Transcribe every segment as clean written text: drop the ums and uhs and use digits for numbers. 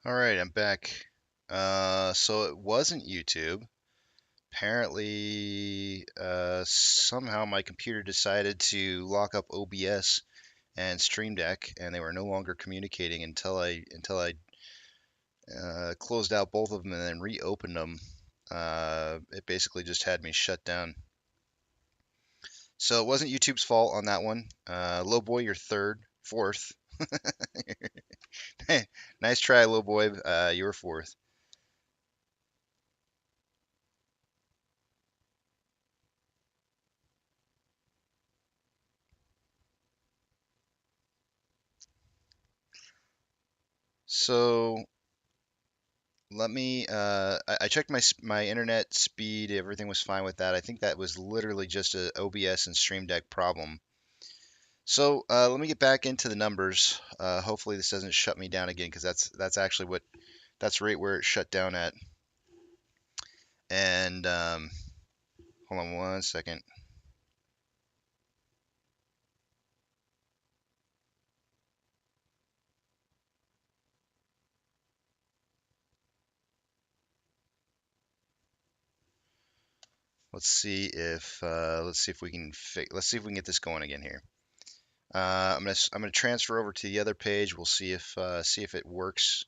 All right, I'm back. So it wasn't YouTube. Apparently, somehow my computer decided to lock up OBS and Stream Deck, and they were no longer communicating until I closed out both of them and then reopened them. It basically just had me shut down. So it wasn't YouTube's fault on that one. Low boy, you're fourth. Nice try, low boy. You were fourth. So let me. I checked my internet speed. Everything was fine with that. I think that was literally just a OBS and Stream Deck problem. So let me get back into the numbers. Hopefully this doesn't shut me down again because that's actually that's right where it shut down at. And hold on one second. Let's see if we can let's see if we can get this going again here. I'm gonna transfer over to the other page. We'll see if it works.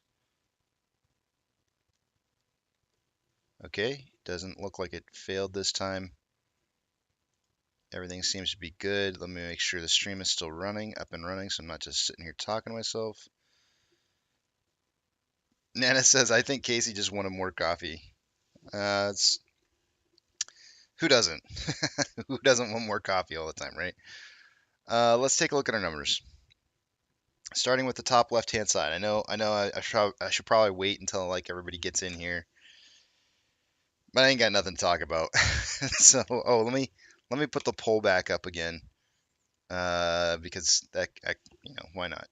Okay, doesn't look like it failed this time. Everything seems to be good. Let me make sure the stream is still up and running, so I'm not just sitting here talking to myself. Nana says, I think Casey just wanted more coffee. It's, who doesn't? Who doesn't want more coffee all the time, right? Let's take a look at our numbers. Starting with the top left-hand side. I should probably wait until like everybody gets in here, but I ain't got nothing to talk about. So, let me put the poll back up again, because why not?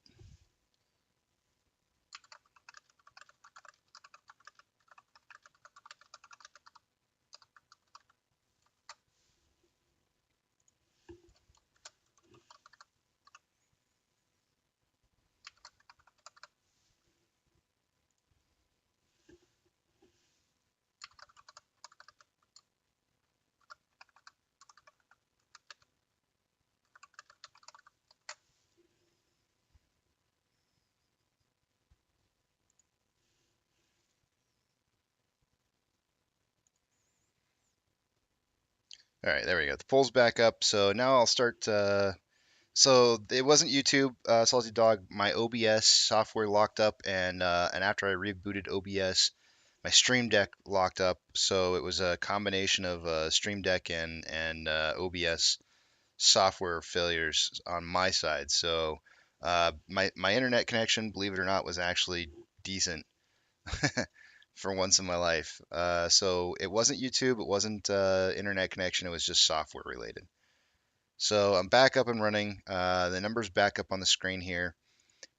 All right, there we go. The poll's back up. So now I'll start. So it wasn't YouTube, Salty Dog. My OBS software locked up, and after I rebooted OBS, my Stream Deck locked up. So it was a combination of Stream Deck and OBS software failures on my side. So my internet connection, believe it or not, was actually decent for once in my life. So it wasn't YouTube, it wasn't internet connection, it was just software related. So I'm back up and running. The numbers back up on the screen here.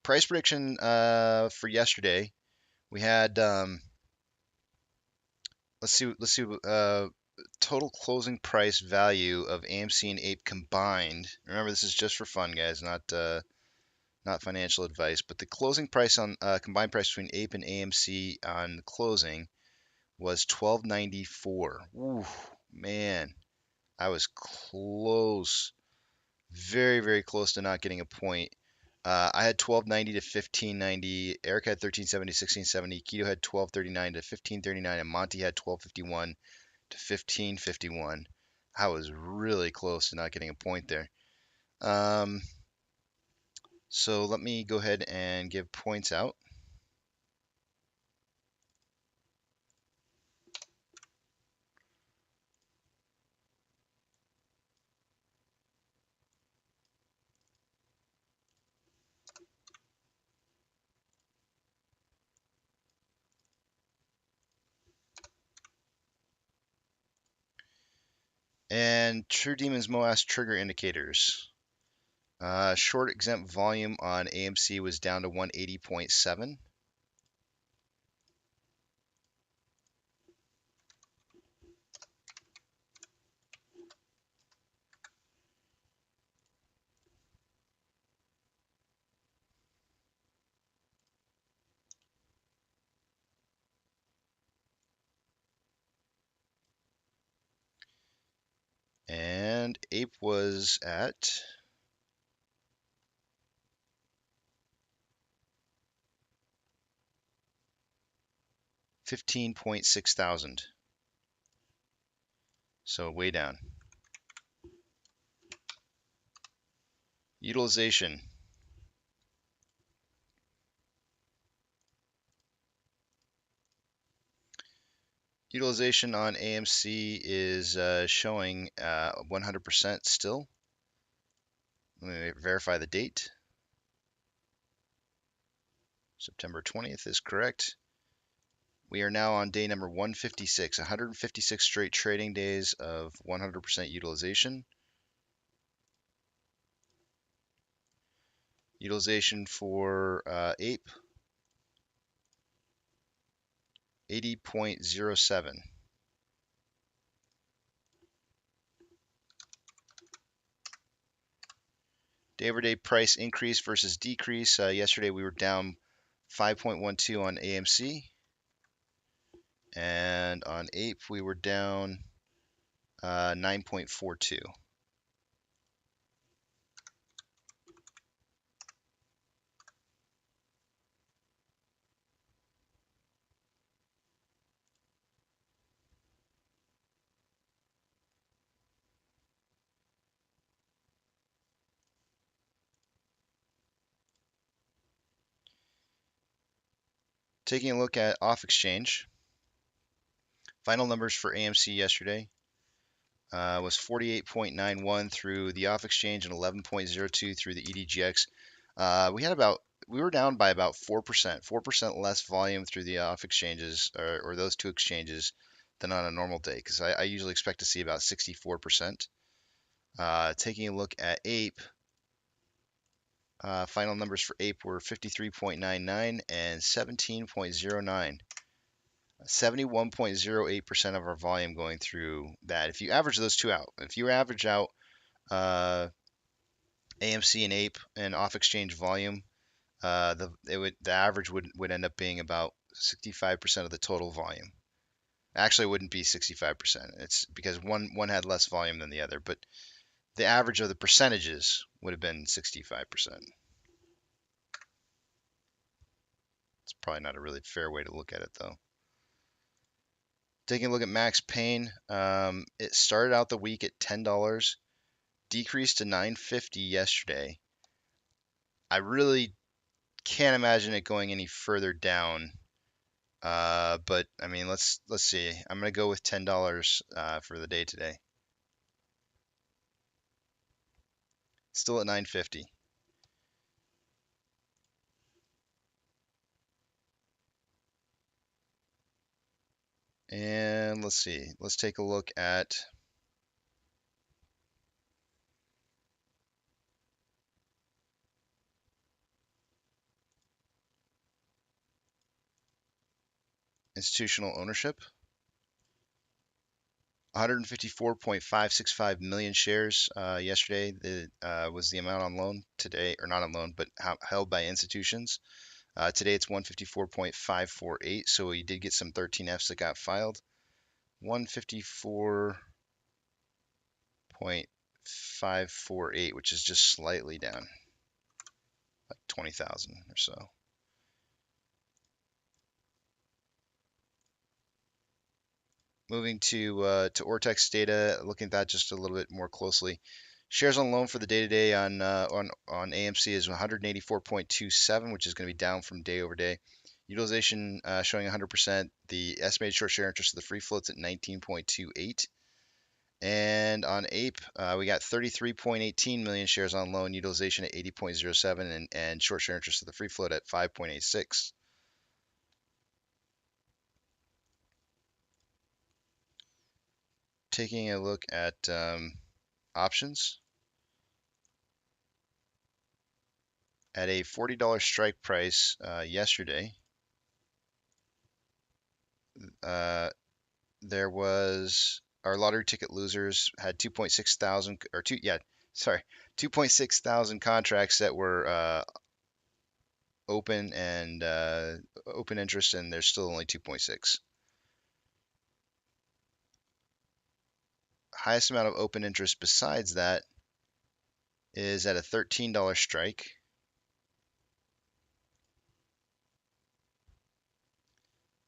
Price prediction for yesterday, we had let's see total closing price value of AMC and Ape combined. Remember, this is just for fun, guys, not financial advice. But the closing price on combined price between Ape and AMC on closing was 12.94. Ooh, man, I was close, very, very close to not getting a point. I had 12.90 to 15.90. Eric had 13.70 to 16.70. Keto had 12.39 to 15.39, and Monty had 12.51 to 15.51. I was really close to not getting a point there. So let me go ahead and give points out. And True Demons MOASS trigger indicators. Short exempt volume on AMC was down to 180.7. And Ape was at 15.6 thousand. So way down. Utilization. Utilization on AMC is showing 100% still. Let me verify the date. September 20th is correct. We are now on day number 156, 156 straight trading days of 100% utilization. Utilization for Ape, 80.07. Day-over-day price increase versus decrease. Yesterday we were down 5.12 on AMC, and on Ape we were down 9.42. Taking a look at off exchange, final numbers for AMC yesterday was 48.91 through the off exchange and 11.02 through the EDGX. We were down by about 4% less volume through the off exchanges or those two exchanges than on a normal day, because I usually expect to see about 64%. Taking a look at Ape, final numbers for Ape were 53.99 and 17.09. 71.08% of our volume going through that. If you average those two out, if you average out uh, AMC and Ape and off exchange volume, the average would end up being about 65% of the total volume. Actually, it wouldn't be 65%. It's because one had less volume than the other, but the average of the percentages would have been 65%. It's probably not a really fair way to look at it, though. Taking a look at Max Pain, it started out the week at $10, decreased to $9.50 yesterday. I really can't imagine it going any further down. But I mean, let's see. I'm gonna go with $10 for the day today. Still at 9.50. And let's see. Let's take a look at institutional ownership. 154.565 million shares yesterday was the amount on loan today, or not on loan, but held by institutions. Today it's 154.548, so we did get some 13Fs that got filed. 154.548, which is just slightly down, like 20,000 or so. Moving to Ortex data, looking at that just a little bit more closely. Shares on loan for the day to day on AMC is 184.27, which is going to be down from day over day. Utilization showing 100%. The estimated short share interest of the free float's at 19.28. And on Ape, we got 33.18 million shares on loan, utilization at 80.07, and short share interest of the free float at 5.86. Taking a look at options. At a $40 strike price yesterday, there was our lottery ticket losers had 2.6 thousand or 2.6 thousand contracts that were open and open interest, and there's still only 2.6. highest amount of open interest besides that is at a $13 strike.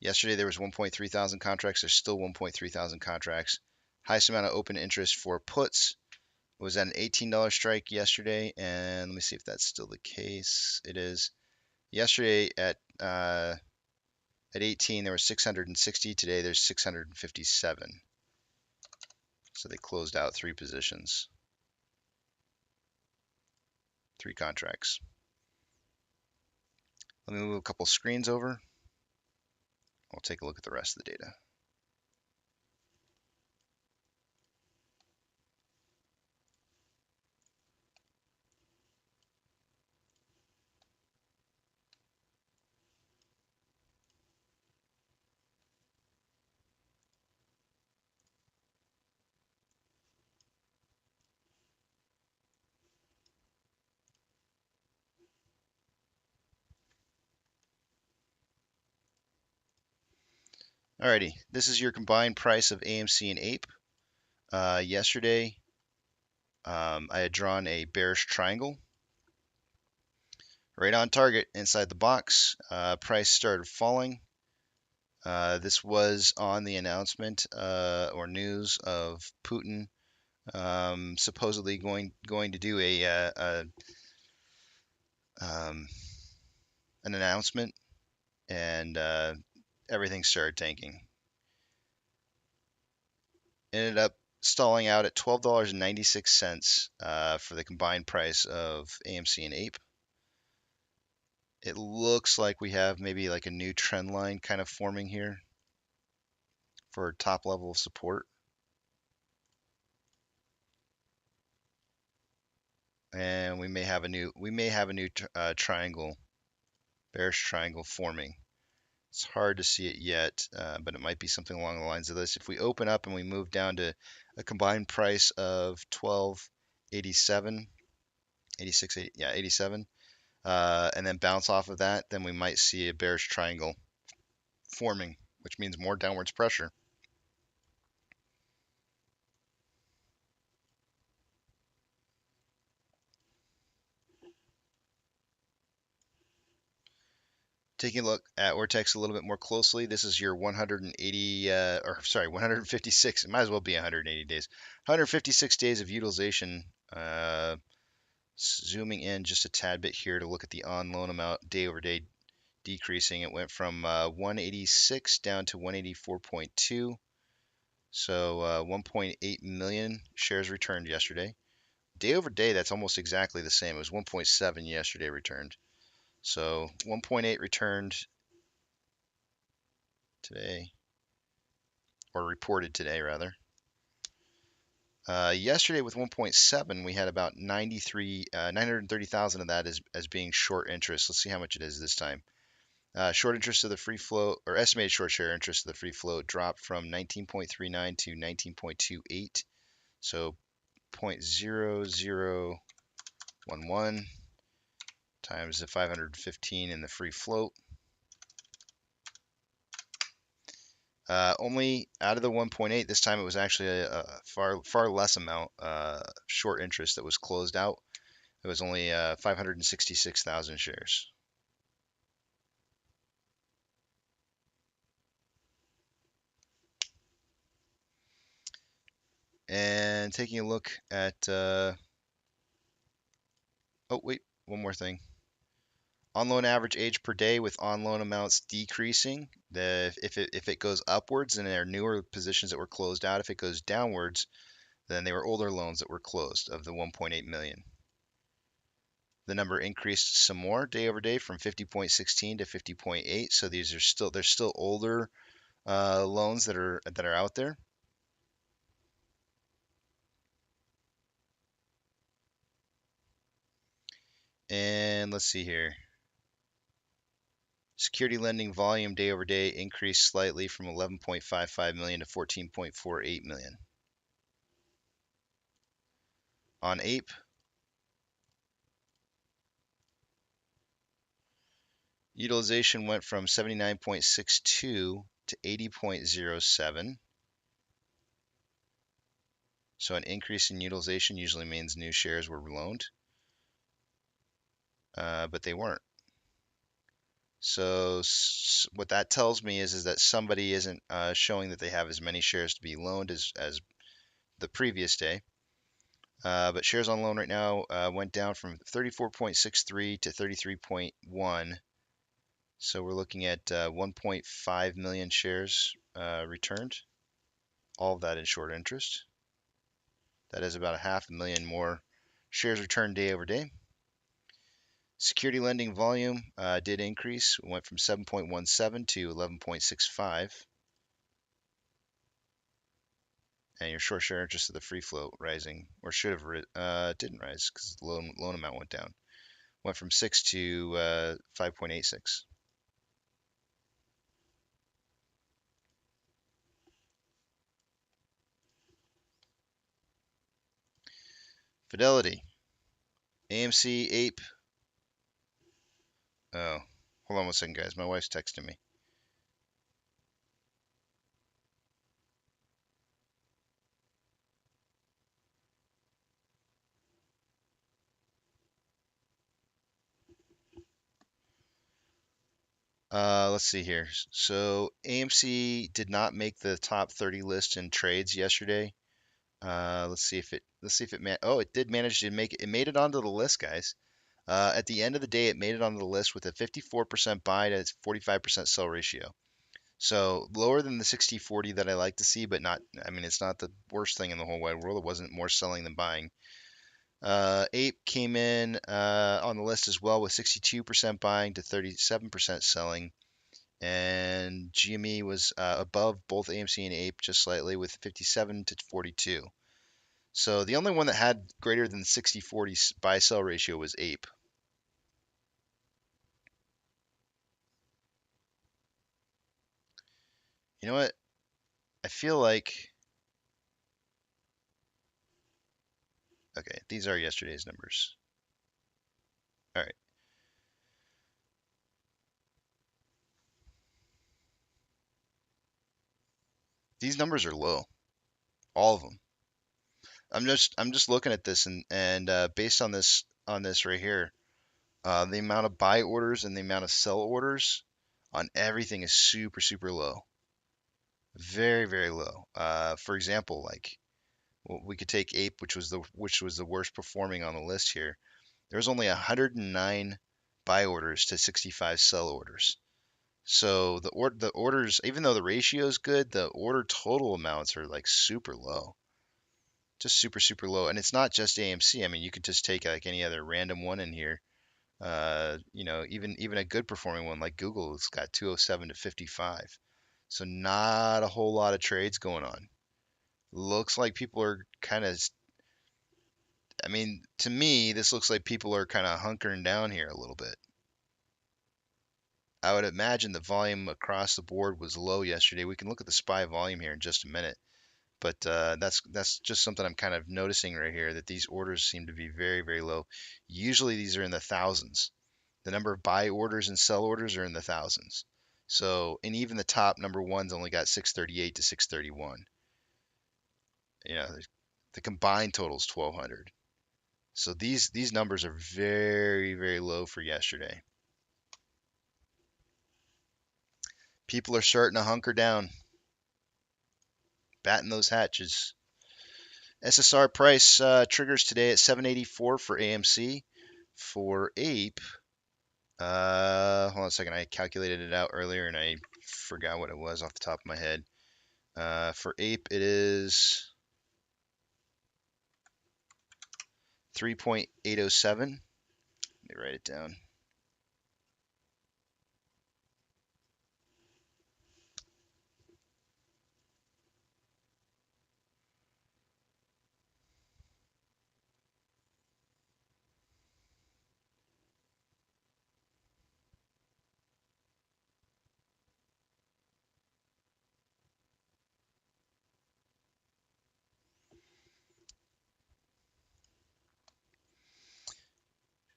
Yesterday there was 1.3 thousand contracts. There's still 1.3 thousand contracts. Highest amount of open interest for puts was at an $18 strike yesterday, and let me see if that's still the case. It is. Yesterday at 18 there was 660. Today there's 657. So they closed out 3 positions, 3 contracts. Let me move a couple screens over. I'll take a look at the rest of the data. Alrighty, this is your combined price of AMC and Ape. Yesterday, I had drawn a bearish triangle right on target inside the box. Price started falling. This was on the announcement or news of Putin supposedly going to do um, an announcement, and everything started tanking. Ended up stalling out at $12.96 for the combined price of AMC and Ape. It looks like we have maybe like a new trend line kind of forming here for top level of support. And we may have a new triangle, bearish triangle forming. It's hard to see it yet, but it might be something along the lines of this. If we open up and we move down to a combined price of 12.87, 86, 80, yeah, 87, and then bounce off of that, then we might see a bearish triangle forming, which means more downwards pressure. Taking a look at Ortex a little bit more closely, this is your 156. It might as well be 180 days. 156 days of utilization. Zooming in just a tad bit here to look at the on loan amount day over day decreasing. It went from 186 down to 184.2. So 1.8 million shares returned yesterday. Day over day, that's almost exactly the same. It was 1.7 yesterday returned. So 1.8 returned today, or reported today rather. Yesterday with 1.7, we had about 930,000 of that as being short interest. Let's see how much it is this time. Short interest of the free float, or estimated short share interest of the free float, dropped from 19.39 to 19.28. So 0.0011 times the 515 in the free float. Only out of the 1.8, this time it was actually a far less amount short interest that was closed out. It was only 566,000 shares. And taking a look at, oh wait, one more thing. On loan average age per day with on loan amounts decreasing. If it goes upwards, then there are newer positions that were closed out. If it goes downwards, then they were older loans that were closed of the 1.8 million. The number increased some more day over day from 50.16 to 50.8. So these are there's still older loans that are out there. And let's see here. Security lending volume day over day increased slightly from 11.55 million to 14.48 million. On Ape, utilization went from 79.62 to 80.07. So an increase in utilization usually means new shares were loaned, but they weren't. So what that tells me is that somebody isn't showing that they have as many shares to be loaned as the previous day. But shares on loan right now went down from 34.63 to 33.1. So we're looking at 1.5 million shares returned. All of that in short interest. That is about a half a million more shares returned day over day. Security lending volume did increase. It went from 7.17 to 11.65. And your short share interest of the free float rising, or should have didn't rise because the loan amount went down. Went from 6 to 5.86. Fidelity, AMC, Ape. Oh, hold on 1 second, guys. My wife's texting me. Let's see here. So AMC did not make the top 30 list in trades yesterday. Let's see if it did manage to make it. It made it onto the list, guys. At the end of the day, it made it onto the list with a 54% buy to 45% sell ratio. So lower than the 60-40 that I like to see, but not, I mean, it's not the worst thing in the whole wide world. It wasn't more selling than buying. Ape came in on the list as well with 62% buying to 37% selling. And GME was above both AMC and Ape just slightly with 57 to 42. So the only one that had greater than 60-40 buy sell ratio was Ape. You know what? I feel like, okay, these are yesterday's numbers. All right. These numbers are low, all of them. I'm just looking at this and based on this right here, the amount of buy orders and the amount of sell orders on everything is super low, very very low. For example, like we could take Ape, which was the worst performing on the list here. There's only 109 buy orders to 65 sell orders. So the orders, even though the ratio is good, the order total amounts are like super low, just super low. And it's not just AMC. I mean, you could just take like any other random one in here. Even a good performing one like Google, it's got 207 to 55. So not a whole lot of trades going on. Looks like people are kind of, I mean, to me, this looks like people are kind of hunkering down here a little bit. I would imagine the volume across the board was low yesterday. We can look at the SPY volume here in just a minute, but that's just something I'm kind of noticing right here, that these orders seem to be very low. Usually these are in the thousands. The number of buy orders and sell orders are in the thousands. So, and even the top number ones only got 638 to 631. You know, the combined total is 1200. So these numbers are very low for yesterday. People are starting to hunker down, batten those hatches. SSR price triggers today at 784 for AMC. For Ape, hold on a second. I calculated it out earlier and I forgot what it was off the top of my head. For Ape, it is 3.807. Let me write it down.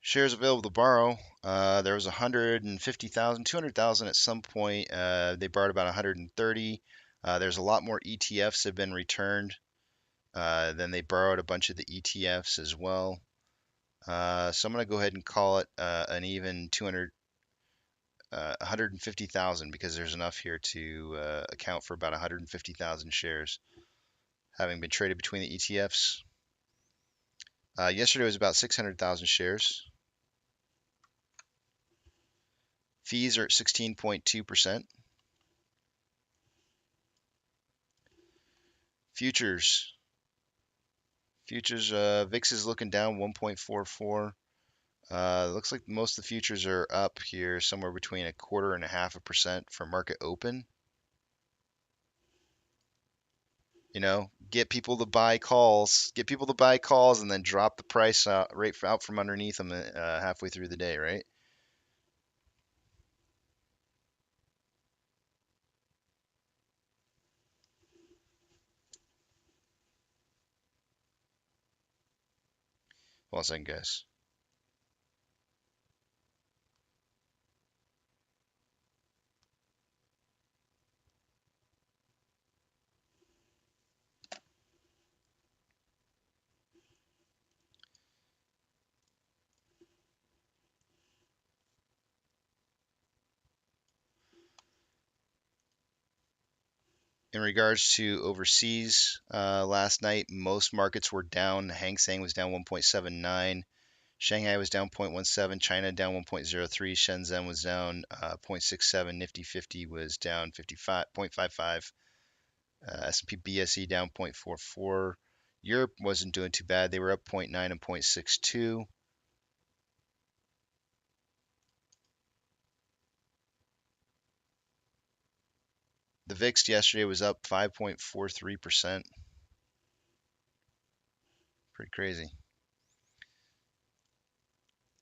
Shares available to borrow. There was 150,000, 200,000 at some point. They borrowed about 130. There's a lot more ETFs have been returned. Then they borrowed a bunch of the ETFs as well. So I'm going to go ahead and call it an even 150,000 because there's enough here to account for about 150,000 shares having been traded between the ETFs. Yesterday was about 600,000 shares. Fees are at 16.2%. Futures. VIX is looking down 1.44. Looks like most of the futures are up here, somewhere between 0.25% for market open. Get people to buy calls, and then drop the price right out from underneath them halfway through the day, right? One second, guys. In regards to overseas, last night most markets were down. Hang Seng was down 1.79. Shanghai was down 0.17. China down 1.03. Shenzhen was down 0.67. Nifty 50 was down 0.55. S&P BSE down 0.44. Europe wasn't doing too bad. They were up 0.9 and 0.62. The VIX yesterday was up 5.43%. Pretty crazy.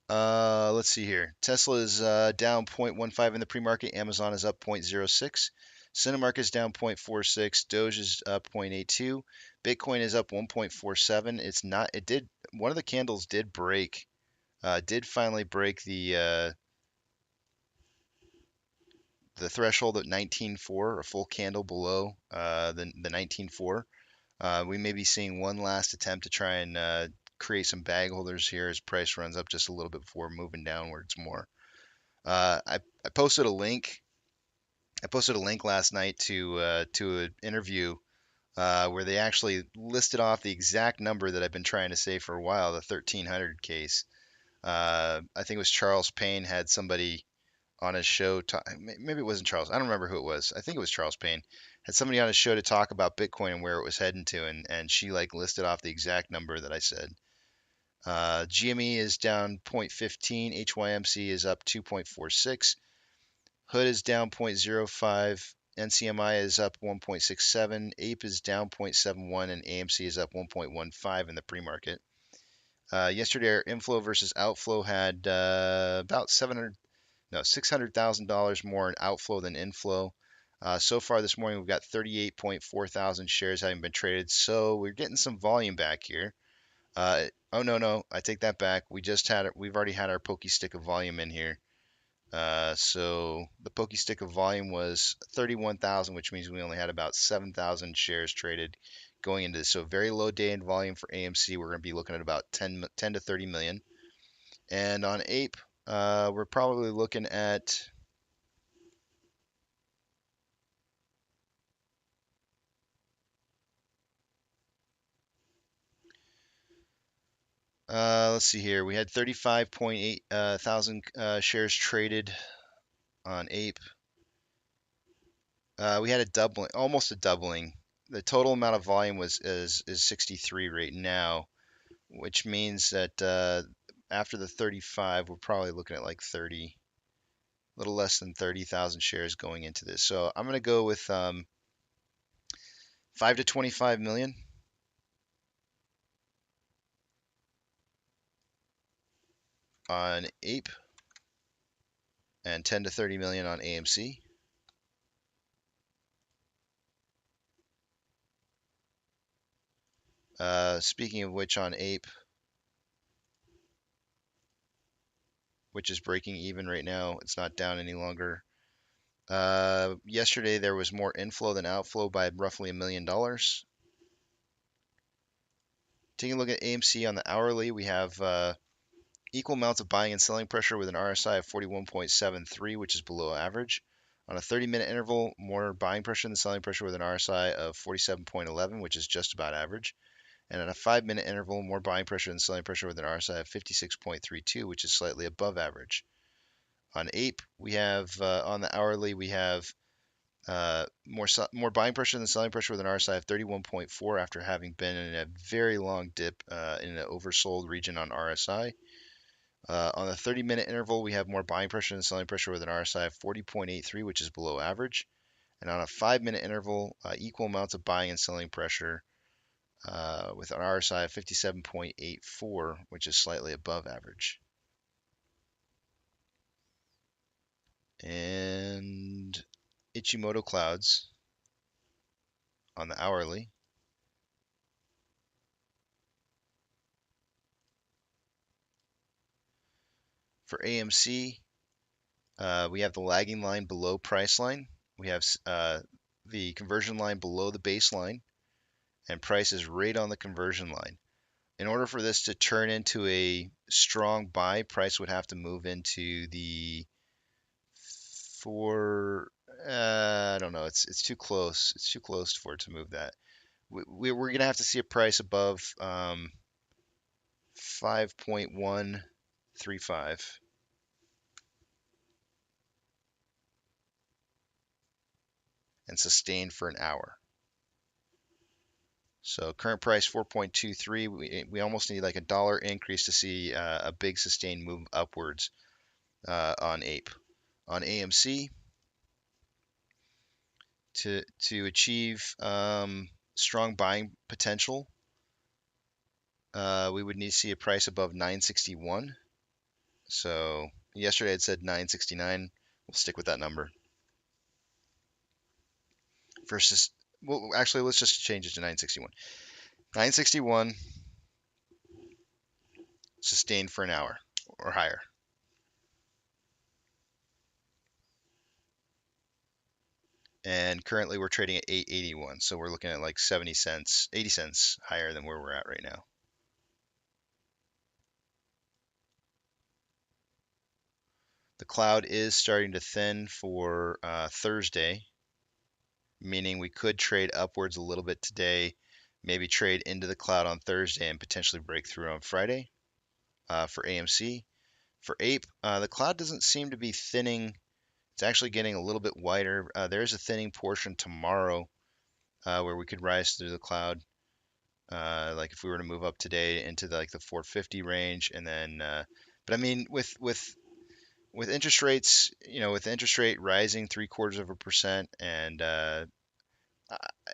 Let's see here. Tesla is down 0.15 in the pre-market. Amazon is up 0.06. Cinemark is down 0.46. Doge is up 0.82. Bitcoin is up 1.47. It's not. It did. One of the candles did break. Did finally break the threshold at 19.4, a full candle below the 19.4. We may be seeing one last attempt to try and create some bag holders here as price runs up just a little bit before moving downwards more. I posted a link. I posted a link last night to an interview where they actually listed off the exact number that I've been trying to say for a while, the 1300 case. I think it was Charles Payne had somebody on his show. Maybe it wasn't Charles. I don't remember who it was. I think it was Charles Payne. Had somebody on his show to talk about Bitcoin and where it was heading to, and she like listed off the exact number that I said. GME is down 0.15. HYMC is up 2.46. Hood is down 0.05. NCMI is up 1.67. Ape is down 0.71, and AMC is up 1.15 in the pre-market. Yesterday, our inflow versus outflow had about $600,000 more in outflow than inflow. So far this morning, we've got 38.4 thousand shares having been traded. So we're getting some volume back here. Oh no, I take that back. We've already had our pokey stick of volume in here. So the pokey stick of volume was 31,000, which means we only had about 7,000 shares traded going into this. So very low day in volume for AMC. We're going to be looking at about 10 to 30 million. And on Ape, we're probably looking at let's see here. We had 35.8 thousand shares traded on Ape. We had a doubling, almost a doubling. The total amount of volume is 63 right now, which means that after the 35, we're probably looking at like 30, a little less than 30,000 shares going into this. So I'm going to go with 5 to 25 million on Ape and 10 to 30 million on AMC. Speaking of which, on Ape, which is breaking even right now, it's not down any longer. Yesterday there was more inflow than outflow by roughly $1 million. Taking a look at AMC on the hourly, we have equal amounts of buying and selling pressure with an RSI of 41.73, which is below average. On a 30-minute interval, more buying pressure than selling pressure with an RSI of 47.11, which is just about average. And on a 5-minute interval, more buying pressure than selling pressure with an RSI of 56.32, which is slightly above average. On Ape, we have on the hourly, we have more buying pressure than selling pressure with an RSI of 31.4 after having been in a very long dip in an oversold region on RSI. On the 30-minute interval, we have more buying pressure than selling pressure with an RSI of 40.83, which is below average. And on a 5-minute interval, equal amounts of buying and selling pressure with an RSI of 57.84, which is slightly above average. And Ichimoto clouds on the hourly. For AMC, we have the lagging line below price line. We have the conversion line below the baseline, and price is right on the conversion line. In order for this to turn into a strong buy, price would have to move into the I don't know. It's too close. It's too close for it to move that. We're gonna have to see a price above 5.135 and sustain for an hour. So current price 4.23. We almost need like a dollar increase to see a big sustained move upwards on Ape. On AMC, to achieve strong buying potential, we would need to see a price above 961. So yesterday it said 969. We'll stick with that number. Versus, well, actually, let's just change it to 961. 961 sustained for an hour or higher. And currently we're trading at 881, so we're looking at like 70 cents, 80 cents higher than where we're at right now. The cloud is starting to thin for Thursday, meaning we could trade upwards a little bit today, maybe trade into the cloud on Thursday and potentially break through on Friday for AMC. For Ape, the cloud doesn't seem to be thinning. It's actually getting a little bit wider. There's a thinning portion tomorrow where we could rise through the cloud. Like if we were to move up today into the 450 range, and then, but I mean, with interest rates, with interest rate rising 0.75%,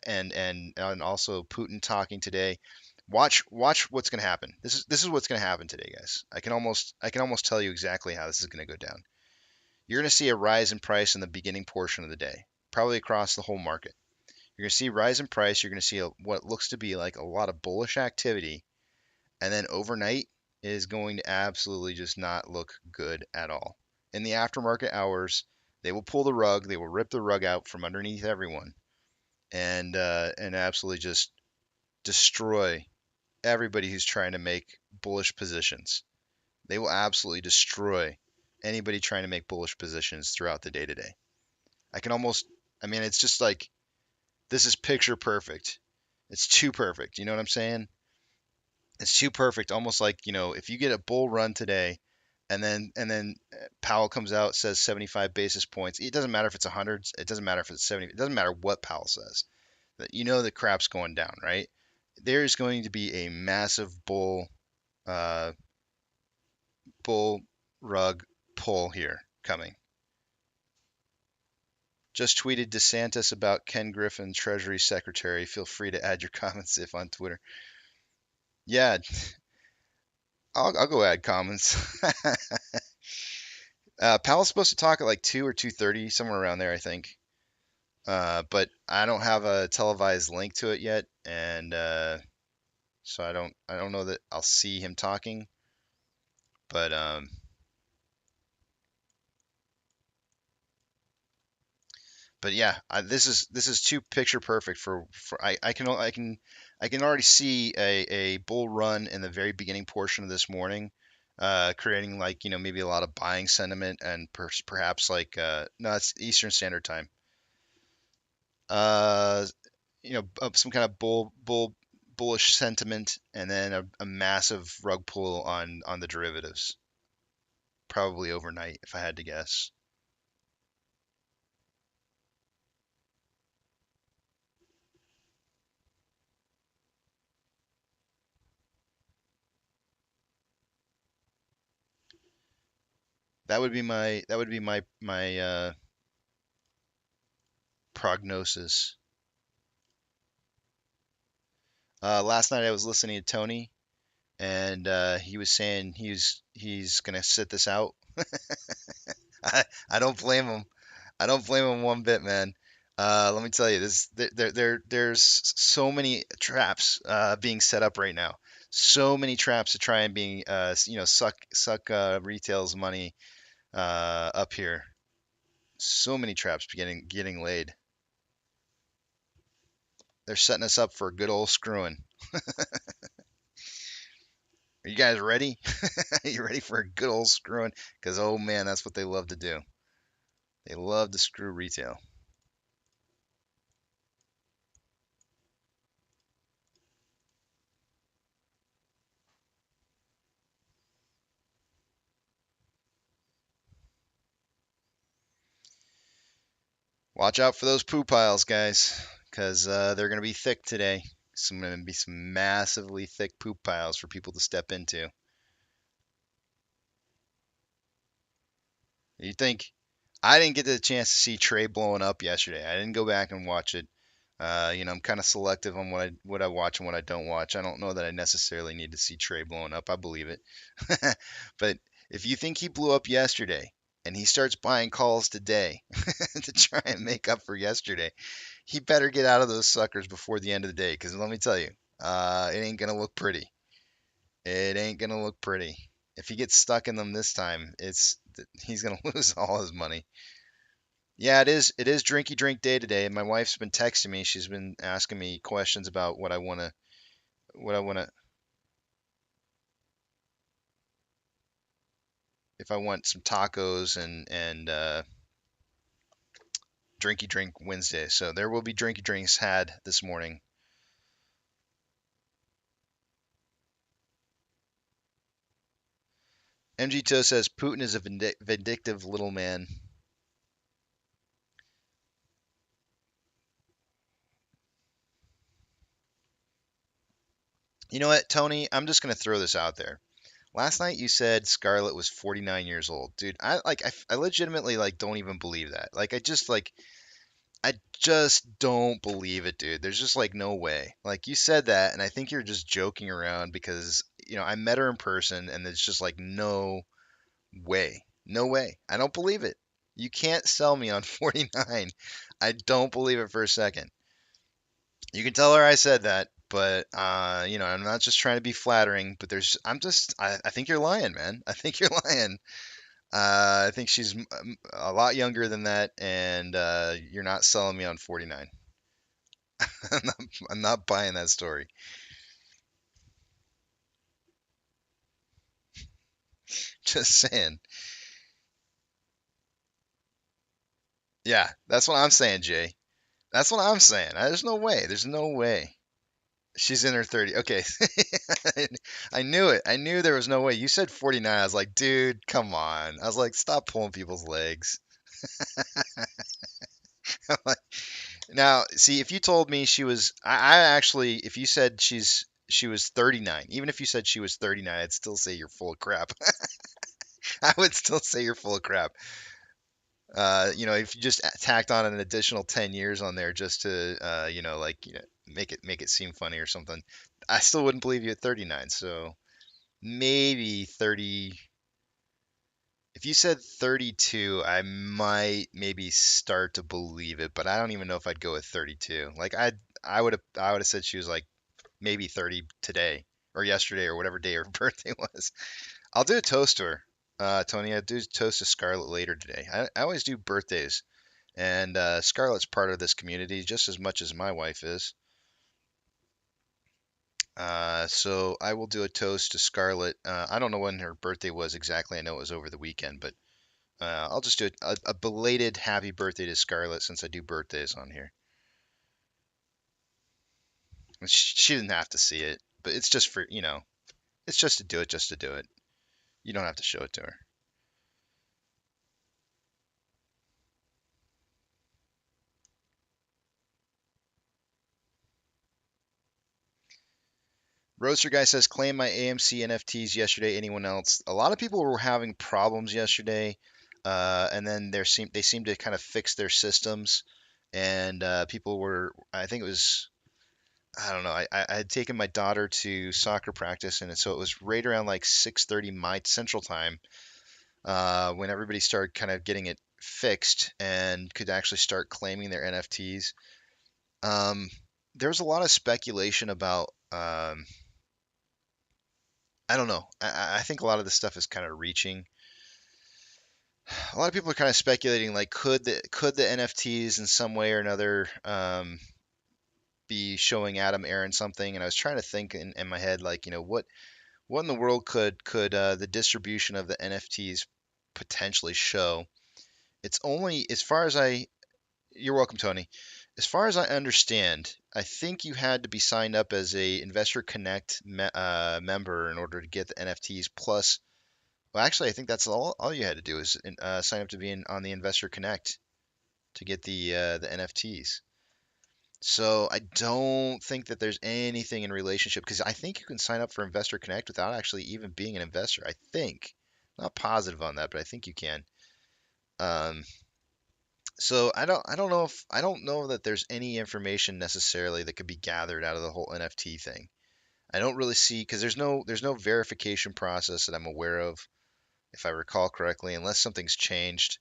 and also Putin talking today, watch what's going to happen. This is what's going to happen today, guys. I can almost tell you exactly how this is going to go down. You're going to see a rise in price in the beginning portion of the day, probably across the whole market. You're going to see rise in price. You're going to see what looks to be like a lot of bullish activity, and then overnight is going to absolutely just not look good at all. In the aftermarket hours, they will pull the rug. They will rip the rug out from underneath everyone, and absolutely just destroy everybody who's trying to make bullish positions. They will absolutely destroy anybody trying to make bullish positions throughout the day today. I mean, it's just like, this is picture perfect. It's too perfect. You know what I'm saying? It's too perfect. Almost like, if you get a bull run today and then Powell comes out, says 75 basis points. It doesn't matter if it's 100. It doesn't matter if it's 70. It doesn't matter what Powell says. The crap's going down, right? There's going to be a massive bull rug pull here coming. Just tweeted DeSantis about Ken Griffin, Treasury Secretary. Feel free to add your comments if on Twitter. Yeah, I'll go add comments. Powell's supposed to talk at like 2 or 2:30, somewhere around there, I think. But I don't have a televised link to it yet, and so I don't know that I'll see him talking. But yeah, this is too picture perfect for I can I can already see a bull run in the very beginning portion of this morning, creating like maybe a lot of buying sentiment and perhaps like no, it's Eastern Standard Time. Uh, some kind of bullish sentiment, and then a massive rug pull on the derivatives, probably overnight if I had to guess. That would be my prognosis. Last night I was listening to Tony, and he was saying he's gonna sit this out. I don't blame him. I don't blame him one bit, man. Let me tell you, there's so many traps being set up right now. So many traps to try and being suck retail's money up here. So many traps getting laid. They're setting us up for a good old screwing. Are you guys ready? Are you ready for a good old screwing? Because oh man, that's what they love to do. They love to screw retail. Watch out for those poo piles, guys, because they're going to be thick today. Some going to be some massively thick poop piles for people to step into. You think I didn't get the chance to see Trey blowing up yesterday? I didn't go back and watch it. I'm kind of selective on what I watch and what I don't watch. I don't know that I necessarily need to see Trey blowing up. I believe it, but if you think he blew up yesterday and he starts buying calls today to try and make up for yesterday, he better get out of those suckers before the end of the day. Because let me tell you, it ain't gonna look pretty. It ain't gonna look pretty. If he gets stuck in them this time, he's gonna lose all his money. Yeah, it is. It is drinky drink day today, and my wife's been texting me. She's been asking me questions about what I wanna, if I want some tacos and drinky drink Wednesday. So there will be drinky drinks had this morning. MG says Putin is a vindictive little man. You know what, Tony? I'm just gonna throw this out there. Last night you said Scarlett was 49 years old, dude. I legitimately like don't even believe that. I just don't believe it, dude. There's just like no way. Like you said that, and I think you're just joking around because I met her in person, and there's just like no way, no way. I don't believe it. You can't sell me on 49. I don't believe it for a second. You can tell her I said that, but I'm not just trying to be flattering, but I think you're lying, man. I think you're lying. I think she's a lot younger than that, and you're not selling me on 49. I'm not, I'm not buying that story. Just saying. Yeah, that's what I'm saying, Jay. That's what I'm saying. There's no way. There's no way. She's in her 30. Okay. I knew it. I knew there was no way. You said 49. I was like, dude, come on. I was like, stop pulling people's legs. Now, see, if you told me I actually, if you said she was 39, even if you said she was 39, I'd still say you're full of crap. I would still say you're full of crap. If you just tacked on an additional 10 years on there just to, make it seem funny or something, I still wouldn't believe you at 39. So maybe 30. If you said 32, I might maybe start to believe it, but I don't even know if I'd go with 32. Like I would have said she was like maybe 30 today or yesterday or whatever day her birthday was. I'll do a toast to her. Tony, I do toast to Scarlett later today. I always do birthdays, and Scarlett's part of this community just as much as my wife is. So I will do a toast to Scarlett. I don't know when her birthday was exactly. I know it was over the weekend, but I'll just do a belated happy birthday to Scarlett since I do birthdays on here. And she didn't have to see it, but it's just for, it's just to do it, just to do it. You don't have to show it to her. Roaster guy says, claim my AMC NFTs yesterday. Anyone else? A lot of people were having problems yesterday, and then they seemed to kind of fix their systems, and people were. I think it was. I don't know. I had taken my daughter to soccer practice, and so it was right around like 6:30 my Central Time when everybody started kind of getting it fixed and could actually start claiming their NFTs. Um, there was a lot of speculation about. I don't know. I think a lot of this stuff is kind of reaching. A lot of people are kind of speculating, like, could the NFTs in some way or another be showing Adam Aaron something? And I was trying to think in my head, like, what in the world could the distribution of the NFTs potentially show? It's only as far as I. You're welcome, Tony. As far as I understand, I think you had to be signed up as a Investor Connect member in order to get the NFTs. Plus, well, actually, I think that's all you had to do is sign up to be on the Investor Connect to get the NFTs. So I don't think that there's anything in relationship because I think you can sign up for Investor Connect without actually even being an investor. I think. Not positive on that, but I think you can. Um, so I don't know that there's any information necessarily that could be gathered out of the whole NFT thing. I don't really see because there's no verification process that I'm aware of, if I recall correctly, unless something's changed.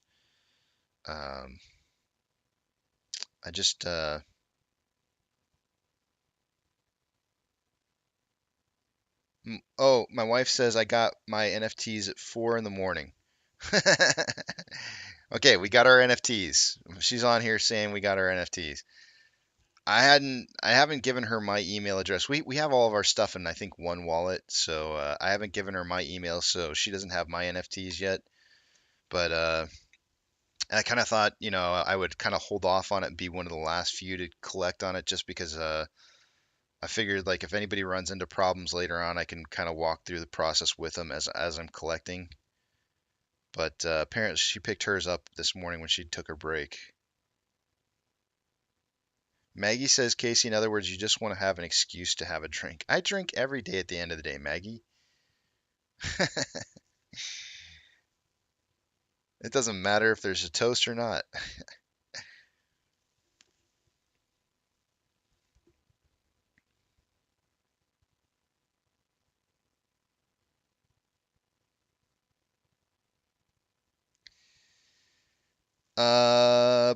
Um, I just oh, my wife says I got my NFTs at 4 in the morning. Okay, we got our NFTs. She's on here saying we got our NFTs. I haven't given her my email address. We have all of our stuff in I think one wallet, so I haven't given her my email, so she doesn't have my NFTs yet. But I kind of thought, I would kind of hold off on it and be one of the last few to collect on it, just because I figured like if anybody runs into problems later on, I can kind of walk through the process with them as I'm collecting. But apparently she picked hers up this morning when she took her break. Maggie says, Casey, in other words, you just want to have an excuse to have a drink. I drink every day at the end of the day, Maggie. It doesn't matter if there's a toast or not.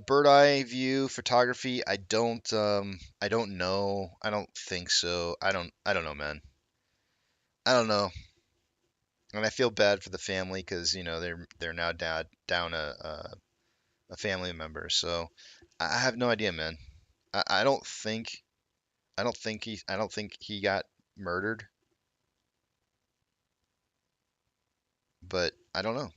Bird eye view photography. I don't know. I don't think so. I don't know, man. I don't know. And I feel bad for the family because they're now down a family member. So I have no idea, man. I don't think I don't think he got murdered, but I don't know.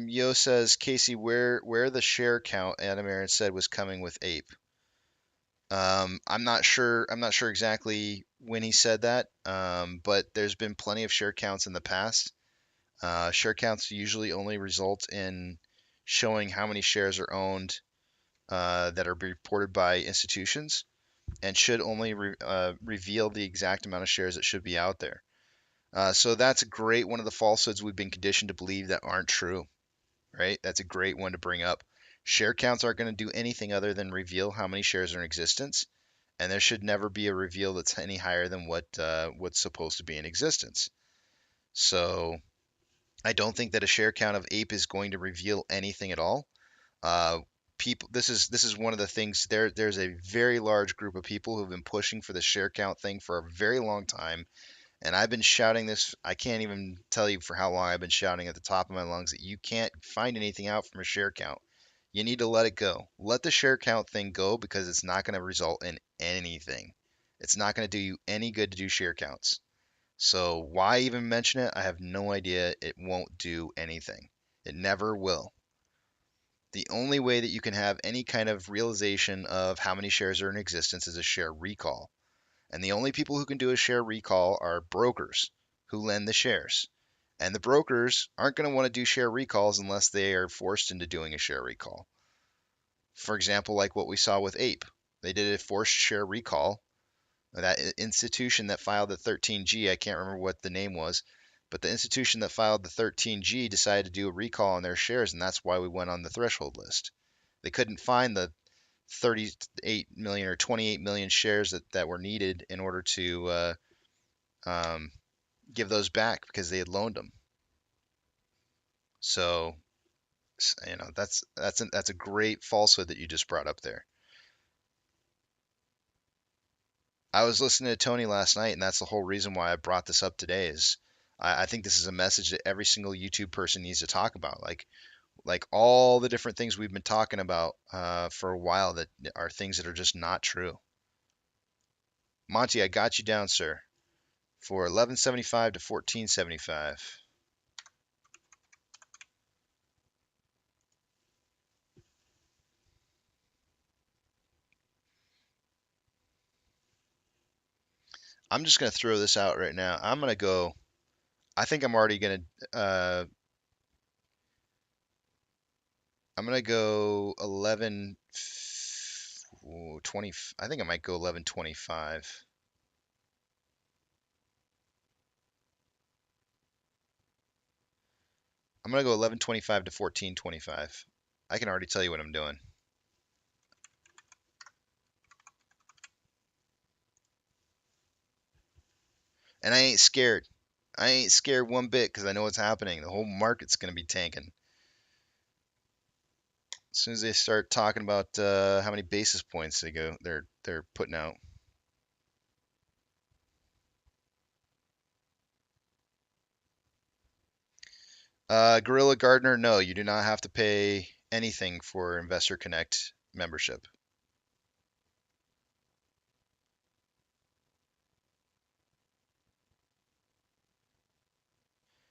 Yo says, Casey, where the share count Adam Aaron said was coming with Ape. I'm not sure. I'm not sure exactly when he said that. But there's been plenty of share counts in the past. Share counts usually only result in showing how many shares are owned that are reported by institutions, and should only reveal the exact amount of shares that should be out there. So that's a great one of the falsehoods we've been conditioned to believe that aren't true, right? That's a great one to bring up. Share counts aren't going to do anything other than reveal how many shares are in existence, and there should never be a reveal that's any higher than what's supposed to be in existence. So I don't think that a share count of Ape is going to reveal anything at all. Uh, People, this is one of the things. There's a very large group of people who've been pushing for the share count thing for a very long time, And I've been shouting this, I can't even tell you for how long I've been shouting at the top of my lungs that you can't find anything out from a share count. You need to let it go. Let the share count thing go because it's not going to result in anything. It's not going to do you any good to do share counts. So why even mention it? I have no idea. It won't do anything. It never will. The only way that you can have any kind of realization of how many shares are in existence is a share recall. And the only people who can do a share recall are brokers who lend the shares. And the brokers aren't going to want to do share recalls unless they are forced into doing a share recall. For example, like what we saw with Ape. They did a forced share recall. That institution that filed the 13G, I can't remember what the name was, but the institution that filed the 13G decided to do a recall on their shares, and that's why we went on the threshold list. They couldn't find the 38 million or 28 million shares that were needed in order to um, give those back because they had loaned them. So, that's a great falsehood that you just brought up there. I was listening to Tony last night, and that's the whole reason why I brought this up today. Is I think this is a message that every single YouTube person needs to talk about. Like all the different things we've been talking about for a while that are things that are just not true. Monty, I got you down, sir, for 1175 to 1475. I'm just gonna throw this out right now. I'm gonna go. I think I'm already gonna. I'm gonna go 1120. I think I might go 1125. I'm gonna go 1125 to 1425. I can already tell you what I'm doing, and I ain't scared. I ain't scared one bit because I know what's happening. The whole market's gonna be tanking as soon as they start talking about how many basis points they're putting out. Gorilla Gardener, no, you do not have to pay anything for Investor Connect membership.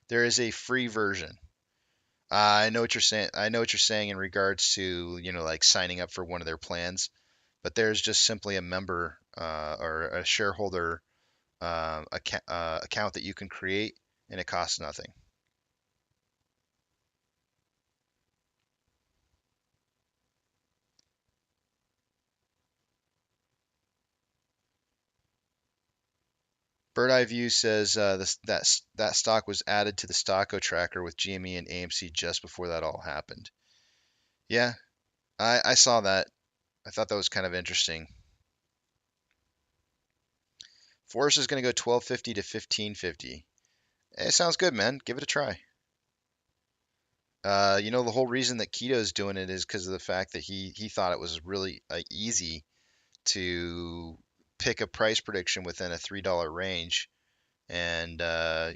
There is a free version. I know what you're saying. I know what you're saying in regards to, like signing up for one of their plans, but there's just simply a member or a shareholder account that you can create, and it costs nothing. Bird Eye View says that stock was added to the Stocko tracker with GME and AMC just before that all happened. Yeah, I saw that. I thought that was kind of interesting. Forrest is going to go 1250 to 1550. It sounds good, man. Give it a try. The whole reason that Keto is doing it is because of the fact that he thought it was really easy to pick a price prediction within a $3 range, and I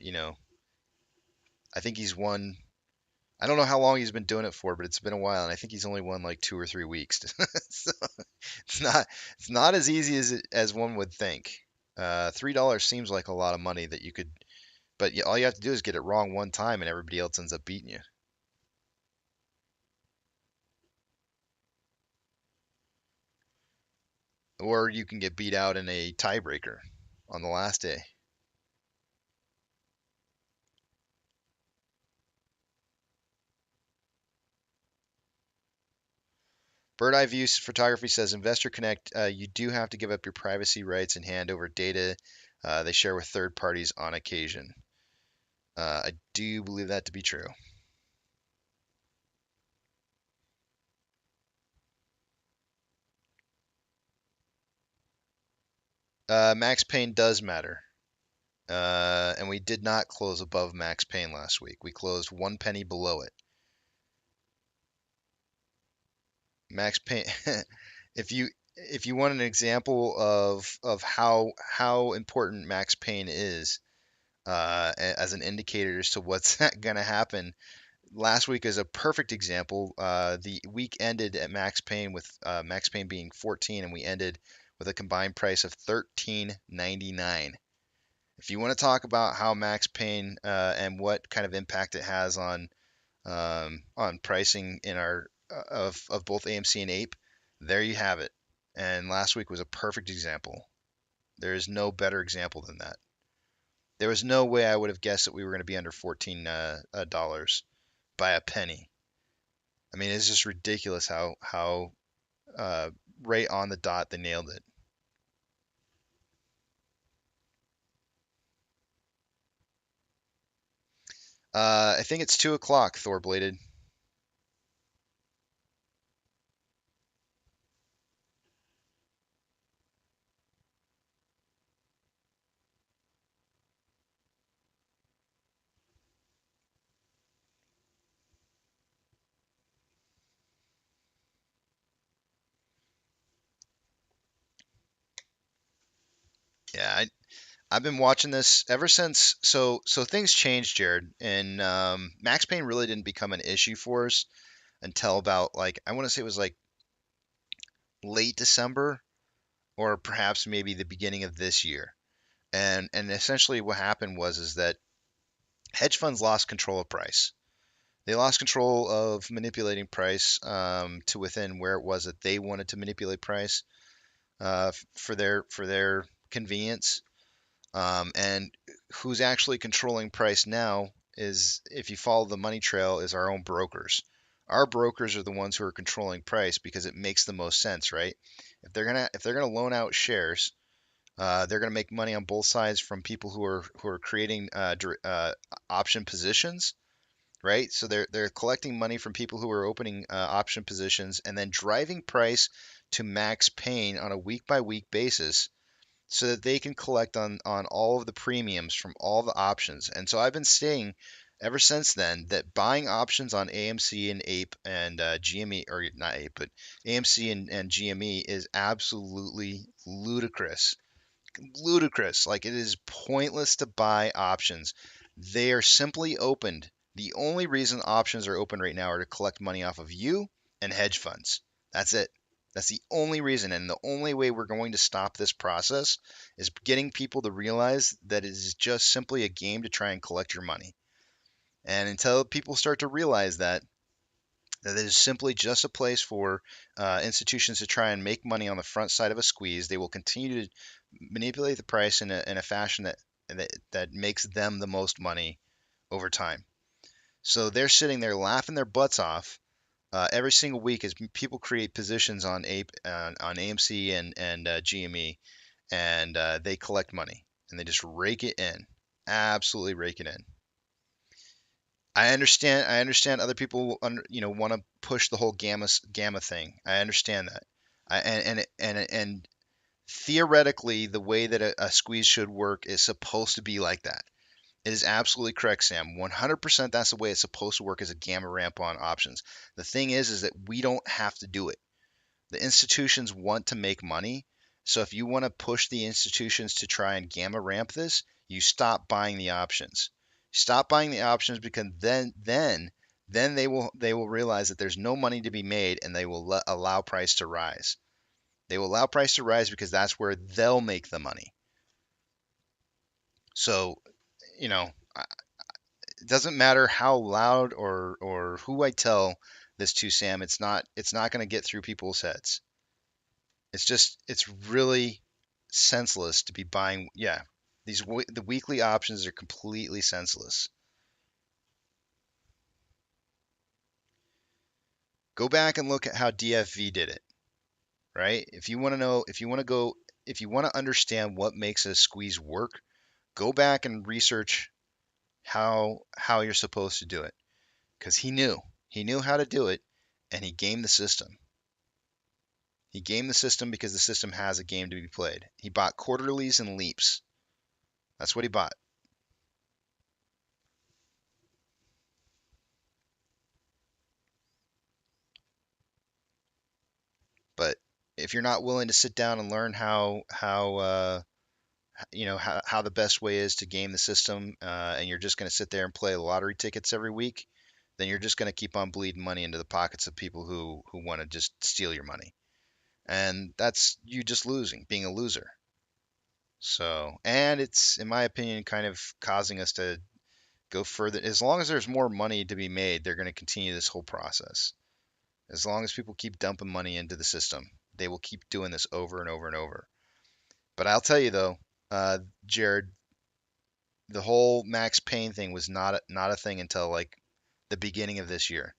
think he's won. I don't know how long he's been doing it for, but it's been a while, and I think he's only won like 2 or 3 weeks. So it's not it's not as easy as one would think. $3 seems like a lot of money that you could, but all you have to do is get it wrong one time, and everybody else ends up beating you. Or you can get beat out in a tiebreaker on the last day. Bird Eye View Photography says Investor Connect, you do have to give up your privacy rights and hand over data they share with third parties on occasion. I do believe that to be true. Max Pain does matter. And we did not close above Max Pain last week. We closed 1 penny below it. Max Pain. if you if you want an example of how important Max Pain is, as an indicator as to what's going to happen. Last week is a perfect example. The week ended at max pain with max pain being 14, and we ended with a combined price of 13.99. If you want to talk about how max pain and what kind of impact it has on pricing in our of both AMC and Ape, there you have it. And last week was a perfect example. There is no better example than that. There was no way I would have guessed that we were going to be under $14 by a penny. I mean, it's just ridiculous how uh, right on the dot they nailed it. I think it's 2 o'clock. Thor bladed. Yeah, I've been watching this ever since. So things changed, Jared, and Max Payne really didn't become an issue for us until about like I want to say it was like late December or perhaps maybe the beginning of this year. And essentially what happened was is that hedge funds lost control of price. They lost control of manipulating price to within where it was that they wanted to manipulate price for their convenience. And who's actually controlling price now is, if you follow the money trail, is our own brokers. Our brokers are the ones who are controlling price because it makes the most sense, right? If they're gonna loan out shares, they're gonna make money on both sides from people who are creating option positions, right? So they're collecting money from people who are opening option positions and then driving price to max pain on a week by week basis so that they can collect on all of the premiums from all the options. And so I've been saying ever since then that buying options on AMC and Ape and GME, or not Ape, but AMC and GME is absolutely ludicrous. Ludicrous. Like, it is pointless to buy options. They are simply opened. The only reason options are open right now are to collect money off of you and hedge funds. That's it. That's the only reason. And the only way we're going to stop this process is getting people to realize that it is just simply a game to try and collect your money. And until people start to realize that it is simply just a place for institutions to try and make money on the front side of a squeeze, they will continue to manipulate the price in a fashion that makes them the most money over time. So they're sitting there laughing their butts off every single week as people create positions on Ape on AMC and GME, and they collect money and they just rake it in, absolutely rake it in. I understand other people want to push the whole gamma thing. I understand that. And theoretically, the way that a squeeze should work is supposed to be like that. It is absolutely correct, Sam. 100% that's the way it's supposed to work as a gamma ramp on options. The thing is that we don't have to do it. The institutions want to make money. So if you want to push the institutions to try and gamma ramp this, you stop buying the options. Stop buying the options because then they will realize that there's no money to be made and they will allow price to rise. They will allow price to rise because that's where they'll make the money. So, you know, it doesn't matter how loud or who I tell this to, Sam. It's not going to get through people's heads. It's really senseless to be buying. Yeah, the weekly options are completely senseless. Go back and look at how DFV did it, right? If you want to know, if you want to understand what makes a squeeze work, go back and research how you're supposed to do it, because he knew how to do it, and he gamed the system. He gamed the system because the system has a game to be played. He bought quarterlies and leaps. That's what he bought. But if you're not willing to sit down and learn how the best way is to game the system, and you're just going to sit there and play lottery tickets every week, then you're just going to keep on bleeding money into the pockets of people who want to just steal your money. And that's you just losing, being a loser. So, and it's, in my opinion, kind of causing us to go further. As long as there's more money to be made, they're going to continue this whole process. As long as people keep dumping money into the system, they will keep doing this over and over and over. But I'll tell you though, Jared, the whole Max Payne thing was not a thing until like the beginning of this year.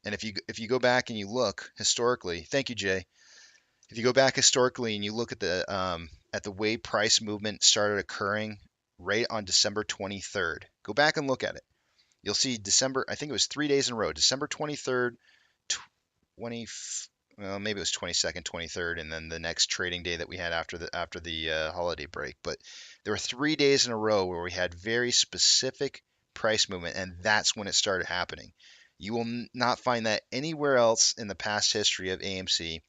And if you go back and you look historically, thank you, Jay. If you go back historically and you look at the way price movement started occurring right on December 23rd, go back and look at it. You'll see December. I think it was 3 days in a row. December 23rd, 20. Well, maybe it was 22nd, 23rd, and then the next trading day that we had after the holiday break. But there were 3 days in a row where we had very specific price movement, and that's when it started happening. You will not find that anywhere else in the past history of AMC.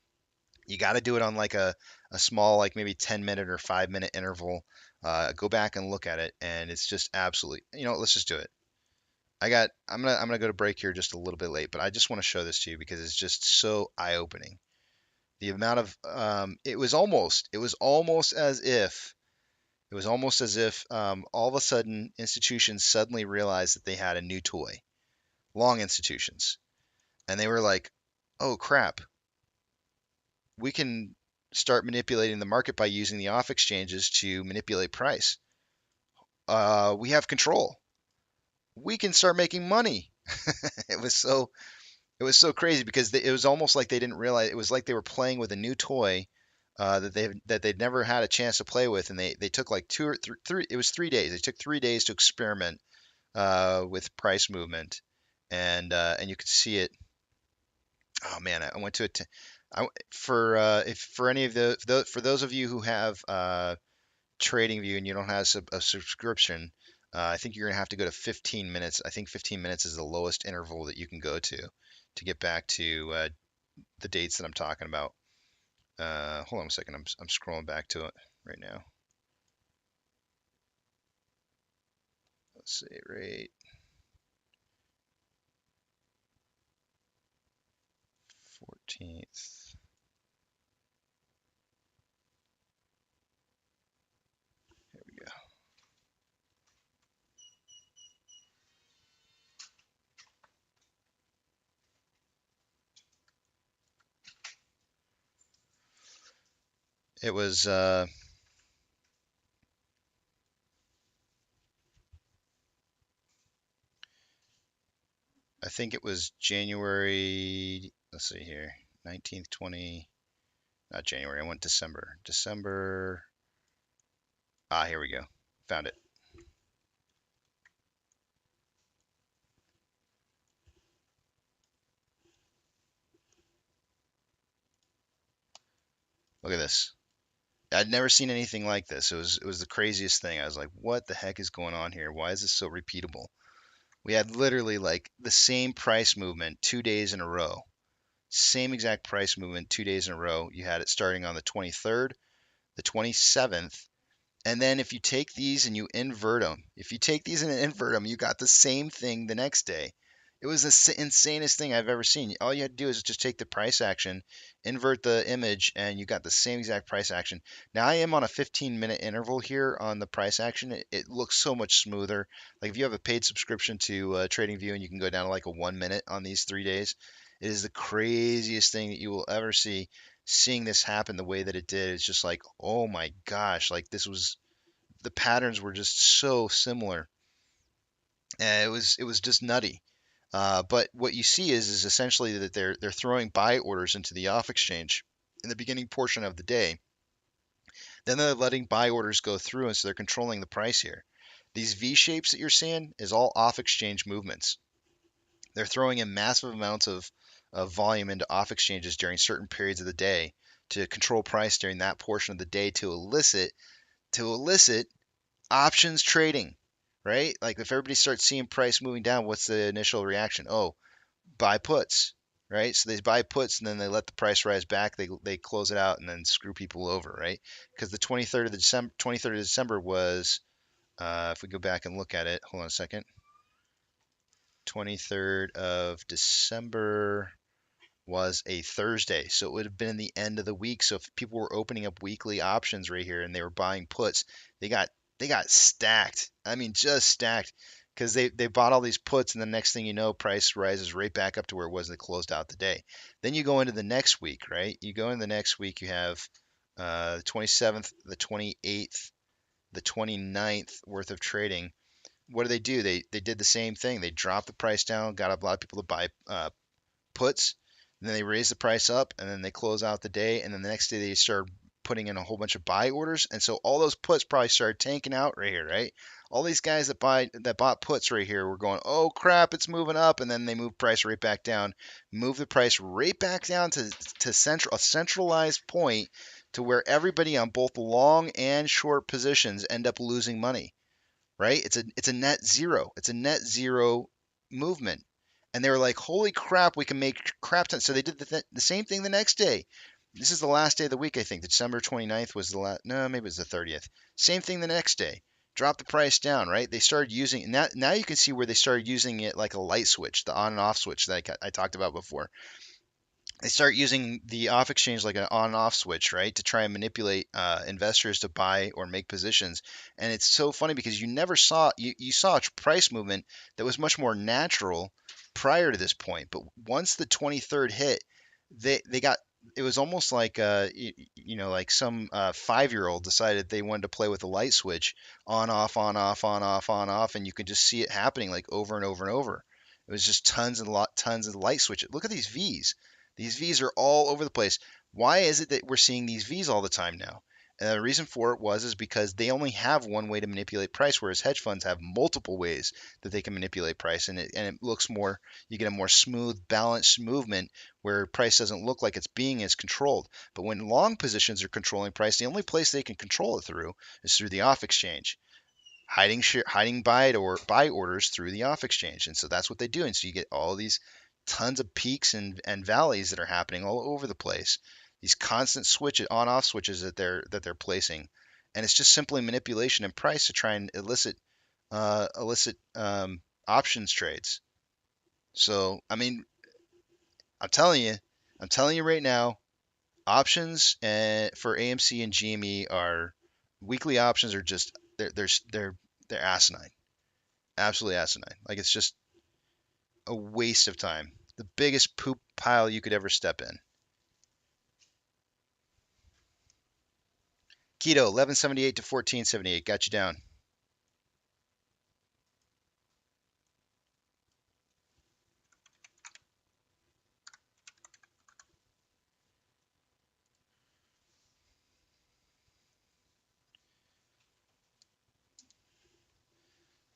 You got to do it on like a small, like maybe 10-minute or 5-minute interval. Go back and look at it, and it's just absolutely. Let's just do it. I'm gonna go to break here just a little bit late, but I just want to show this to you because it's just so eye-opening. The amount of it was almost as if all of a sudden institutions suddenly realized that they had a new toy, long institutions, and they were like, "Oh crap, we can start manipulating the market by using the off exchanges to manipulate price. We have control. We can start making money." It was so It was so crazy because it was almost like they didn't realize. It was like they were playing with a new toy that they'd never had a chance to play with, and they took like two or three. It was 3 days. They took 3 days to experiment with price movement, and you could see it. Oh man, I went to it. For if for any of for those of you who have TradingView and you don't have a subscription, I think you're gonna have to go to 15 minutes. I think 15 minutes is the lowest interval that you can go to get back to the dates that I'm talking about. Hold on a second. I'm scrolling back to it right now. Let's see, rate 14th. Here we go. It was I think it was January. Let's see here, 19th, 20. Not January. I went December. December. Here we go. Found it. Look at this. I'd never seen anything like this. It was the craziest thing. I was like, what the heck is going on here? Why is this so repeatable? We had literally like the same price movement 2 days in a row. Same exact price movement 2 days in a row. You had it starting on the 23rd, the 27th, and then if you take these and you invert them, you got the same thing the next day. It was the insanest thing I've ever seen. All you had to do is just take the price action, invert the image, and you got the same exact price action. Now I am on a 15-minute interval here on the price action. It looks so much smoother. Like if you have a paid subscription to TradingView and you can go down to like a 1 minute on these 3 days, it is the craziest thing that you will ever see. Seeing this happen the way that it did, it's just like, oh my gosh, like the patterns were just so similar. It was just nutty. But what you see is essentially that they're throwing buy orders into the off exchange in the beginning portion of the day. Then they're letting buy orders go through, and so they're controlling the price here. These V shapes that you're seeing is all off exchange movements. They're throwing in massive amounts of volume into off exchanges during certain periods of the day to control price during that portion of the day to elicit options trading, right? Like if everybody starts seeing price moving down, what's the initial reaction? Oh, buy puts. right? So they buy puts and then they let the price rise back. They close it out and then screw people over, right? Because the 23rd of December was, if we go back and look at it, hold on a second. 23rd of December was a Thursday, so it would have been the end of the week. So if people were opening up weekly options right here and they were buying puts, they got they got stacked. I mean, just stacked because they bought all these puts, and the next thing you know, price rises right back up to where it was when they closed out the day. Then you go into the next week, right? You go in the next week, you have the 27th, the 28th, the 29th worth of trading. What do? They did the same thing. They dropped the price down, got a lot of people to buy puts, and then they raise the price up, and then they close out the day, and then the next day they start putting in a whole bunch of buy orders, and so all those puts probably started tanking out right here, right? All these guys that bought puts right here were going, oh crap, it's moving up, and then they move price right back down, move the price right back down to a centralized point to where everybody on both long and short positions end up losing money, right? It's a net zero. It's a net zero movement. And they were like, "Holy crap, we can make crap tons." So they did the same thing the next day. This is the last day of the week, I think. December 29th was the last. No, maybe it was the 30th. Same thing the next day. Drop the price down, right? They started using now you can see where they started using it like a light switch, the on and off switch that I talked about before. They start using the off exchange like an on and off switch, right, to try and manipulate investors to buy or make positions. And it's so funny because you saw a price movement that was much more natural prior to this point, but once the 23rd hit, they got it was almost like like some 5-year-old decided they wanted to play with a light switch, on off on off on off on off, and you could just see it happening like over and over and over. It was just tons of light switches. Look at these V's. These V's are all over the place. Why is it that we're seeing these V's all the time now? And the reason for it is because they only have one way to manipulate price, whereas hedge funds have multiple ways that they can manipulate price, and it looks more. You get a more smooth, balanced movement where price doesn't look like it's being as controlled. But when long positions are controlling price, the only place they can control it through is through the off exchange, hiding buy orders through the off exchange, and so that's what they do. And so you get all these tons of peaks and valleys that are happening all over the place. These constant switches, on off switches that they're placing, and it's just simply manipulation in price to try and elicit options trades. So I mean, I'm telling you, I'm telling you right now, options for AMC and GME are weekly options are just they're asinine. Absolutely asinine. Like it's just a waste of time. The biggest poop pile you could ever step in. Keto 1178 to 1478 got you down.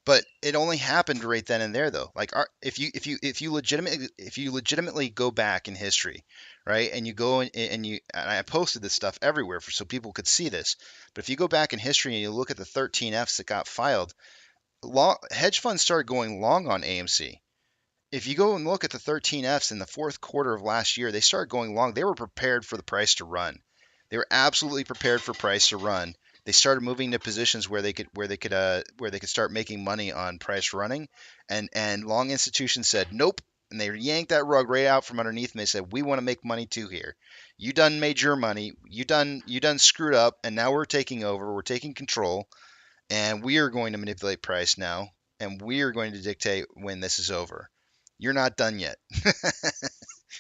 But it only happened right then and there though. Like if you legitimately go back in history, right? And you go and I posted this stuff everywhere so people could see this. But if you go back in history and you look at the 13 Fs that got filed, hedge funds started going long on AMC. If you go and look at the 13 Fs in the fourth quarter of last year, they started going long. They were prepared for the price to run. They were absolutely prepared for price to run. They started moving to positions where they could start making money on price running, and long institutions said nope, and they yanked that rug right out from underneath them. They said we want to make money too here. You done made your money. You done screwed up, and now we're taking over. We're taking control, and we are going to manipulate price now, and we are going to dictate when this is over. You're not done yet.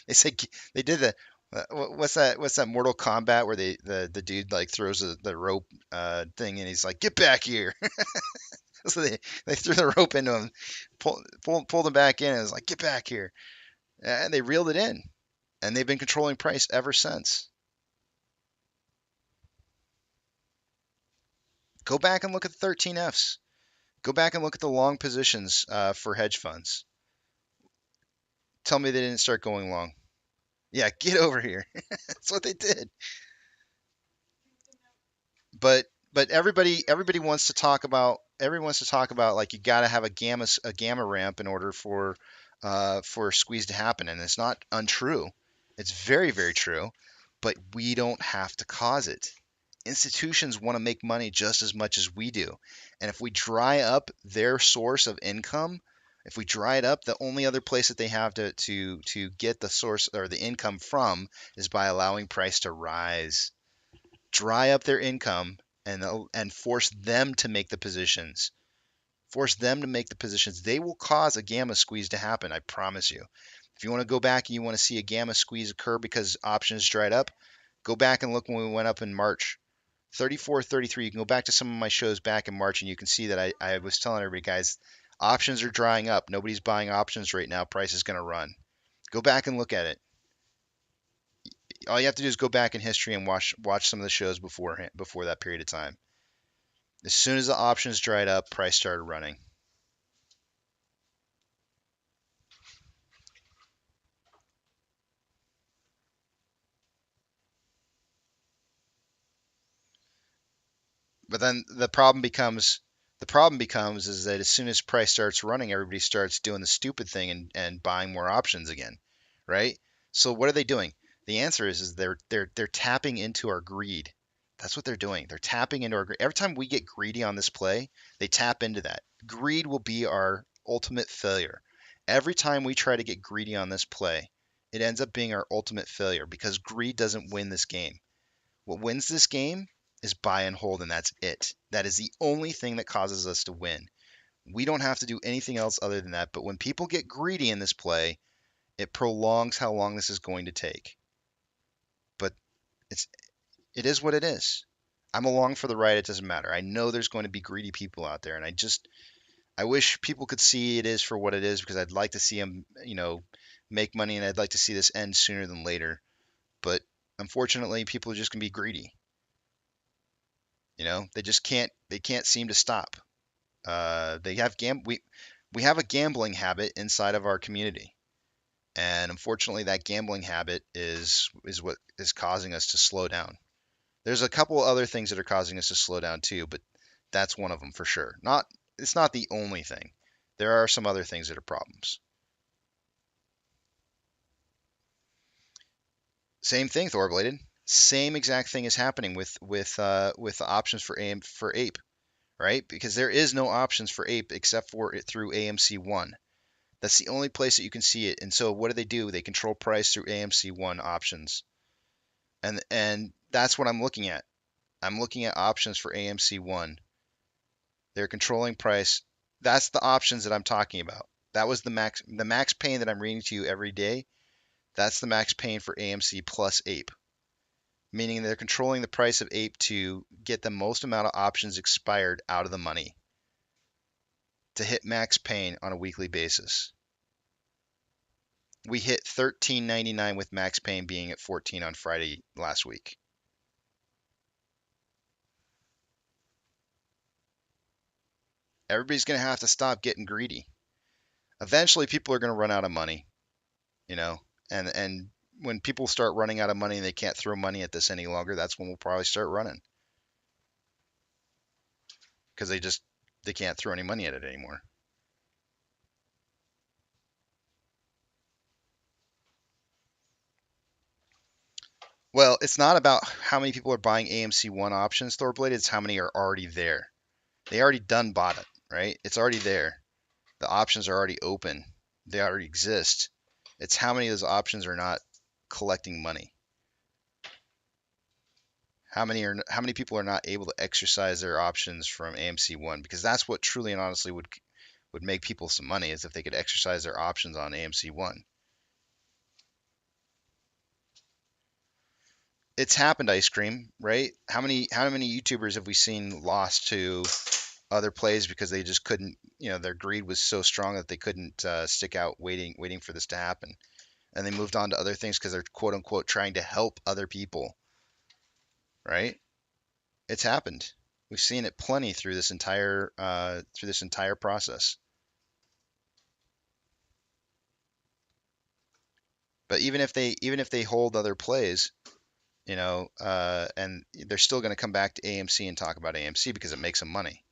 They said they did the what's that Mortal Kombat where the dude like throws the rope thing and he's like get back here. So they threw the rope into him, pulled him back in, and was like get back here, and they reeled it in, and they've been controlling price ever since. Go back and look at the 13 Fs. Go back and look at the long positions for hedge funds. Tell me they didn't start going long. Yeah, get over here. That's what they did. But everybody wants to talk about like you got to have a gamma ramp in order for for a squeeze to happen, and it's not untrue. It's very, very true, but we don't have to cause it. Institutions want to make money just as much as we do, and if we dry up their source of income, if we dry it up, the only other place that they have to get the source or the income from is by allowing price to rise. Dry up their income and force them to make the positions. Force them to make the positions. They will cause a gamma squeeze to happen, I promise you. If you want to go back and you want to see a gamma squeeze occur because options dried up, go back and look when we went up in March. 34, 33. You can go back to some of my shows back in March and you can see that I was telling everybody, guys, options are drying up. Nobody's buying options right now. Price is going to run. Go back and look at it. All you have to do is go back in history and watch some of the shows before that period of time. As soon as the options dried up, price started running. But then the problem becomes is that as soon as price starts running, everybody starts doing the stupid thing and buying more options again, right? So what are they doing? The answer is they're tapping into our greed. That's what they're doing. They're tapping into our greed. Every time we get greedy on this play, they tap into that. Greed will be our ultimate failure. Every time we try to get greedy on this play, it ends up being our ultimate failure because greed doesn't win this game. What wins this game is buy and hold, and that's it. That is the only thing that causes us to win. We don't have to do anything else other than that. But when people get greedy in this play, it prolongs how long this is going to take. But it's it is what it is. I'm along for the ride. It doesn't matter. I know there's going to be greedy people out there, and I wish people could see it is for what it is because I'd like to see them, make money, and I'd like to see this end sooner than later. But unfortunately, people are just gonna be greedy. They can't seem to stop. They have we have a gambling habit inside of our community, and unfortunately, that gambling habit is what is causing us to slow down. There's a couple other things that are causing us to slow down too, but that's one of them for sure. It's not the only thing. There are some other things that are problems. Same thing, Thorbladed. Same exact thing is happening with the options for Ape, right? Because there is no options for Ape except for it through AMC one. That's the only place that you can see it. And so what do? They control price through AMC one options, and that's what I'm looking at. I'm looking at options for AMC one. They're controlling price. That's the options that I'm talking about. That was the max pain that I'm reading to you every day. That's the max pain for AMC plus Ape, meaning they're controlling the price of Ape to get the most amount of options expired out of the money to hit max pain on a weekly basis. We hit 13.99 with max pain being at 14 on Friday last week. Everybody's going to have to stop getting greedy. Eventually people are going to run out of money, you know, and when people start running out of money and they can't throw money at this any longer, that's when we'll probably start running because they can't throw any money at it anymore. Well, it's not about how many people are buying AMC1 options, Thorblade. It's how many are already there. They already done bought it, right? It's already there. The options are already open. They already exist. It's how many of those options are not collecting money. How many people are not able to exercise their options from AMC1 because that's what truly and honestly would make people some money is if they could exercise their options on AMC1. It's happened, ice cream, right? How many YouTubers have we seen lost to other plays because they just couldn't, their greed was so strong that they couldn't stick out waiting for this to happen, and they moved on to other things because they're quote unquote trying to help other people, right? It's happened. We've seen it plenty through this entire process. But even if they hold other plays, and they're still going to come back to AMC and talk about AMC because it makes them money.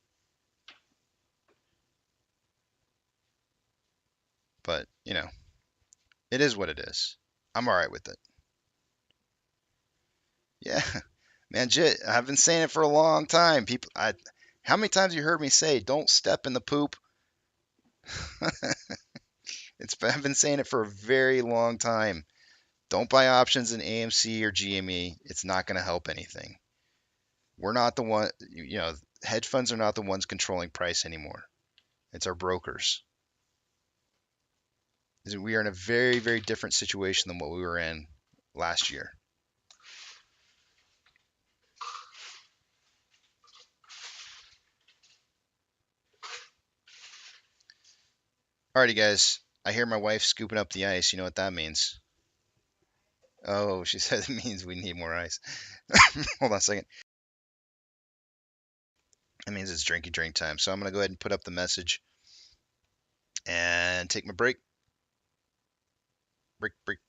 But, it is what it is. I'm all right with it. Yeah, man, Jit, I've been saying it for a long time. How many times you heard me say, don't step in the poop? I've been saying it for a very long time. Don't buy options in AMC or GME. It's not going to help anything. We're not the one, hedge funds are not the ones controlling price anymore. It's our brokers. We are in a very, very different situation than what we were in last year. Alrighty, guys. I hear my wife scooping up the ice. You know what that means? Oh, she said it means we need more ice. Hold on a second. That means it's drinky drink time. So I'm going to go ahead and put up the message and take my break.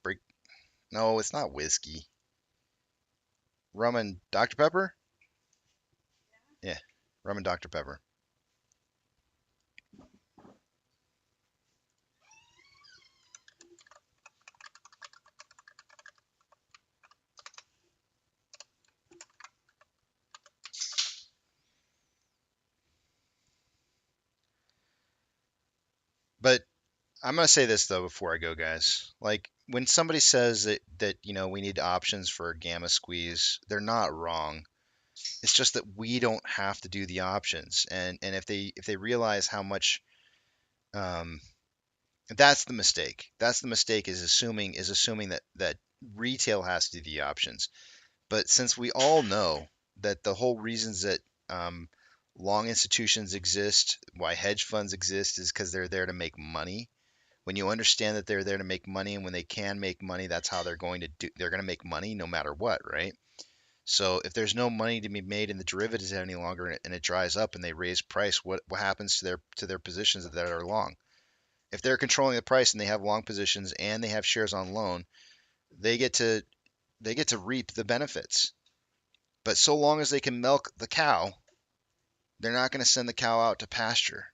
Break. No, it's not whiskey. Rum and Dr. Pepper? Yeah, rum and Dr. Pepper. But I'm going to say this though before I go, guys. Like when somebody says that we need options for a gamma squeeze, they're not wrong. It's just that we don't have to do the options. And if they realize how much that's the mistake. That's the mistake is assuming that retail has to do the options. But since we all know that the whole reasons that long institutions exist, why hedge funds exist, is because they're there to make money. When you understand that they're there to make money, and when they can make money, that's how they're going to do. They're going to make money no matter what, right? So if there's no money to be made in the derivatives any longer, and it dries up, and they raise price, what happens to their positions that are long? If they're controlling the price and they have long positions and they have shares on loan, they get to reap the benefits. But so long as they can milk the cow, they're not going to send the cow out to pasture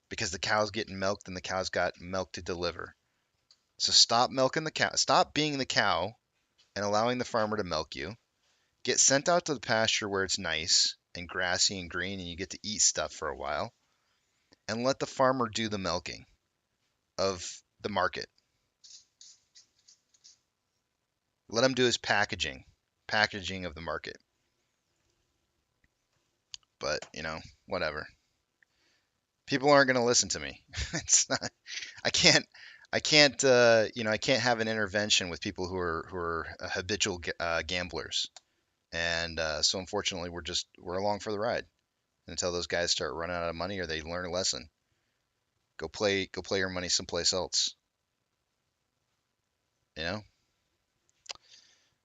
because the cow's getting milked and the cow's got milk to deliver. So stop milking the cow. Stop being the cow and allowing the farmer to milk you. Get sent out to the pasture where it's nice and grassy and green and you get to eat stuff for a while. And let the farmer do the milking of the market. Let him do his packaging of the market. But, whatever. People aren't going to listen to me. It's not, I can't, I can't have an intervention with people who are habitual gamblers. And so unfortunately, we're along for the ride until those guys start running out of money or they learn a lesson. Go play your money someplace else. You know.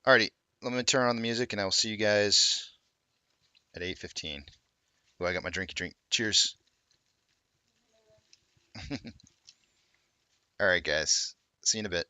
Alrighty, let me turn on the music and I will see you guys at 8:15. Oh, I got my drinky drink. Cheers. All right, guys. See you in a bit.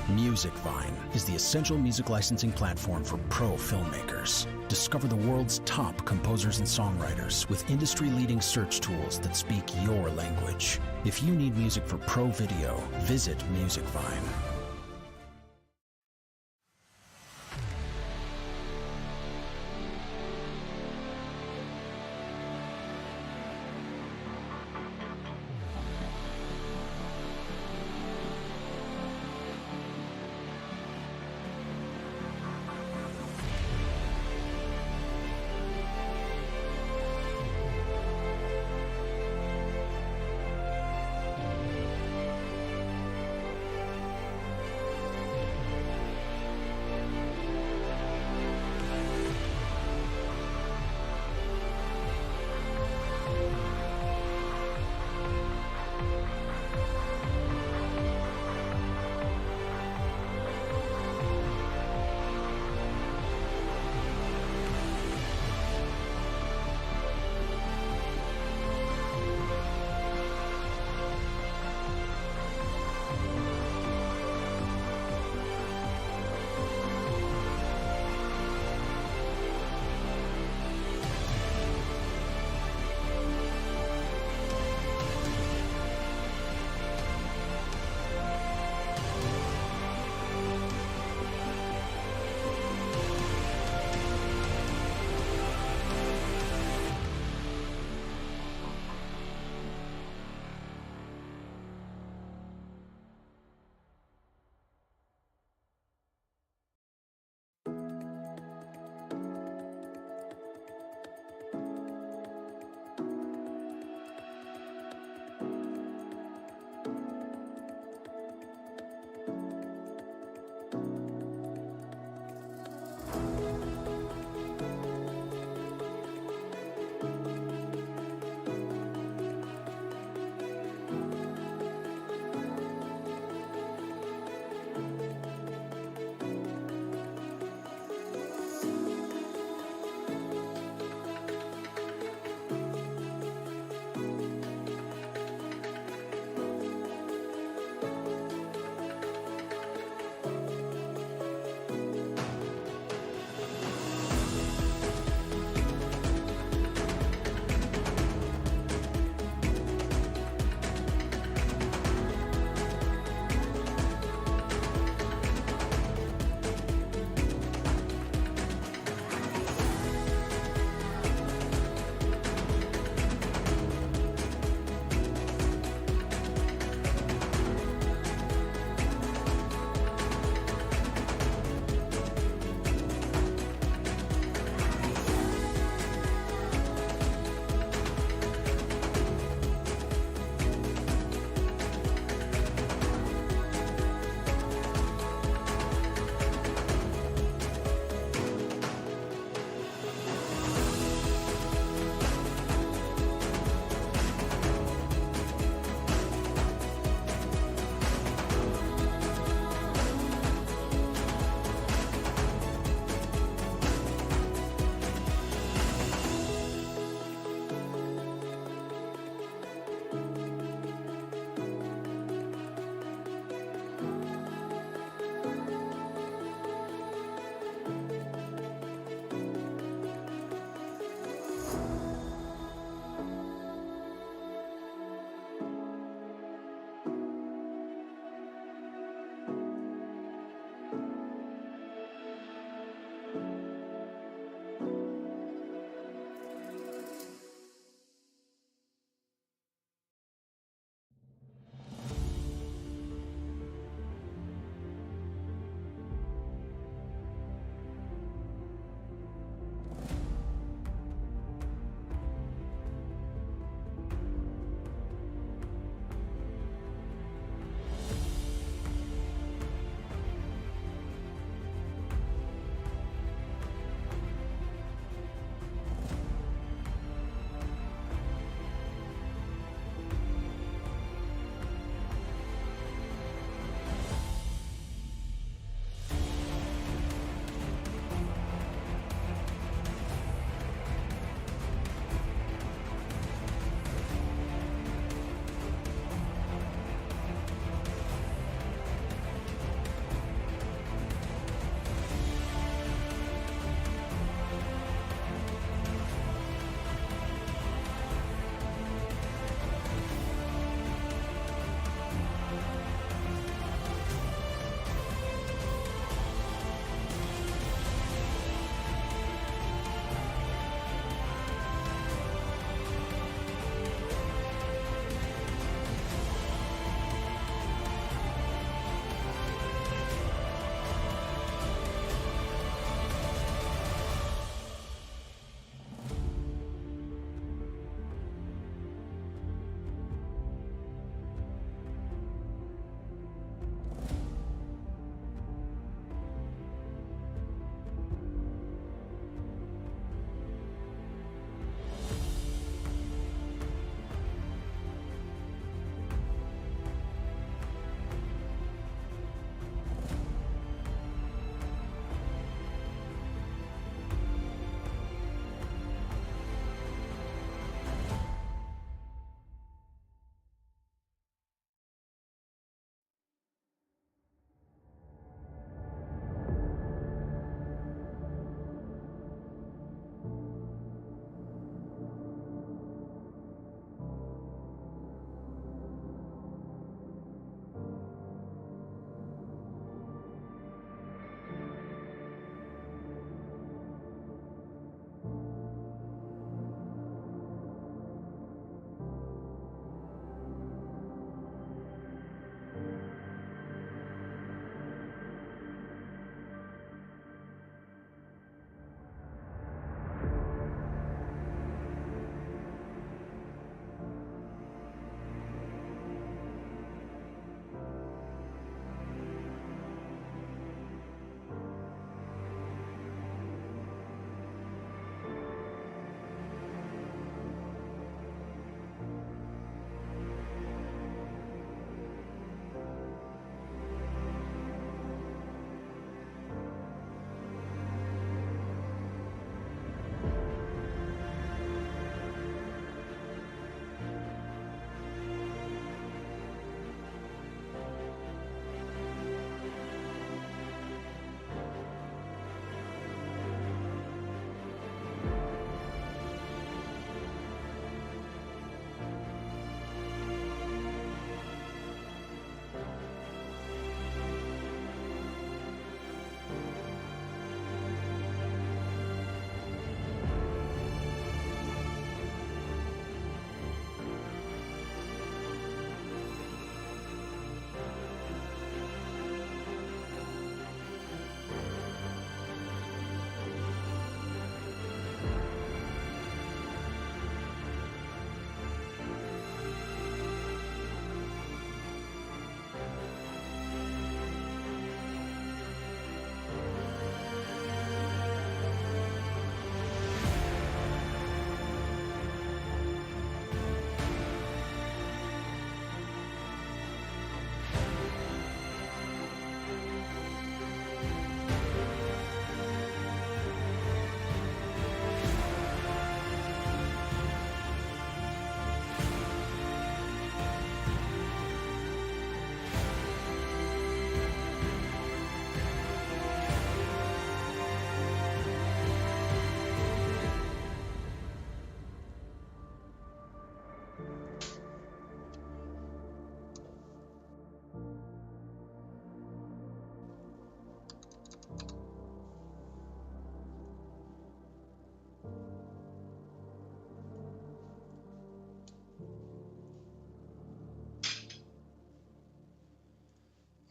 Musicvine is the essential music licensing platform for pro filmmakers. Discover the world's top composers and songwriters with industry-leading search tools that speak your language. If you need music for pro video, visit Musicvine.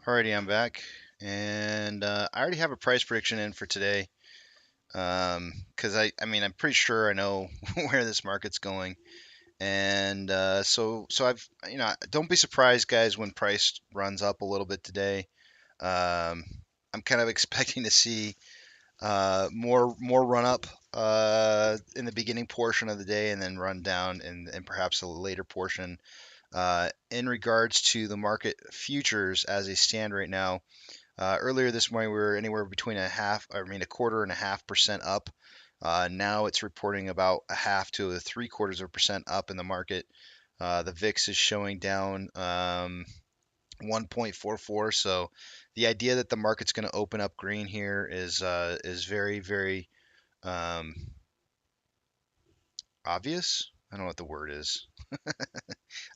Alrighty, I'm back, and I already have a price prediction in for today. Because I mean, I'm pretty sure I know where this market's going, and so I've, don't be surprised, guys, when price runs up a little bit today. Um, I'm kind of expecting to see more run up in the beginning portion of the day, and then run down and perhaps a later portion. In regards to the market futures as they stand right now, earlier this morning we were anywhere between a quarter and a half percent up. Now it's reporting about a half to a three quarters of a percent up in the market. The VIX is showing down 1.44. So the idea that the market's going to open up green here is very, very um, obvious. I don't know what the word is.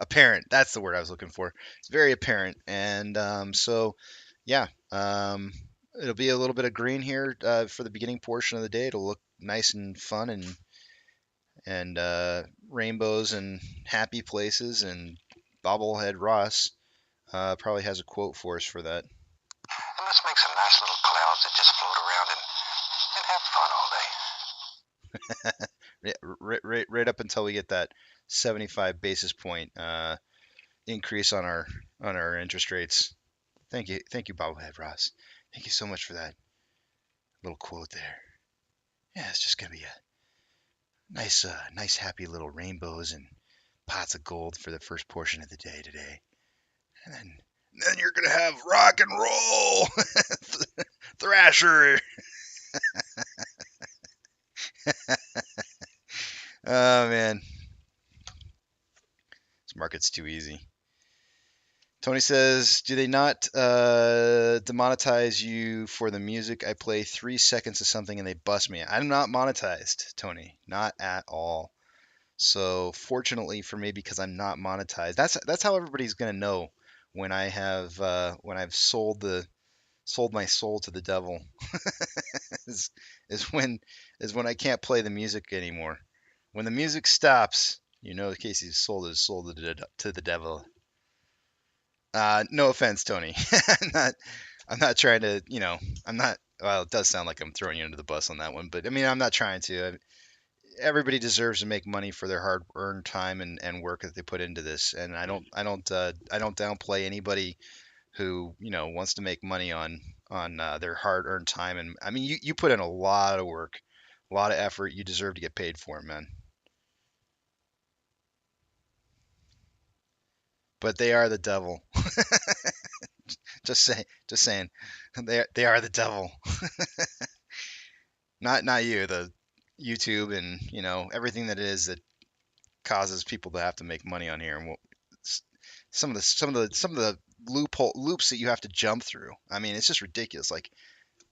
Apparent. That's the word I was looking for. It's very apparent, and so yeah, it'll be a little bit of green here for the beginning portion of the day. It'll look nice and fun and rainbows and happy places. And bobblehead Ross probably has a quote for us for that. And let's make some nice little clouds that just float around and have fun all day. Yeah, right up until we get that 75 basis point increase on our interest rates. Thank you, bobblehead Ross. Thank you so much for that little quote there. Yeah, it's just gonna be a nice, happy little rainbows and pots of gold for the first portion of the day today, and then you're gonna have rock and roll, Thrasher. Oh man, this market's too easy. Tony says, "Do they not demonetize you for the music? I play 3 seconds of something and they bust me. I'm not monetized, Tony, not at all. So fortunately for me, because I'm not monetized, that's how everybody's gonna know when I've sold my soul to the devil is is when is when I can't play the music anymore. When the music stops, Casey's sold his soul to the devil. No offense, Tony. I'm not trying to, I'm not. Well, it does sound like I'm throwing you under the bus on that one, but I mean, I'm not trying to. Everybody deserves to make money for their hard-earned time and work that they put into this. And I don't downplay anybody who wants to make money on their hard-earned time. And I mean, you put in a lot of work, a lot of effort. You deserve to get paid for it, man. But they are the devil. Just saying, they are the devil. Not you, the YouTube and everything that it is that causes people to have to make money on here. And some of the loops that you have to jump through. I mean, it's just ridiculous. Like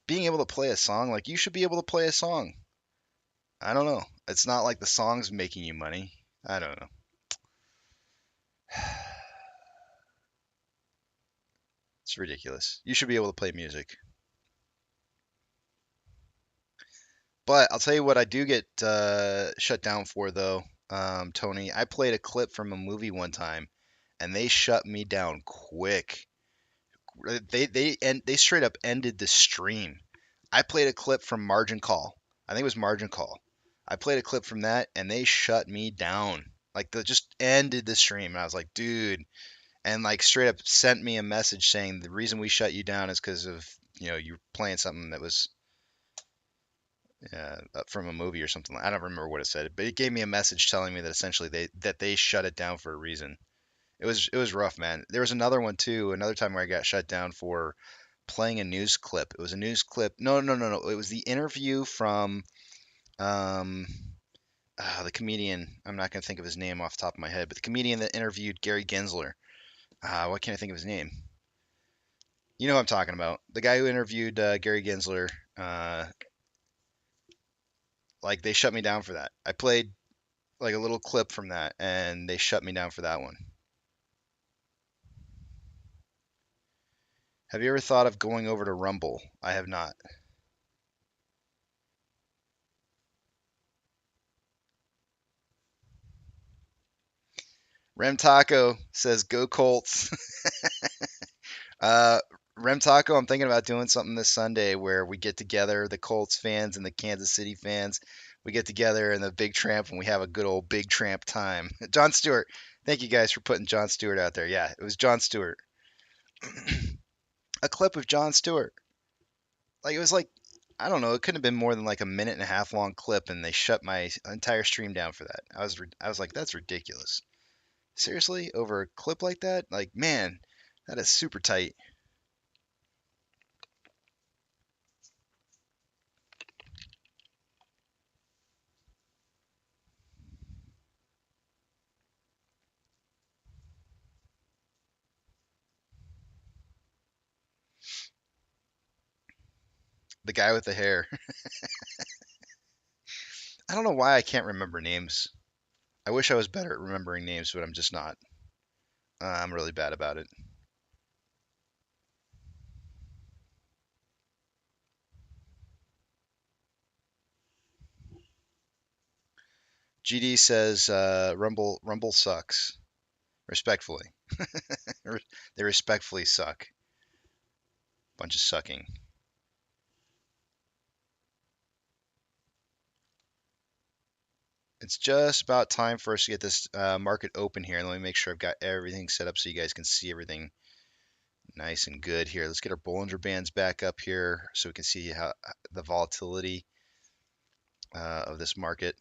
being able to play a song, like you should be able to play a song. I don't know. It's not like the song's making you money. I don't know. It's ridiculous. You should be able to play music. But I'll tell you what I do get shut down for though, Tony. I played a clip from a movie one time, and they shut me down quick. They straight up ended the stream. I played a clip from Margin Call. I think it was Margin Call. I played a clip from that, and they shut me down. Like they just ended the stream, and I was like, dude, and like straight up sent me a message saying the reason we shut you down is because of you playing something that was from a movie or something. I don't remember what it said, but it gave me a message telling me that essentially they shut it down for a reason. It was rough, man. There was another one too, another time where I got shut down for playing a news clip. It was a news clip. No, no, no, no. It was the interview from um, the comedian. I'm not gonna think of his name off the top of my head, but the comedian that interviewed Gary Gensler. Why can't I think of his name? You know who I'm talking about. The guy who interviewed Gary Gensler. Like they shut me down for that. I played like a little clip from that, and they shut me down for that one. Have you ever thought of going over to Rumble? I have not. Rem Taco says, "Go Colts." uh, Rem Taco, I'm thinking about doing something this Sunday where we get together, the Colts fans and the Kansas City fans. We get together in the Big Tramp and we have a good old Big Tramp time. John Stewart, thank you guys for putting John Stewart out there. Yeah, it was John Stewart. A clip of John Stewart. Like it was like I don't know, it couldn't have been more than like a minute and a half long clip, and they shut my entire stream down for that. I was like, that's ridiculous. Seriously, over a clip like that? Like, man, that is super tight. The guy with the hair. I don't know why I can't remember names. I wish I was better at remembering names, but I'm just not. I'm really bad about it. GD says Rumble sucks. Respectfully. They respectfully suck. Bunch of sucking. It's just about time for us to get this market open here. Let me make sure I've got everything set up so you guys can see everything nice and good here. Let's get our Bollinger Bands back up here so we can see how the volatility of this market.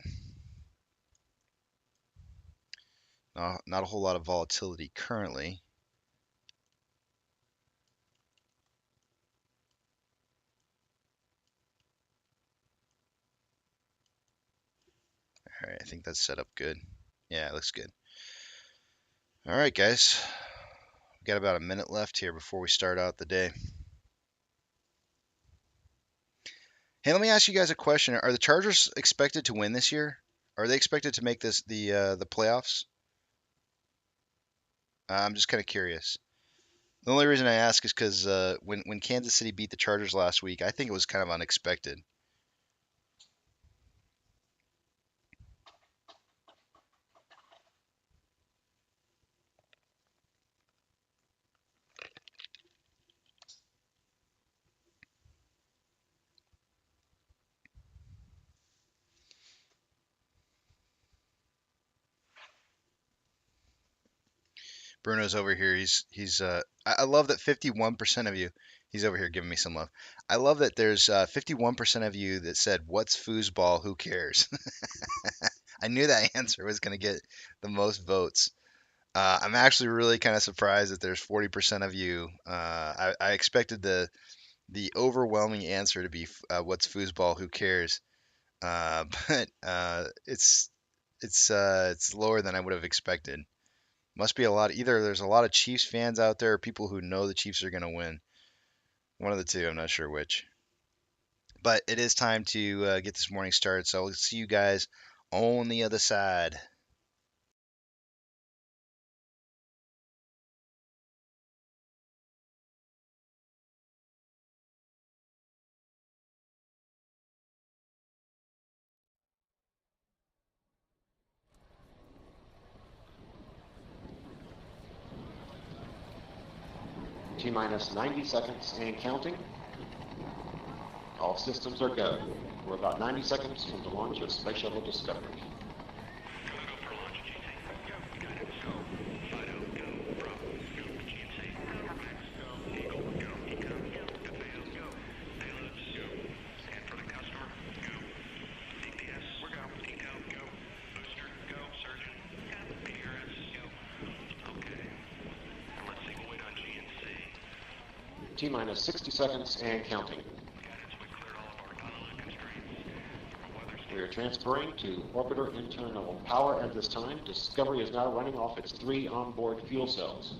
Not a whole lot of volatility currently. All right, I think that's set up good. Yeah, it looks good. All right, guys. We've got about a minute left here before we start out the day. Hey, let me ask you guys a question. Are the Chargers expected to win this year? Are they expected to make this the playoffs? I'm just kind of curious. The only reason I ask is because when Kansas City beat the Chargers last week, I think it was kind of unexpected. Bruno's over here. I love that 51% of you. He's over here giving me some love. I love that there's 51% of you that said, "What's foosball? Who cares?" I knew that answer was going to get the most votes. I'm actually really kind of surprised that there's 40% of you. I expected the overwhelming answer to be, "What's foosball? Who cares?" But it's lower than I would have expected. Must be a lot. Either there's a lot of Chiefs fans out there, or people who know the Chiefs are going to win. One of the two. I'm not sure which. But it is time to get this morning started. So I'll see you guys on the other side. T-minus 90 seconds and counting. All systems are go. We're about 90 seconds from the launch of Space Shuttle Discovery. T-minus 60 seconds and counting. We are transferring to orbiter internal power at this time. Discovery is now running off its 3 onboard fuel cells.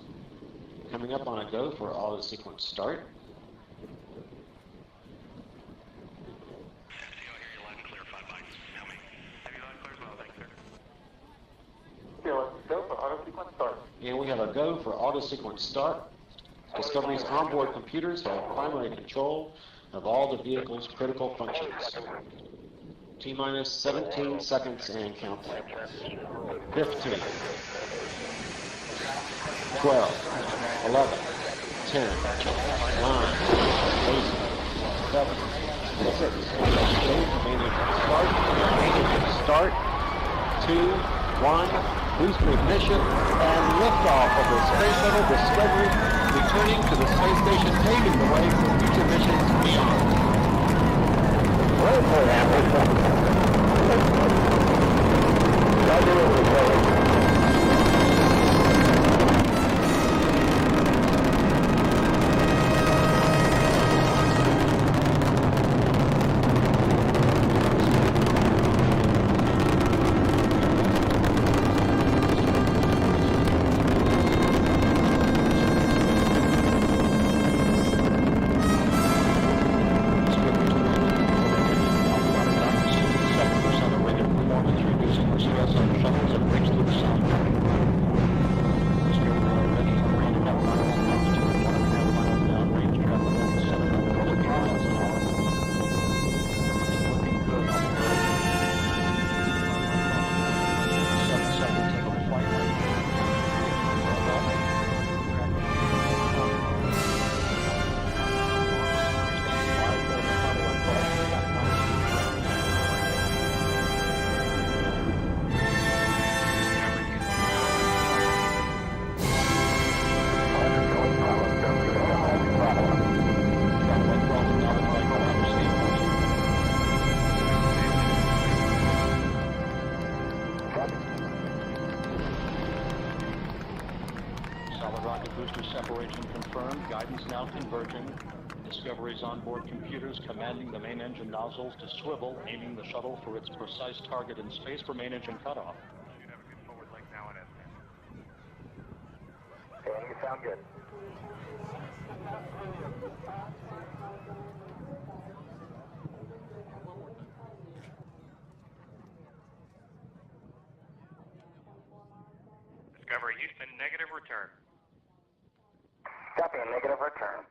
Coming up on a go for auto sequence start. And we have a go for auto sequence start. Discovery's onboard computers have primary control of all the vehicle's critical functions. T-minus 17 seconds and counting. 15, 12, 11, 10, 9, 8, 7, 6. Start. 2, 1. Booster ignition and liftoff of the Space Shuttle Discovery, returning to the space station, paving the way for future missions beyond. Discovery's onboard computers commanding the main engine nozzles to swivel, aiming the shuttle for its precise target in space for main engine cutoff. Should have a good forward link now and then. You sound good. Discovery Houston, negative return. Copy, a negative return.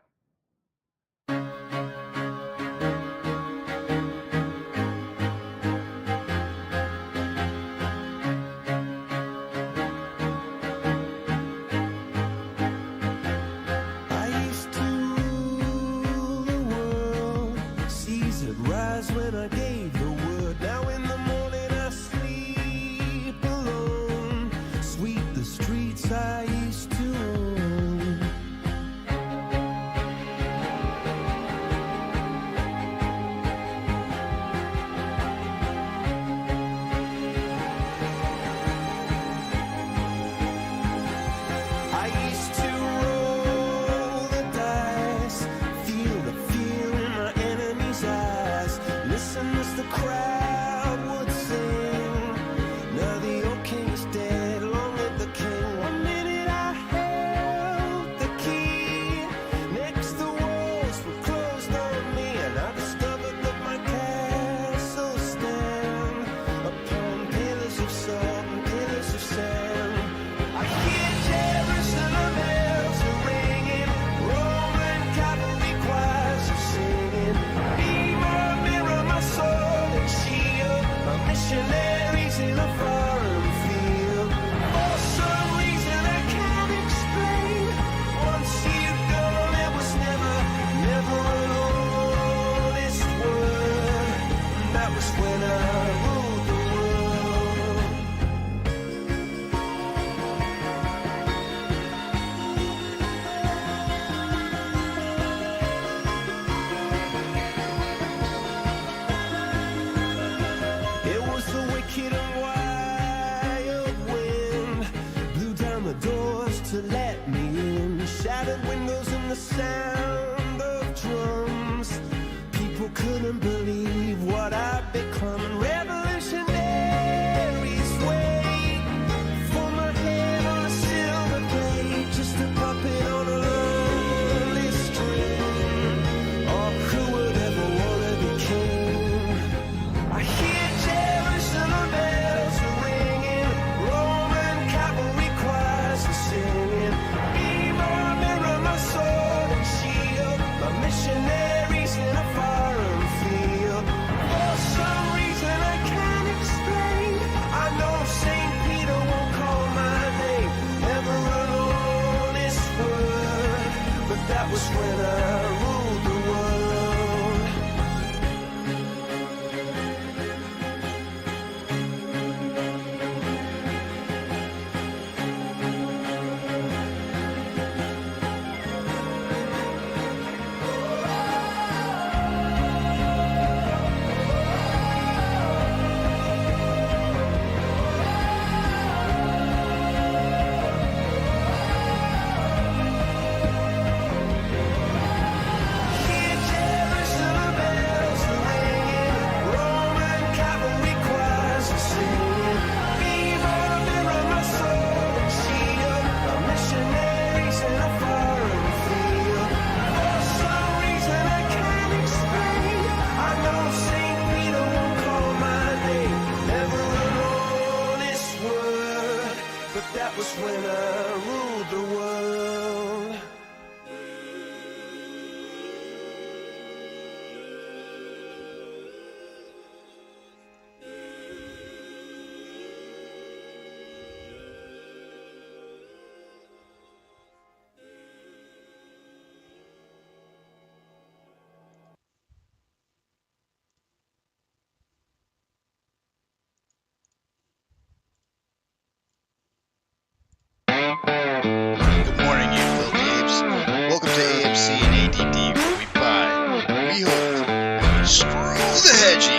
Missionaries in a foreign field.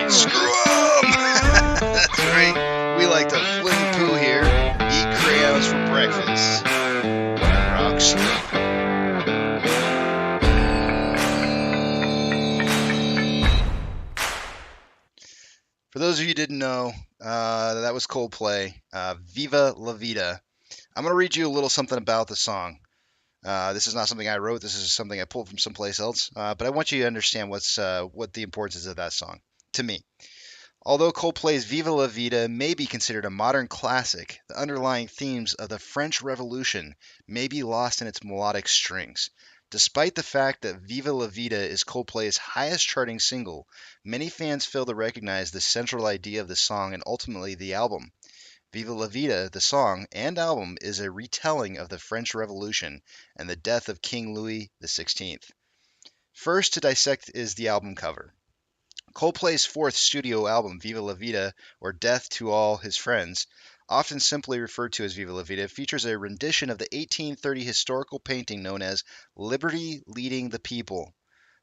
Screw 'em! That's right. We like to fling poo here, eat crayons for breakfast. Rocks. For those of you who didn't know, that was Coldplay. Viva La Vida. I'm going to read you a little something about the song. This is not something I wrote. This is something I pulled from someplace else. But I want you to understand what the importance is of that song to me. Although Coldplay's Viva La Vida may be considered a modern classic, the underlying themes of the French Revolution may be lost in its melodic strings. Despite the fact that Viva La Vida is Coldplay's highest charting single, many fans fail to recognize the central idea of the song and ultimately the album. Viva La Vida, the song and album, is a retelling of the French Revolution and the death of King Louis XVI. First to dissect is the album cover. Coldplay's fourth studio album, Viva La Vida, or Death to All His Friends, often simply referred to as Viva La Vida, features a rendition of the 1830 historical painting known as Liberty Leading the People.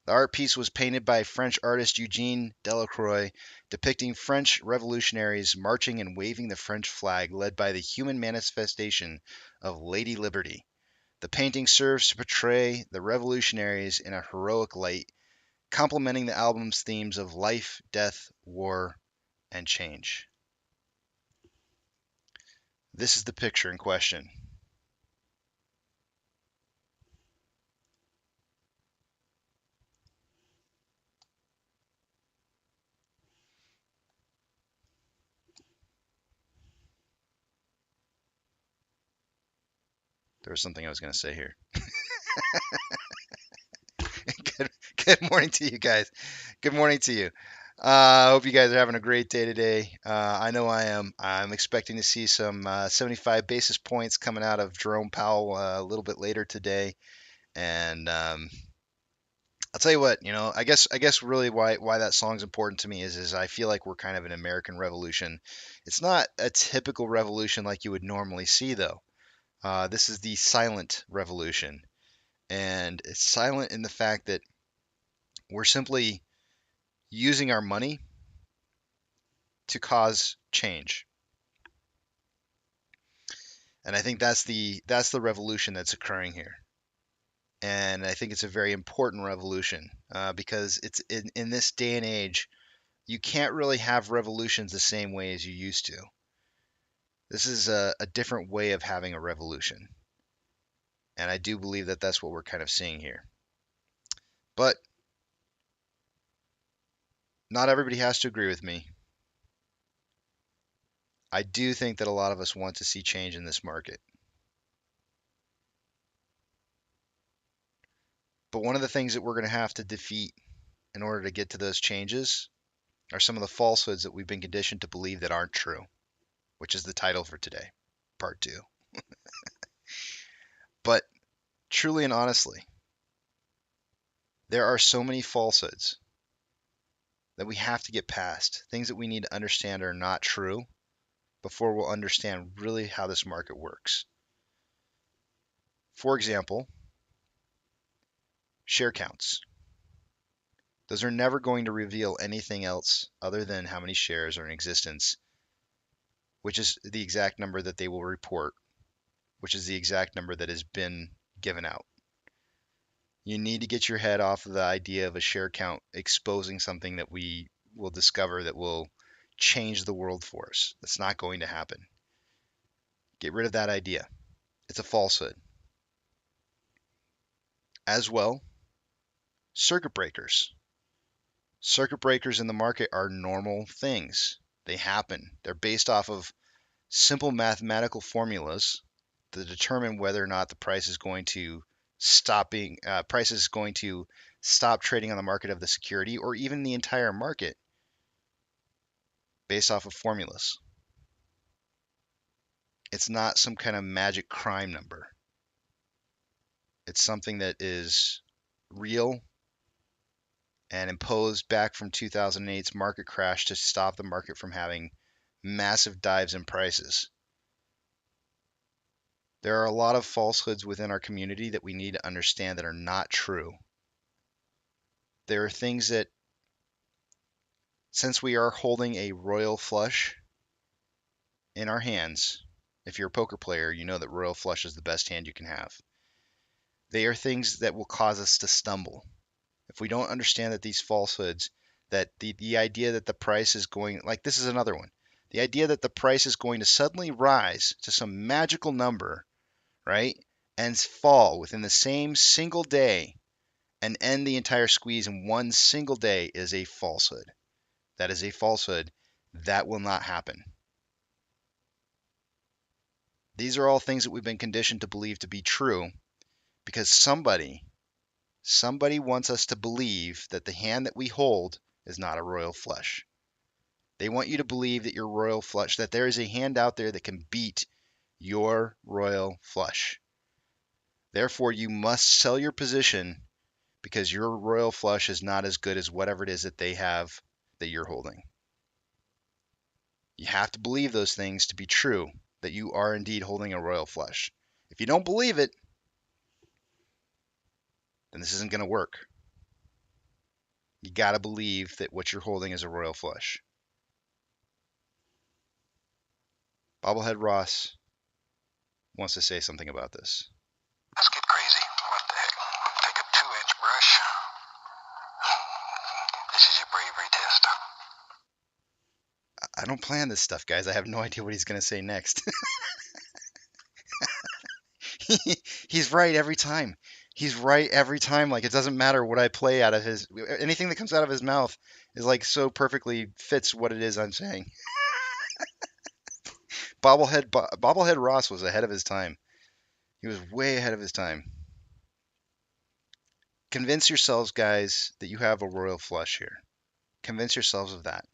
The art piece was painted by French artist Eugene Delacroix, depicting French revolutionaries marching and waving the French flag led by the human manifestation of Lady Liberty. The painting serves to portray the revolutionaries in a heroic light, complementing the album's themes of life, death, war, and change. This is the picture in question. There was something I was going to say here. Good morning to you guys. Good morning to you. I hope you guys are having a great day today. I know I am. I'm expecting to see some 75 basis points coming out of Jerome Powell a little bit later today. And I'll tell you what, I guess really why that song's important to me is I feel like we're kind of an American revolution. It's not a typical revolution like you would normally see though. This is the silent revolution, and it's silent in the fact that we're simply using our money to cause change. And I think that's the revolution that's occurring here. And I think it's a very important revolution because it's in this day and age, you can't really have revolutions the same way as you used to. This is a different way of having a revolution. And I do believe that that's what we're kind of seeing here. But not everybody has to agree with me. I do think that a lot of us want to see change in this market. But one of the things that we're going to have to defeat in order to get to those changes are some of the falsehoods that we've been conditioned to believe that aren't true, which is the title for today, part 2. But truly and honestly, there are so many falsehoods that we have to get past, things that we need to understand are not true before we'll understand really how this market works. For example, share counts. Those are never going to reveal anything else other than how many shares are in existence, which is the exact number that they will report, which is the exact number that has been given out. You need to get your head off of the idea of a share count exposing something that we will discover that will change the world for us. That's not going to happen. Get rid of that idea. It's a falsehood. As well, circuit breakers. Circuit breakers in the market are normal things. They happen. They're based off of simple mathematical formulas to determine whether or not the price is going to stop trading on the market of the security or even the entire market based off of formulas. It's not some kind of magic crime number. It's something that is real and imposed back from 2008's market crash to stop the market from having massive dives in prices. There are a lot of falsehoods within our community that we need to understand that are not true. There are things that since we are holding a royal flush in our hands, if you're a poker player, you know that royal flush is the best hand you can have. They are things that will cause us to stumble. If we don't understand that these falsehoods, that the idea that the price is going, like this is another one, the idea that the price is going to suddenly rise to some magical number, right, and fall within the same single day and end the entire squeeze in one single day is a falsehood. That is a falsehood. That will not happen. These are all things that we've been conditioned to believe to be true because somebody wants us to believe that the hand that we hold is not a royal flush. They want you to believe that your royal flush, that there is a hand out there that can beat your royal flush. Therefore, you must sell your position because your royal flush is not as good as whatever it is that they have that you're holding. You have to believe those things to be true, that you are indeed holding a royal flush. If you don't believe it, then this isn't going to work. You got to believe that what you're holding is a royal flush. Bobblehead Ross wants to say something about this. Let's get crazy. What the heck? Take a 2-inch brush. This is your bravery test. I don't plan this stuff, guys. I have no idea what he's going to say next. He's right every time. He's right every time. Like, it doesn't matter what I play out of his, anything that comes out of his mouth is like so perfectly fits what it is I'm saying. Bobblehead Ross was ahead of his time. He was way ahead of his time. Convince yourselves, guys, that you have a royal flush here. Convince yourselves of that.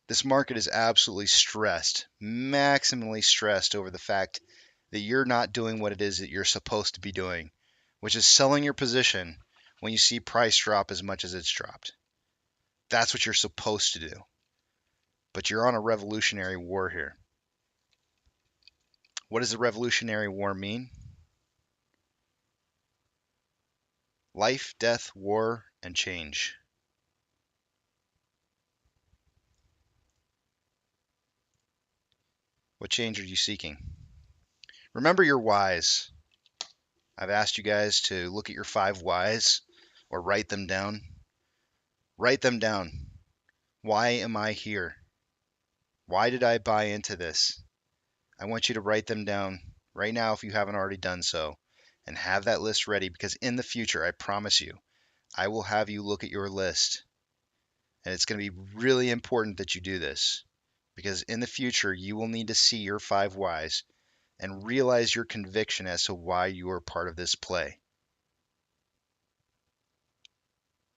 This market is absolutely stressed, maximally stressed over the fact that you're not doing what it is that you're supposed to be doing, which is selling your position when you see price drop as much as it's dropped. That's what you're supposed to do. But you're on a revolutionary war here. What does the revolutionary war mean? Life, death, war, and change. What change are you seeking? Remember your whys. I've asked you guys to look at your 5 whys or write them down. Write them down. Why am I here? Why did I buy into this? I want you to write them down right now if you haven't already done so, and have that list ready, because in the future, I promise you, I will have you look at your list. And it's going to be really important that you do this, because in the future, you will need to see your 5 whys and realize your conviction as to why you are part of this play.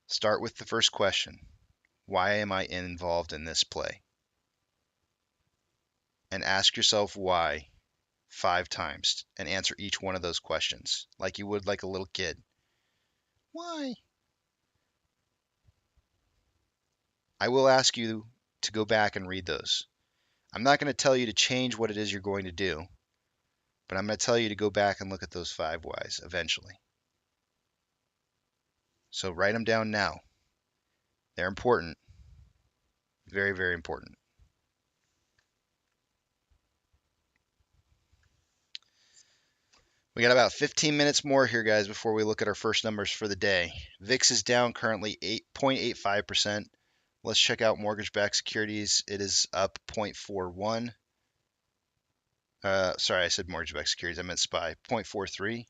Start with the first question. Why am I involved in this play? And ask yourself why 5 times and answer each one of those questions like you would like a little kid. Why? I will ask you to go back and read those. I'm not going to tell you to change what it is you're going to do, but I'm going to tell you to go back and look at those 5 whys eventually. So write them down now. They're important. Very, very important. We got about 15 minutes more here, guys, before we look at our first numbers for the day. VIX is down currently 8.85%. Let's check out mortgage-backed securities. It is up 0.41. Sorry, I said mortgage-backed securities. I meant SPY. 0.43.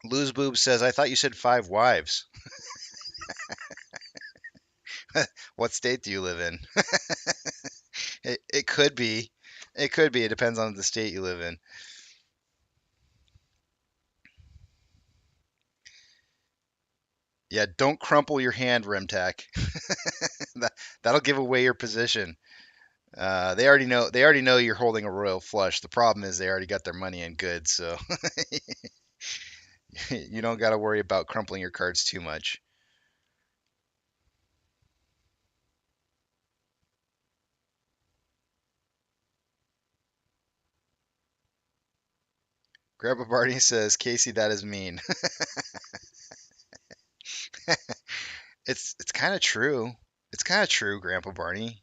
Lose Boob says, I thought you said 5 wives. What state do you live in? It could be. It could be. It depends on the state you live in. Yeah, don't crumple your hand, Remtac. That'll give away your position. They already know. They already know you're holding a royal flush. The problem is they already got their money in good, so you don't got to worry about crumpling your cards too much. Grandpa Barney says, Casey, that is mean. It's kind of true. It's kind of true, Grandpa Barney.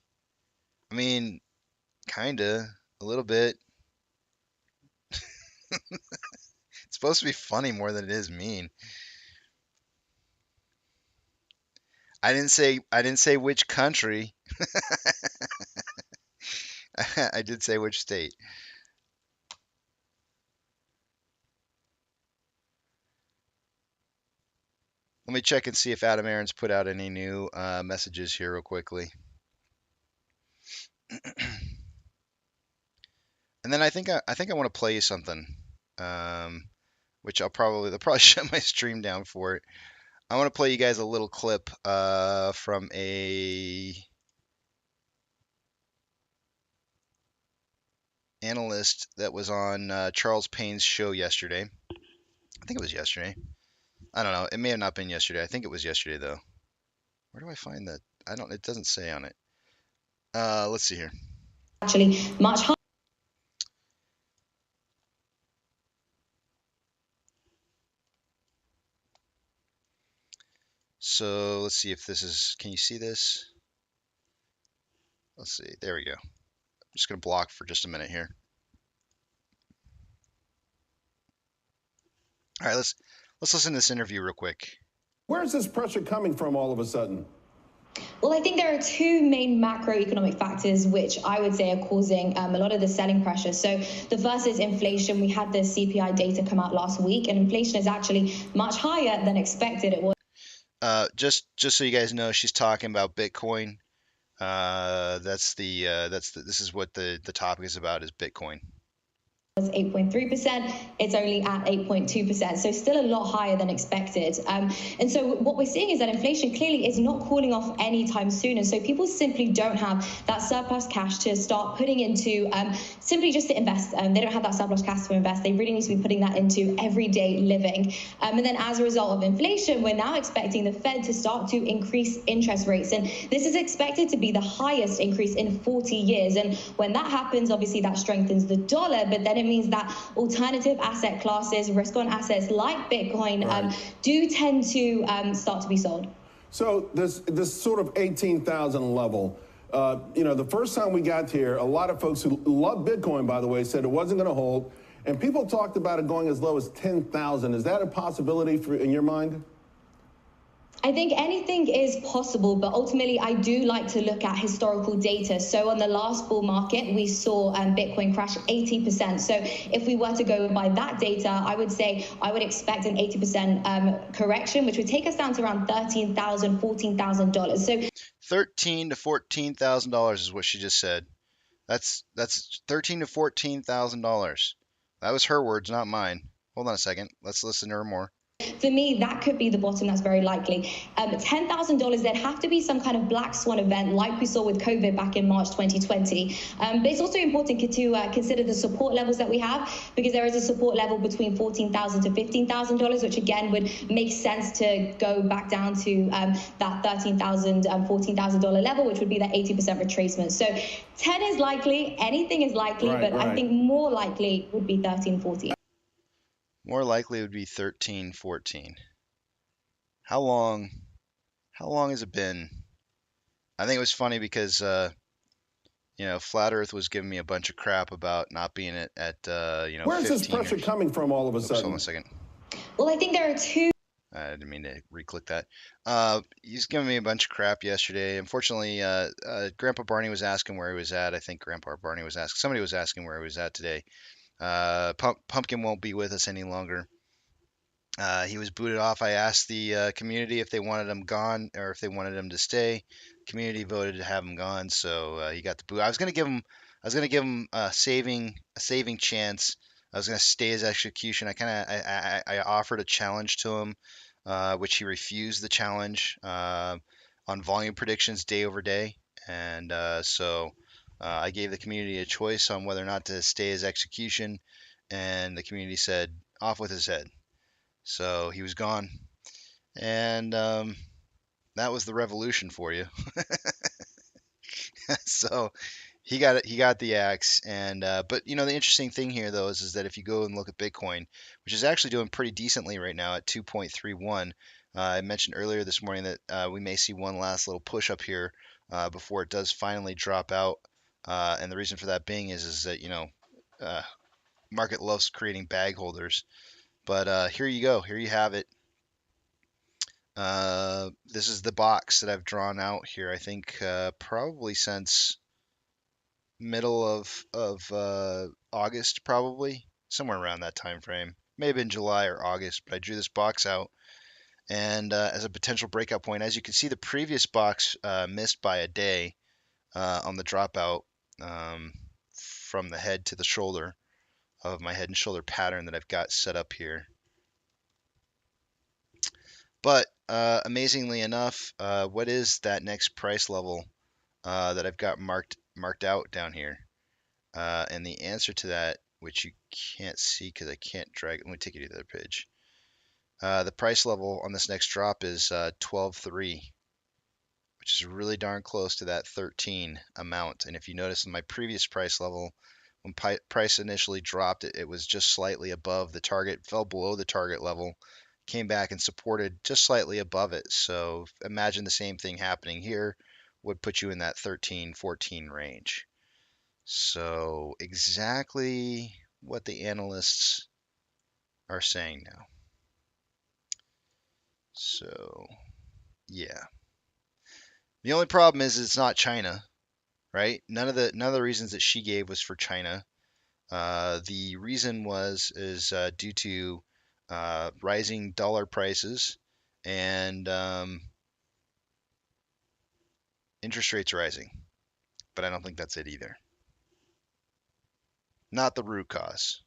I mean, kinda, a little bit. It's supposed to be funny more than it is mean. I didn't say which country. I did say which state. Let me check and see if Adam Aaron's put out any new messages here real quickly. And then I think I want to play you something, which they'll probably shut my stream down for it. I want to play you guys a little clip from a analyst that was on Charles Payne's show yesterday. I think it was yesterday. I don't know. It may have not been yesterday. I think it was yesterday though. Where do I find that? I don't. It doesn't say on it. Let's see here. Actually, much higher. So let's see if this is. Can you see this? Let's see. There we go. I'm just gonna block for just a minute here. All right. Let's listen to this interview real quick. Where's this pressure coming from all of a sudden? Well, I think there are two main macroeconomic factors which I would say are causing a lot of the selling pressure. So the first is inflation. We had the CPI data come out last week, and inflation is actually much higher than expected. It was Just so you guys know, she's talking about Bitcoin. This is what the topic is about, is Bitcoin. 8.3%. It's only at 8.2%, so still a lot higher than expected. And so what we're seeing is that inflation clearly is not cooling off anytime soon, and so people simply don't have that surplus cash to start putting into simply just to invest. They don't have that surplus cash to invest. They really need to be putting that into everyday living. And then as a result of inflation, we're now expecting the Fed to start to increase interest rates, and this is expected to be the highest increase in 40 years. And when that happens, obviously that strengthens the dollar, but then it means that alternative asset classes, risk-on assets like Bitcoin, do tend to start to be sold. So this sort of 18,000 level, the first time we got here, a lot of folks who love Bitcoin, by the way, said it wasn't going to hold, and people talked about it going as low as 10,000. Is that a possibility in your mind? I think anything is possible, but ultimately I do like to look at historical data. So on the last bull market, we saw Bitcoin crash 80%. So if we were to go by that data, I would say I would expect an 80% correction, which would take us down to around $13,000, $14,000. So $13,000 to $14,000 is what she just said. That's $13,000 to $14,000. That was her words, not mine. Hold on a second. Let's listen to her more. For me, that could be the bottom. That's very likely. $10,000, there'd have to be some kind of black swan event like we saw with COVID back in March 2020. But it's also important to consider the support levels that we have, because there is a support level between $14,000 to $15,000, which again would make sense to go back down to that $13,000, $14,000 level, which would be that 80% retracement. So 10 is likely, anything is likely, but I think more likely would be 13, 14. More likely it would be 13, 14. How long has it been? I think it was funny because Flat Earth was giving me a bunch of crap about not being at Where's this pressure coming from all of a sudden? Hold on a second. Well, I think there are two. I didn't mean to re-click that. He's giving me a bunch of crap yesterday. Unfortunately, Grandpa Barney was asking where he was at. I think Grandpa Barney was asking. Somebody was asking where he was at today. Pumpkin won't be with us any longer. He was booted off. I asked the community if they wanted him gone or if they wanted him to stay. Community voted to have him gone, so he got the boot. I was gonna give him a saving chance. I was gonna stay his execution. I offered a challenge to him, which he refused the challenge on volume predictions day over day, and so I gave the community a choice on whether or not to stay his execution, and the community said off with his head. So he was gone, and that was the revolution for you. So he got it. He got the axe, and but the interesting thing here though is that if you go and look at Bitcoin, which is actually doing pretty decently right now at 2.31, I mentioned earlier this morning that we may see one last little push up here before it does finally drop out, and the reason for that being is that uh, market loves creating bag holders. But here you go. Here you have it. This is the box that I've drawn out here. I think probably since middle of August, probably somewhere around that time frame. Maybe in July or August, but I drew this box out and as a potential breakout point. As you can see, the previous box missed by a day on the dropout from the head to the shoulder of my head and shoulder pattern that I've got set up here. But amazingly enough, what is that next price level that I've got marked out down here? And the answer to that, which you can't see because I can't drag it. Let me take you to the other page. The price level on this next drop is 12.3, which is really darn close to that 13 amount. And if you notice in my previous price level, when price initially dropped, it was just slightly above the target, fell below the target level, came back and supported just slightly above it. So imagine the same thing happening here would put you in that 13, 14 range. So exactly what the analysts are saying now. So yeah. The only problem is it's not China, right? None of the reasons that she gave was for China. The reason is due to rising dollar prices and interest rates rising. But I don't think that's it either. Not the root cause.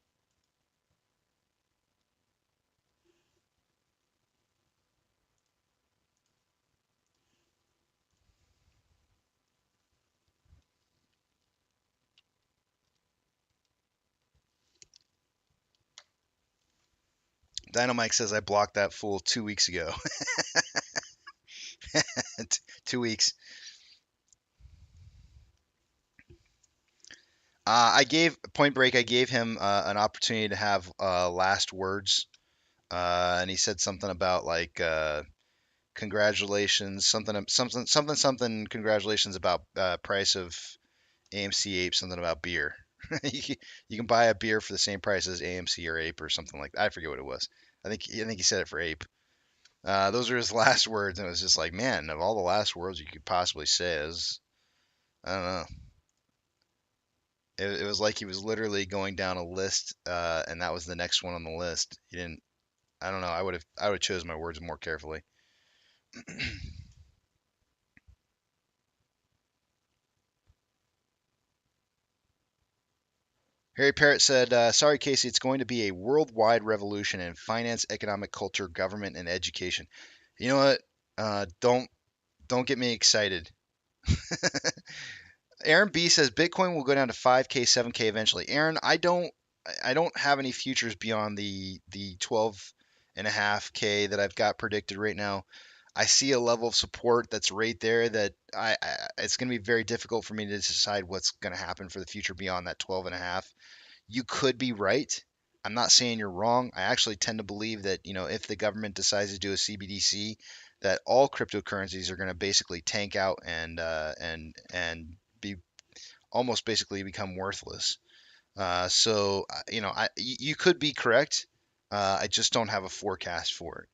Dynamite says I blocked that fool 2 weeks ago. 2 weeks. I gave Point Break. I gave him an opportunity to have last words, and he said something about like congratulations, something. Congratulations about price of AMC Ape, something about beer. You can buy a beer for the same price as AMC or Ape or something like that. I forget what it was. I think he said it for Ape. Those are his last words, and it was just like, man, of all the last words you could possibly say, I don't know. It was like he was literally going down a list, and that was the next one on the list. He didn't. I don't know. I would have chosen my words more carefully. Harry Parrott said, "Sorry, Casey. It's going to be a worldwide revolution in finance, economic, culture, government, and education." You know what? Don't get me excited. Aaron B says Bitcoin will go down to 5K, 7K eventually. Aaron, I don't have any futures beyond the 12.5K that I've got predicted right now. I see a level of support that's right there that it's going to be very difficult for me to decide what's going to happen for the future beyond that 12 and a half. You could be right. I'm not saying you're wrong. I actually tend to believe that, if the government decides to do a CBDC, that all cryptocurrencies are going to basically tank out and be almost basically become worthless. So you could be correct. I just don't have a forecast for it.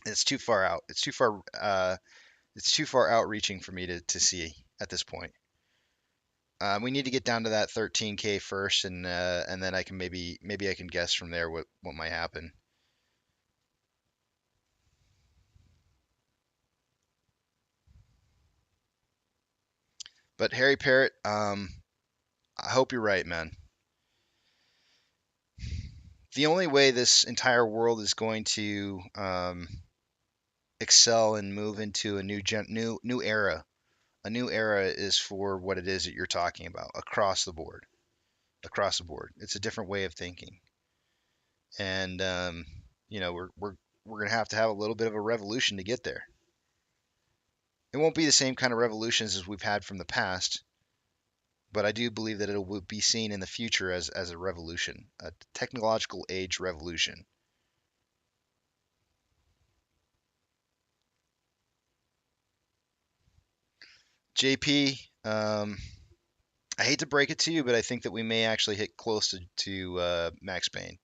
It's too far out. It's too far. It's too far outreaching for me to see at this point. We need to get down to that 13K first, and then I can maybe I can guess from there what might happen. But Harry Parrott, I hope you're right, man. The only way this entire world is going to excel and move into a new era, a new era is for what it is that you're talking about across the board. Across the board, it's a different way of thinking, and we're gonna have to have a little bit of a revolution to get there. It won't be the same kind of revolutions as we've had from the past, but I do believe that it will be seen in the future as a revolution, a technological age revolution. JP, I hate to break it to you, but I think that we may actually hit close to Max Payne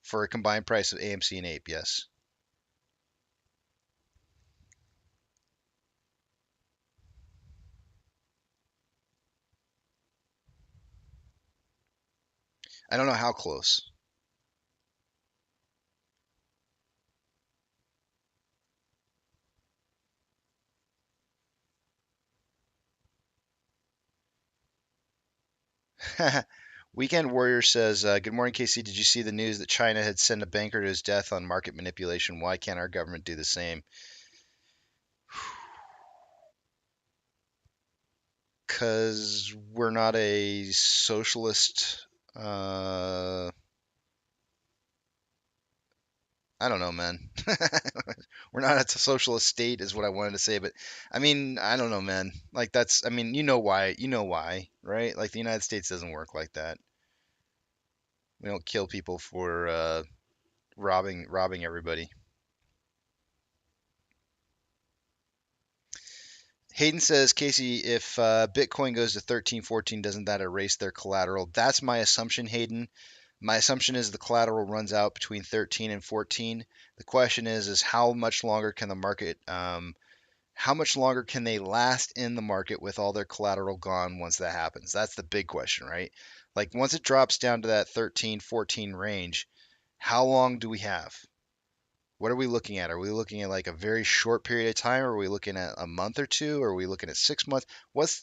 for a combined price of AMC and Ape. Yes. I don't know how close. Weekend Warrior says, "Good morning, KC. Did you see the news that China had sent a banker to his death on market manipulation? Why can't our government do the same?" Because we're not a socialist. I don't know, man. We're not a socialist state, is what I wanted to say. But I mean, I don't know, man. Like that's, I mean, you know why? You know why, right? Like the United States doesn't work like that. We don't kill people for robbing everybody. Hayden says, Casey, if Bitcoin goes to 13, 14, doesn't that erase their collateral? That's my assumption, Hayden. My assumption is the collateral runs out between 13 and 14. The question is how much longer can the market, how much longer can they last in the market with all their collateral gone once that happens? That's the big question, right? Like once it drops down to that 13, 14 range, how long do we have? What are we looking at? Are we looking at like a very short period of time? Are we looking at a month or two? Are we looking at 6 months?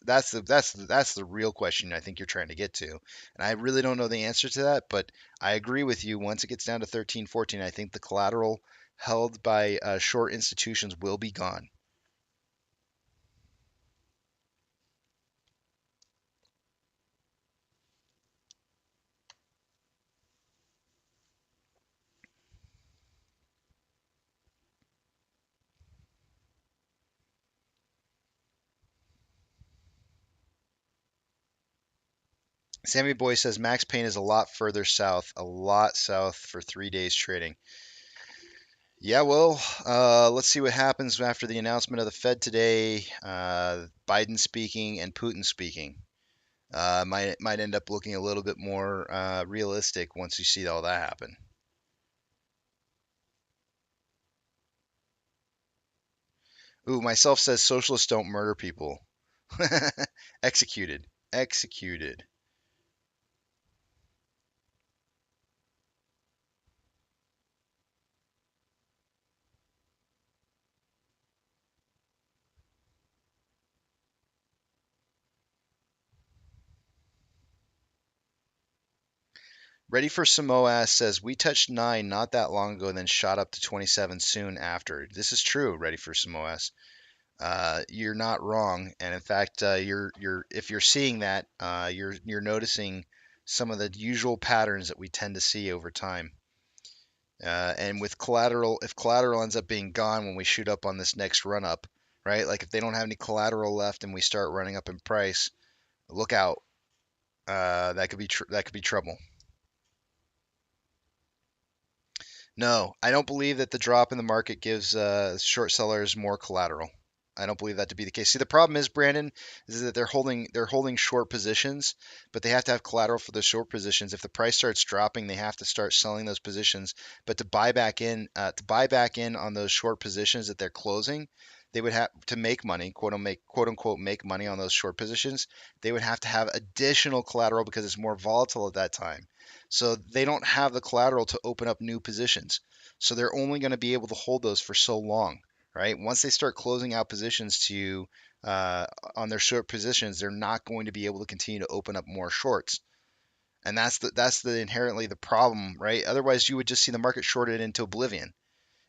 That's the real question I think you're trying to get to. And I really don't know the answer to that, but I agree with you. Once it gets down to 13, 14, I think the collateral held by short institutions will be gone. Sammy Boy says Max Payne is a lot further south, a lot south for 3 days trading. Yeah, well, let's see what happens after the announcement of the Fed today. Biden speaking and Putin speaking. Might end up looking a little bit more realistic once you see all that happen. Ooh, myself says socialists don't murder people. Executed. Executed. Ready for some MOASS says we touched 9 not that long ago, then shot up to 27 soon after. This is true. Ready for some MOASS. You're not wrong, and in fact, you're if you're seeing that, you're noticing some of the usual patterns that we tend to see over time. And with collateral, if collateral ends up being gone when we shoot up on this next run up, right? Like if they don't have any collateral left and we start running up in price, look out. That could be trouble. No, I don't believe that the drop in the market gives short sellers more collateral. I don't believe that to be the case. See, the problem is, Brandon, is that they're holding short positions, but they have to have collateral for the short positions. If the price starts dropping, they have to start selling those positions. But to buy back in on those short positions that they're closing, they would have to make money, quote unquote, make money on those short positions. They would have to have additional collateral because it's more volatile at that time. So they don't have the collateral to open up new positions. So they're only going to be able to hold those for so long, right? Once they start closing out positions to uh, on their short positions, they're not going to be able to continue to open up more shorts. And that's the inherently the problem, right? Otherwise, you would just see the market shorted into oblivion.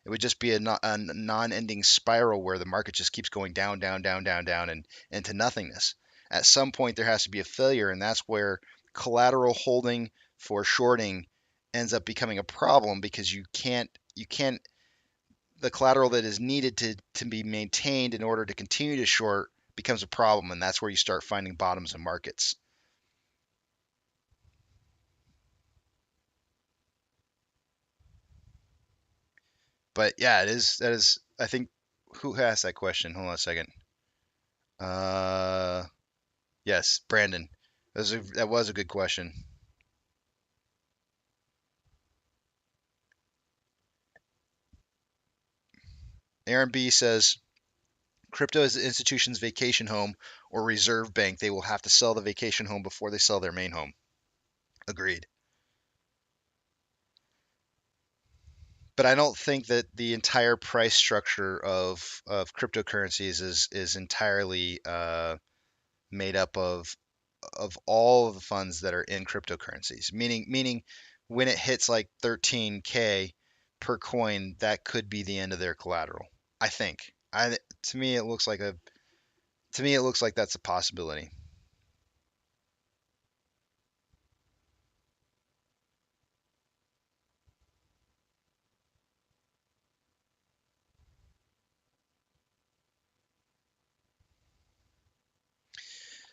It would just be a non-ending spiral where the market just keeps going down, down, down, down, down, and into nothingness. At some point, there has to be a failure, and that's where collateral holding for shorting ends up becoming a problem because you can't the collateral that is needed to be maintained in order to continue to short becomes a problem, and that's where you start finding bottoms in markets. But yeah, it is. That is. I think who asked that question? Hold on a second. Uh, yes, Brandon. That was a good question. Aaron B says crypto is the institution's vacation home or reserve bank. They will have to sell the vacation home before they sell their main home. Agreed. But I don't think that the entire price structure of cryptocurrencies is entirely made up of all of the funds that are in cryptocurrencies. Meaning when it hits like 13K per coin, that could be the end of their collateral. I think. I to me it looks like a to me it looks like that's a possibility.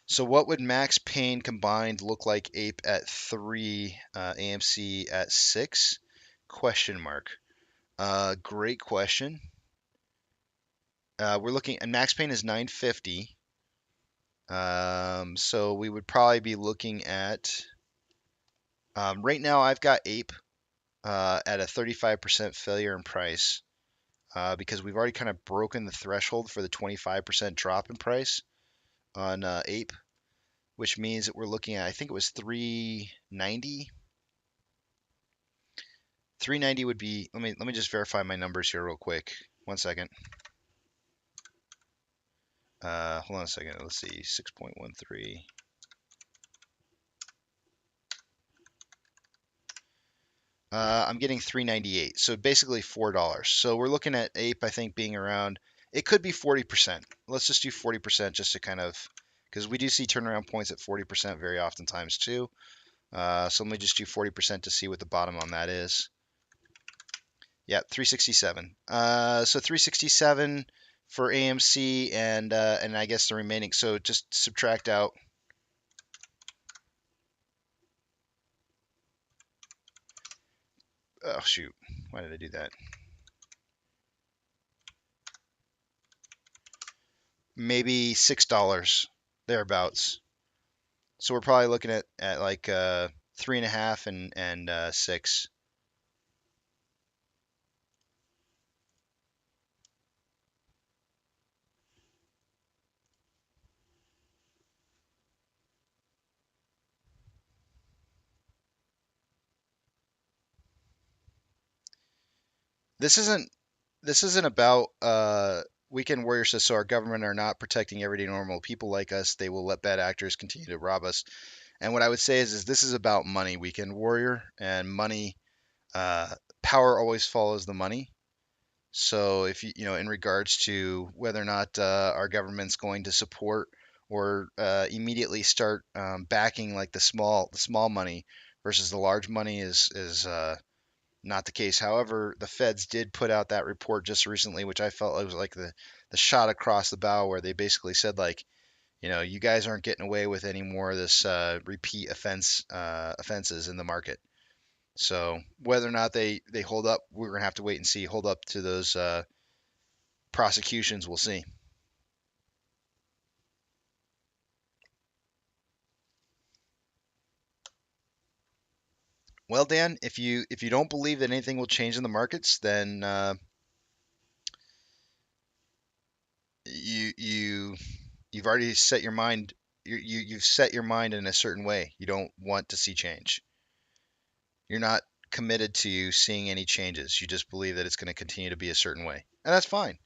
So what would Max Payne combined look like Ape at 3, AMC at 6? Question mark. Great question. We're looking and Max Payne is 950. So we would probably be looking at right now I've got Ape at a 35% failure in price because we've already kind of broken the threshold for the 25% drop in price on Ape, which means that we're looking at I think it was 390. 390 would be let me just verify my numbers here real quick. 1 second. Hold on a second. Let's see. 6.13. I'm getting 398. So basically $4. So we're looking at Ape, I think, being around. It could be 40%. Let's just do 40% just to kind of, because we do see turnaround points at 40% very oftentimes too. So let me just do 40% to see what the bottom on that is. Yeah, 367. So 367 for AMC and I guess the remaining. So just subtract out. Oh shoot, why did I do that? Maybe $6 thereabouts. So we're probably looking at like 3.5 and 6. This isn't this isn't about weekend warrior says so our government are not protecting everyday normal people like us. They will let bad actors continue to rob us. And what I would say is this is about money, weekend warrior, and money. Uh, Power always follows the money. So if in regards to whether or not our government's going to support or immediately start backing like the small money versus the large money is not the case. However, the feds did put out that report just recently, which I felt was like the shot across the bow, where they basically said like, you guys aren't getting away with any more of this repeat offenses in the market. So whether or not they hold up, we're gonna have to wait and see. Hold up to those prosecutions, we'll see. Well, Dan, if you don't believe that anything will change in the markets, then you you've already set your mind. You've set your mind in a certain way. You don't want to see change. You're not committed to seeing any changes. You just believe that it's going to continue to be a certain way, and that's fine.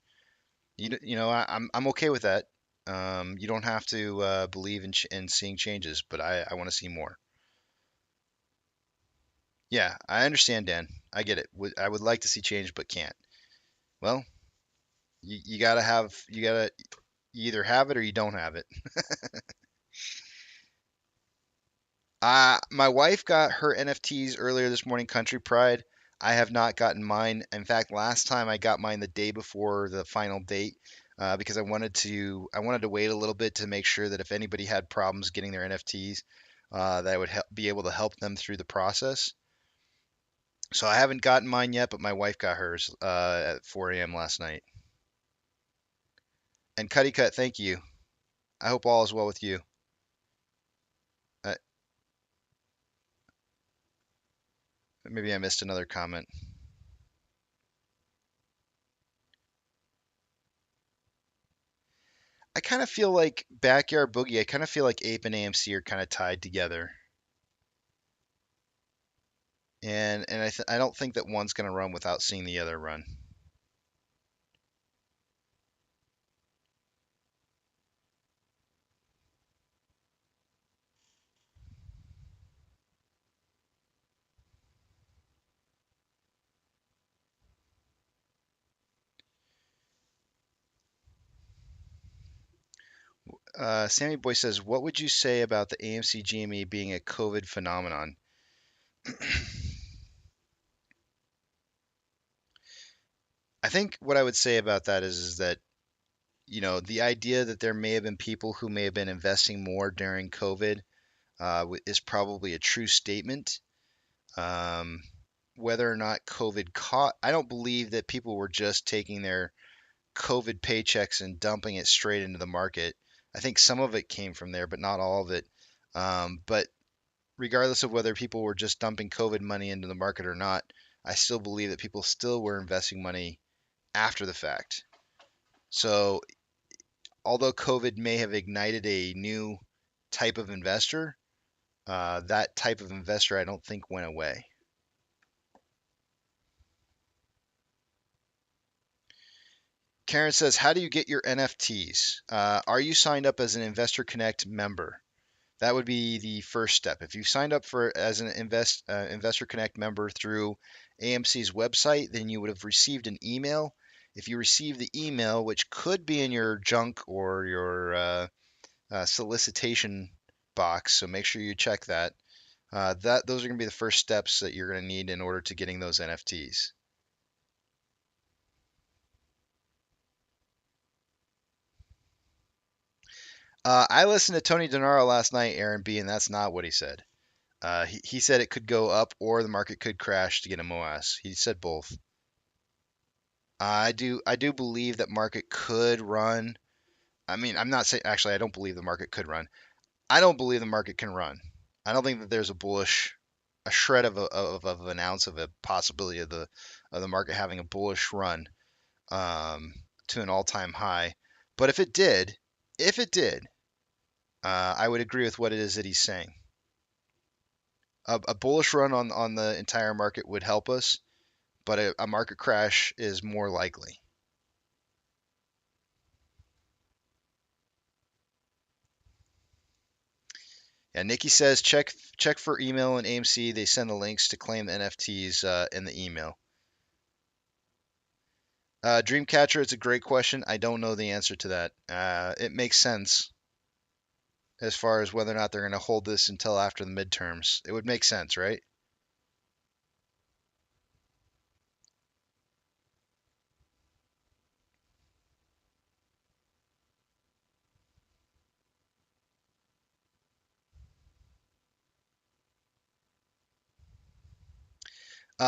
I'm okay with that. You don't have to believe in seeing changes, but I want to see more. Yeah, I understand, Dan. I get it. I would like to see change, but can't. Well, you either have it or you don't have it. My wife got her NFTs earlier this morning, Country Pride. I have not gotten mine. In fact, last time I got mine the day before the final date because I wanted to wait a little bit to make sure that if anybody had problems getting their NFTs, that I would be able to help them through the process. So I haven't gotten mine yet, but my wife got hers at 4 a.m. last night. And Cuddy Cut, thank you. I hope all is well with you. Uh, Maybe I missed another comment. I kind of feel like Backyard Boogie. I kind of feel like Ape and AMC are kind of tied together, and I don't think that one's going to run without seeing the other run. Sammy Boy says, "What would you say about the AMC GME being a COVID phenomenon?" I think what I would say about that is that the idea that there may have been people who may have been investing more during COVID is probably a true statement. Um, Whether or not COVID caught, I don't believe that people were just taking their COVID paychecks and dumping it straight into the market. I think some of it came from there, but not all of it. But regardless of whether people were just dumping COVID money into the market or not, I still believe that people still were investing money after the fact. So, although COVID may have ignited a new type of investor, that type of investor I don't think went away. Karen says, "How do you get your NFTs? Are you signed up as an Investor Connect member?" That would be the first step. If you signed up for as an Investor Connect member through AMC's website, then you would have received an email. If you receive the email, which could be in your junk or your solicitation box, so make sure you check that. Those are going to be the first steps that you're going to need in order to getting those NFTs. I listened to Tony Denaro last night, Aaron B, and that's not what he said. He said it could go up or the market could crash to get a MOASS. He said both. I do believe that market could run. I mean, I'm not saying actually I don't believe the market could run. I don't believe the market can run. I don't think that there's a shred of an ounce of a possibility of the market having a bullish run to an all-time high. But if it did, I would agree with what it is that he's saying. A bullish run on the entire market would help us, but a market crash is more likely. Yeah, Nikki says check for email and AMC. They send the links to claim the NFTs in the email. Dreamcatcher, it's a great question. I don't know the answer to that. It makes sense as far as whether or not they're going to hold this until after the midterms. It would make sense, right?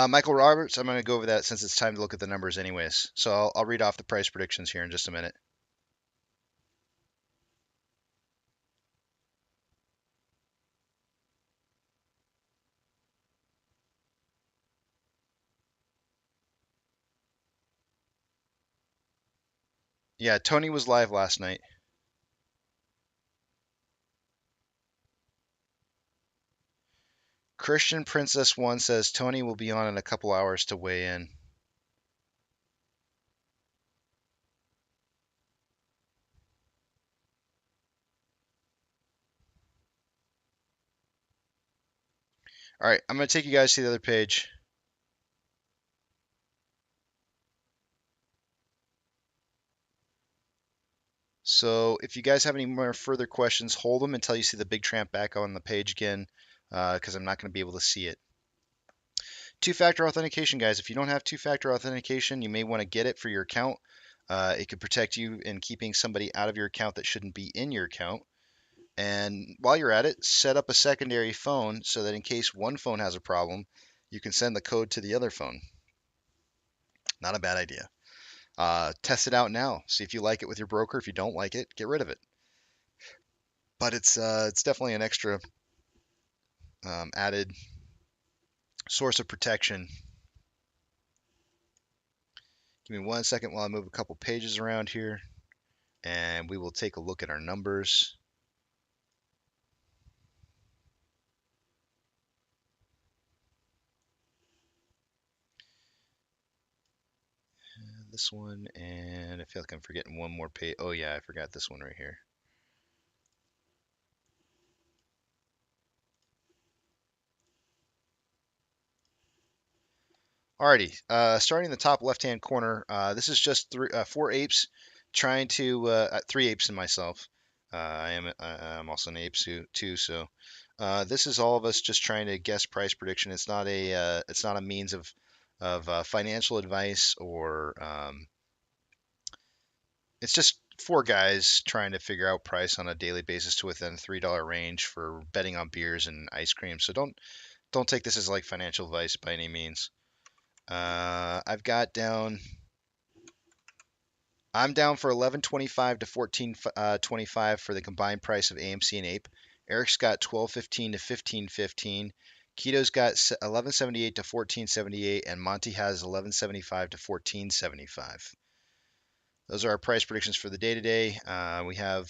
Michael Roberts, I'm going to go over that since it's time to look at the numbers anyways. So I'll read off the price predictions here in just a minute. Yeah, Tony was live last night. Christian Princess 1 says Tony will be on in a couple hours to weigh in. All right, I'm going to take you guys to the other page. So if you guys have any more further questions, hold them until you see the big tramp back on the page again, because I'm not going to be able to see it. Two-factor authentication, guys. If you don't have two-factor authentication, you may want to get it for your account. It could protect you in keeping somebody out of your account that shouldn't be in your account. And while you're at it, set up a secondary phone so that in case one phone has a problem, you can send the code to the other phone. Not a bad idea. Test it out now. See if you like it with your broker. If you don't like it, get rid of it. But it's definitely an extra added source of protection. Give me 1 second while I move a couple pages around here, and we will take a look at our numbers. This one, and I feel like I'm forgetting one more page. Oh yeah, I forgot this one right here. Alrighty, starting in the top left-hand corner, this is just four apes trying to, three apes and myself. I'm also an ape too, so this is all of us just trying to guess price prediction. It's not a means of financial advice or it's just four guys trying to figure out price on a daily basis to within $3 range for betting on beers and ice cream. So don't take this as like financial advice by any means. I've got down. I'm down for 11.25 to 14.25 for the combined price of AMC and Ape. Eric's got 12.15 to 15.15. Keto's got 11.78 to 14.78, and Monty has 11.75 to 14.75. Those are our price predictions for the day today. We have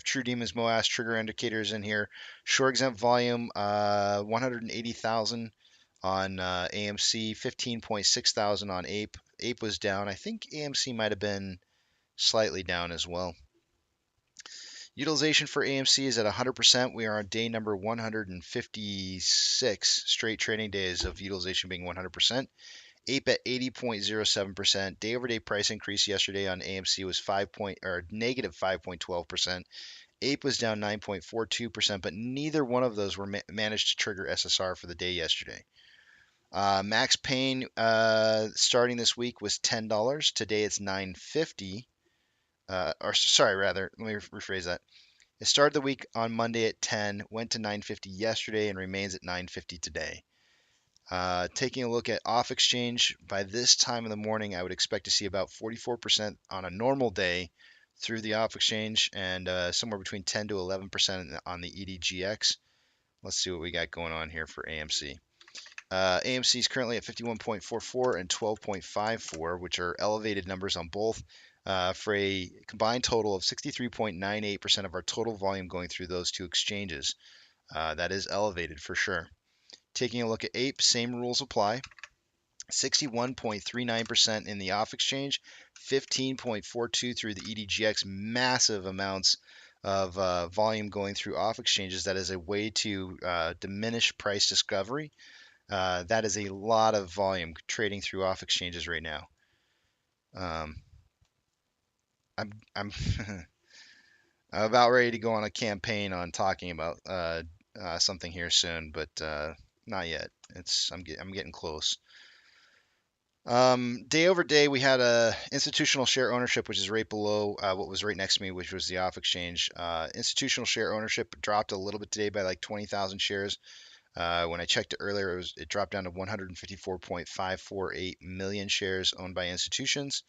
True Demons MOASS trigger indicators in here. Short exempt volume 180,000 on AMC, 15.6 thousand on Ape. Ape was down. I think AMC might have been slightly down as well. Utilization for AMC is at 100%. We are on day number 156 straight trading days of utilization being 100%. Ape at 80.07%. Day over day price increase yesterday on AMC was negative 5.12%. Ape was down 9.42%, but neither one of those were managed to trigger SSR for the day yesterday. Max Pain starting this week was $10. Today it's $9.50. Or sorry, rather, let me rephrase that. It started the week on Monday at 10, went to $9.50 yesterday, and remains at $9.50 today. Taking a look at off exchange, by this time in the morning, I would expect to see about 44% on a normal day through the off exchange, and somewhere between 10 to 11% on the EDGX. Let's see what we got going on here for AMC. AMC is currently at 51.44 and 12.54, which are elevated numbers on both, for a combined total of 63.98% of our total volume going through those two exchanges. That is elevated for sure. Taking a look at Ape, same rules apply. 61.39% in the off exchange, 15.42 through the EDGX. Massive amounts of volume going through off exchanges. That is a way to diminish price discovery. That is a lot of volume trading through off exchanges right now. I'm I'm about ready to go on a campaign on talking about something here soon, but not yet. I'm getting close. Day over day, we had a institutional share ownership, which is right below what was right next to me, which was the off exchange. Institutional share ownership dropped a little bit today by like 20,000 shares. When I checked it earlier, it dropped down to 154.548 million shares owned by institutions.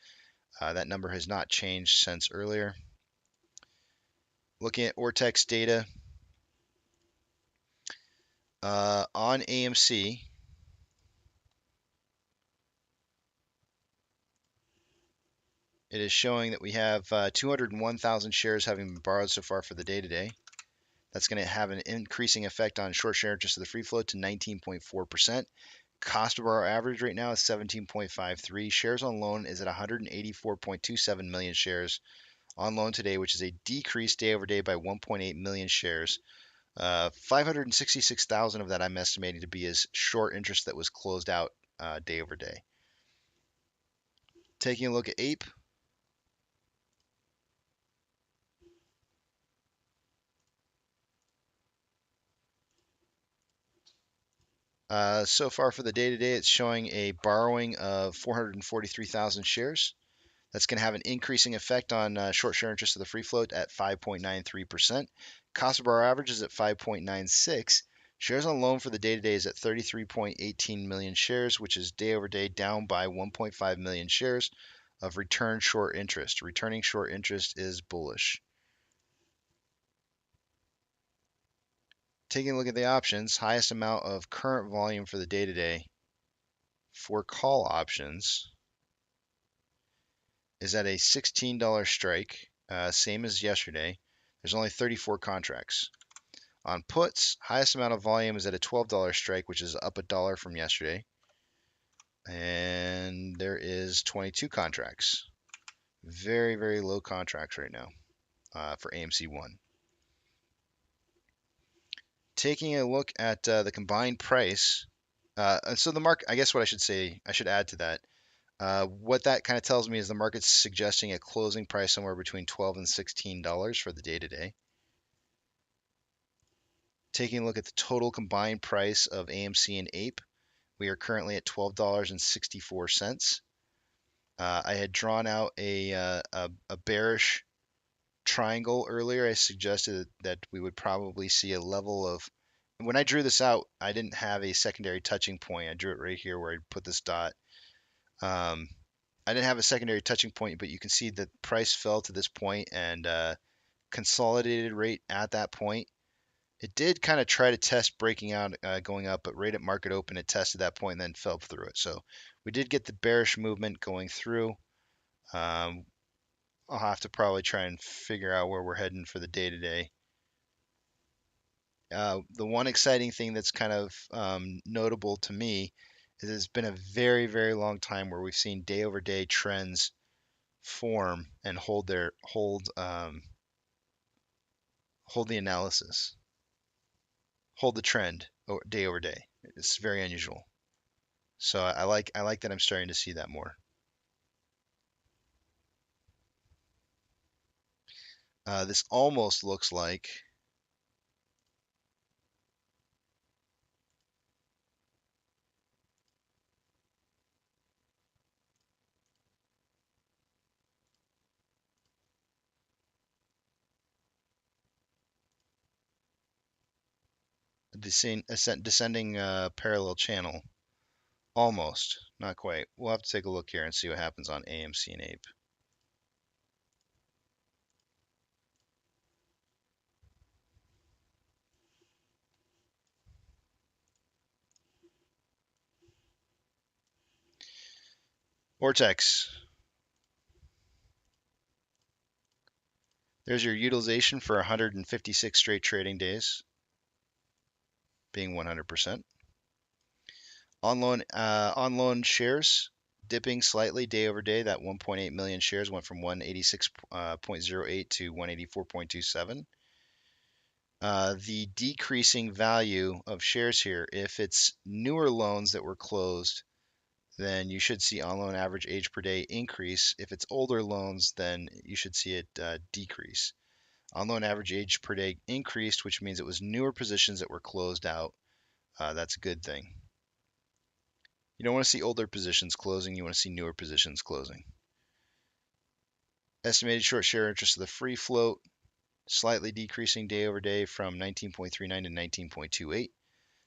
That number has not changed since earlier. Looking at Ortex data on AMC. It is showing that we have 201,000 shares having been borrowed so far for the day today. That's going to have an increasing effect on short share interest of the free float to 19.4%. Cost of our average right now is 17.53. Shares on loan is at 184.27 million shares on loan today, which is a decrease day over day by 1.8 million shares. 566,000 of that I'm estimating to be as short interest that was closed out day over day. Taking a look at Ape. So far for the day today, it's showing a borrowing of 443,000 shares. That's going to have an increasing effect on short share interest of the free float at 5.93%. Cost of our average is at 5.96. Shares on loan for the day today is at 33.18 million shares, which is day over day down by 1.5 million shares of return short interest. Returning short interest is bullish. Taking a look at the options, highest amount of current volume for the day today for call options is at a $16 strike, same as yesterday. There's only 34 contracts. On puts, highest amount of volume is at a $12 strike, which is up $1 from yesterday. And there is 22 contracts. Very, very low contracts right now for AMC 1. Taking a look at the combined price, so the market, I guess what I should say, I should add to that. What that kind of tells me is the market's suggesting a closing price somewhere between $12 and $16 for the day today. Taking a look at the total combined price of AMC and Ape, we are currently at $12.64. I had drawn out a bearish triangle earlier. I suggested that we would probably see a level of. When I drew this out, I didn't have a secondary touching point. I drew it right here where I put this dot. I didn't have a secondary touching point, but you can see that price fell to this point and consolidated right at that point. It did kind of try to test breaking out, going up, but right at market open, it tested that point and then fell through it. So we did get the bearish movement going through. I'll have to probably try and figure out where we're heading for the day today. The one exciting thing that's kind of notable to me is it's been a very, very long time where we've seen day over day trends form and hold the analysis, hold the trend day over day. It's very unusual. So I like that I'm starting to see that more. This almost looks like a descending parallel channel. Almost, not quite. We'll have to take a look here and see what happens on AMC and Ape. Vortex. There's your utilization for 156 straight trading days, being 100%. On loan shares dipping slightly day over day. That 1.8 million shares went from 186.08 to 184.27. The decreasing value of shares here, if it's newer loans that were closed, then you should see on loan average age per day increase. If it's older loans, then you should see it decrease. On loan average age per day increased, which means it was newer positions that were closed out. That's a good thing. You don't want to see older positions closing. You want to see newer positions closing. Estimated short share interest of the free float, slightly decreasing day over day from 19.39 to 19.28.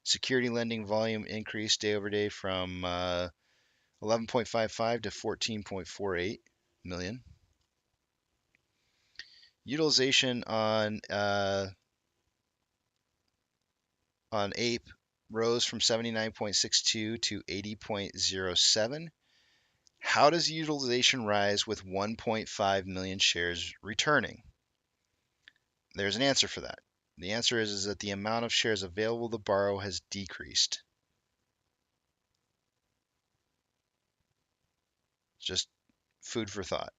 Security lending volume increased day over day from 11.55 to 14.48 million. Utilization on Ape rose from 79.62 to 80.07. How does utilization rise with 1.5 million shares returning? There's an answer for that. The answer is that the amount of shares available to borrow has decreased. Just food for thought.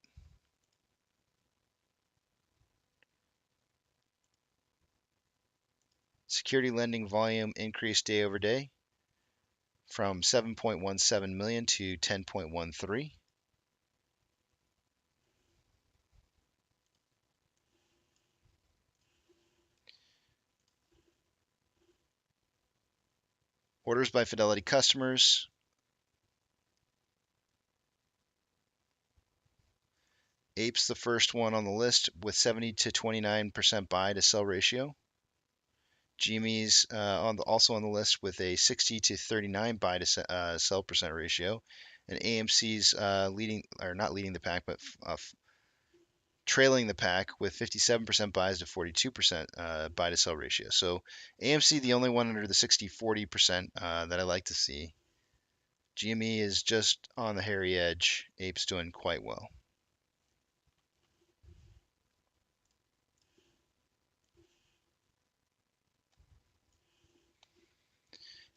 Security lending volume increased day over day from 7.17 million to 10.13. Orders by Fidelity customers. Ape's the first one on the list with 70 to 29% buy to sell ratio. GME's also on the list with a 60 to 39 buy to sell percent ratio, and AMC's leading, or not leading the pack, but trailing the pack with 57% buys to 42% buy to sell ratio. So AMC, the only one under the 60-40% that I like to see. GME is just on the hairy edge. Ape's doing quite well.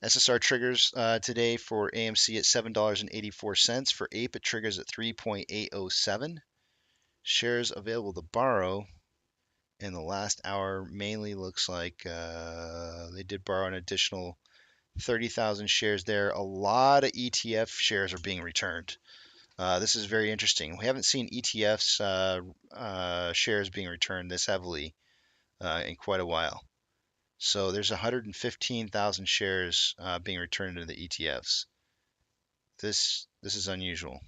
SSR triggers today for AMC at $7.84. For Ape, it triggers at 3.807. Shares available to borrow in the last hour mainly looks like they did borrow an additional 30,000 shares there. A lot of ETF shares are being returned. This is very interesting. We haven't seen ETFs shares being returned this heavily in quite a while. So there's 115,000 shares being returned to the ETFs. This is unusual.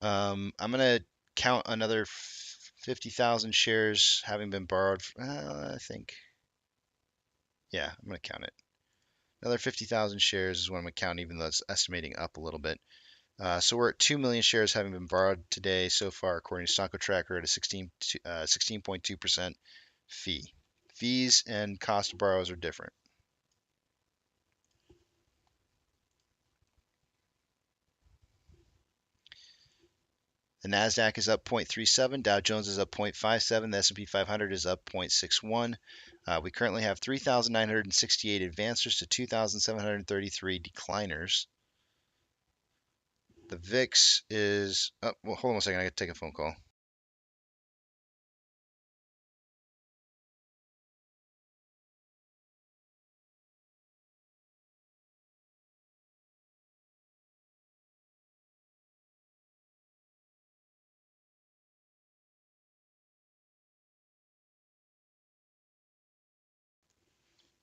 I'm gonna count another 50,000 shares having been borrowed. I think, yeah, I'm gonna count it. Another 50,000 shares is what I'm gonna count, even though it's estimating up a little bit. So we're at 2 million shares having been borrowed today so far, according to Stocko Tracker, at a 16.2% fee. Fees and cost of borrows are different. The Nasdaq is up 0.37, Dow Jones is up 0.57, the S&P 500 is up 0.61. We currently have 3,968 advancers to 2,733 decliners. The VIX is, oh, well, hold on a second, I got to take a phone call.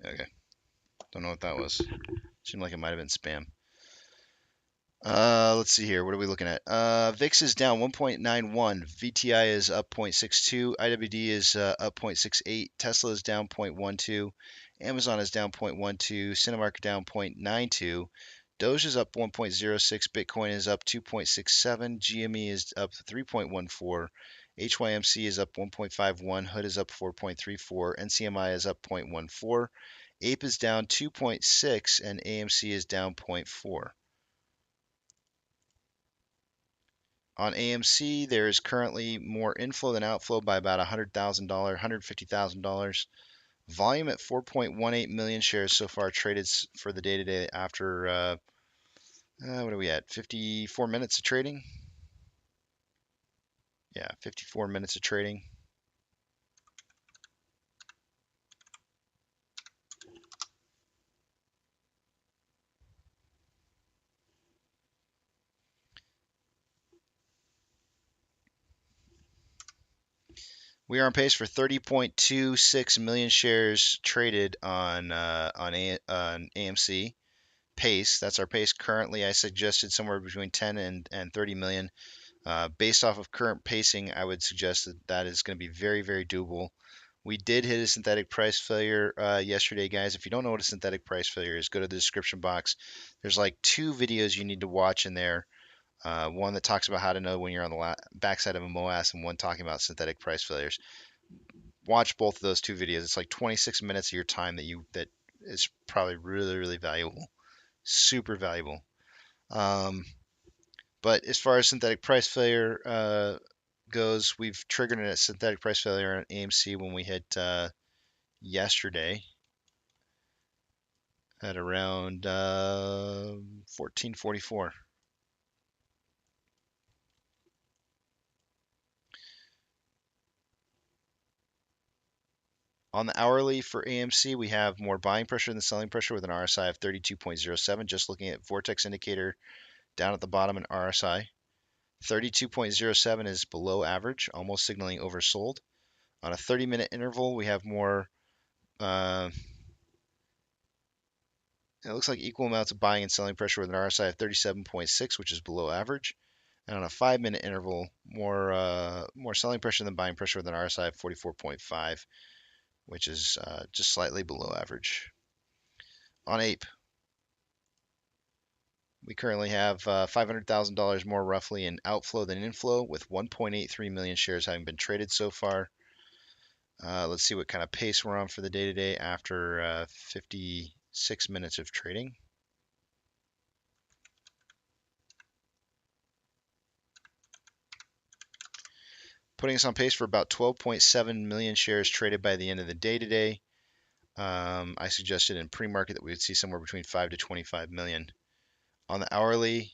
Okay, don't know what that was. Seemed like it might have been spam. Let's see here. What are we looking at? VIX is down 1.91. VTI is up 0.62. IWD is up 0.68. Tesla is down 0.12. Amazon is down 0.12. Cinemark down 0.92. Doge is up 1.06. Bitcoin is up 2.67. GME is up 3.14. HYMC is up 1.51. HOOD is up 4.34. NCMI is up 0.14. Ape is down 2.6. And AMC is down 0.4. On AMC, there is currently more inflow than outflow by about $100,000, $150,000. Volume at 4.18 million shares so far traded for the day today after, what are we at? 54 minutes of trading? Yeah, 54 minutes of trading. We are on pace for 30.26 million shares traded on AMC. Pace, that's our pace currently. I suggested somewhere between 10 and 30 million. Based off of current pacing, I would suggest that is going to be very, very doable. We did hit a synthetic price failure yesterday, guys. If you don't know what a synthetic price failure is, go to the description box. There's like 2 videos you need to watch in there. One that talks about how to know when you're on the backside of a MOASS, and one talking about synthetic price failures. Watch both of those 2 videos. It's like 26 minutes of your time that is probably really, really valuable. Super valuable. But as far as synthetic price failure goes, we've triggered a synthetic price failure on AMC when we hit yesterday at around 1444. On the hourly for AMC, we have more buying pressure than selling pressure with an RSI of 32.07. Just looking at Vortex indicator down at the bottom in RSI. 32.07 is below average, almost signaling oversold. On a 30-minute interval, we have more, it looks like equal amounts of buying and selling pressure with an RSI of 37.6, which is below average. And on a 5-minute interval, more selling pressure than buying pressure with an RSI of 44.5. which is just slightly below average. On Ape, we currently have $500,000 more roughly in outflow than inflow, with 1.83 million shares having been traded so far. Let's see what kind of pace we're on for the day today after 56 minutes of trading. Putting us on pace for about 12.7 million shares traded by the end of the day today. I suggested in pre-market that we would see somewhere between 5 to 25 million. On the hourly,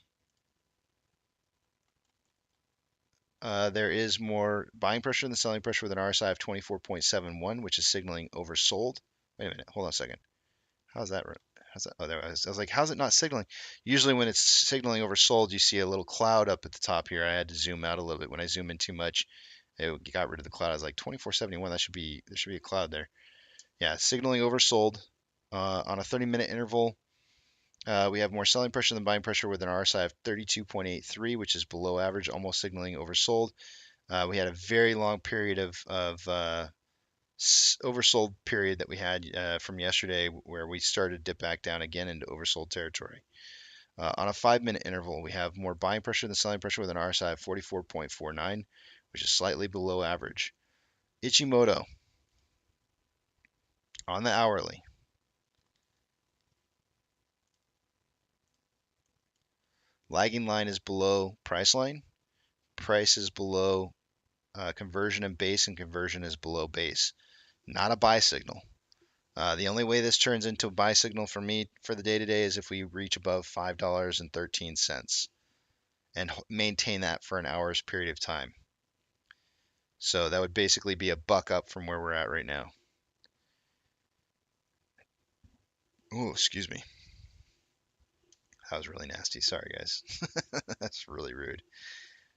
there is more buying pressure than selling pressure with an RSI of 24.71, which is signaling oversold. Wait a minute, hold on a second. How's that? Oh, there I was like, how's it not signaling? Usually when it's signaling oversold, you see a little cloud up at the top here. I had to zoom out a little bit. When I zoom in too much, it got rid of the cloud. I was like 2471. There should be a cloud there. Yeah, signaling oversold. On a 30-minute interval, we have more selling pressure than buying pressure with an RSI of 32.83, which is below average, almost signaling oversold. We had a very long period of oversold period that we had from yesterday, where we started to dip back down again into oversold territory. On a 5-minute interval, we have more buying pressure than selling pressure with an RSI of 44.49, which is slightly below average. Ichimoto on the hourly. Lagging line is below price line. Price is below conversion and base, and conversion is below base. Not a buy signal. The only way this turns into a buy signal for me for the day today is if we reach above $5.13 and maintain that for an hour's period of time. So that would basically be a buck up from where we're at right now. Oh, excuse me. That was really nasty. Sorry, guys. That's really rude.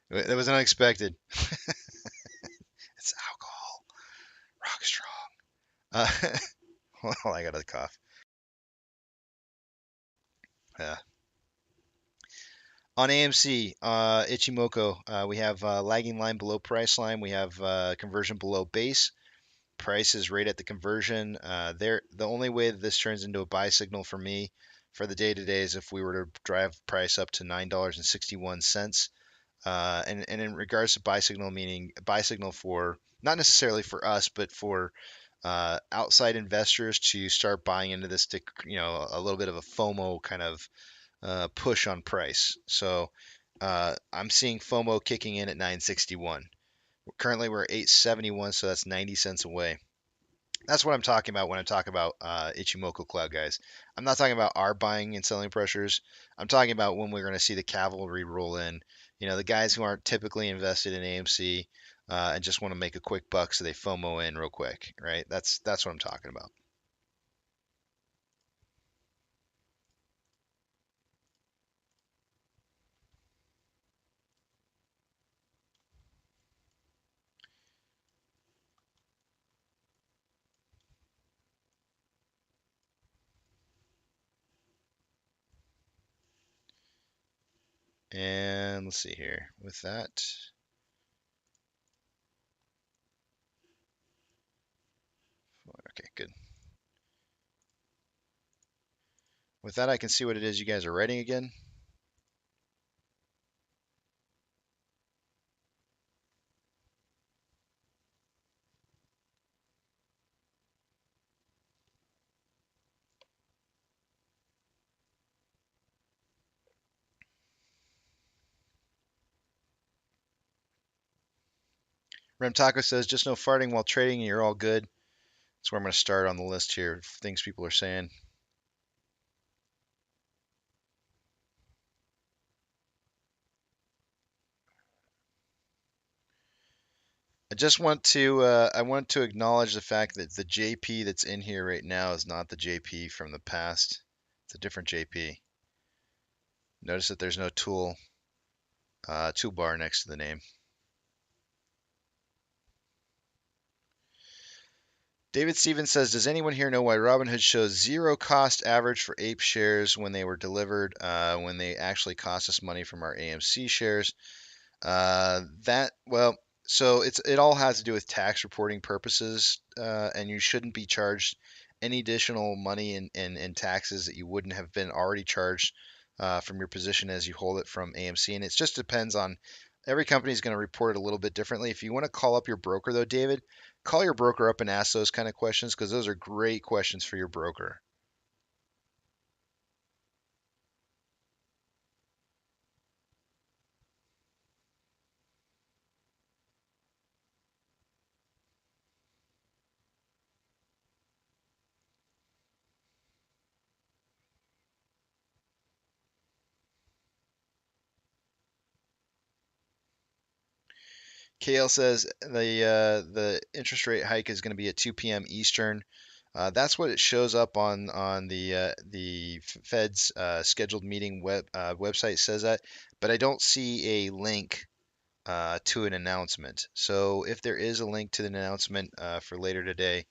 That was unexpected. It's alcohol. Rock strong. Well, I got a cough. Yeah. On AMC, Ichimoku, we have lagging line below price line. We have conversion below base. Price is right at the conversion. The only way that this turns into a buy signal for me for the day today is if we were to drive price up to $9.61. And in regards to buy signal, meaning buy signal for not necessarily for us, but for outside investors to start buying into this, to, a little bit of a FOMO kind of push on price. So I'm seeing FOMO kicking in at 961. Currently we're 871, so that's 90 cents away. That's what I'm talking about when I talk about Ichimoku Cloud, guys. I'm not talking about our buying and selling pressures. I'm talking about when we're going to see the cavalry roll in. The guys who aren't typically invested in AMC and just want to make a quick buck, so they FOMO in real quick, right? That's what I'm talking about. And let's see here. With that, okay, good. With that, I can see what it is you guys are writing again. Rem Taco says, just no farting while trading and you're all good. That's where I'm going to start on the list here of things people are saying. I want to acknowledge the fact that the JP that's in here right now is not the JP from the past. It's a different JP. Notice that there's no toolbar next to the name. David Stevens says, does anyone here know why Robinhood shows zero cost average for Ape shares when they were delivered, when they actually cost us money from our AMC shares? So it all has to do with tax reporting purposes, and you shouldn't be charged any additional money in taxes that you wouldn't have been already charged from your position as you hold it from AMC. And it just depends on every company is going to report it a little bit differently. If you want to call up your broker though, David, call your broker up and ask those kind of questions because those are great questions for your broker. KL says the interest rate hike is going to be at 2 p.m. Eastern. That's what it shows up on the Fed's scheduled meeting website says that, but I don't see a link to an announcement. So if there is a link to the announcement for later today,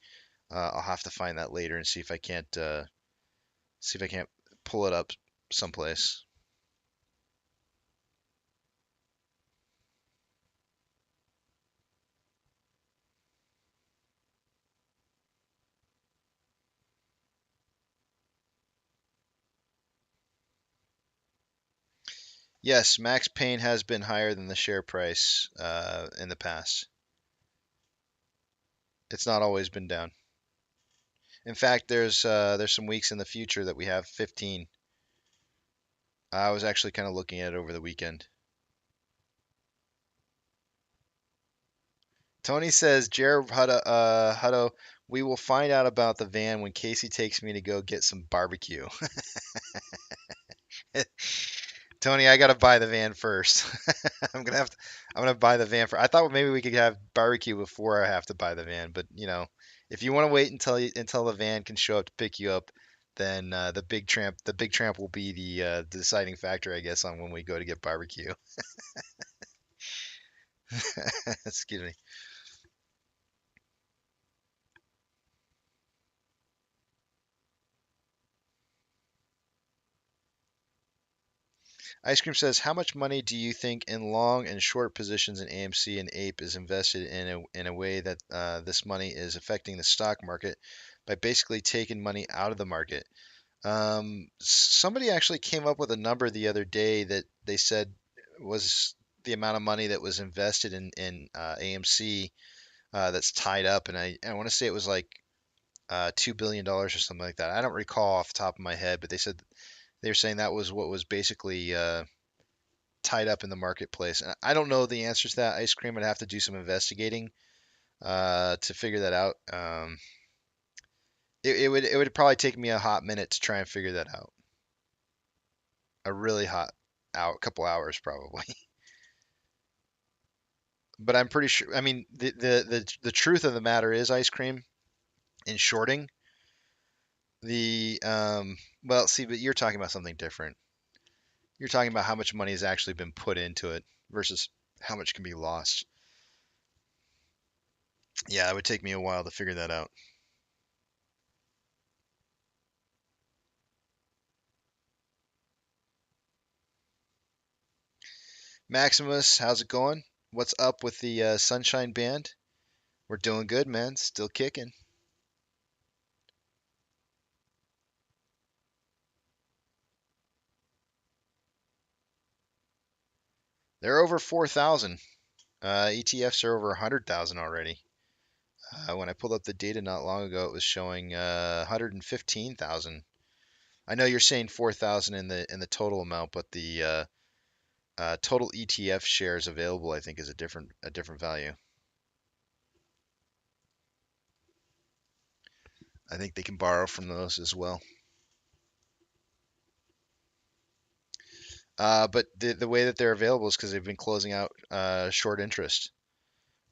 I'll have to find that later and see if I can't pull it up someplace. Yes, Max Payne has been higher than the share price in the past. It's not always been down. In fact, there's some weeks in the future that we have 15. I was actually kind of looking at it over the weekend. Tony says, Jared Hutto, we will find out about the van when Casey takes me to go get some barbecue. Tony, I gotta buy the van first. I'm gonna buy the van for. I thought maybe we could have barbecue before I have to buy the van, but if you want to wait until the van can show up to pick you up, then the big tramp will be the deciding factor, I guess, on when we go to get barbecue. Excuse me. Ice Cream says, how much money do you think in long and short positions in AMC and Ape is invested in a way that this money is affecting the stock market by basically taking money out of the market? Somebody actually came up with a number the other day that they said was the amount of money that was invested in AMC that's tied up, and I want to say it was like $2 billion or something like that. I don't recall off the top of my head, but they were saying that was what was basically tied up in the marketplace. And I don't know the answers to that. Ice Cream would have to do some investigating to figure that out. It would probably take me a hot minute to try and figure that out. A really hot couple hours probably. But I'm pretty sure. I mean, the truth of the matter is, Ice Cream, in shorting well, see, but you're talking about something different. You're talking about how much money has actually been put into it versus how much can be lost. Yeah, it would take me a while to figure that out. Maximus, how's it going? What's up with the Sunshine Band? We're doing good, man. Still kicking. They're over 4,000. ETFs are over 100,000 already. When I pulled up the data not long ago, it was showing 115,000. I know you're saying 4,000 in the total amount, but the total ETF shares available, I think, is a different value. I think they can borrow from those as well. But the way that they're available is because they've been closing out short interest.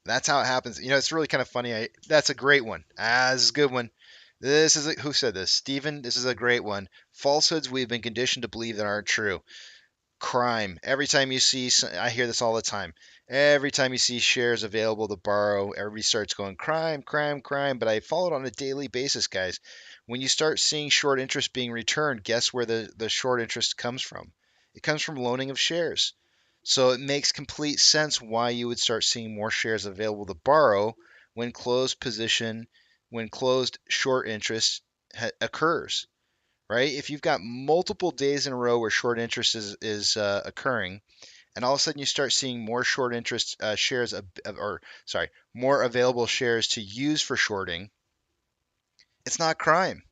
That's how it happens. It's really kind of funny. That's a great one. This is a good one. Who said this? Steven, this is a great one. Falsehoods we've been conditioned to believe that aren't true. Crime. Every time you see, I hear this all the time. Every time you see shares available to borrow, everybody starts going crime, crime, crime. But I follow it on a daily basis, guys. When you start seeing short interest being returned, guess where the short interest comes from? It comes from loaning of shares. So it makes complete sense why you would start seeing more shares available to borrow when closed short interest occurs, right? If you've got multiple days in a row where short interest is occurring, and all of a sudden you start seeing more short interest shares, or sorry, more available shares to use for shorting, it's not crime.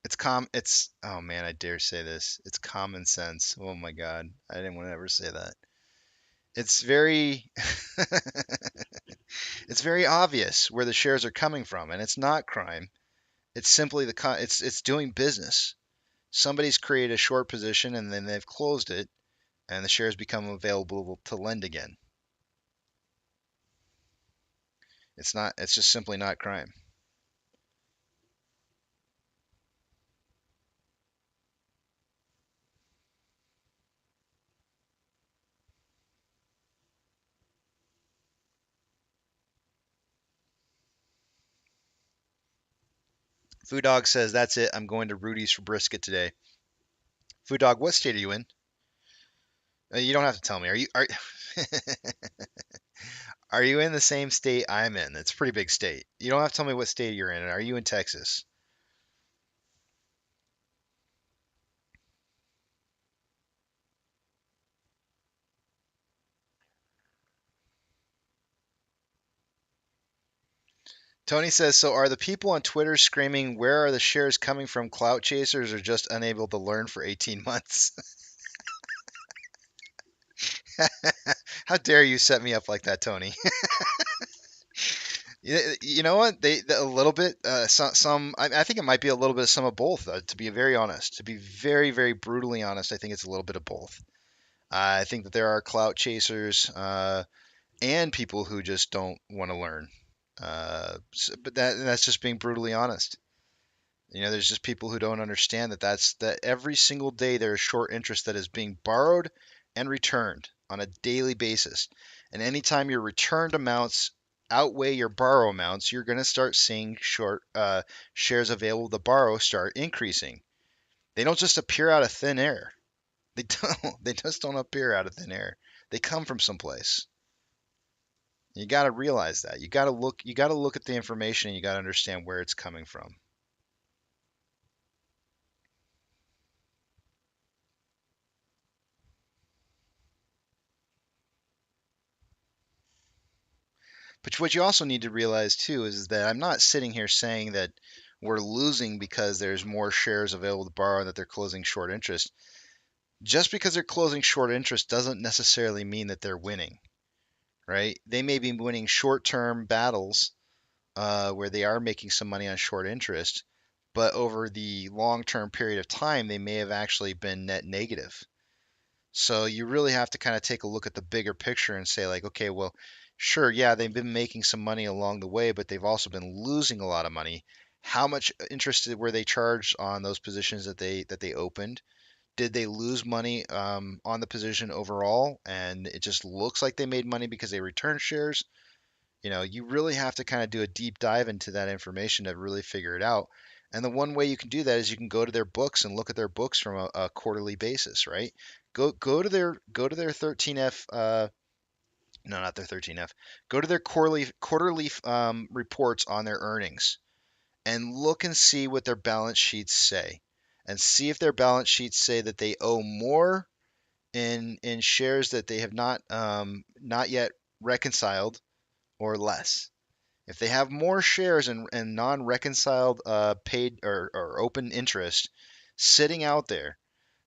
It's oh man, I dare say this. It's common sense. Oh my God, I didn't want to ever say that. It's very it's very obvious where the shares are coming from, and it's not crime. It's simply it's doing business. Somebody's created a short position and then they've closed it, and the shares become available to lend again. It's not. It's just simply not crime. Food Dog says that's it. I'm going to Rudy's for brisket today. Food Dog, what state are you in? You don't have to tell me. Are you in the same state I'm in? It's a pretty big state. You don't have to tell me what state you're in. Are you in Texas? Tony says, so are the people on Twitter screaming, where are the shares coming from, clout chasers, or just unable to learn for 18 months? How dare you set me up like that, Tony? You know what? A little bit, I think it might be a little bit of some of both, to be very honest. To be very, very brutally honest, I think it's a little bit of both. I think that there are clout chasers and people who just don't want to learn. But that's just being brutally honest. There's just people who don't understand that every single day there is short interest that is being borrowed and returned on a daily basis. And anytime your returned amounts outweigh your borrow amounts, you're going to start seeing short shares available to borrow start increasing. They don't just appear out of thin air. They don't. They just don't appear out of thin air. They come from someplace. You got to realize that. You got to look. You got to look at the information. And you got to understand where it's coming from. But what you also need to realize too is that I'm not sitting here saying that we're losing because there's more shares available to borrow and that they're closing short interest. Just because they're closing short interest doesn't necessarily mean that they're winning, right? They may be winning short-term battles where they are making some money on short interest, but over the long-term period of time, they may have actually been net negative. So you really have to kind of take a look at the bigger picture and say like, okay, well, sure, yeah, they've been making some money along the way, but they've also been losing a lot of money. How much interest were they charged on those positions that they opened? Did they lose money on the position overall? And it just looks like they made money because they returned shares. You really have to kind of do a deep dive into that information to really figure it out. And the one way you can do that is you can go to their books and look at their books from a quarterly basis, right? Go to their 13F no, not their 13F. Go to their quarterly reports on their earnings and look and see what their balance sheets say, and see if their balance sheets say that they owe more in shares that they have not yet reconciled, or less. If they have more shares in non-reconciled paid or open interest sitting out there,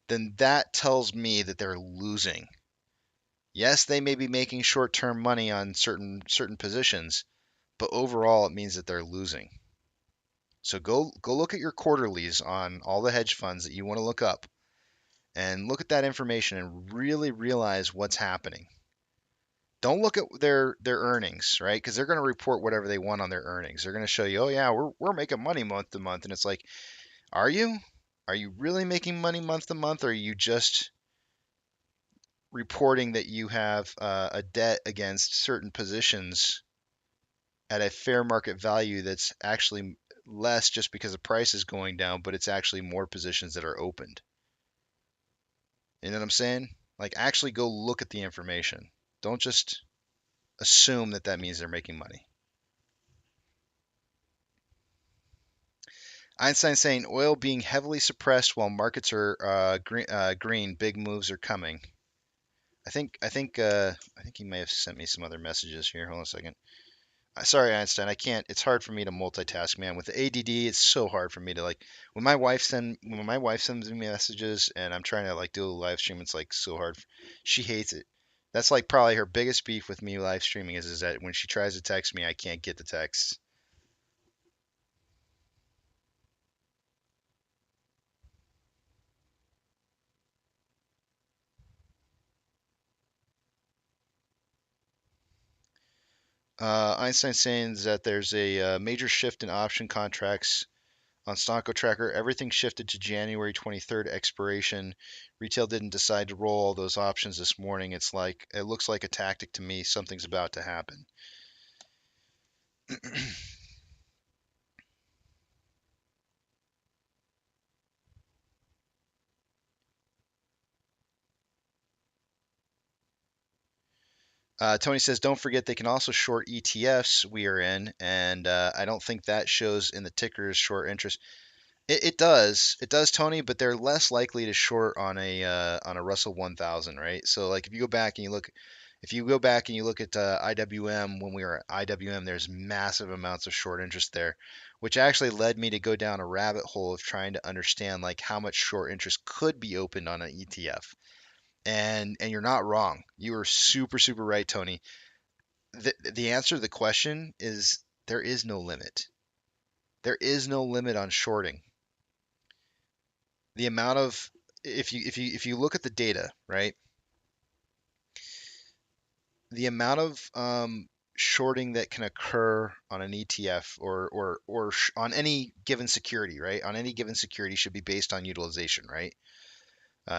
then that tells me that they're losing. Yes, they may be making short-term money on certain positions, but overall it means that they're losing. So go look at your quarterlies on all the hedge funds that you want to look up, and look at that information and really realize what's happening. Don't look at their earnings, right? Because they're going to report whatever they want on their earnings. They're going to show you, oh yeah, we're making money month to month, and it's like, are you? Are you really making money month to month, or are you just reporting that you have a debt against certain positions at a fair market value that's actually less just because the price is going down, but it's actually more positions that are opened? You know what I'm saying? Like actually go look at the information. Don't just assume that that means they're making money. Einstein saying oil being heavily suppressed while markets are green. Big moves are coming. I think he may have sent me some other messages here. Hold on a second. Sorry, Einstein. I can't. It's hard for me to multitask, man. With the ADD, it's so hard for me to like. When my wife sends me messages and I'm trying to like do a live stream, it's like so hard. She hates it. That's like probably her biggest beef with me live streaming is that when she tries to text me, I can't get the text. Einstein saying that there's a major shift in option contracts on Stonko Tracker. Everything shifted to January 23rd expiration. Retail didn't decide to roll all those options this morning. It looks like a tactic to me. Something's about to happen. Tony says, don't forget they can also short ETFs we are in, and I don't think that shows in the tickers short interest. It does. It does, Tony, but they're less likely to short on a Russell 1000, right? So like if you go back and you look at IWM when we were at IWM, there's massive amounts of short interest there, which actually led me to go down a rabbit hole of trying to understand like how much short interest could be opened on an ETF. And you're not wrong. You were super right, Tony. The answer to the question is there is no limit. There is no limit on shorting. The amount of if you look at the data, right? The amount of shorting that can occur on an ETF or on any given security, right? On any given security should be based on utilization, right?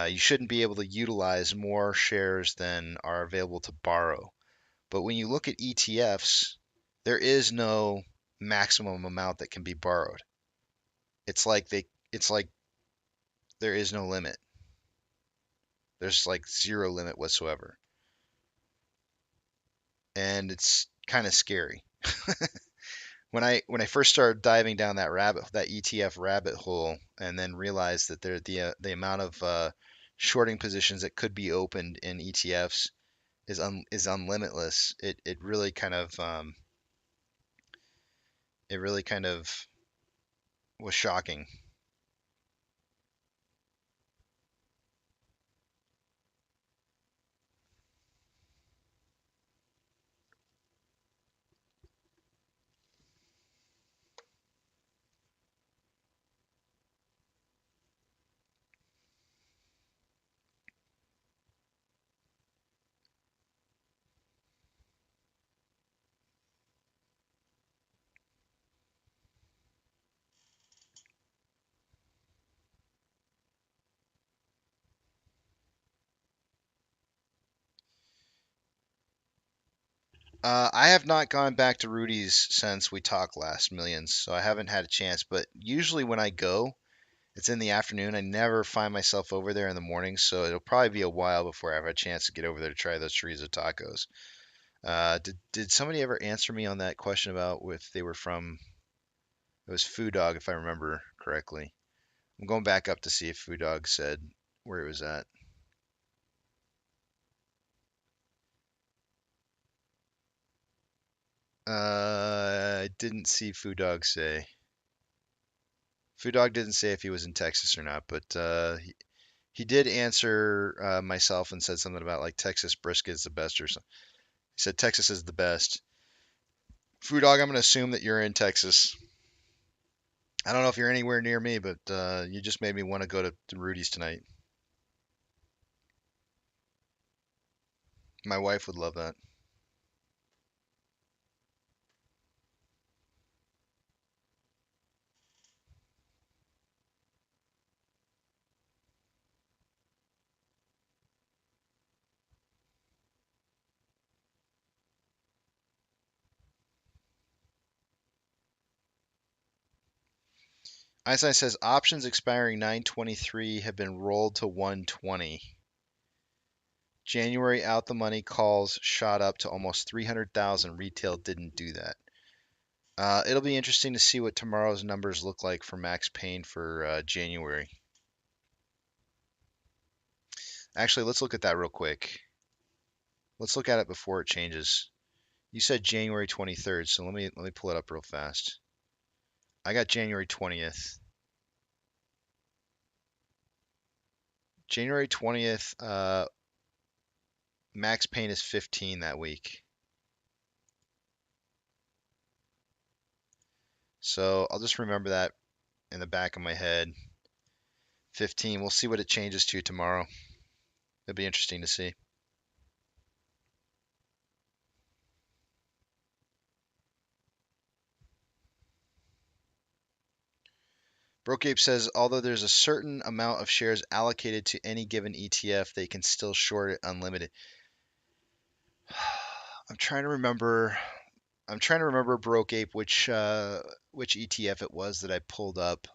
You shouldn't be able to utilize more shares than are available to borrow. But when you look at ETFs, there is no maximum amount that can be borrowed. It's like there is no limit. There's like zero limit whatsoever. And it's kind of scary. When I first started diving down that ETF rabbit hole, and then realized that the amount of shorting positions that could be opened in ETFs is unlimitless. It really kind of was shocking. I have not gone back to Rudy's since we talked last, Millions, so I haven't had a chance. But usually when I go, it's in the afternoon. I never find myself over there in the morning, so it'll probably be a while before I have a chance to get over there to try those chorizo tacos. Did somebody ever answer me on that question about if they were from? It was Food Dog, if I remember correctly. I'm going back up to see if Food Dog said where it was at. I didn't see Food Dog say. Food Dog didn't say if he was in Texas or not, but he did answer myself and said something about like Texas brisket is the best or something. He said Texas is the best. Food Dog, I'm going to assume that you're in Texas. I don't know if you're anywhere near me, but you just made me want to go to Rudy's tonight. My wife would love that. Einstein says options expiring 9/23 have been rolled to 1/20. January out the money calls shot up to almost 300,000. Retail didn't do that. It'll be interesting to see what tomorrow's numbers look like for Max Payne for January. Actually, let's look at that real quick. Let's look at it before it changes. You said January 23rd, so let me pull it up real fast. I got January 20th. January 20th, Max Payne is 15 that week. So I'll just remember that in the back of my head. 15. We'll see what it changes to tomorrow. It'll be interesting to see. Brokeape says, although there's a certain amount of shares allocated to any given ETF, they can still short it unlimited. I'm trying to remember, Brokeape, which ETF it was that I pulled up.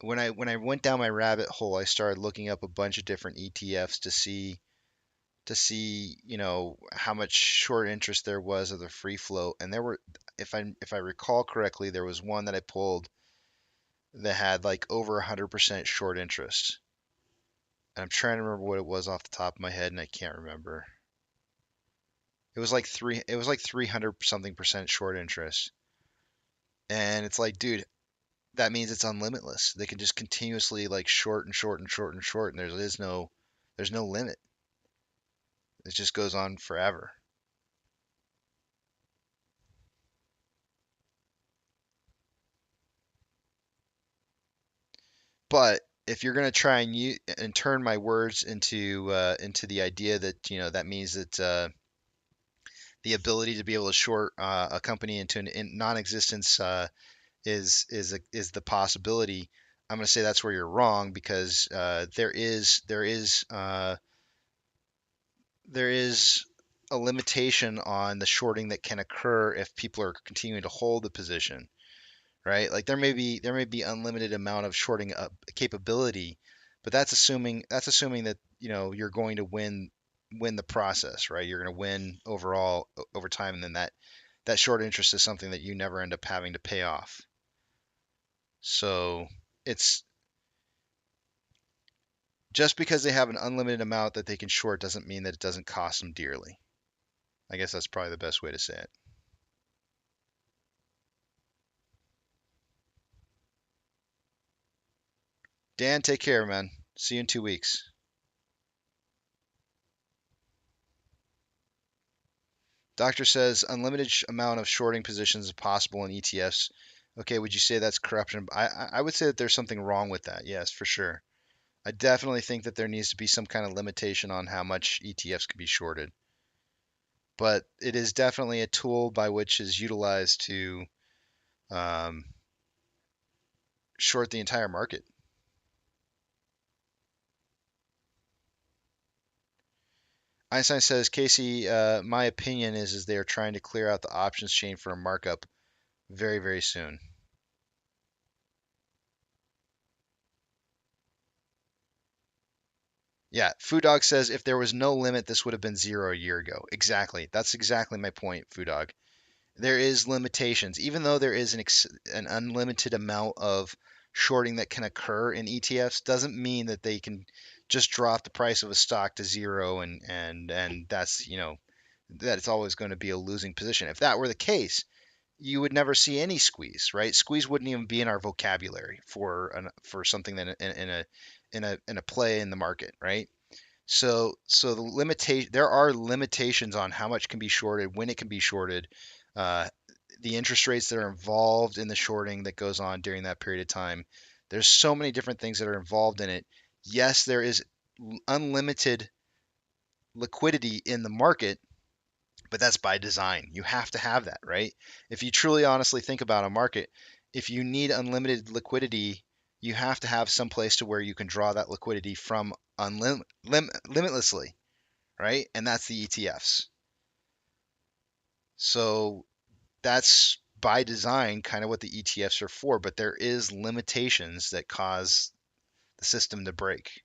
When I went down my rabbit hole, I started looking up a bunch of different ETFs to see how much short interest there was of the free float, and there were, if I recall correctly, there was one that I pulled that had like over 100% short interest. And I'm trying to remember what it was off the top of my head, and I can't remember. It was like 300 something percent short interest. And it's like, dude, that means it's unlimitless. They can just continuously like short and short and short and short, and there's no limit. It just goes on forever. But if you're going to try and turn my words into the idea that that means that the ability to be able to short a company into non-existence is the possibility, I'm going to say that's where you're wrong, because there is a limitation on the shorting that can occur if people are continuing to hold the position, right? Like there may be unlimited amount of shorting capability, but that's assuming that you're going to win the process, right? You're going to win overall over time, and then that short interest is something that you never end up having to pay off. So it's just because they have an unlimited amount that they can short doesn't mean that it doesn't cost them dearly. I guess that's probably the best way to say it. Dan, take care, man. See you in 2 weeks. Doctor says unlimited amount of shorting positions is possible in ETFs. Okay, would you say that's corruption? I would say that there's something wrong with that. Yes, for sure. I definitely think that there needs to be some kind of limitation on how much ETFs can be shorted. But it is definitely a tool by which is utilized to short the entire market. Einstein says, Casey, my opinion is they are trying to clear out the options chain for a markup very, very soon. Yeah, Food Dog says if there was no limit, this would have been zero a year ago. Exactly. That's exactly my point, Food Dog. There is limitations. Even though there is an unlimited amount of shorting that can occur in ETFs, doesn't mean that they can just drop the price of a stock to zero and that's, that it's always going to be a losing position. If that were the case, you would never see any squeeze, right? Squeeze wouldn't even be in our vocabulary for something that in a play in the market, right? So there are limitations on how much can be shorted, when it can be shorted, the interest rates that are involved in the shorting that goes on during that period of time. There's so many different things that are involved in it. Yes, there is unlimited liquidity in the market, but that's by design. You have to have that, right? If you truly honestly think about a market, if you need unlimited liquidity, you have to have some place to where you can draw that liquidity from limitlessly, right? And that's the ETFs. So that's by design kind of what the ETFs are for, but there is limitations that cause the system to break.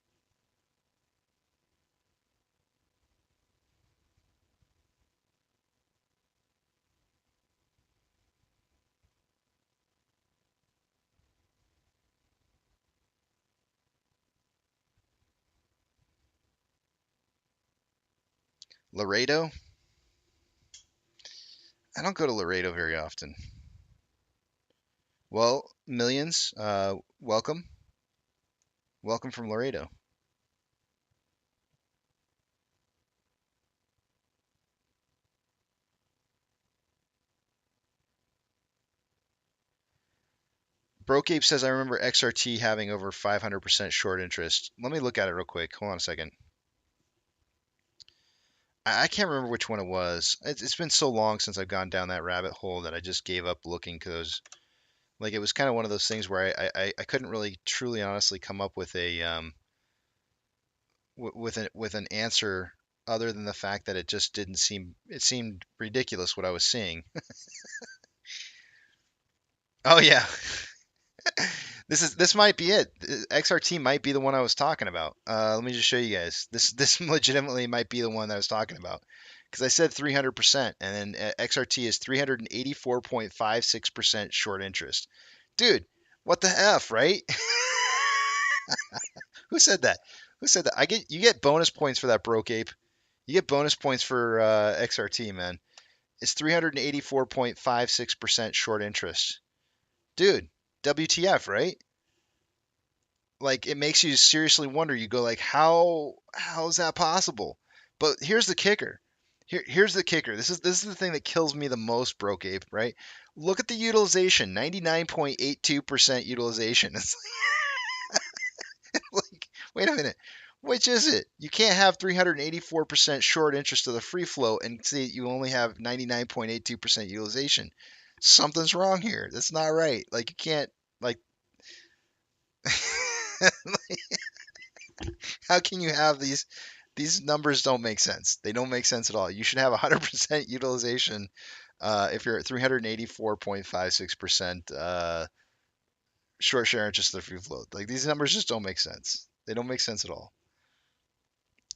Laredo? I don't go to Laredo very often. Well, millions, welcome. Welcome from Laredo. Brocape says, I remember XRT having over 500% short interest. Let me look at it real quick. Hold on a second. I can't remember which one it was. It's been so long since I've gone down that rabbit hole that I just gave up looking because, like, it was kind of one of those things where I couldn't really truly honestly come up with a with an answer other than the fact that it just didn't seem it seemed ridiculous what I was seeing. Oh yeah, this might be it. XRT might be the one I was talking about. Let me just show you guys. This legitimately might be the one that I was talking about because I said 300%, and then XRT is 384.56% short interest. Dude, what the f, right? Who said that? Who said that? You get bonus points for that, broke ape. You get bonus points for XRT, man. It's 384.56% short interest. Dude, WTF, right? Like it makes you seriously wonder. You go like, how is that possible? But here's the kicker. Here's the kicker. This is the thing that kills me the most, broke ape, right? Look at the utilization, 99.82% utilization. It's like, wait a minute. Which is it? You can't have 384% short interest of the free float and say you only have 99.82% utilization. Something's wrong here. That's not right. Like you can't like how can you have these numbers don't make sense. They don't make sense at all. You should have 100% utilization if you're at 384.56% short share interest of the free float. Like these numbers just don't make sense. They don't make sense at all.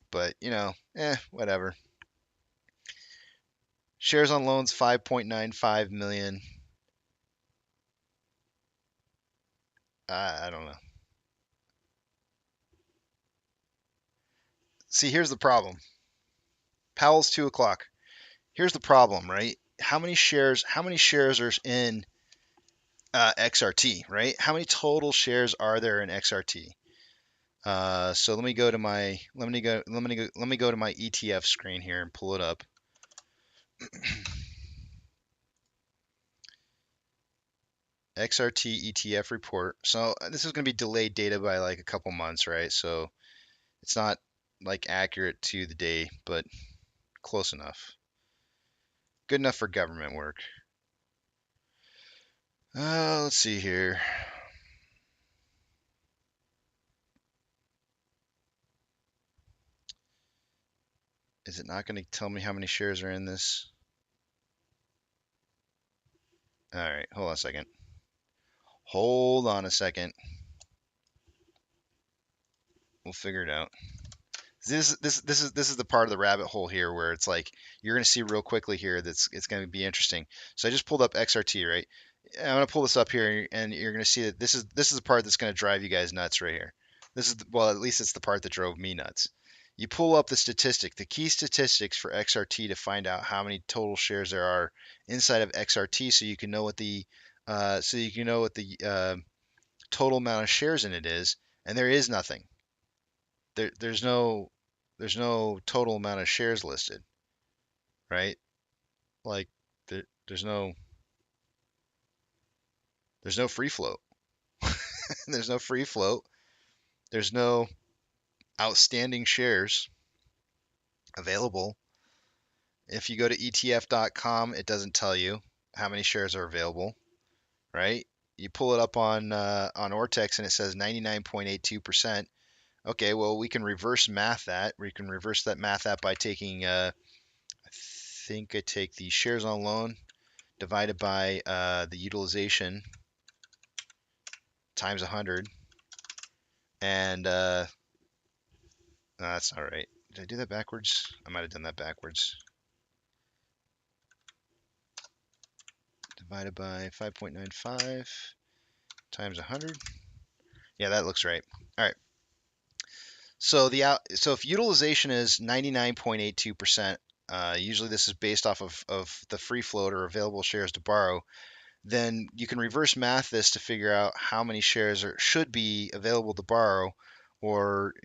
But whatever. Shares on loans 5.95 million. I don't know. See, here's the problem. Powell's 2 o'clock. Here's the problem, right? How many shares are in XRT, right? How many total shares are there in XRT? So let me go to my ETF screen here and pull it up. XRT ETF report. So this is going to be delayed data by like a couple months, right? So it's not like accurate to the day, but close enough. Good enough for government work. Let's see here. Is it not going to tell me how many shares are in this? All right, hold on a second. Hold on a second. We'll figure it out. This is the part of the rabbit hole here where it's like you're going to see real quickly here that's it's going to be interesting. So I just pulled up XRT, right? I'm going to pull this up here and you're going to see that this is the part that's going to drive you guys nuts right here. Well, at least it's the part that drove me nuts. You pull up the key statistics for XRT to find out how many total shares there are inside of XRT, so you can know what the total amount of shares in it is, and there is nothing. There's no total amount of shares listed, right? Like there, there's no free float. There's no free float. There's no outstanding shares available. If you go to ETF.com, it doesn't tell you how many shares are available, right? You pull it up on Ortex and it says 99.82%. Okay, well we can reverse math that. We can reverse that math that by taking I think I take the shares on loan divided by the utilization times 100, and no, that's not right. Did I do that backwards? I might have done that backwards. Divided by 5.95 times 100. Yeah, that looks right. All right. So if utilization is 99.82%, usually this is based off of the free float or available shares to borrow, then you can reverse math this to figure out how many shares should be available to borrow, or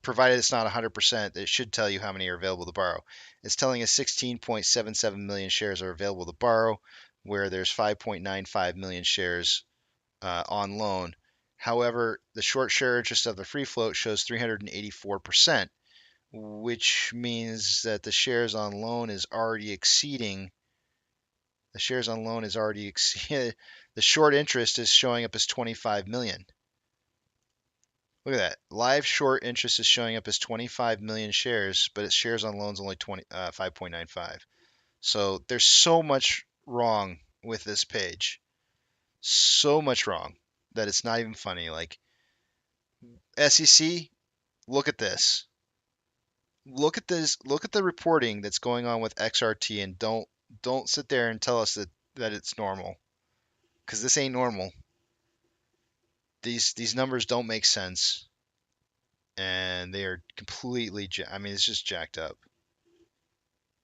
provided it's not 100%, it should tell you how many are available to borrow. It's telling us 16.77 million shares are available to borrow, where there's 5.95 million shares on loan. However, the short share interest of the free float shows 384%, which means that the shares on loan is already exceeding. The shares on loan is already exceeded. The short interest is showing up as 25 million. Look at that. Live short interest is showing up as 25 million shares, but its shares on loans only 5.95. So there's so much wrong with this page. So much wrong that it's not even funny. Like, SEC, look at this. Look at this. Look at the reporting that's going on with XRT, and don't sit there and tell us that it's normal, because this ain't normal. These numbers don't make sense, and they are completely. I mean, it's just jacked up.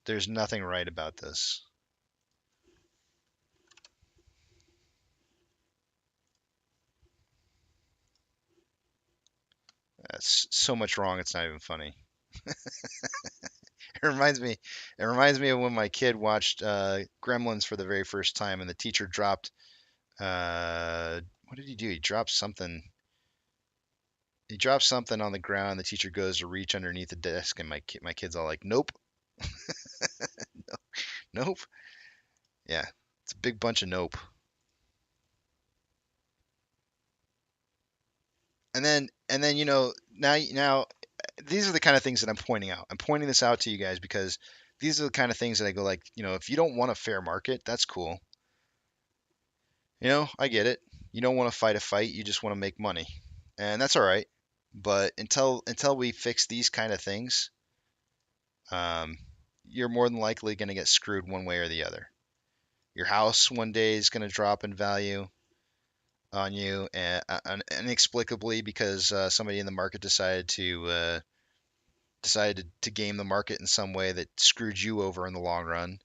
There's nothing right about this. That's so much wrong. It's not even funny. It reminds me. It reminds me of when my kid watched Gremlins for the very first time, and the teacher dropped. What did he do? He dropped something. He drops something on the ground. The teacher goes to reach underneath the desk, and my kid's all like, "Nope, nope." Yeah, it's a big bunch of nope. And then now these are the kind of things that I'm pointing out. I'm pointing this out to you guys because these are the kind of things that I go like, if you don't want a fair market, that's cool. I get it. You don't want to fight a fight. You just want to make money, and that's all right. But until we fix these kind of things, um, you're more than likely going to get screwed one way or the other. Your house one day is going to drop in value on you inexplicably because somebody in the market decided to game the market in some way that screwed you over in the long run.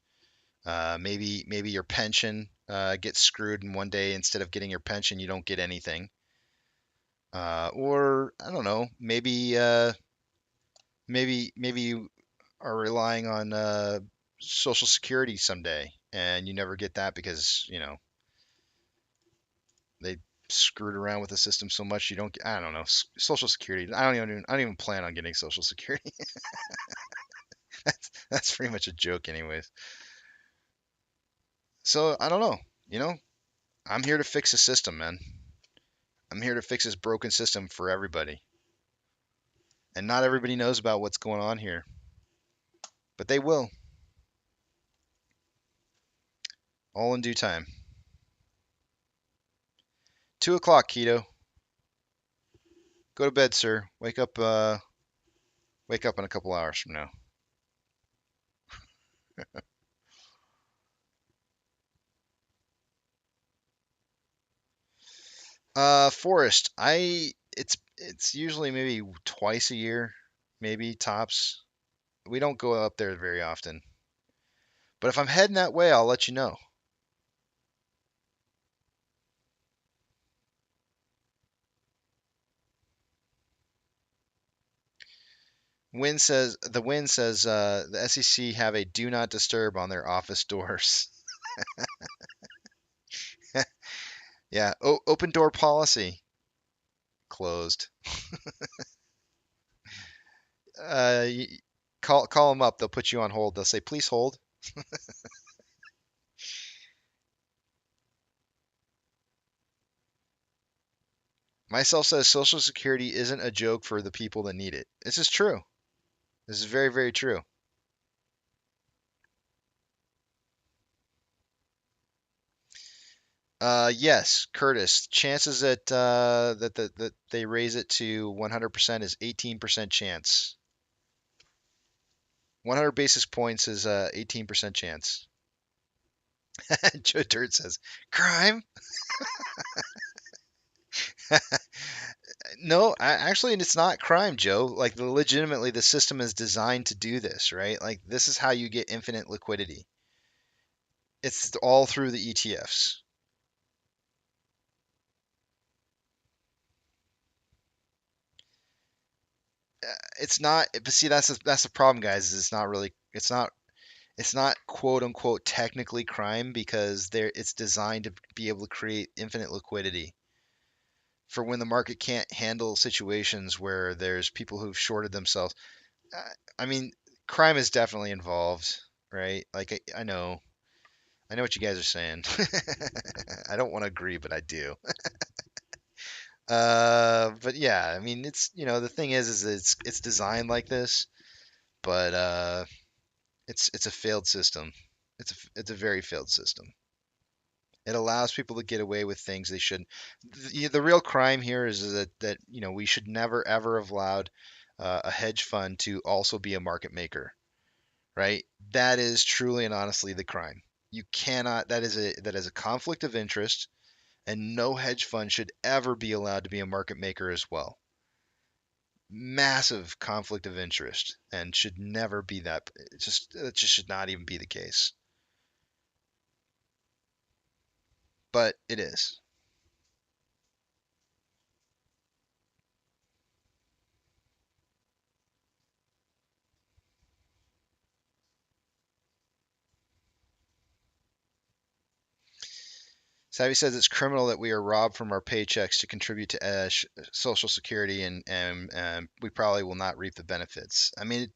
Maybe your pension gets screwed, and one day instead of getting your pension, you don't get anything. Or I don't know, maybe you are relying on Social Security someday, and you never get that because they screwed around with the system so much you don't get, I don't know, Social Security. I don't even plan on getting Social Security. That's pretty much a joke anyways. So I don't know. I'm here to fix the system, man. I'm here to fix this broken system for everybody. And not everybody knows about what's going on here, but they will, all in due time. 2 o'clock, Keto. Go to bed, sir. Wake up in a couple hours from now. Forest. It's usually maybe twice a year, maybe tops. We don't go up there very often. But if I'm heading that way, I'll let you know. The wind says the SEC have a do not disturb on their office doors. Yeah, open door policy closed. Uh, call them up. They'll put you on hold. They'll say, please hold. Myself says Social Security isn't a joke for the people that need it. This is true. This is very, very true. Yes, Curtis. Chances that they raise it to 100% is 18% chance. 100 basis points is 18% chance. Joe Dirt says, crime? No, actually, it's not crime, Joe. Like, legitimately, the system is designed to do this, right? Like, this is how you get infinite liquidity. It's all through the ETFs. It's not, but see, that's the problem, guys. Is it's not quote unquote technically crime because it's designed to be able to create infinite liquidity for when the market can't handle situations where there's people who've shorted themselves. Uh, I mean, crime is definitely involved, right? Like I know what you guys are saying. I don't want to agree, but I do. But yeah, I mean, the thing is it's designed like this, but it's a failed system. It's a very failed system. It allows people to get away with things they shouldn't. The real crime here is that we should never ever have allowed a hedge fund to also be a market maker, right? That is truly and honestly the crime. You cannot. That is a conflict of interest, and no hedge fund should ever be allowed to be a market maker as well. Massive conflict of interest, and should never be that. It just should not even be the case. But it is. Savvy says it's criminal that we are robbed from our paychecks to contribute to Social Security, and we probably will not reap the benefits. I mean,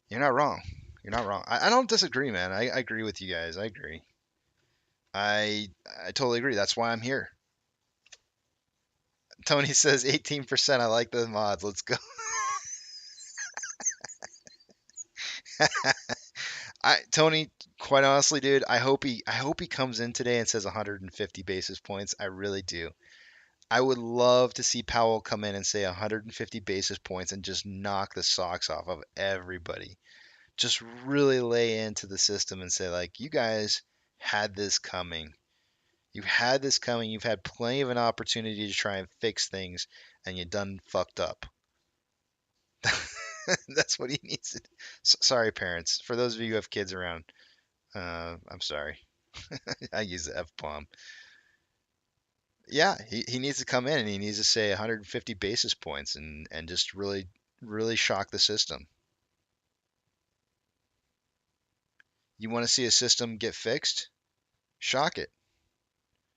you're not wrong. You're not wrong. I don't disagree, man. I agree with you guys. I agree. I totally agree. That's why I'm here. Tony says 18%. I like the mods. Let's go. Tony, quite honestly, dude, I hope he comes in today and says 150 basis points. I really do. I would love to see Powell come in and say 150 basis points and just knock the socks off of everybody. Just really lay into the system and say, like, you guys had this coming. You've had this coming. You've had plenty of an opportunity to try and fix things, and you done fucked up. That's what he needs. Sorry, parents. For those of you who have kids around, I'm sorry. I use the F bomb. Yeah, he needs to come in and he needs to say 150 basis points and just really, really shock the system. You want to see a system get fixed? Shock it.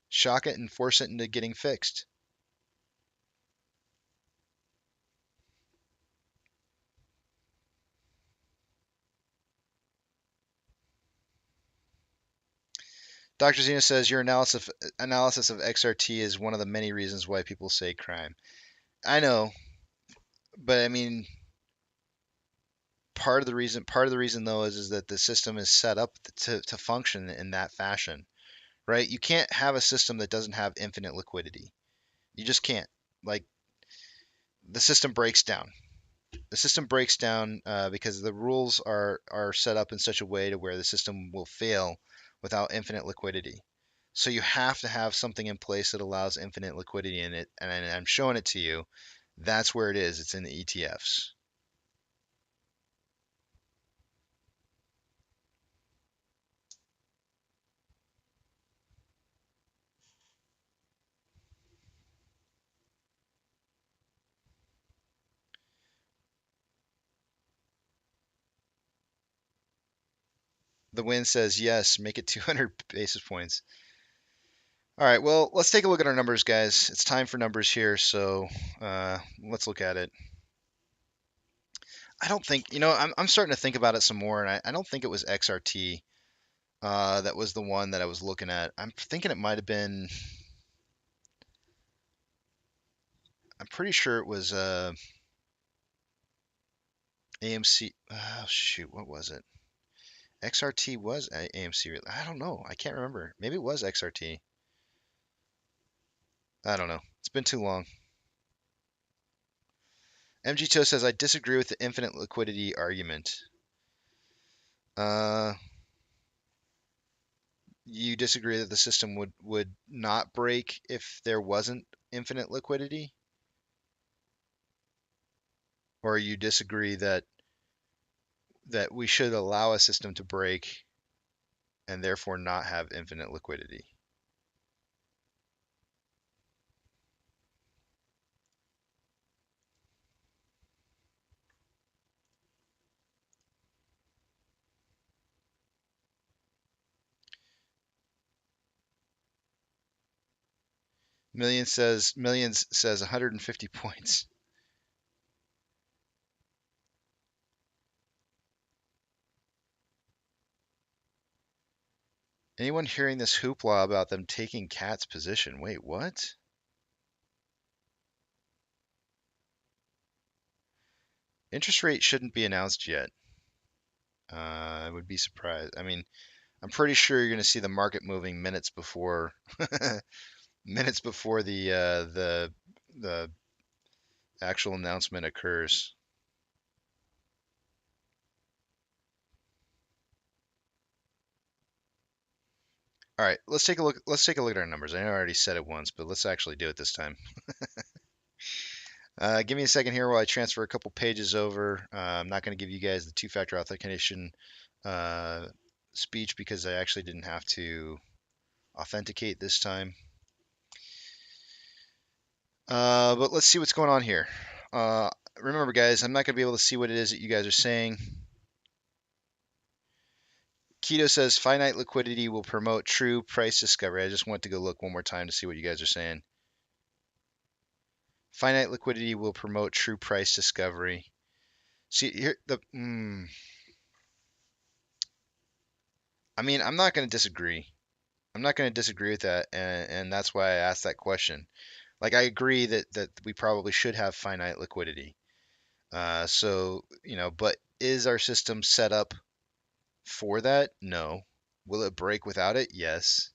Shock it and force it into getting fixed. Dr. Zena says your analysis of XRT is one of the many reasons why people say crime. I know, but I mean, part of the reason though is that the system is set up to function in that fashion, right? You can't have a system that doesn't have infinite liquidity. You just can't. Like, the system breaks down. The system breaks down because the rules are set up in such a way to where the system will fail without infinite liquidity. So you have to have something in place that allows infinite liquidity in it, and I'm showing it to you. That's where it is. It's in the ETFs. The win says yes, make it 200 basis points. All right, well, let's take a look at our numbers, guys. It's time for numbers here, so let's look at it. I don't think, I'm starting to think about it some more, and I don't think it was XRT that was the one that I was looking at. I'm thinking it might have been, I'm pretty sure it was AMC. Oh, shoot, what was it? XRT was AMC. I don't know. I can't remember. Maybe it was XRT. I don't know. It's been too long. MGTO says, I disagree with the infinite liquidity argument. Uh, you disagree that the system would not break if there wasn't infinite liquidity? or you disagree that we should allow a system to break and therefore not have infinite liquidity. Millions says 150 points. Anyone hearing this hoopla about them taking Cat's position? Wait, what? Interest rate shouldn't be announced yet. I would be surprised. I mean, I'm pretty sure you're going to see the market moving minutes before minutes before the actual announcement occurs. All right, let's take a look. Let's take a look at our numbers. I know I already said it once, but let's actually do it this time. Give me a second here while I transfer a couple pages over. I'm not going to give you guys the two-factor authentication uh, speech because I actually didn't have to authenticate this time. But let's see what's going on here. Remember, guys, I'm not going to be able to see what it is that you guys are saying. Keto says finite liquidity will promote true price discovery. I just want to go look one more time to see what you guys are saying. Finite liquidity will promote true price discovery. See here, I mean, I'm not going to disagree. I'm not going to disagree with that, and that's why I asked that question. Like, I agree that we probably should have finite liquidity. So, but is our system set up for that? No. Will it break without it? Yes.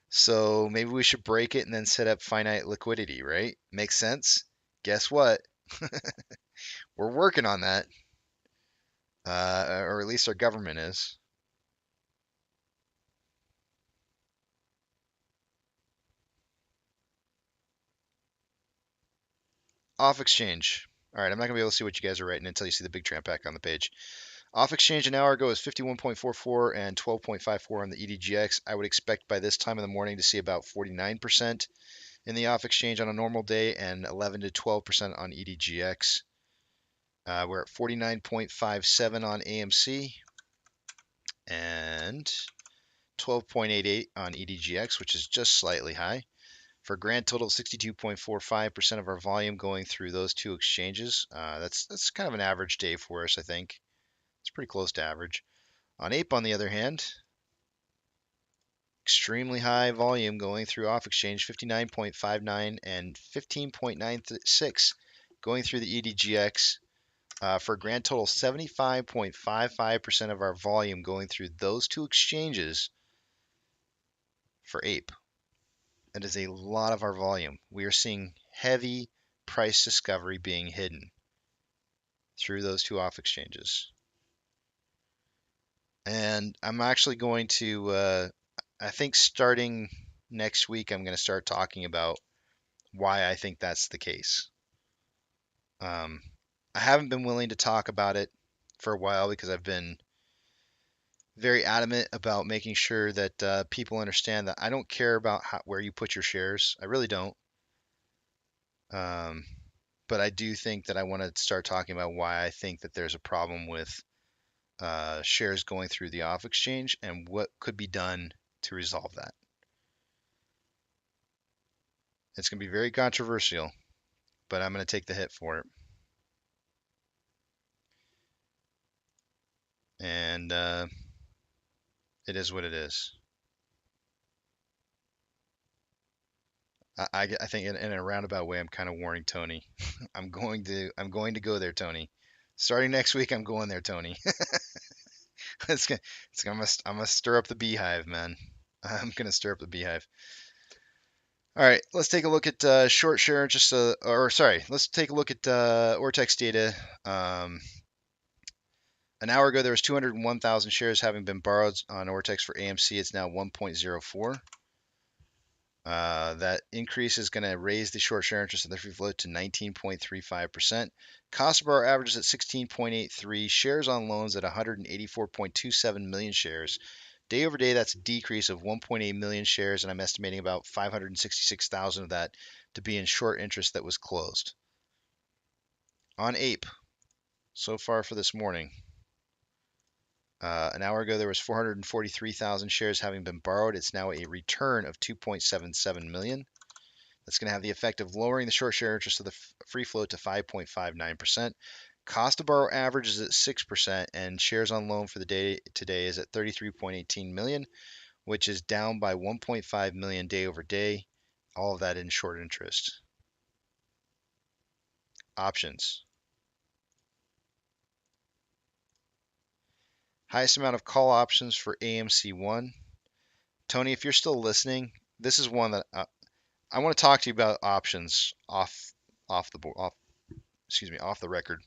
So maybe we should break it and then set up finite liquidity, right? Makes sense? Guess what? We're working on that, or at least our government is. Off exchange. All right, I'm not gonna be able to see what you guys are writing until you see the big tramp back on the page. Off exchange an hour ago is 51.44 and 12.54 on the EDGX. I would expect by this time in the morning to see about 49% in the off exchange on a normal day and 11 to 12% on EDGX. We're at 49.57 on AMC and 12.88 on EDGX, which is just slightly high. For a grand total of 62.45% of our volume going through those two exchanges. That's kind of an average day for us, I think. It's pretty close to average. On Ape, on the other hand, extremely high volume going through off exchange, 59.59 and 15.96 going through the EDGX. For a grand total, 75.55% of our volume going through those two exchanges for Ape. That is a lot of our volume. We are seeing heavy price discovery being hidden through those two off exchanges. And I'm actually going to, I think starting next week, I'm going to start talking about why I think that's the case. I haven't been willing to talk about it for a while because I've been very adamant about making sure that people understand that I don't care about where you put your shares. I really don't. But I do think that I want to start talking about why I think that there's a problem with shares going through the off exchange and what could be done to resolve that. It's going to be very controversial, but I'm going to take the hit for it. And it is what it is. I think in a roundabout way, I'm kind of warning Tony. I'm going to go there, Tony. Starting next week, I'm going there, Tony. I'm gonna stir up the beehive, man. I'm gonna stir up the beehive. All right, let's take a look at short share. Let's take a look at Ortex data. An hour ago, there was 201,000 shares having been borrowed on Ortex for AMC. It's now 1.04. That increase is going to raise the short share interest in the free float to 19.35%. Cost of borrow averages at 16.83. Shares on loans at 184.27 million shares. Day over day, that's a decrease of 1.8 million shares, and I'm estimating about 566,000 of that to be in short interest that was closed. On Ape, so far for this morning, an hour ago there was 443,000 shares having been borrowed. It's now a return of 2.77 million. That's going to have the effect of lowering the short share interest of the free float to 5.59%. Cost to borrow average is at 6%, and shares on loan for the day today is at 33.18 million, which is down by 1.5 million day over day. All of that in short interest. Options. Highest amount of call options for AMC1. Tony, if you're still listening, this is one that I want to talk to you about options off the record.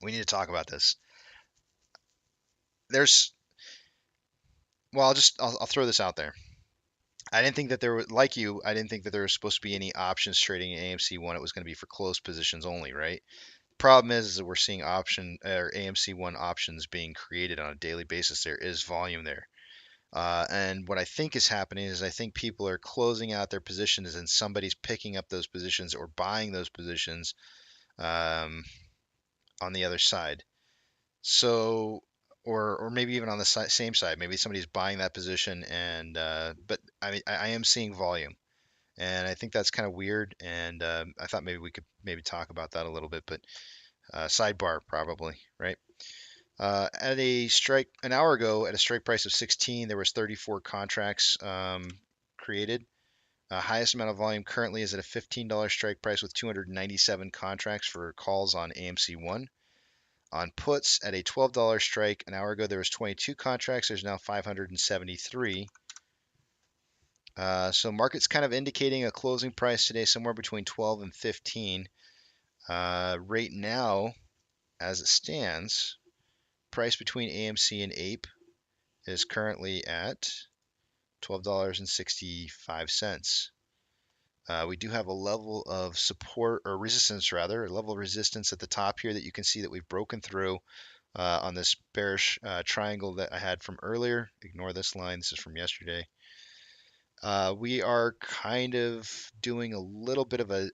We need to talk about this. I'll throw this out there. I didn't think that there was, like you, I didn't think that there was supposed to be any options trading in AMC1. It was going to be for closed positions only, right? Problem is that we're seeing AMC1 options being created on a daily basis. There is volume there. And what I think is happening is I think people are closing out their positions and somebody's picking up those positions or buying those positions on the other side. So, or maybe even on the same side, maybe somebody's buying that position and but I am seeing volume, and I think that's kind of weird. And I thought maybe we could talk about that a little bit, but sidebar probably, right? At a strike an hour ago, at a strike price of 16, there was 34 contracts created. Highest amount of volume currently is at a $15 strike price with 297 contracts for calls on AMC1. On puts at a $12 strike an hour ago, there was 22 contracts. There's now 573. So market's kind of indicating a closing price today somewhere between 12 and 15. Right now, as it stands, price between AMC and Ape is currently at $12.65. We do have a level of support or resistance, rather, a level of resistance at the top here that you can see that we've broken through on this bearish triangle that I had from earlier. Ignore this line. This is from yesterday. We are kind of doing a little bit of an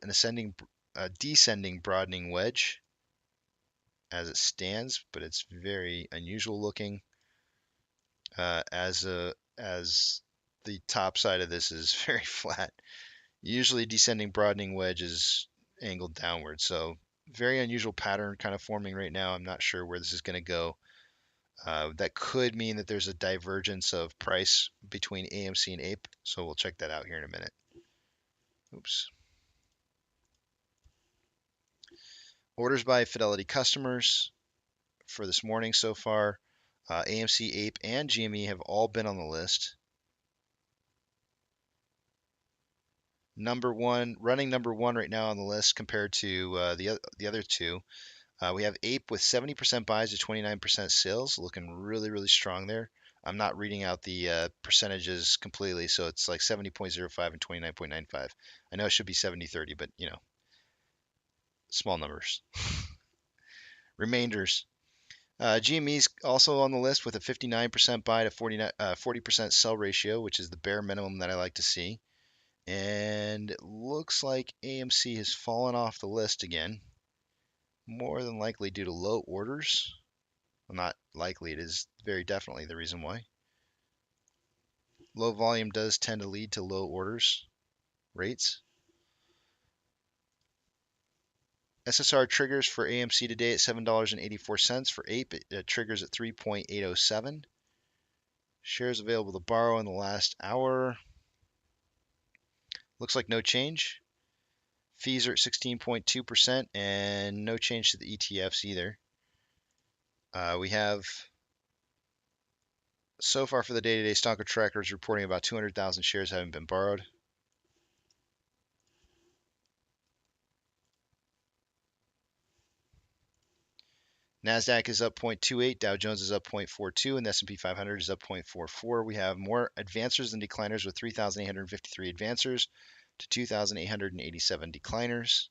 descending broadening wedge as it stands, but it's very unusual looking as the top side of this is very flat. Usually descending broadening wedge is angled downward. So very unusual pattern kind of forming right now. I'm not sure where this is going to go. That could mean that there's a divergence of price between AMC and Ape. So we'll check that out here in a minute. Oops. Orders by Fidelity customers for this morning so far. AMC, Ape, and GME have all been on the list. Running number one right now on the list compared to the other two. We have Ape with 70% buys to 29% sales, looking really, really strong there. I'm not reading out the percentages completely, so it's like 70.05 and 29.95. I know it should be 70-30, but small numbers. Remainders. GME's also on the list with a 59% buy to 40% sell ratio, which is the bare minimum that I like to see. And it looks like AMC has fallen off the list again, more than likely due to low orders. Well, not likely, it is very definitely the reason why. Low volume does tend to lead to low orders rates. SSR triggers for AMC today at $7.84. For Ape, it triggers at 3.807. Shares available to borrow in the last hour. Looks like no change. Fees are at 16.2% and no change to the ETFs either. We have, so far for the day-to-day, Stonker Tracker is reporting about 200,000 shares having been borrowed. NASDAQ is up 0.28, Dow Jones is up 0.42, and the S&P 500 is up 0.44. We have more advancers than decliners with 3,853 advancers to 2,887 decliners.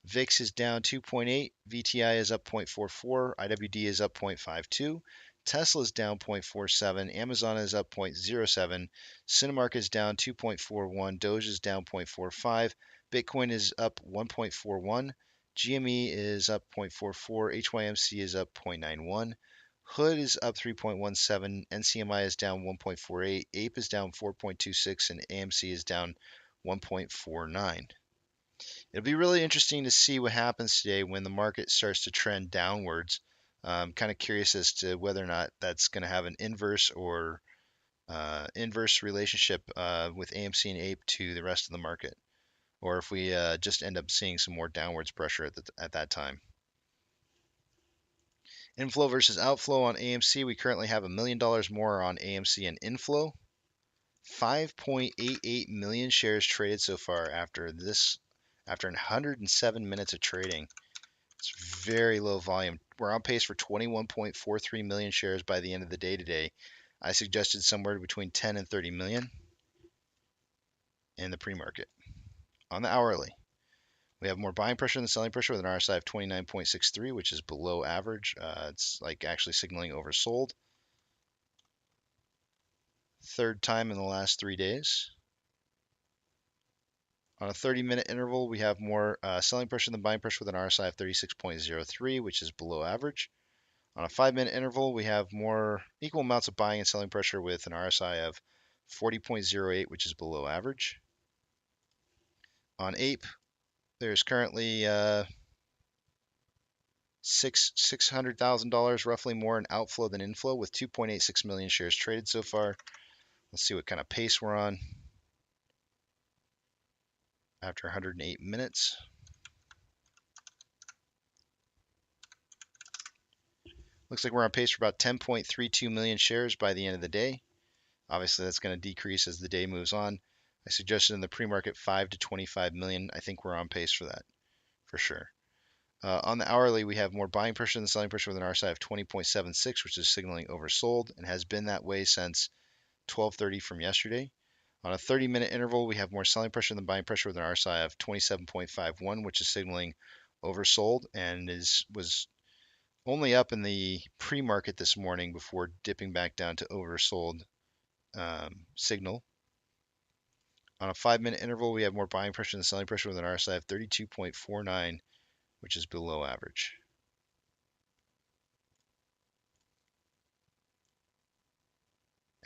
VIX is down 2.8, VTI is up 0.44, IWD is up 0.52, Tesla is down 0.47, Amazon is up 0.07, Cinemark is down 2.41, Doge is down 0.45, Bitcoin is up 1.41, GME is up 0.44, HYMC is up 0.91, Hood is up 3.17, NCMI is down 1.48, Ape is down 4.26, and AMC is down 1.49. It'll be really interesting to see what happens today when the market starts to trend downwards. I'm kind of curious as to whether or not that's going to have an inverse or inverse relationship with AMC and Ape to the rest of the market, or if we just end up seeing some more downwards pressure at that time. Inflow versus outflow on AMC. We currently have $1 million more on AMC in inflow. 5.88 million shares traded so far after 107 minutes of trading. It's very low volume. We're on pace for 21.43 million shares by the end of the day today. I suggested somewhere between 10 and 30 million in the pre-market. On the hourly, we have more buying pressure than selling pressure with an RSI of 29.63, which is below average. It's like actually signaling oversold. Third time in the last 3 days. On a 30-minute interval, we have more selling pressure than buying pressure with an RSI of 36.03, which is below average. On a 5-minute interval, we have more equal amounts of buying and selling pressure with an RSI of 40.08, which is below average. On Ape, there's currently $600,000 roughly more in outflow than inflow, with 2.86 million shares traded so far. Let's see what kind of pace we're on after 108 minutes. Looks like we're on pace for about 10.32 million shares by the end of the day. Obviously, that's going to decrease as the day moves on. I suggested in the pre-market 5 to 25 million. I think we're on pace for that, for sure. On the hourly, we have more buying pressure than selling pressure with an RSI of 20.76, which is signaling oversold and has been that way since 12:30 from yesterday. On a 30-minute interval, we have more selling pressure than buying pressure with an RSI of 27.51, which is signaling oversold and was only up in the pre-market this morning before dipping back down to oversold signal. On a 5-minute interval, we have more buying pressure than selling pressure with an RSI of 32.49, which is below average.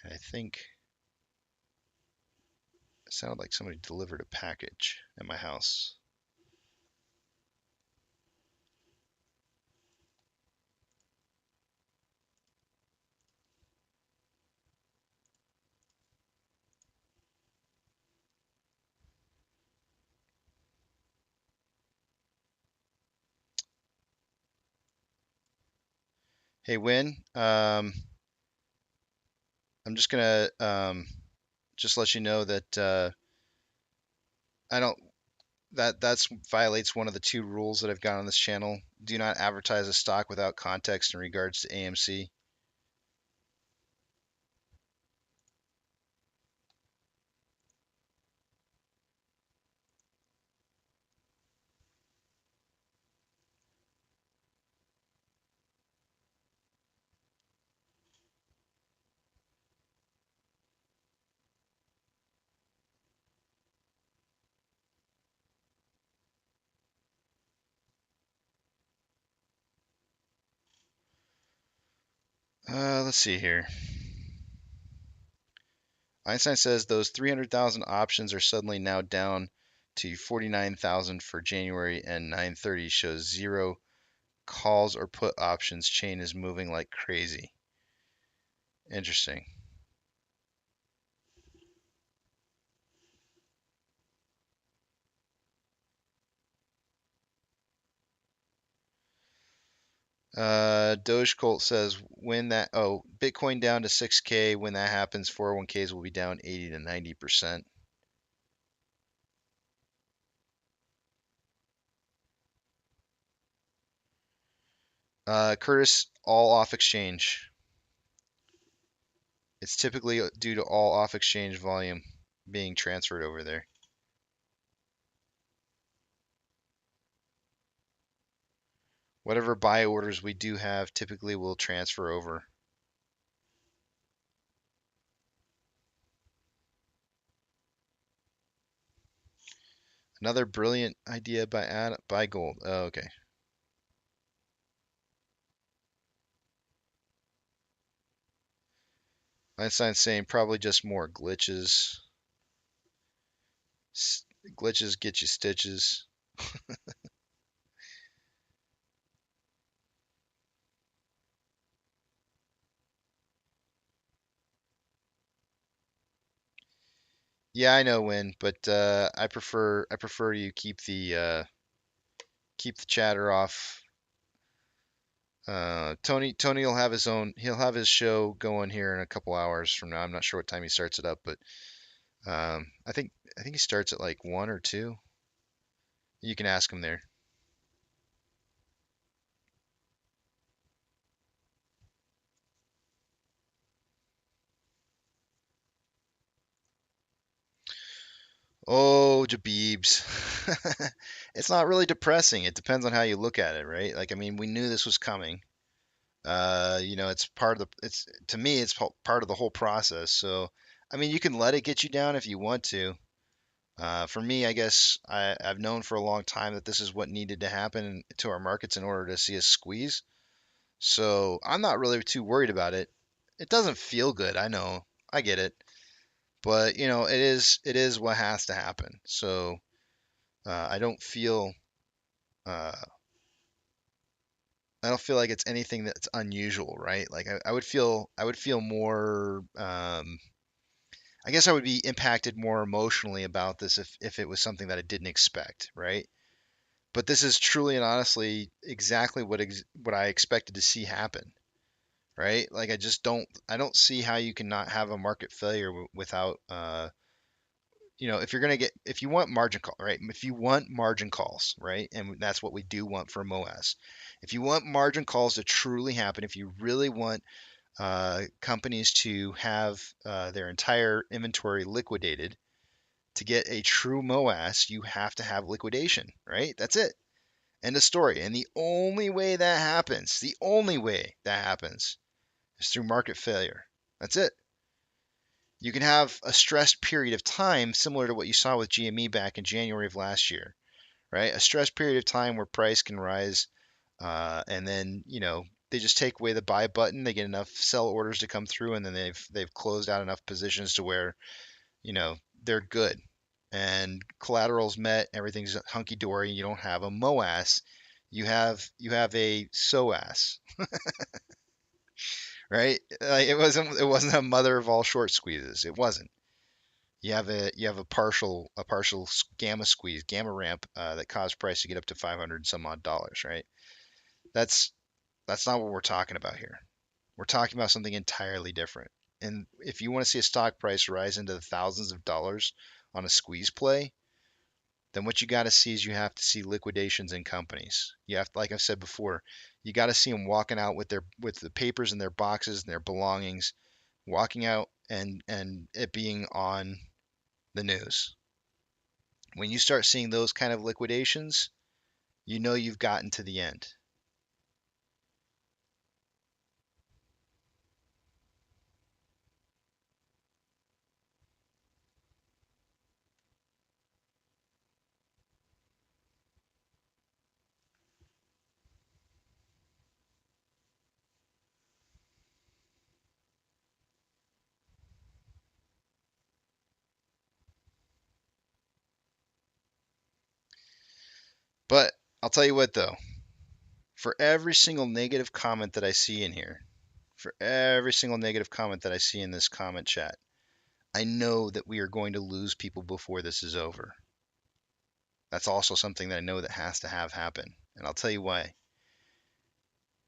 And I think it sounded like somebody delivered a package at my house. Hey, Win, I'm just gonna just let you know that I don't that's violates one of the 2 rules that I've got on this channel. Do not advertise a stock without context in regards to AMC. Let's see here. Einstein says those 300,000 options are suddenly now down to 49,000 for January, and 930 shows 0 calls or put options. Chain is moving like crazy. Interesting. Doge Colt says Bitcoin down to 6K. When that happens, 401ks will be down 80 to 90%. Curtis, all off exchange. It's typically due to all off exchange volume being transferred over there. Whatever buy orders we do have typically will transfer over. Another brilliant idea by Gold. Oh, okay. Einstein's saying probably just more glitches. Glitches get you stitches. Yeah, I know when, but I prefer you keep the chatter off. Tony will have his own. He'll have his show going here in a couple hours from now. I'm not sure what time he starts it up, but I think he starts at like 1 or 2. You can ask him there. Oh, Jabibs. It's not really depressing. It depends on how you look at it, right? Like, I mean, we knew this was coming. It's part of the, it's, to me, it's part of the whole process. So, I mean, you can let it get you down if you want to. For me, I guess I've known for a long time that this is what needed to happen to our markets in order to see us squeeze. So I'm not really too worried about it. It doesn't feel good. I know. I get it. But, it is what has to happen. So I don't feel uh, I don't feel like it's anything that's unusual, right? Like I would feel more I guess I would be impacted more emotionally about this if it was something that I didn't expect, right? But this is truly and honestly exactly what I expected to see happen, right? Like I don't see how you can not have a market failure without if you want margin call, right? If you want margin calls, right? And that's what we do want for MOASS. If you want margin calls to truly happen, if you really want companies to have their entire inventory liquidated to get a true MOASS, you have to have liquidation, right? That's it. End of story. And the only way that happens is through market failure. That's it. You can have a stressed period of time similar to what you saw with GME back in January of last year, right? A stressed period of time where price can rise, and then they just take away the buy button. They get enough sell orders to come through, and then they've closed out enough positions to where they're good, and collateral's met, everything's hunky dory. You don't have a MOASS, you have a SOAS, right? Like it wasn't a mother of all short squeezes. It wasn't. You have a partial gamma squeeze, gamma ramp that caused price to get up to 500 and some odd dollars, right? That's that's not what we're talking about here. We're talking about something entirely different. And if you want to see a stock price rise into the thousands of dollars on a squeeze play, then what you got to see is you have to see liquidations in companies. You have, like I've said before, you got to see them walking out with the papers in their boxes and their belongings, walking out and it being on the news. When you start seeing those kind of liquidations, you know you've gotten to the end. But I'll tell you what though, for every single negative comment that I see in here, for every single negative comment that I see in this comment chat, I know that we are going to lose people before this is over. That's also something that I know that has to have happen. And I'll tell you why.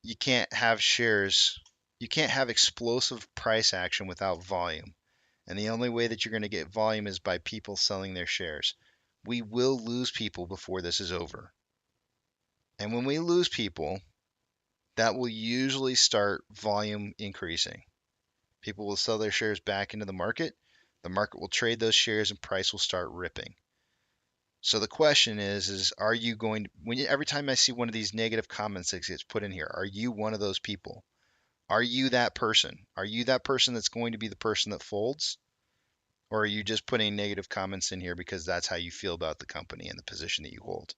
You can't have shares, you can't have explosive price action without volume. And the only way that you're going to get volume is by people selling their shares. We will lose people before this is over. And when we lose people, that will usually start volume increasing. People will sell their shares back into the market. The market will trade those shares and price will start ripping. So the question is are you going to, every time I see one of these negative comments that gets put in here, are you one of those people? Are you that person? Are you that person that's going to be the person that folds? Or are you just putting negative comments in here because that's how you feel about the company and the position that you hold?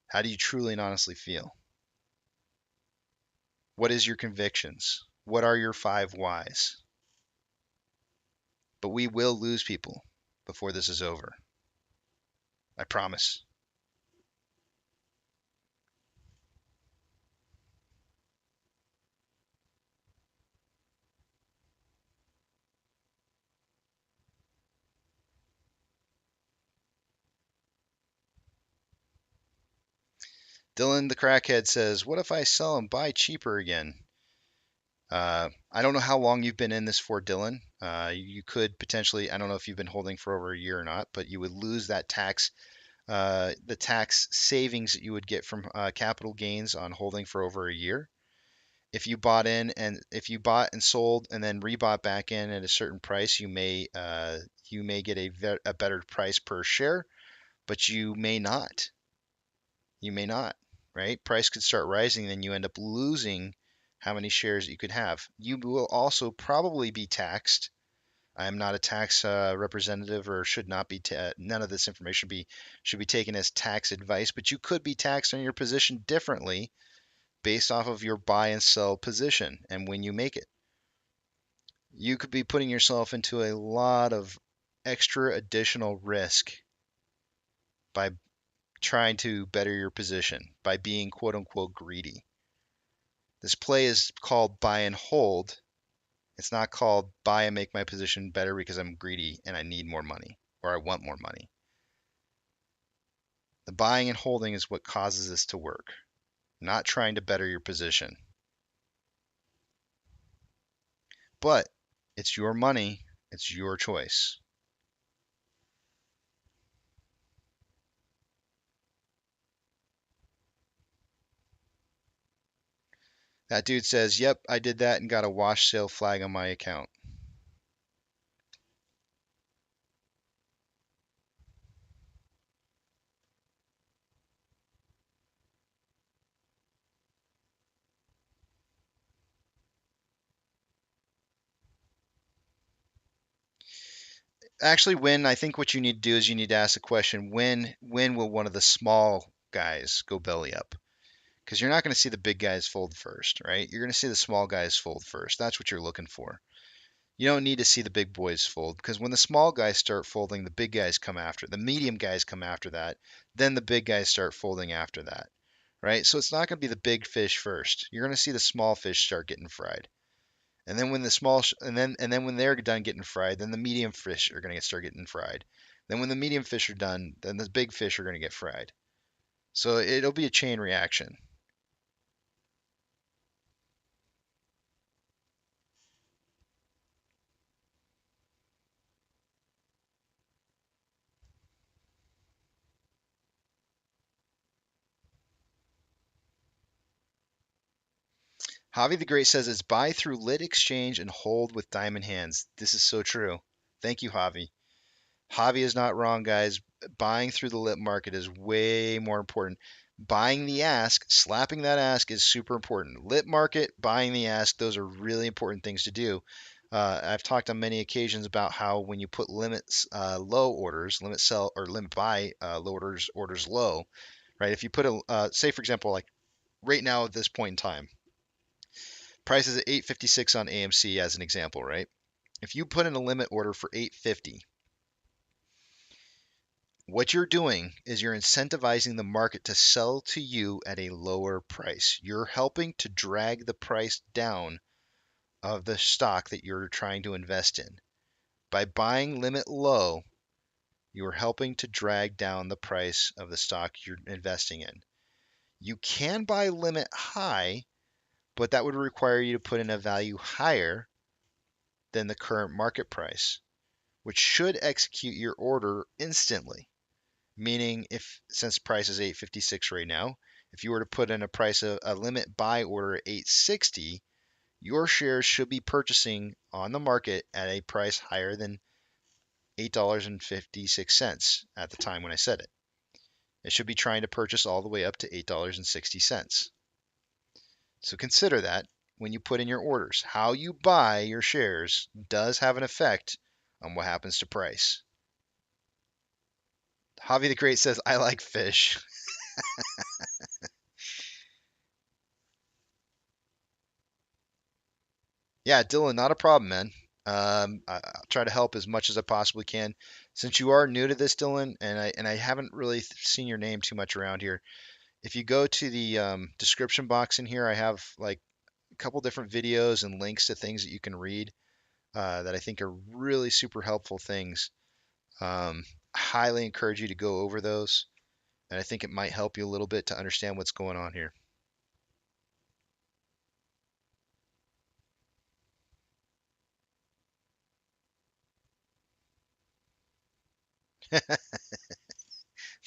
How do you truly and honestly feel? What is your convictions? What are your 5 whys? But we will lose people before this is over. I promise. Dylan the Crackhead says, what if I sell and buy cheaper again? I don't know how long you've been in this for, Dylan. You could potentially, I don't know if you've been holding for over a year or not, but you would lose that the tax savings that you would get from capital gains on holding for over a year. If you bought and sold and then rebought back in at a certain price, you may get a better price per share, but you may not. You may not, right? Price could start rising, then you end up losing how many shares you could have. You will also probably be taxed. I am not a tax representative, or should not be. None of this information should be taken as tax advice, but you could be taxed on your position differently based off of your buy and sell position and when you make it. You could be putting yourself into a lot of extra additional risk by trying to better your position, by being quote unquote greedy. This play is called buy and hold. It's not called buy and make my position better because I'm greedy and I need more money or I want more money. The buying and holding is what causes this to work, not trying to better your position. But it's your money, it's your choice. That dude says, yep, I did that and got a wash sale flag on my account. Actually, I think what you need to do is you need to ask the question, when will one of the small guys go belly up? Because you're not going to see the big guys fold first, right? You're going to see the small guys fold first. That's what you're looking for. You don't need to see the big boys fold, because when the small guys start folding, the big guys come after. The medium guys come after that. Then the big guys start folding after that, right? So it's not going to be the big fish first. You're going to see the small fish start getting fried. And then when the small and then when they're done getting fried, then the medium fish are going to start getting fried. Then when the medium fish are done, then the big fish are going to get fried. So it'll be a chain reaction. Javi the Great says it's buy through lit exchange and hold with diamond hands. This is so true. Thank you, Javi. Javi is not wrong, guys. Buying through the lit market is way more important. Buying the ask, slapping that ask is super important. Lit market, buying the ask, those are really important things to do. I've talked on many occasions about how when you put limits low orders, limit sell or limit buy low orders low, right? If you put say for example, like right now at this point in time, price is at 856 on AMC as an example, right? If you put in a limit order for 850, what you're doing is you're incentivizing the market to sell to you at a lower price. You're helping to drag the price down of the stock that you're trying to invest in. By buying limit low, you are helping to drag down the price of the stock you're investing in. You can buy limit high, but that would require you to put in a value higher than the current market price, which should execute your order instantly. Meaning, if since price is 856 right now, If you were to put in a limit buy order at 860, your shares should be purchasing on the market at a price higher than $8.56 at the time when I said it. It should be trying to purchase all the way up to $8.60. So consider that when you put in your orders. How you buy your shares does have an effect on what happens to price. Javi the Great says, I like fish. Yeah, Dylan, not a problem, man. I'll try to help as much as I possibly can. Since you are new to this, Dylan, and I haven't really seen your name too much around here, if you go to the description box in here, I have like a couple different videos and links to things that you can read that I think are really super helpful things. Highly encourage you to go over those, and I think it might help you a little bit to understand what's going on here.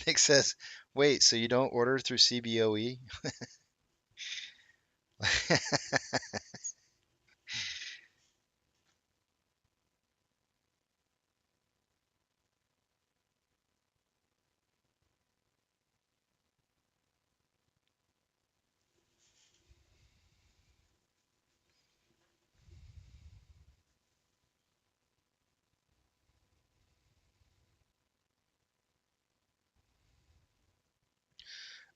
Nick says, "Wait, so you don't order through CBOE?"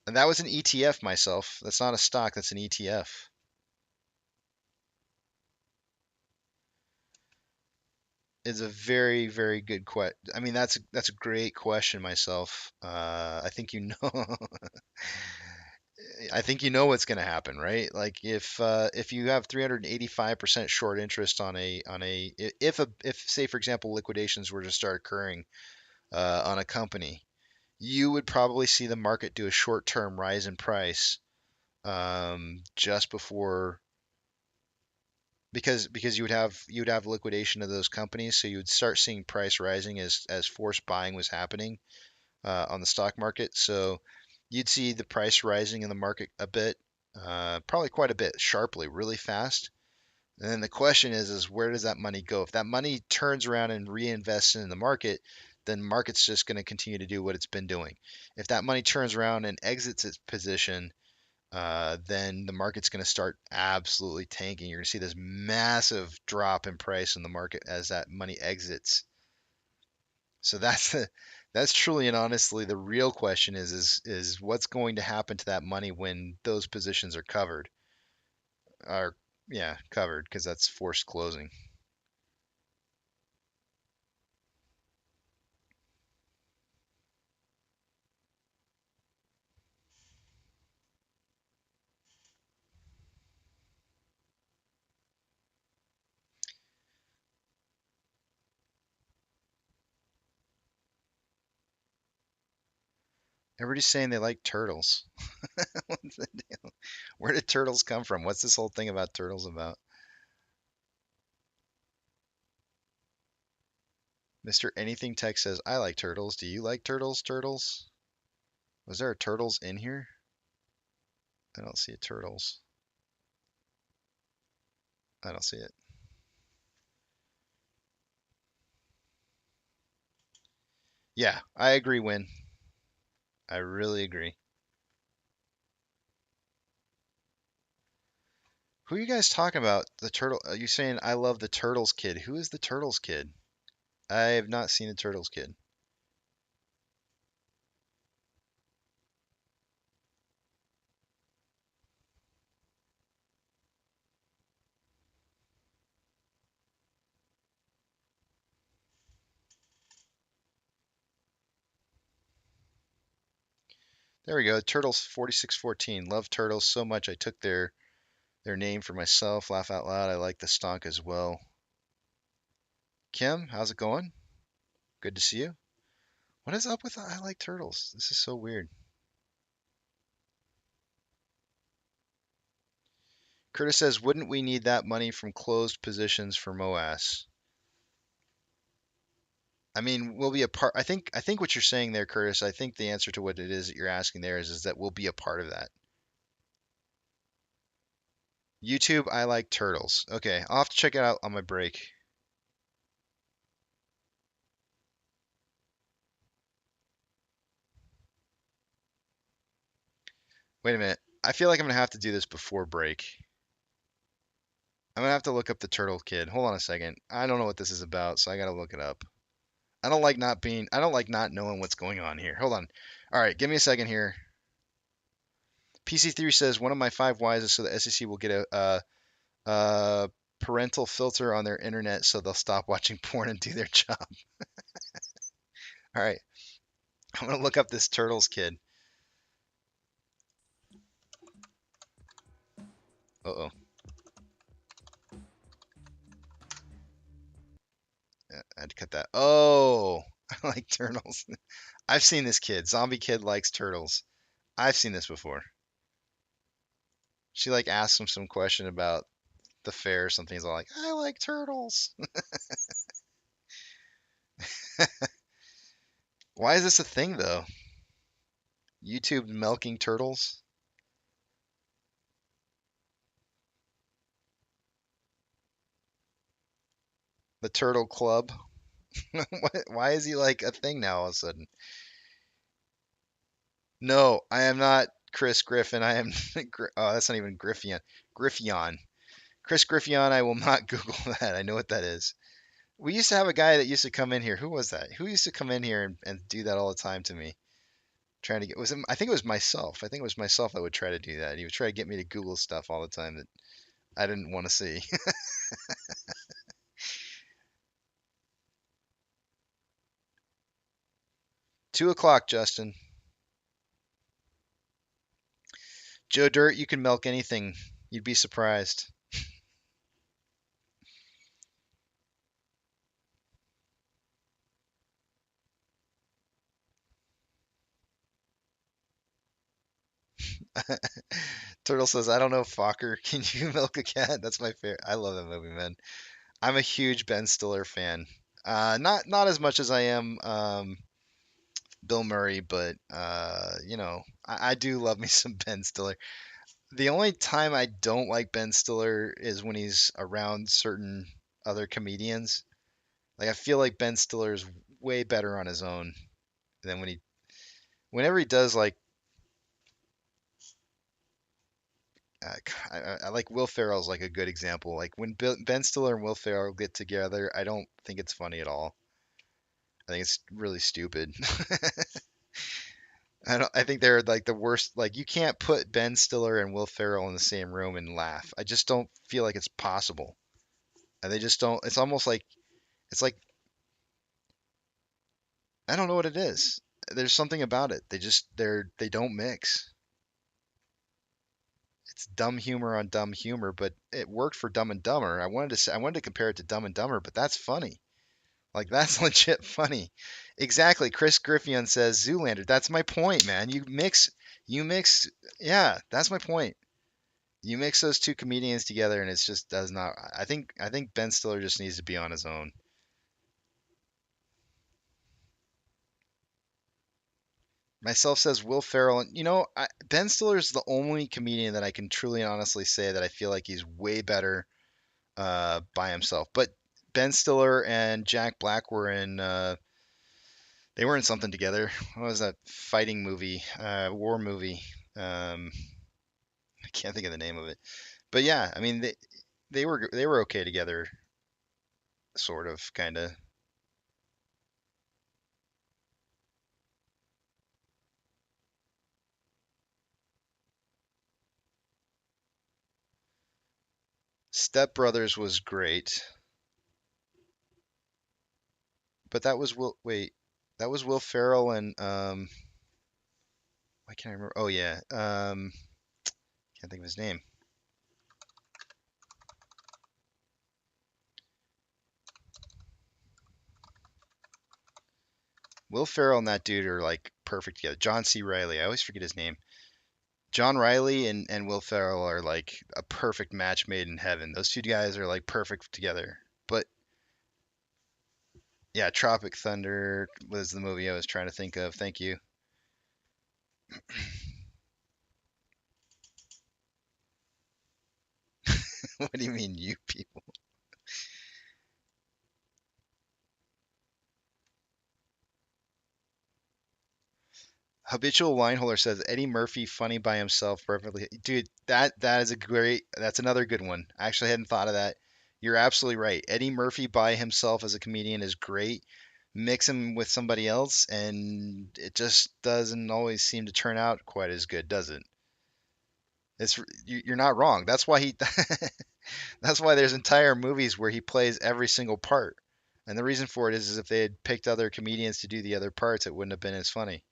And that was an ETF myself. That's not a stock, that's an ETF. It's a very, very good question. I mean, that's a great question myself. I think you know I think you know what's going to happen, right? Like if you have 385% short interest on a if say for example liquidations were to start occurring on a company, you would probably see the market do a short-term rise in price just before because you would have liquidation of those companies, so you would start seeing price rising as forced buying was happening on the stock market. So you'd see the price rising in the market a bit, probably quite a bit, sharply, really fast. And then the question is where does that money go? If that money turns around and reinvests in the market, then market's just going to continue to do what it's been doing. If that money turns around and exits its position, then the market's going to start absolutely tanking. You're going to see this massive drop in price in the market as that money exits. So that's truly and honestly the real question is what's going to happen to that money when those positions are covered? Are yeah, covered because that's forced closing. Everybody's saying they like turtles. What's the deal? Where did turtles come from? What's this whole thing about turtles about? Mr. Anything Tech says, I like turtles. Do you like turtles, turtles? Was there a turtles in here? I don't see a turtles. I don't see it. Yeah, I agree, Win. I really agree. Who are you guys talking about? The turtle? Are you saying I love the Turtles kid? Who is the Turtles kid? I have not seen the Turtles kid. There we go. Turtles 4614. Love turtles so much I took their name for myself. Laugh out loud. I like the stonk as well. Kim, how's it going? Good to see you. What is up with I like turtles? This is so weird. Curtis says, wouldn't we need that money from closed positions for MOASS? I mean, we'll be a part. I think what you're saying there, Curtis. I think the answer to what it is that you're asking there is that we'll be a part of that. YouTube, I like turtles. Okay, I'll have to check it out on my break. Wait a minute. I feel like I'm gonna have to do this before break. I'm gonna have to look up the turtle kid. Hold on a second. I don't know what this is about, so I gotta look it up. I don't like not knowing what's going on here. Hold on. All right, give me a second here. PC3 says one of my 5 whys is so the SEC will get a parental filter on their internet so they'll stop watching porn and do their job. All right, I'm gonna look up this turtles kid. Uh-oh. I had to cut that. Oh, I like turtles. I've seen this kid. Zombie kid likes turtles. I've seen this before. She like asks him some question about the fair or something. He's all like, I like turtles. Why is this a thing though? YouTube milking turtles? The Turtle Club? Why is he like a thing now all of a sudden? No, I am not Chris Griffin. I am. Oh, that's not even Griffion. Griffion. Chris Griffion. I will not Google that. I know what that is. We used to have a guy that used to come in here. Who was that? Who used to come in here and do that all the time to me? Trying to get was it, I think it was myself. I think it was myself that would try to do that. He would try to get me to Google stuff all the time that I didn't want to see. 2 o'clock, Justin. Joe Dirt, you can milk anything. You'd be surprised. Turtle says, I don't know, Fokker. Can you milk a cat? That's my favorite. I love that movie, man. I'm a huge Ben Stiller fan. Not as much as I am Bill Murray, but I do love me some Ben Stiller. The only time I don't like Ben Stiller is when he's around certain other comedians. Like I feel like Ben Stiller is way better on his own than whenever he does like I like Will Ferrell's like a good example. Like when Ben Stiller and Will Ferrell get together, I don't think it's funny at all. I think it's really stupid. I think they're like the worst. Like you can't put Ben Stiller and Will Ferrell in the same room and laugh. I just don't feel like it's possible. And they just don't. It's almost like it's like I don't know what it is. There's something about it. They don't mix. It's dumb humor on dumb humor, but it worked for Dumb and Dumber. I wanted to compare it to Dumb and Dumber, but that's funny. Like that's legit funny. Exactly. Chris Griffion says Zoolander. That's my point, man. You mix yeah, that's my point. You mix those two comedians together and it's just does not I think Ben Stiller just needs to be on his own. Myself says Will Ferrell, and Ben Stiller is the only comedian that I can truly and honestly say that I feel like he's way better by himself. But Ben Stiller and Jack Black they were in something together. What was that fighting movie, war movie? I can't think of the name of it. But yeah, I mean they were okay together, sort of, kind of. Step Brothers was great, but that was Will. Wait, that was Will Ferrell and why can't I remember? Oh yeah, can't think of his name. Will Ferrell and that dude are like perfect together. John C. Riley. I always forget his name. John Riley and Will Ferrell are like a perfect match made in heaven. Those two guys are like perfect together. But Yeah, Tropic Thunder was the movie I was trying to think of. Thank you. What do you mean, you people? Habitual line holder says Eddie Murphy funny by himself perfectly. Dude, that is a great. That's another good one. I actually hadn't thought of that. You're absolutely right. Eddie Murphy by himself as a comedian is great. Mix him with somebody else, and it just doesn't always seem to turn out quite as good, does it? You're not wrong. That's why he. That's why there's entire movies where he plays every single part. And the reason for it is if they had picked other comedians to do the other parts, it wouldn't have been as funny.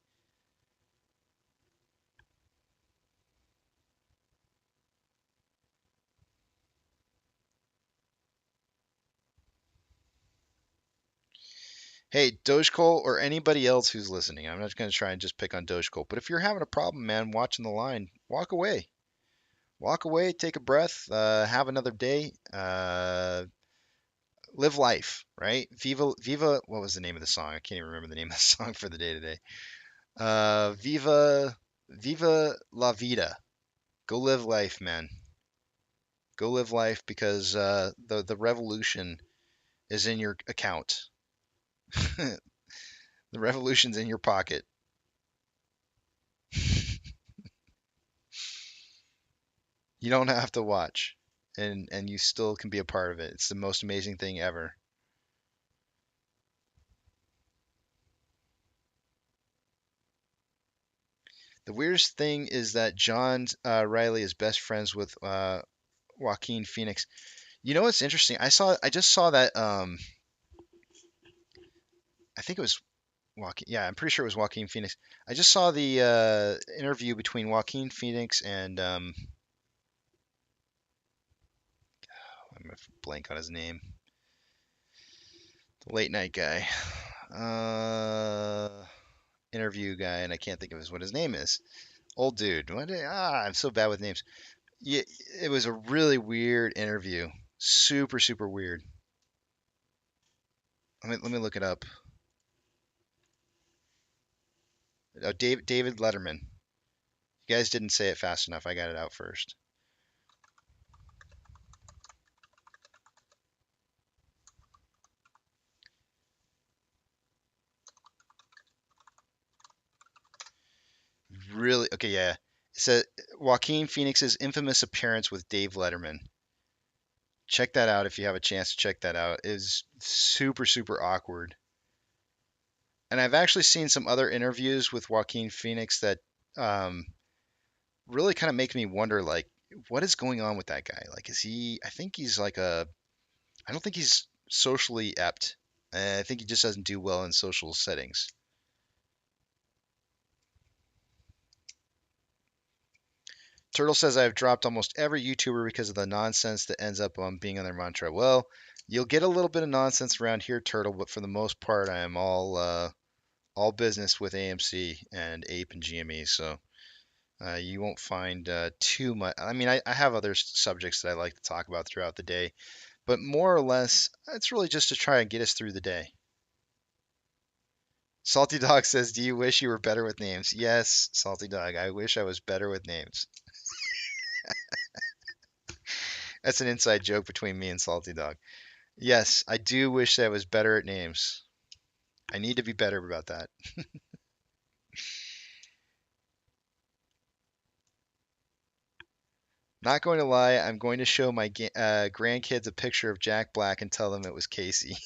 Hey, Dogecoin or anybody else who's listening, I'm not going to try and just pick on Dogecoin, but if you're having a problem, man, watching the line, walk away. Walk away, take a breath, have another day, live life, right? Viva, Viva, what was the name of the song? I can't even remember the name of the song for the day today. Viva, Viva la vida. Go live life, man. Go live life because the revolution is in your account. The revolution's in your pocket. You don't have to watch, and you still can be a part of it. It's the most amazing thing ever. The weirdest thing is that John Riley is best friends with Joaquin Phoenix. You know what's interesting? I just saw that. I think it was Joaquin. Yeah, I'm pretty sure it was Joaquin Phoenix. I just saw the interview between Joaquin Phoenix and I'm gonna blank on his name. The late night guy, interview guy, and I can't think of what his name is. Old dude. I'm so bad with names. Yeah, it was a really weird interview. Super, super weird. Let me look it up. Oh, David Letterman. You guys didn't say it fast enough. I got it out first. Really? Okay, yeah. It said Joaquin Phoenix's infamous appearance with Dave Letterman. Check that out if you have a chance to check that out. It is super, super awkward. And I've actually seen some other interviews with Joaquin Phoenix that um, really kind of make me wonder, like, what is going on with that guy? Like, is he? I think he's like a. I don't think he's socially apt. I think he just doesn't do well in social settings. Turtle says I've dropped almost every YouTuber because of the nonsense that ends up on being on their mantra. Well, you'll get a little bit of nonsense around here, Turtle, but for the most part, I am all business with AMC and Ape and GME. So you won't find too much. I mean, I have other subjects that I like to talk about throughout the day, but more or less, it's really just to try and get us through the day. Salty Dog says, "Do you wish you were better with names?" Yes, Salty Dog. I wish I was better with names. That's an inside joke between me and Salty Dog. Yes, I do wish that I was better at names. I need to be better about that. Not going to lie, I'm going to show my grandkids a picture of Jack Black and tell them it was Casey.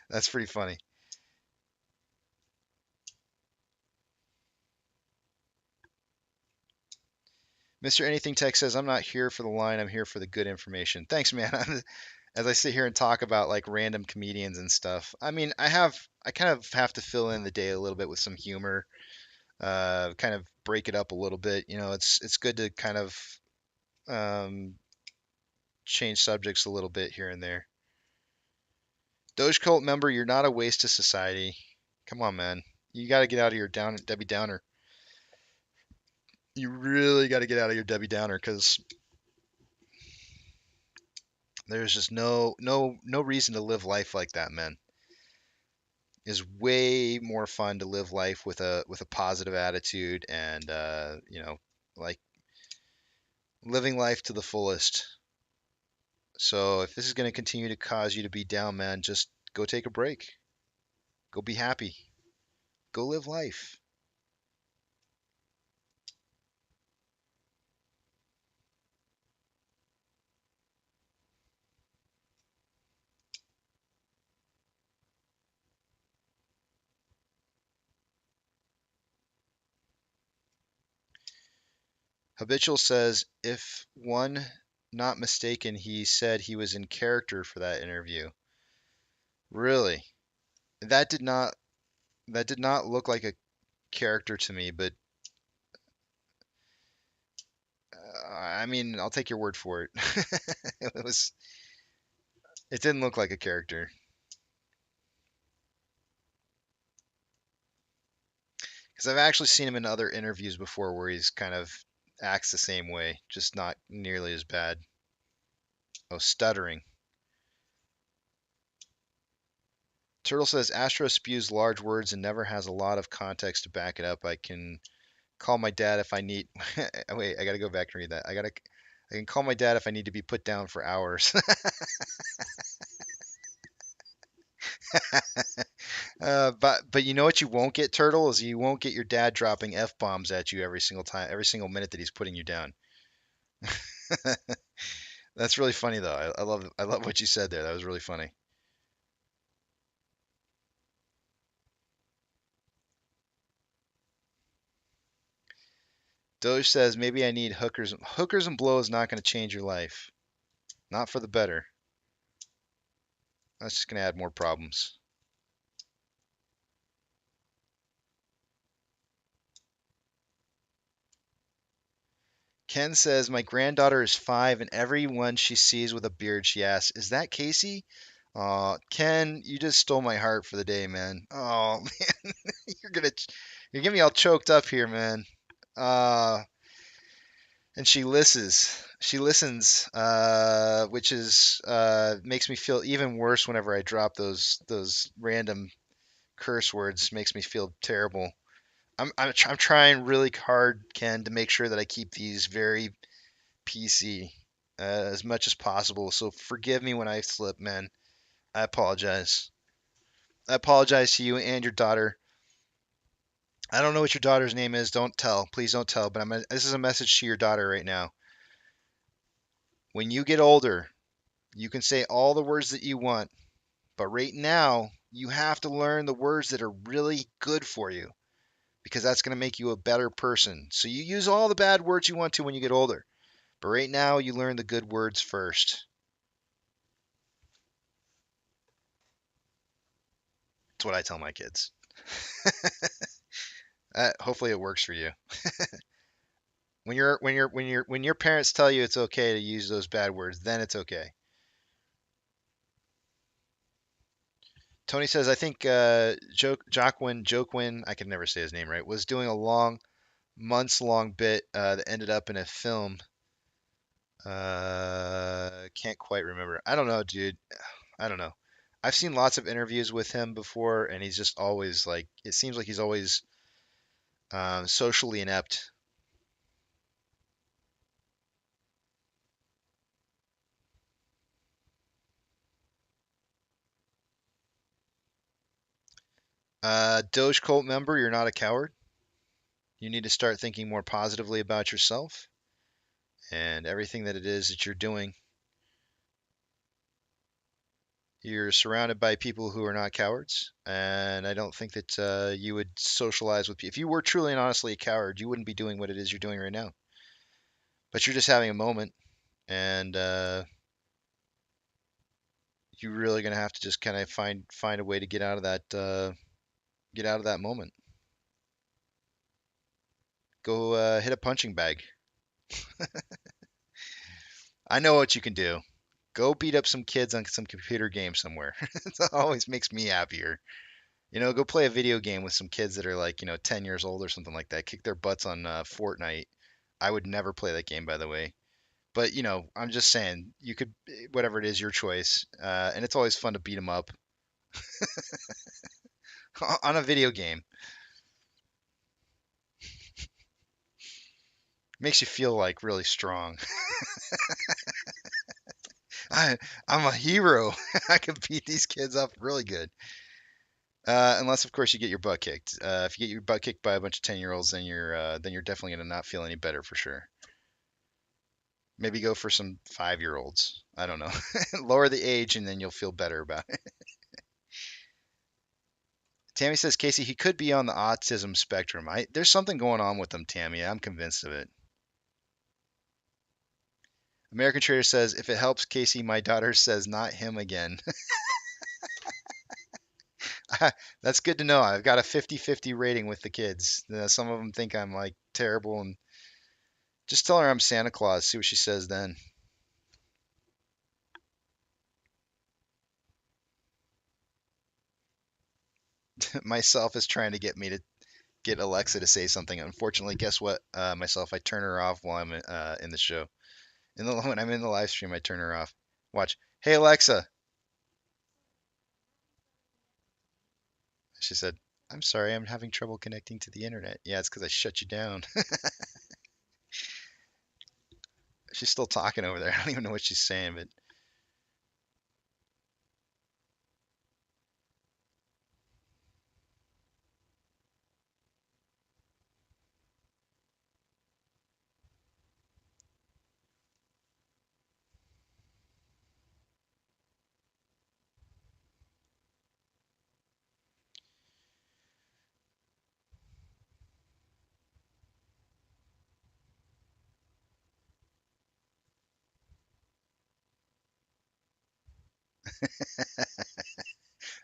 That's pretty funny. Mr. Anything Tech says, I'm not here for the line, I'm here for the good information. Thanks, man. As I sit here and talk about like random comedians and stuff. I mean, I kind of have to fill in the day a little bit with some humor, kind of break it up a little bit. You know, it's good to kind of um, change subjects a little bit here and there. Doge Cult member, you're not a waste to society. Come on, man. You got to get out of your Debbie Downer. You really got to get out of your Debbie Downer because There's just no reason to live life like that, man. Is way more fun to live life with a positive attitude and like living life to the fullest. So if this is going to continue to cause you to be down, man, just go take a break. Go be happy. Go live life. Habitual says, if one not mistaken, he said he was in character for that interview. Really? That did not that did not look like a character to me, but I mean, I'll take your word for it. It was it didn't look like a character. Because I've actually seen him in other interviews before where he's kind of acts the same way, just not nearly as bad. Oh, stuttering. Turtle says Astro spews large words and never has a lot of context to back it up. I can call my dad if I need. Wait, I gotta go back and read that. I can call my dad if I need to be put down for hours. But you know what you won't get, Turtle, is you won't get your dad dropping f bombs at you every single time, every single minute that he's putting you down. That's really funny though. I love what you said there. That was really funny. Doge says maybe I need hookers. Hookers and blow is not going to change your life. Not for the better. That's just going to add more problems. Ken says my granddaughter is 5 and everyone she sees with a beard she asks, "Is that Casey?" Ken, you just stole my heart for the day, man. Oh man, you're getting me all choked up here, man. Uh, and she listens. She listens, which is makes me feel even worse whenever I drop those random curse words. Makes me feel terrible. I'm trying really hard, Ken, to make sure that I keep these very PC as much as possible. So forgive me when I slip, man. I apologize. I apologize to you and your daughter. I don't know what your daughter's name is. Don't tell. Please don't tell. But this is a message to your daughter right now. When you get older, you can say all the words that you want. But right now, you have to learn the words that are really good for you because that's going to make you a better person. So you use all the bad words you want to when you get older. But right now, you learn the good words first. That's what I tell my kids. Hopefully, it works for you. When your parents tell you it's okay to use those bad words, then it's okay. Tony says, I think Joquin, I can never say his name right, was doing a months long bit that ended up in a film. Can't quite remember. I don't know, dude. I don't know. I've seen lots of interviews with him before, and he's just always like, it seems like he's always socially inept. Doge Cult member, you're not a coward. You need to start thinking more positively about yourself and everything that it is that you're doing. You're surrounded by people who are not cowards, and I don't think that you would socialize with people. If you were truly and honestly a coward, you wouldn't be doing what it is you're doing right now. But you're just having a moment, and you're really gonna have to just kind of find a way to get out of that moment. Go hit a punching bag. I know what you can do. Go beat up some kids on some computer game somewhere. It always makes me happier. Go play a video game with some kids that are like, 10 years old or something like that. Kick their butts on Fortnite. I would never play that game, by the way. But I'm just saying you could whatever it is, your choice. And it's always fun to beat them up on a video game. Makes you feel like really strong. I I'm a hero. I can beat these kids up really good. Unless of course you get your butt kicked. If you get your butt kicked by a bunch of 10-year-olds, then you're definitely gonna not feel any better for sure. Maybe go for some 5-year-olds. I don't know. Lower the age and then you'll feel better about it. Tammy says Casey he could be on the autism spectrum. There's something going on with him, Tammy. I'm convinced of it. American Trader says if it helps Casey, my daughter says not him again. That's good to know. I've got a 50-50 rating with the kids. Some of them think I'm like terrible, and just tell her I'm Santa Claus. See what she says then. Myself is trying to get me to get Alexa to say something. Unfortunately, guess what? Myself, I turn her off while I'm in the show. When I'm in the live stream, I turn her off. Watch. Hey Alexa. She said, "I'm sorry, I'm having trouble connecting to the internet." Yeah, it's because I shut you down. She's still talking over there. I don't even know what she's saying, but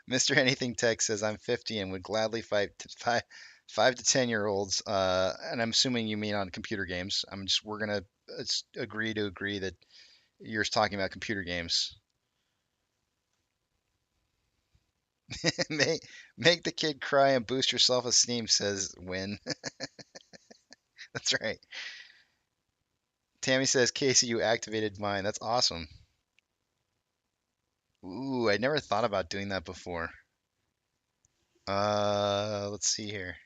Mr. Anything Tech says I'm 50 and would gladly fight 5 to 10-year-olds. And I'm assuming you mean on computer games. We're gonna agree to agree that you're talking about computer games. Make the kid cry and boost your self-esteem, says Win. That's right. Tammy says, Casey, you activated mine. That's awesome. Ooh, I never thought about doing that before. Let's see here.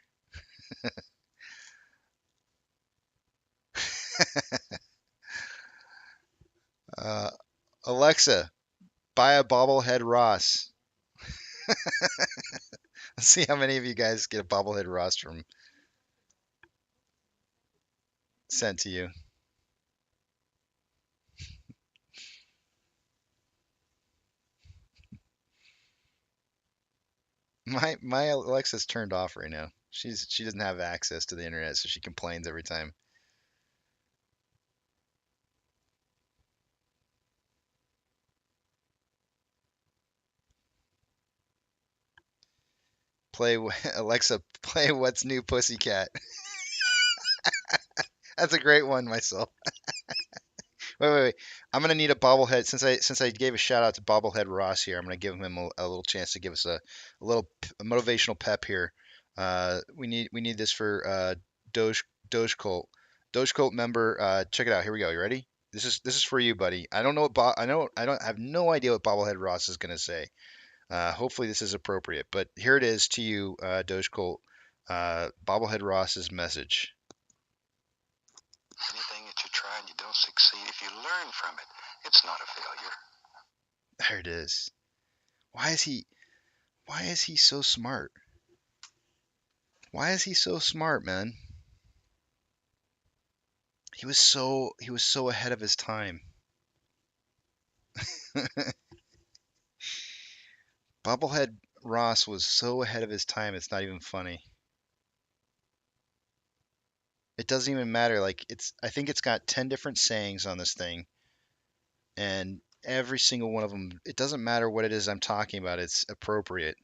Uh, Alexa, buy a bobblehead Ross. Let's see how many of you guys get a bobblehead Ross from sent to you. My Alexa's turned off right now. She doesn't have access to the internet, so she complains every time. Play Alexa, play What's New Pussycat. That's a great one myself. Wait. I'm gonna need a bobblehead since I gave a shout out to bobblehead Ross here. I'm gonna give him a little chance to give us a little motivational pep here. We need this for Doge Colt. Doge Colt member, check it out. Here we go. You ready? This is for you, buddy. I don't know what I don't have no idea what bobblehead Ross is gonna say. Hopefully this is appropriate, but here it is to you, Doge Colt. Bobblehead Ross's message. Anything that you try and you don't succeed, if you learn from it, it's not a failure. There it is. Why is he so smart? Why is he so smart, man? He was so ahead of his time. Bobblehead Ross was so ahead of his time, it's not even funny. It doesn't even matter. Like I think it's got 10 different sayings on this thing, and every single one of them, it doesn't matter what it is I'm talking about, it's appropriate.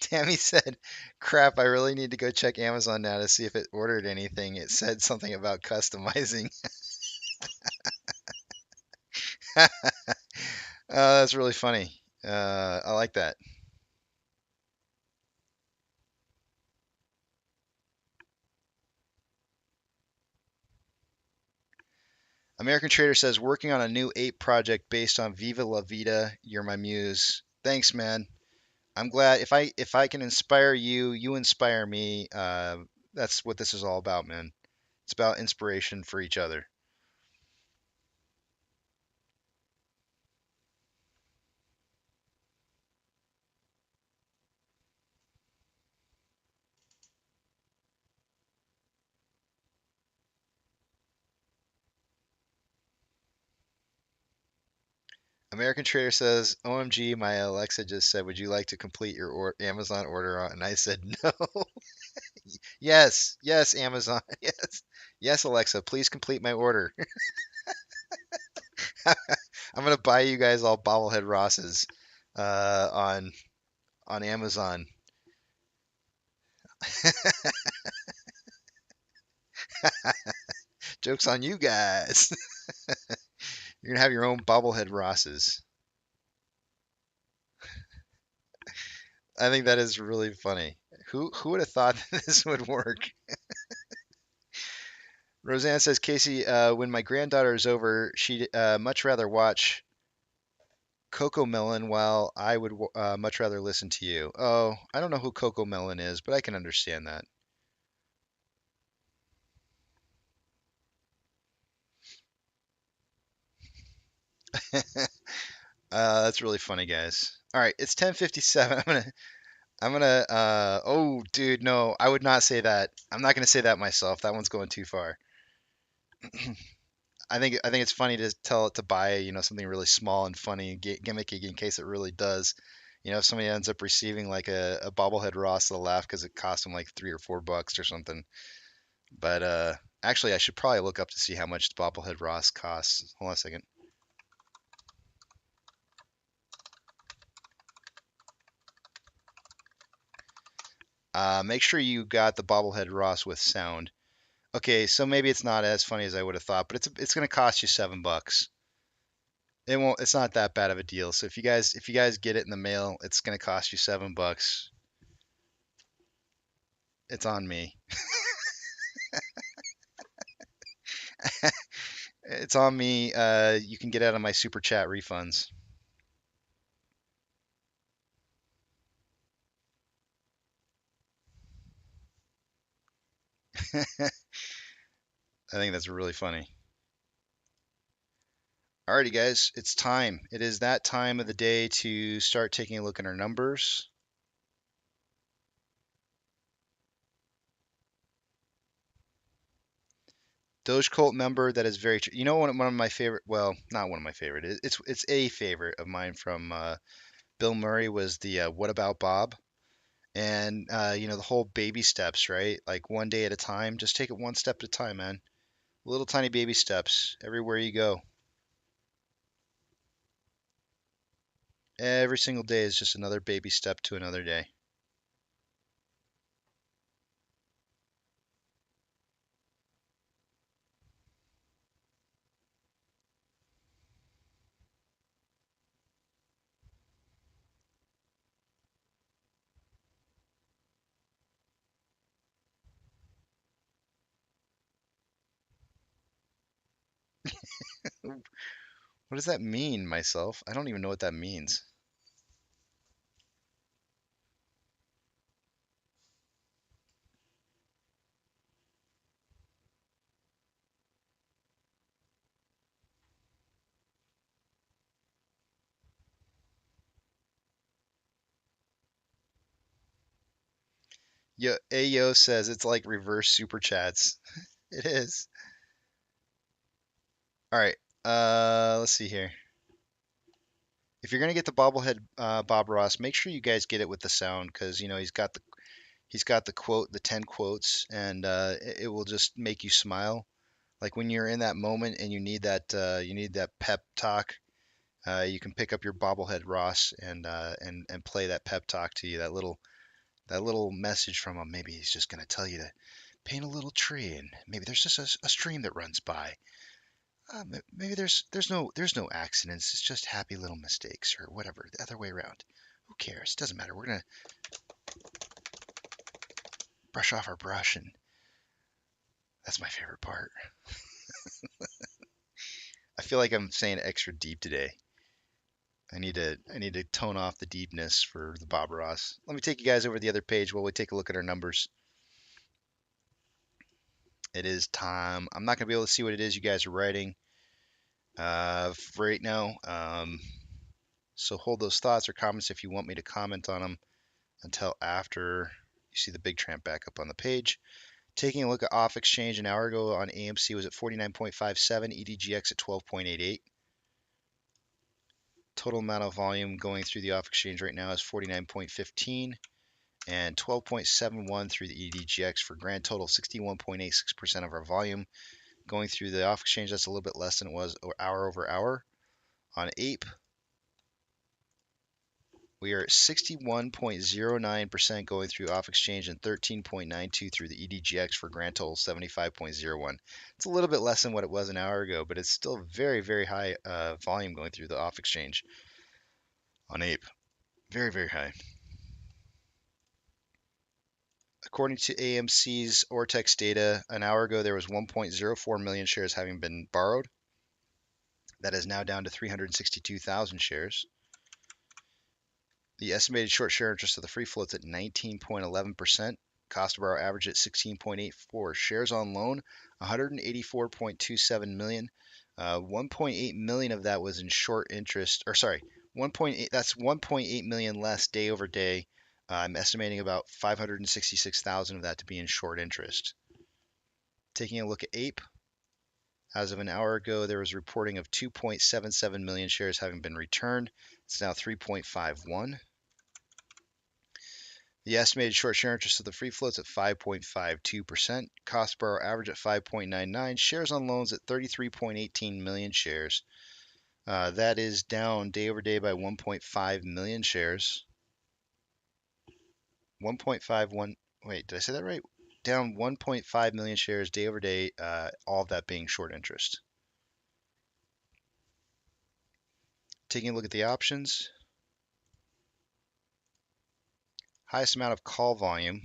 Tammy said, "Crap, I really need to go check Amazon now to see if it ordered anything. It said something about customizing." That's really funny. I like that. American Trader says working on a new ape project based on Viva La Vida. You're my muse. Thanks, man. I'm glad if I can inspire you, you inspire me. That's what this is all about, man. It's about inspiration for each other. American Trader says, "OMG, my Alexa just said, would you like to complete your Amazon order?" And I said, "No." Yes, yes, Amazon. Yes, yes, Alexa, please complete my order. I'm gonna buy you guys all bobblehead Rosses on Amazon. Joke's on you guys. You're gonna have your own bobblehead Rosses. I think that is really funny. Who would have thought this would work? Roseanne says, Casey, when my granddaughter is over, she'd much rather watch Coco Melon while I would much rather listen to you. Oh, I don't know who Coco Melon is, but I can understand that. That's really funny, guys. All right, it's 10:57. Oh, dude, no, I would not say that. I'm not gonna say that myself. That one's going too far. I think it's funny to tell it to buy, something really small and funny and gimmicky in case it really does. If somebody ends up receiving like a bobblehead Ross, they'll laugh because it cost them like $3 or $4 or something. But actually, I should probably look up to see how much the bobblehead Ross costs. Hold on a second. Make sure you got the bobblehead Ross with sound. Okay, so maybe it's not as funny as I would have thought, but it's going to cost you $7. It won't. It's not that bad of a deal. So if you guys get it in the mail, it's going to cost you $7. It's on me. It's on me. You can get out of my super chat refunds. I think that's really funny. Alrighty, guys, it's time. It is that time of the day to start taking a look at our numbers. Doge Cult member that is very. One of my favorite. Well, not one of my favorite. It's a favorite of mine from Bill Murray was the "What About Bob?" And the whole baby steps, right? Like one day at a time. Just take it one step at a time, man. Little tiny baby steps everywhere you go. Every single day is just another baby step to another day. What does that mean, myself? I don't even know what that means. Ayo says it's like reverse super chats. It is. All right. Let's see here. If you're gonna get the bobblehead Bob Ross, make sure you guys get it with the sound because he's got the quote, the 10 quotes, and it will just make you smile. Like when you're in that moment and you need that pep talk, you can pick up your bobblehead Ross and play that pep talk to you. That little message from him. Maybe he's just gonna tell you to paint a little tree, and maybe there's just a stream that runs by. Maybe there's no accidents. It's just happy little mistakes or whatever. The other way around. Who cares? Doesn't matter. We're gonna brush off our brush, and that's my favorite part. feel like I'm saying extra deep today. I need to tone off the deepness for the Bob Ross. Let me take you guys over to the other page while we take a look at our numbers. It is time. I'm not gonna be able to see what it is you guys are writing right now. So hold those thoughts or comments if you want me to comment on them until after you see the big tramp back up on the page. Taking a look at off exchange an hour ago on AMC was at 49.57, EDGX at 12.88. Total amount of volume going through the off exchange right now is 49.15 and 12.71 through the EDGX for a grand total 61.86% of our volume going through the off exchange. That's a little bit less than it was hour over hour. On Ape, we are at 61.09% going through off exchange and 13.92 through the EDGX for a grand total 75.01. It's a little bit less than what it was an hour ago, but it's still very, very high volume going through the off exchange on Ape. Very, very high. According to AMC's Ortex data, an hour ago there was 1.04 million shares having been borrowed. That is now down to 362,000 shares. The estimated short share interest of the free float's at 19.11%. Cost to borrow average at 16.84. Shares on loan, 184.27 million. 1.8 million of that was in short interest, or sorry, 1.8. That's 1.8 million less day over day. I'm estimating about 566,000 of that to be in short interest. Taking a look at Ape, as of an hour ago, there was reporting of 2.77 million shares having been returned. It's now 3.51. The estimated short share interest of the free float's at 5.52%. Cost per hour average at 5.99. Shares on loans at 33.18 million shares. That is down day over day by 1.5 million shares. 1.51. Wait, did I say that right? Down 1.5 million shares day over day. All of that being short interest. Taking a look at the options. Highest amount of call volume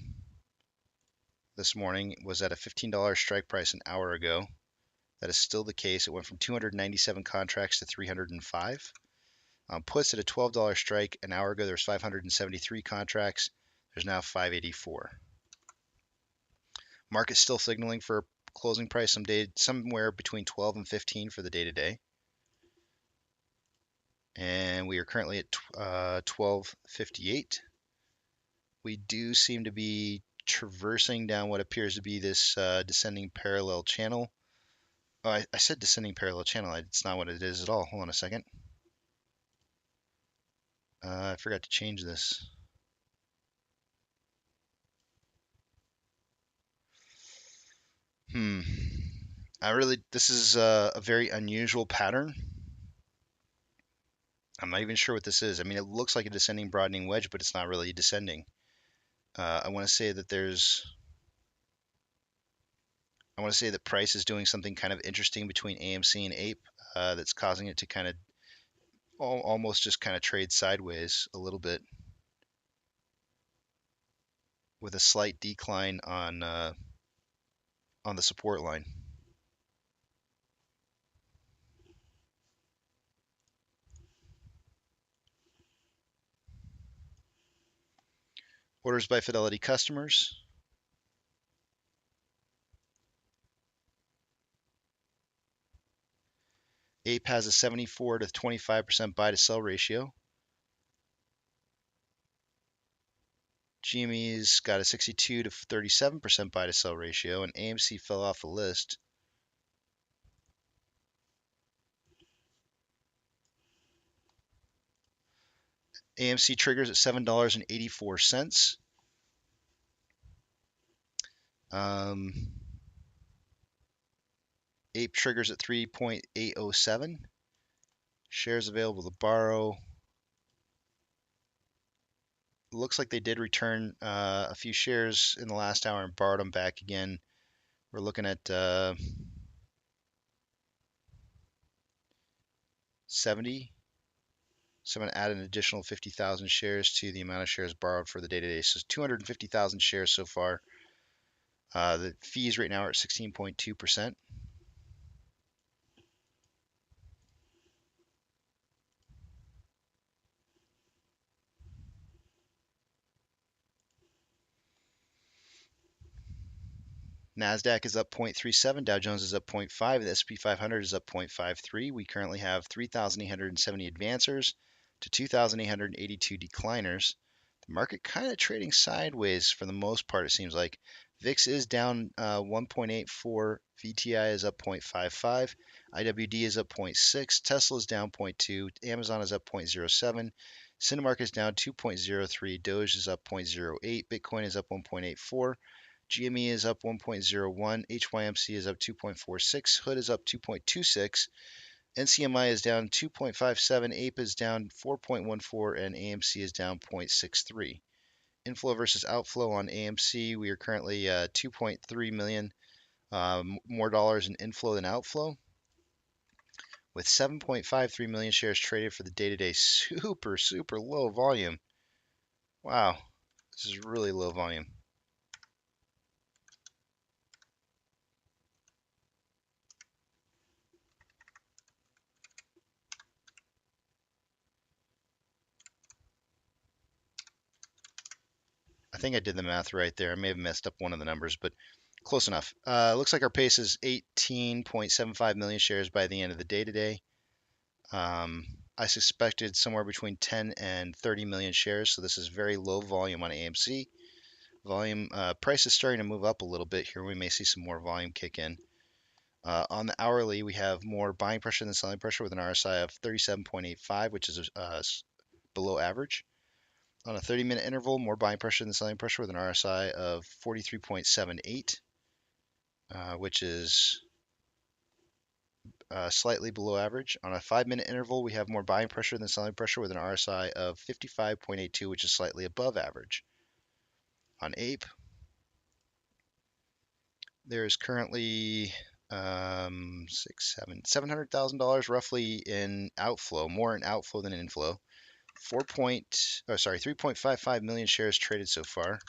this morning was at a $15 strike price an hour ago. That is still the case. It went from 297 contracts to 305. Puts at a $12 strike an hour ago. There was 573 contracts. There's now 584. Market's still signaling for closing price somewhere between 12 and 15 for the day today. And we are currently at 1258. We do seem to be traversing down what appears to be this descending parallel channel. Oh, I said descending parallel channel. It's not what it is at all. Hold on a second. I forgot to change this. This is a very unusual pattern. I'm not even sure what this is. I mean, it looks like a descending broadening wedge, but it's not really descending. I want to say that price is doing something kind of interesting between AMC and Ape that's causing it to kind of almost just kind of trade sideways a little bit with a slight decline on the support line. Orders by Fidelity customers. Ape has a 74 to 25% buy to sell ratio. GME's got a 62 to 37% buy to sell ratio, and AMC fell off the list. AMC triggers at $7.84. Ape triggers at 3.807. Shares available to borrow. Looks like they did return a few shares in the last hour and borrowed them back again. We're looking at 70. So I'm going to add an additional 50,000 shares to the amount of shares borrowed for the day today. So 250,000 shares so far. The fees right now are at 16.2%. NASDAQ is up 0.37, Dow Jones is up 0.5, the S&P 500 is up 0.53. We currently have 3,870 advancers to 2,882 decliners. The market kind of trading sideways for the most part, it seems like. VIX is down 1.84, VTI is up 0.55, IWD is up 0.6, Tesla is down 0.2, Amazon is up 0.07, Cinemark is down 2.03, Doge is up 0.08, Bitcoin is up 1.84, GME is up 1.01, HYMC is up 2.46, Hood is up 2.26, NCMI is down 2.57, Ape is down 4.14, and AMC is down 0.63. Inflow versus outflow on AMC, we are currently 2.3 million more dollars in inflow than outflow, with 7.53 million shares traded for the day-to-day. Super, super low volume. Wow, this is really low volume. I think I did the math right there. I may have messed up one of the numbers, but close enough. Looks like our pace is 18.75 million shares by the end of the day today. I suspected somewhere between 10 and 30 million shares, so this is very low volume on AMC. Volume price is starting to move up a little bit here. We may see some more volume kick in. On the hourly, we have more buying pressure than selling pressure with an RSI of 37.85, which is below average. On a 30-minute interval, more buying pressure than selling pressure with an RSI of 43.78, which is slightly below average. On a 5-minute interval, we have more buying pressure than selling pressure with an RSI of 55.82, which is slightly above average. On Ape, there is currently $700,000 roughly in outflow, more in outflow than in inflow. 3.55 million shares traded so far.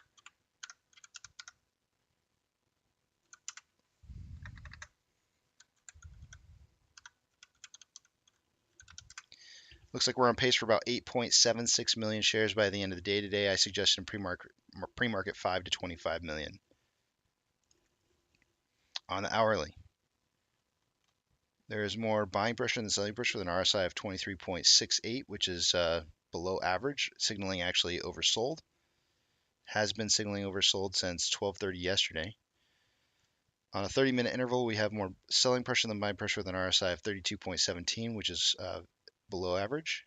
Looks like we're on pace for about 8.76 million shares by the end of the day today. I suggested pre-market 5 to 25 million. On the hourly, there is more buying pressure than selling pressure with an RSI of 23.68, which is below average, signaling actually oversold. Has been signaling oversold since 12:30 yesterday. On a 30-minute interval, we have more selling pressure than buying pressure with an RSI of 32.17, which is below average.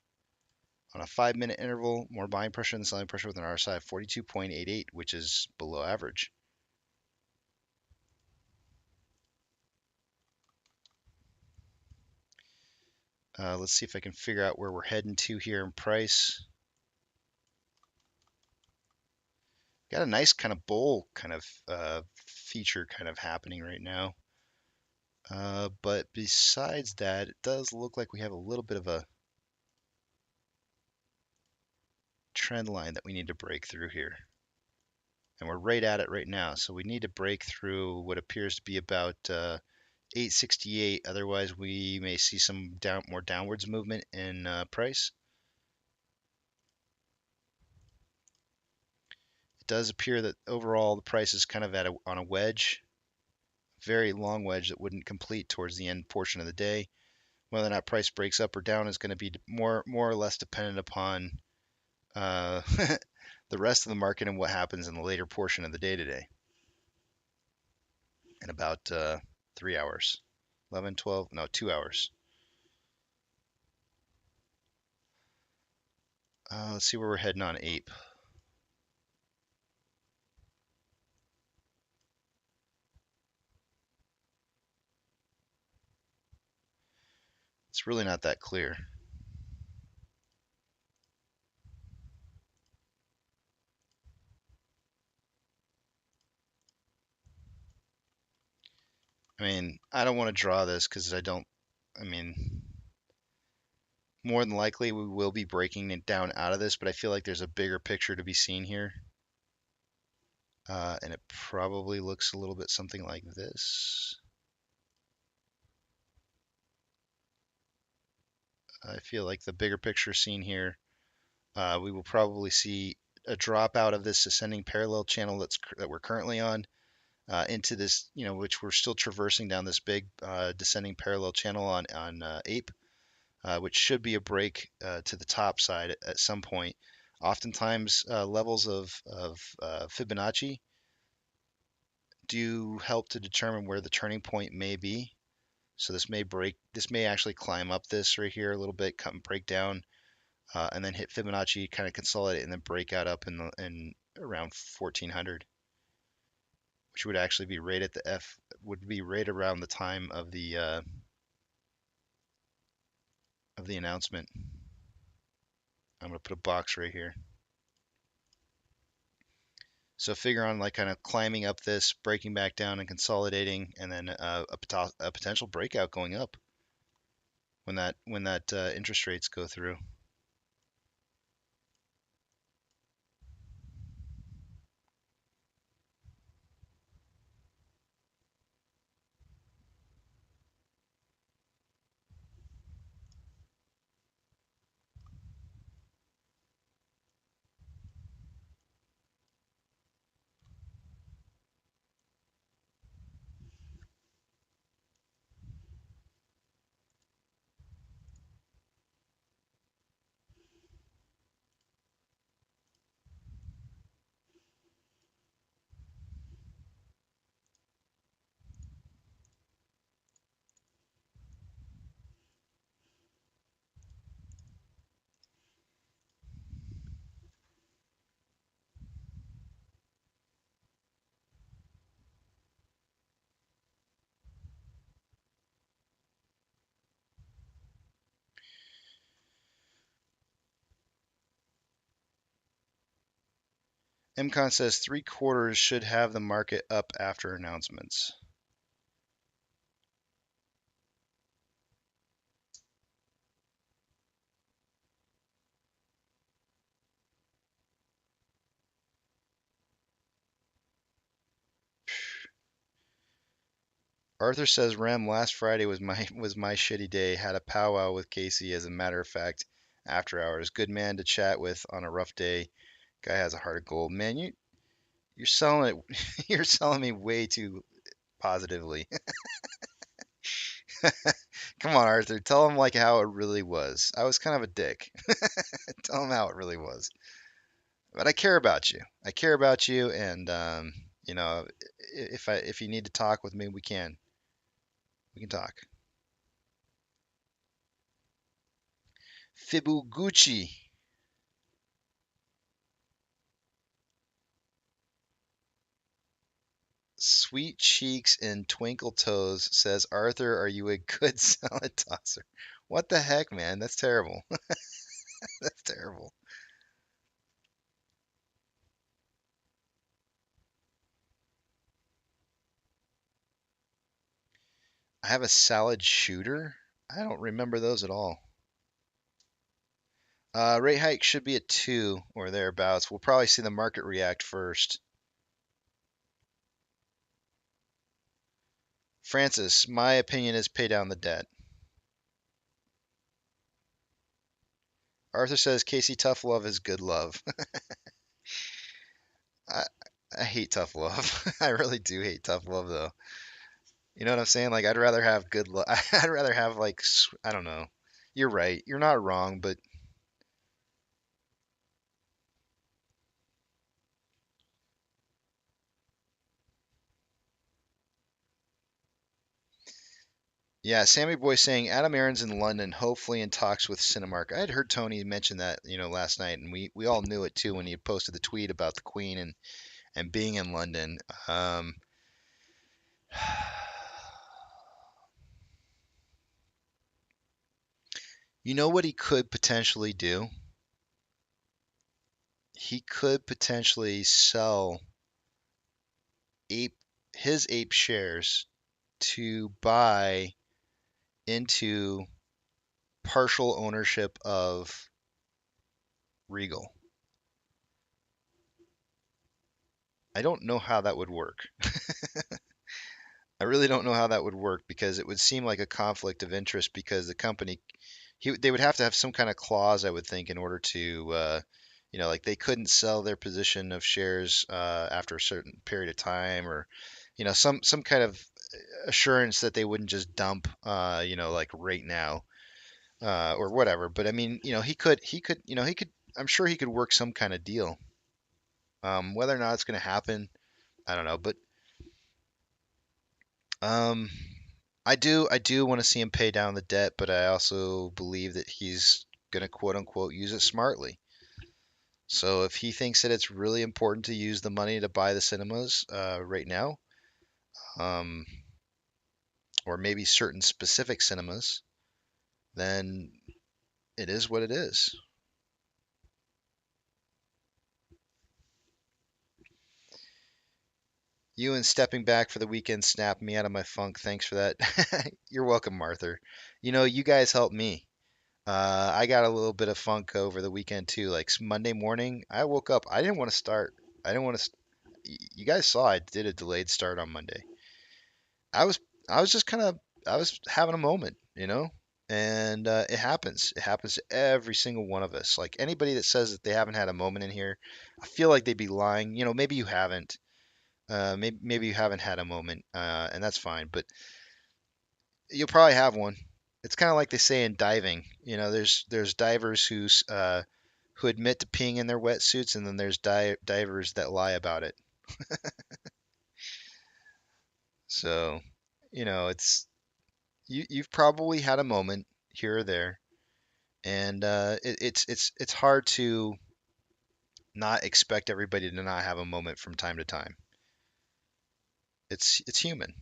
On a 5-minute interval, more buying pressure than selling pressure with an RSI of 42.88, which is below average. Let's see if I can figure out where we're heading to here in price. Got a nice kind of bull kind of feature kind of happening right now. But besides that, it does look like we have a little bit of a trend line that we need to break through here. And we're right at it right now. So we need to break through what appears to be about 868. Otherwise, we may see some more downwards movement in price. It does appear that overall the price is kind of on a wedge, very long wedge that wouldn't complete towards the end portion of the day. Whether or not price breaks up or down is going to be more or less dependent upon the rest of the market and what happens in the later portion of the day today. In about 3 hours, 11, 12, no, 2 hours. Let's see where we're heading on Ape. It's really not that clear. I mean, I don't want to draw this because more than likely we will be breaking it down out of this, but I feel like there's a bigger picture to be seen here. And it probably looks a little bit something like this. I feel like the bigger picture seen here, we will probably see a drop out of this ascending parallel channel that we're currently on, into this, which we're still traversing down this big descending parallel channel on Ape, which should be a break to the top side at some point. Oftentimes, levels of Fibonacci do help to determine where the turning point may be. So this may actually climb up this right here a little bit, come break down, and then hit Fibonacci, kind of consolidate, and then break out up in around 1400, which would actually be right at would be right around the time of the announcement. I'm gonna put a box right here. So figure on like kind of climbing up this, breaking back down and consolidating, and then a potential breakout going up when that interest rates go through. MCon says 3/4 should have the market up after announcements. Arthur says Rem, last Friday was my shitty day. Had a powwow with Casey, as a matter of fact, after hours. Good man to chat with on a rough day. Guy has a heart of gold. Man, you're selling it. You're selling me way too positively. Come on, Arthur. Tell him like how it really was. I was kind of a dick. Tell him how it really was. But I care about you. I care about you, and you know, if you need to talk with me, we can. We can talk. Fibuguchi. Sweet cheeks and twinkle toes says, Arthur, are you a good salad tosser? What the heck, man? That's terrible. That's terrible. I have a salad shooter. I don't remember those at all. Rate hike should be at 2 or thereabouts. We'll probably see the market react first. Francis, my opinion is pay down the debt. Arthur says Casey, tough love is good love. I, I hate tough love. I really do hate tough love, though. You know what I'm saying? Like, I'd rather have good love. I'd rather have, like, I don't know. You're right. You're not wrong, but yeah, Sammy Boy saying Adam Aaron's in London, hopefully in talks with Cinemark. I had heard Tony mention that, last night, and we all knew it too when he posted the tweet about the Queen and being in London. You know what he could potentially do? He could potentially sell ape his ape shares to buy into partial ownership of Regal. I don't know how that would work. I really don't know how that would work because it would seem like a conflict of interest because the company they would have to have some kind of clause, I would think, in order to like they couldn't sell their position of shares after a certain period of time, or some kind of assurance that they wouldn't just dump, like right now, or whatever. But I mean, he could. I'm sure he could work some kind of deal. Whether or not it's going to happen, I don't know. But um, I do want to see him pay down the debt, but I also believe that he's going to quote unquote use it smartly. So if he thinks that it's really important to use the money to buy the cinemas right now, um, or maybe certain specific cinemas, then it is what it is. You and stepping back for the weekend snapped me out of my funk. Thanks for that. You're welcome, Arthur. You guys helped me. I got a little bit of funk over the weekend too. Like Monday morning, I woke up. I didn't want to start. I didn't want to. You guys saw I did a delayed start on Monday. I was I was just kind of I was having a moment. And it happens. It happens to every single one of us. Like anybody that says that they haven't had a moment in here, I feel like they'd be lying. Maybe you haven't. Maybe you haven't had a moment, and that's fine. But you'll probably have one. It's kind of like they say in diving. There's divers who admit to peeing in their wetsuits, and then there's divers that lie about it. So, it's you've probably had a moment here or there, and it's hard to not expect everybody to not have a moment from time to time. It's human.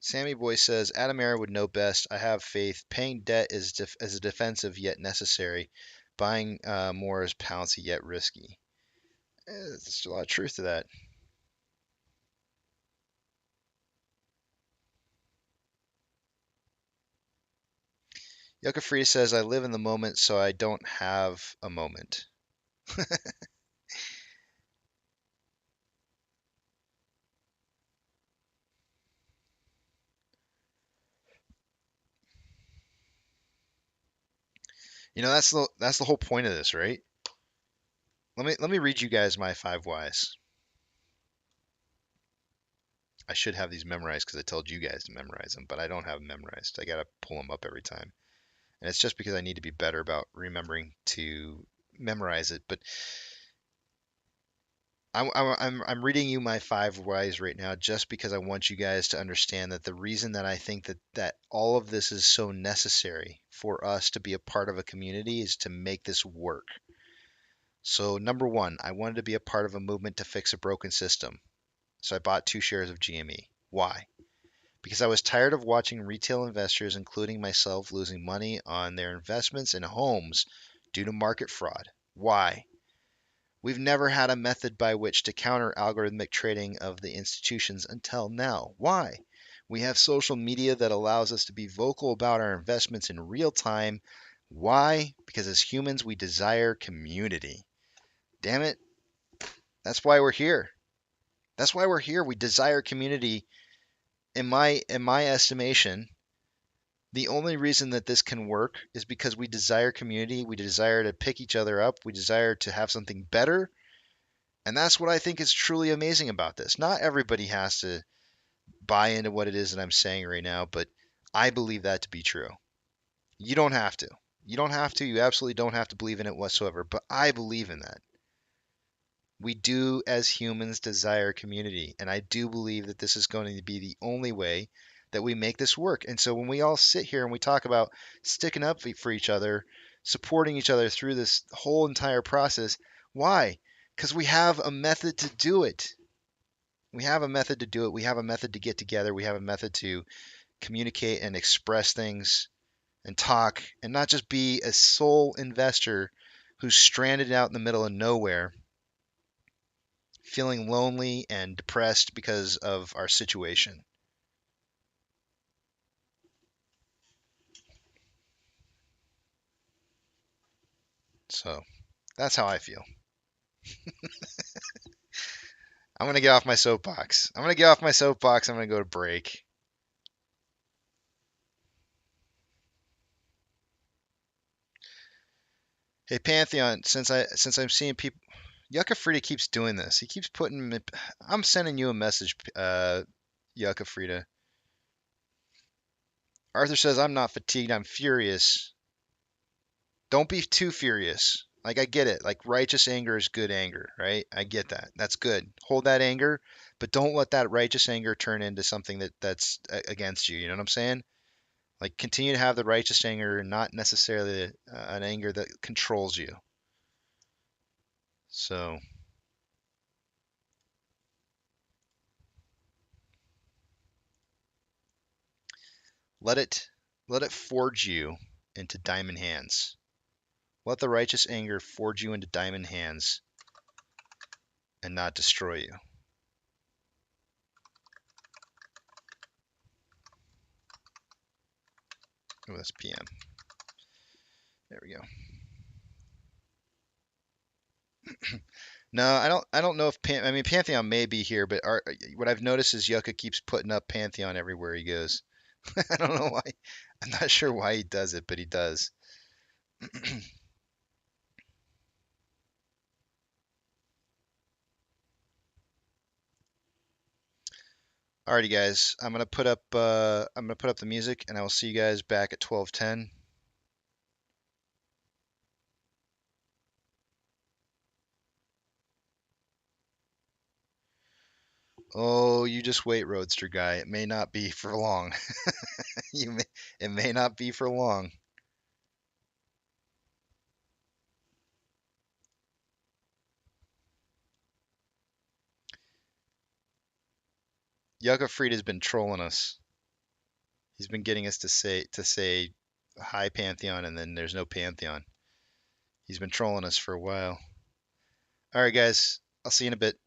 Sammy Boy says Adam Air would know best. I have faith. Paying debt is a defensive yet necessary. Buying more is pouncy yet risky. There's a lot of truth to that. Yoka Free says I live in the moment, so I don't have a moment. That's the whole point of this, right? Let me read you guys my 5 whys. I should have these memorized because I told you guys to memorize them, but I don't have them memorized. I gotta pull them up every time, and it's just because I need to be better about remembering to memorize it. But I'm reading you my 5 whys right now just because I want you guys to understand that the reason that I think that all of this is so necessary for us to be a part of a community is to make this work. So number one, I wanted to be a part of a movement to fix a broken system. So I bought 2 shares of GME. Why? Because I was tired of watching retail investors, including myself, losing money on their investments in homes due to market fraud. Why? We've never had a method by which to counter algorithmic trading of the institutions until now. Why? We have social media that allows us to be vocal about our investments in real time. Why? Because as humans, we desire community. Damn it. That's why we're here. That's why we're here. We desire community. In my estimation, the only reason that this can work is because we desire community. We desire to pick each other up. We desire to have something better. And that's what I think is truly amazing about this. Not everybody has to buy into what it is that I'm saying right now, but I believe that to be true. You don't have to. You don't have to. You absolutely don't have to believe in it whatsoever, but I believe in that. We do, as humans, desire community. And I do believe that this is going to be the only way that we make this work. And so when we all sit here and we talk about sticking up for each other, supporting each other through this whole entire process, why? Because we have a method to do it. We have a method to do it. We have a method to get together. We have a method to communicate and express things and talk and not just be a sole investor who's stranded out in the middle of nowhere, feeling lonely and depressed because of our situation. So that's how I feel. I'm going to get off my soapbox. I'm going to get off my soapbox. I'm going to go to break. Hey Pantheon, since I'm seeing people, Yucca Frida keeps doing this. He keeps putting. I'm sending you a message, Yucca Frida. Arthur says I'm not fatigued. I'm furious. Don't be too furious. Like I get it. Like righteous anger is good anger, right? I get that. That's good. Hold that anger, but don't let that righteous anger turn into something that's against you. You know what I'm saying? Like continue to have the righteous anger, not necessarily an anger that controls you. So let it let it forge you into diamond hands. Let the righteous anger forge you into diamond hands and not destroy you. Oh, that's PM. There we go. No, I don't know if I mean Pantheon may be here, but what I've noticed is Yucca keeps putting up Pantheon everywhere he goes. I don't know why. I'm not sure why he does it, but he does. Alrighty, guys. I'm gonna put up the music, and I will see you guys back at 12:10. Oh, you just wait, Roadster guy. It may not be for long. It may not be for long. Yucca Frida's been trolling us. He's been getting us to say hi Pantheon, and then there's no Pantheon. He's been trolling us for a while. All right, guys. I'll see you in a bit.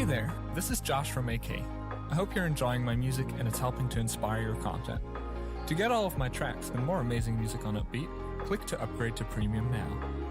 Hey there, this is Josh from AK. I hope you're enjoying my music and it's helping to inspire your content. To get all of my tracks and more amazing music on Upbeat, click to upgrade to Premium now.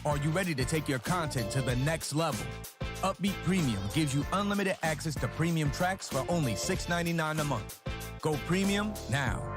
Are you ready to take your content to the next level? Upbeat Premium gives you unlimited access to premium tracks for only $6.99 a month. Go premium now.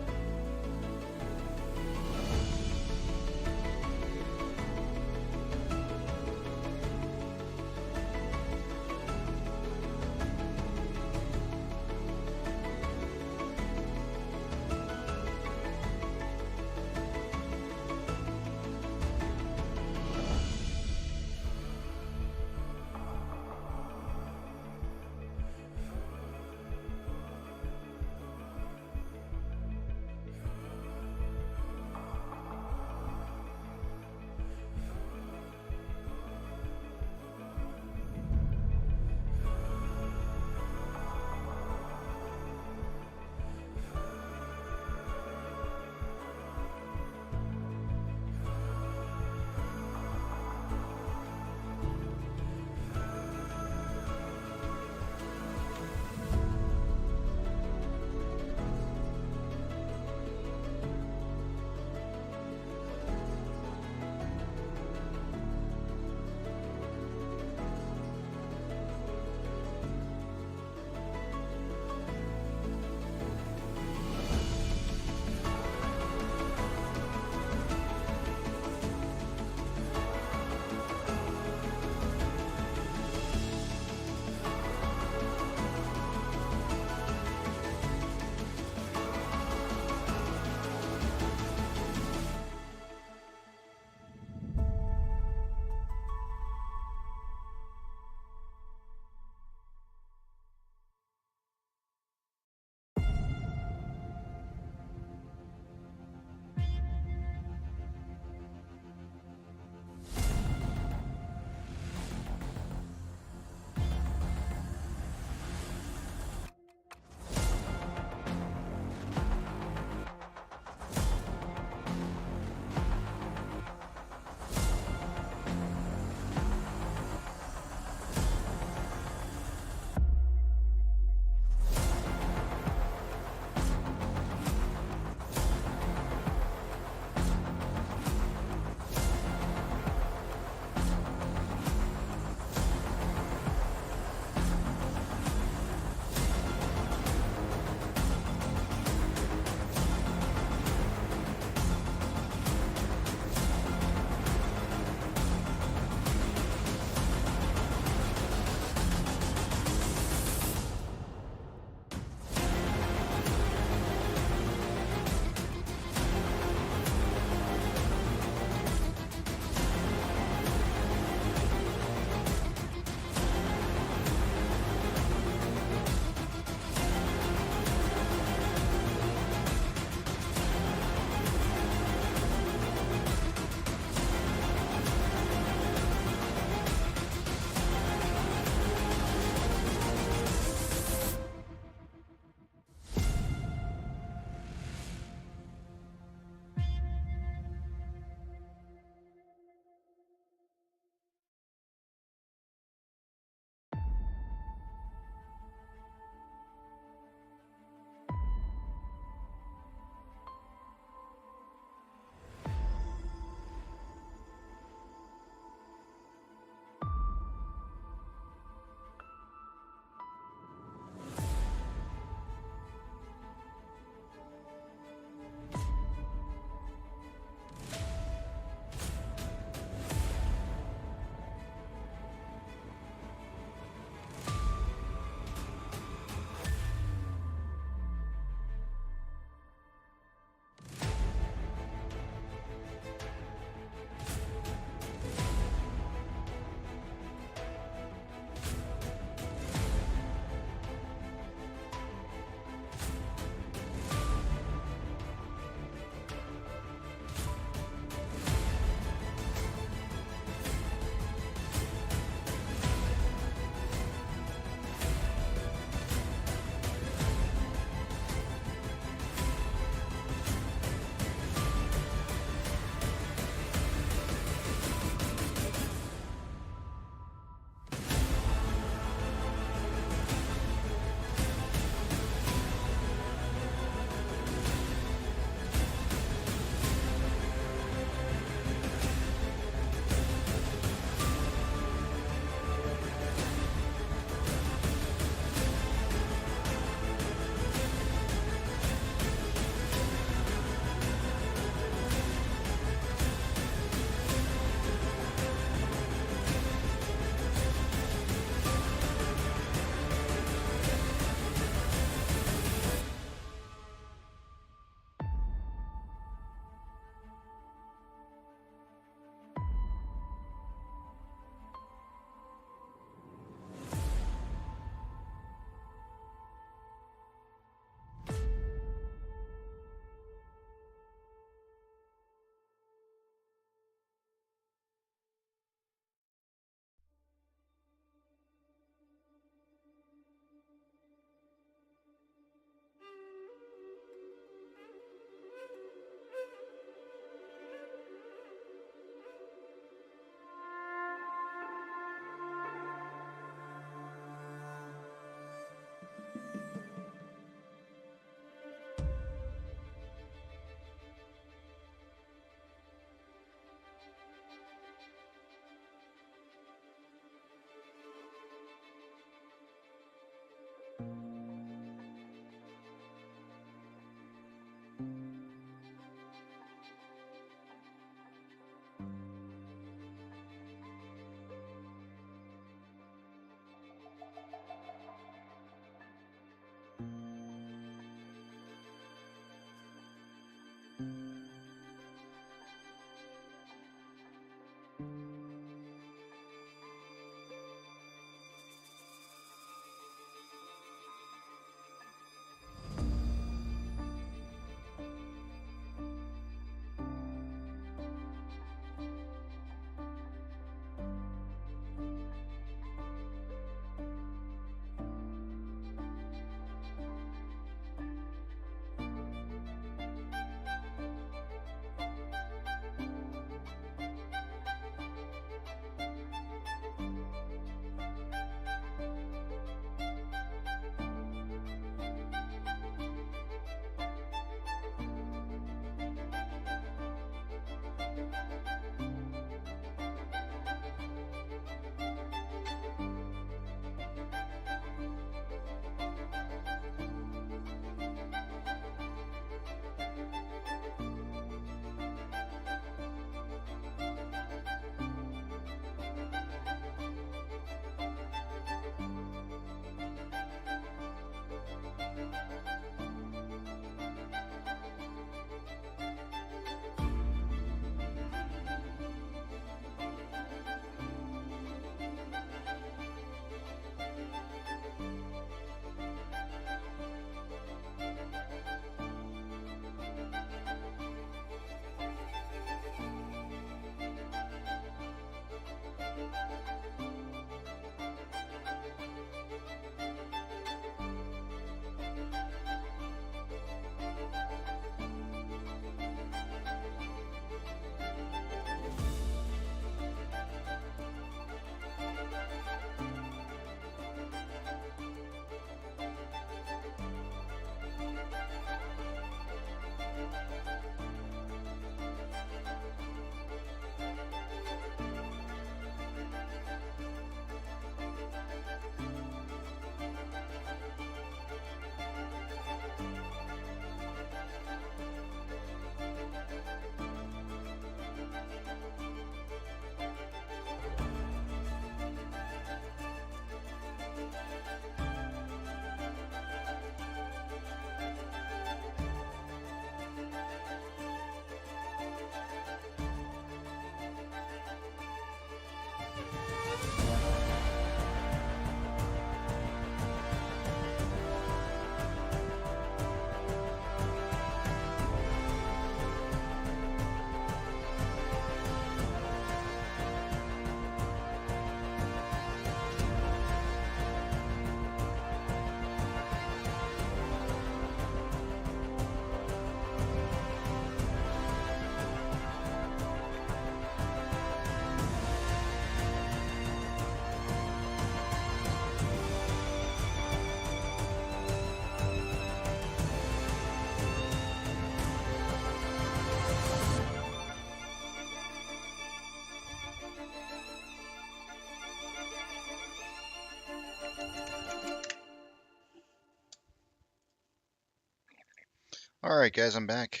All right, guys, I'm back.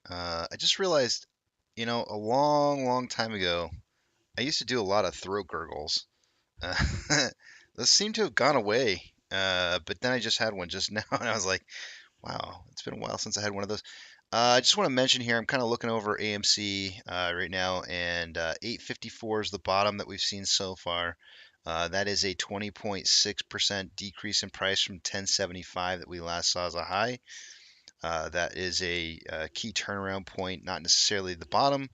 I just realized, a long, long time ago, I used to do a lot of throat gurgles. Uh, those seem to have gone away. But then I just had one just now, and I was like, wow, it's been a while since I had one of those. I just want to mention here, I'm kind of looking over AMC right now, and 854 is the bottom that we've seen so far. That is a 20.6% decrease in price from 1075 that we last saw as a high. That is a key turnaround point, not necessarily the bottom.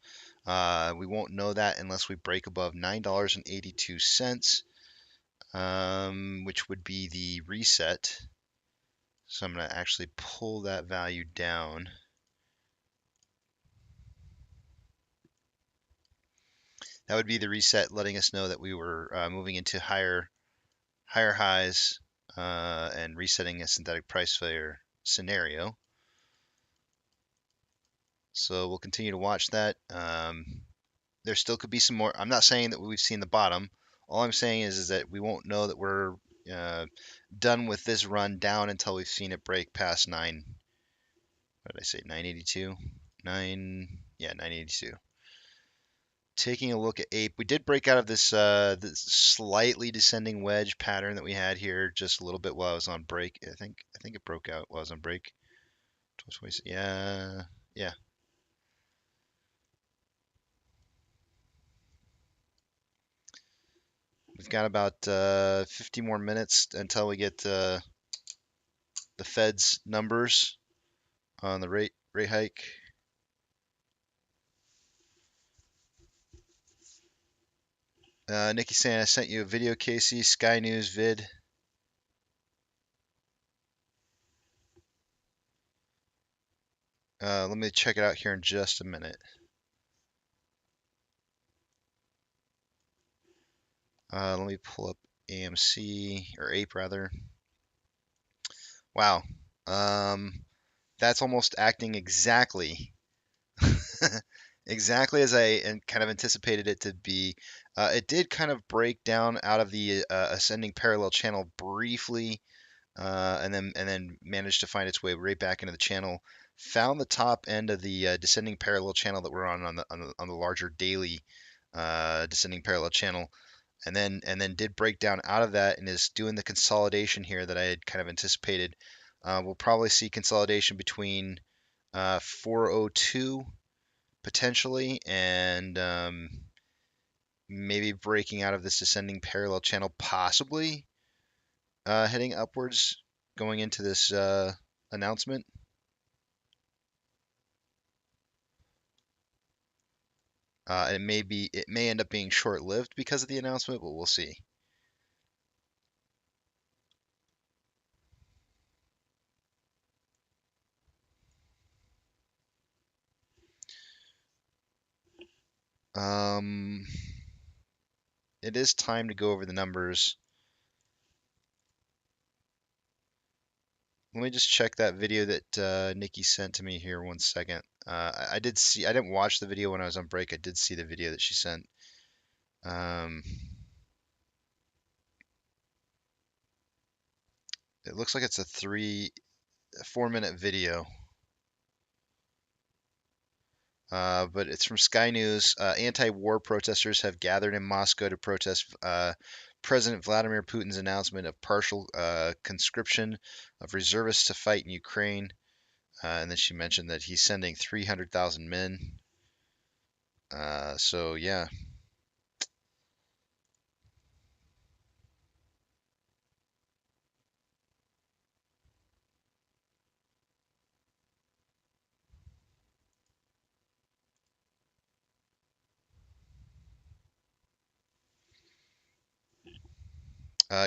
We won't know that unless we break above $9.82, which would be the reset. So I'm going to actually pull that value down. That would be the reset, letting us know that we were moving into higher highs and resetting a synthetic price failure scenario. So we'll continue to watch that. There still could be some more. I'm not saying that we've seen the bottom. All I'm saying is that we won't know that we're done with this run down until we've seen it break past 9. What did I say? 982? 982. Taking a look at Ape, we did break out of this slightly descending wedge pattern that we had here just a little bit while I was on break. I think it broke out while I was on break. Yeah, yeah. We've got about 50 more minutes until we get the Fed's numbers on the rate hike. Nikki saying I sent you a video, Casey. Sky News vid. Let me check it out here in just a minute. Let me pull up AMC, or Ape rather. Wow. That's almost acting exactly exactly as I kind of anticipated it to be. It did kind of break down out of the ascending parallel channel briefly, and then managed to find its way right back into the channel. Found the top end of the descending parallel channel that we're on the larger daily descending parallel channel, and then did break down out of that and is doing the consolidation here that I had kind of anticipated. We'll probably see consolidation between 402 potentially, and maybe breaking out of this descending parallel channel, possibly heading upwards going into this announcement. It may end up being short-lived because of the announcement, but we'll see. It is time to go over the numbers. Let me just check that video that Nikki sent to me here 1 second. I didn't watch the video when I was on break. I did see the video that she sent. It looks like it's a 4-minute video. But it's from Sky News. Anti-war protesters have gathered in Moscow to protest President Vladimir Putin's announcement of partial conscription of reservists to fight in Ukraine. And then she mentioned that he's sending 300,000 men. So yeah.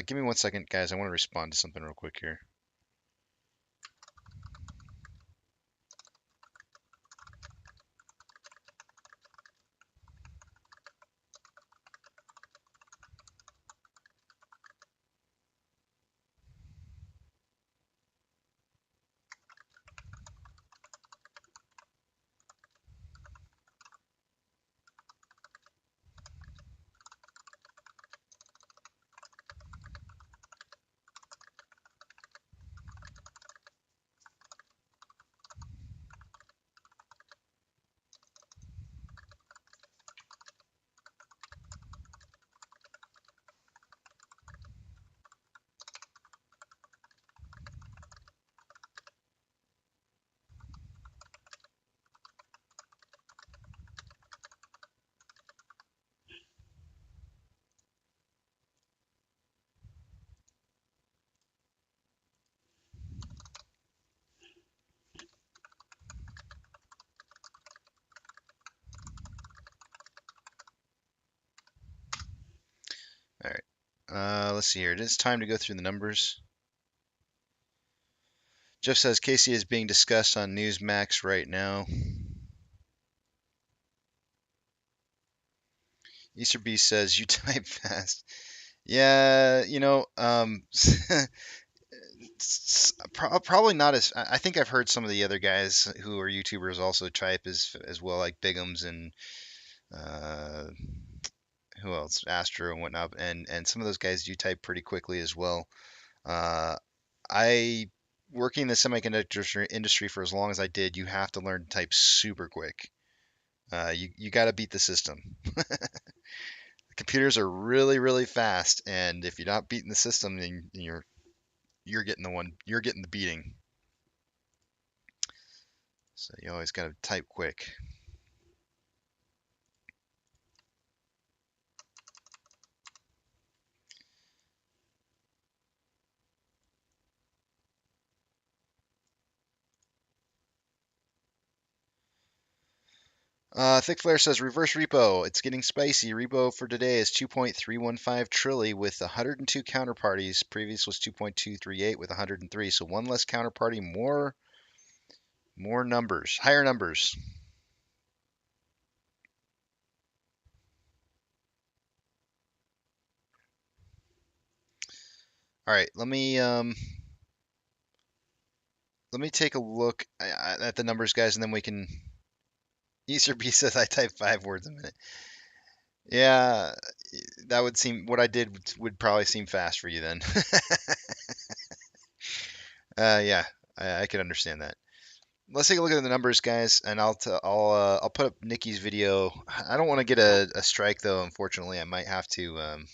Give me 1 second, guys. I want to respond to something real quick here. Let's see here. It is time to go through the numbers. Jeff says Casey is being discussed on Newsmax right now. Easter Beast says you type fast. Yeah, probably not as. I think I've heard some of the other guys who are YouTubers also type as well, like Bigums and uh, who else, Astro and whatnot, and some of those guys do type pretty quickly as well. Uh, I working in the semiconductor industry for as long as I did, you have to learn to type super quick. You got to beat the system. Computers are really really fast, and if you're not beating the system, then you're getting you're getting the beating. So you always got to type quick. Thick Flare says reverse repo. It's getting spicy. Repo for today is 2.315 trillion with 102 counterparties. Previous was 2.238 with 103. So one less counterparty, more numbers, higher numbers. All right, let me take a look at the numbers, guys, and then we can. Easter B says I type 5 words a minute. Yeah, that would seem what I did would probably seem fast for you then. Yeah, I could understand that. Let's take a look at the numbers, guys, and I'll put up Nikki's video. I don't want to get a strike though. Unfortunately, I might have to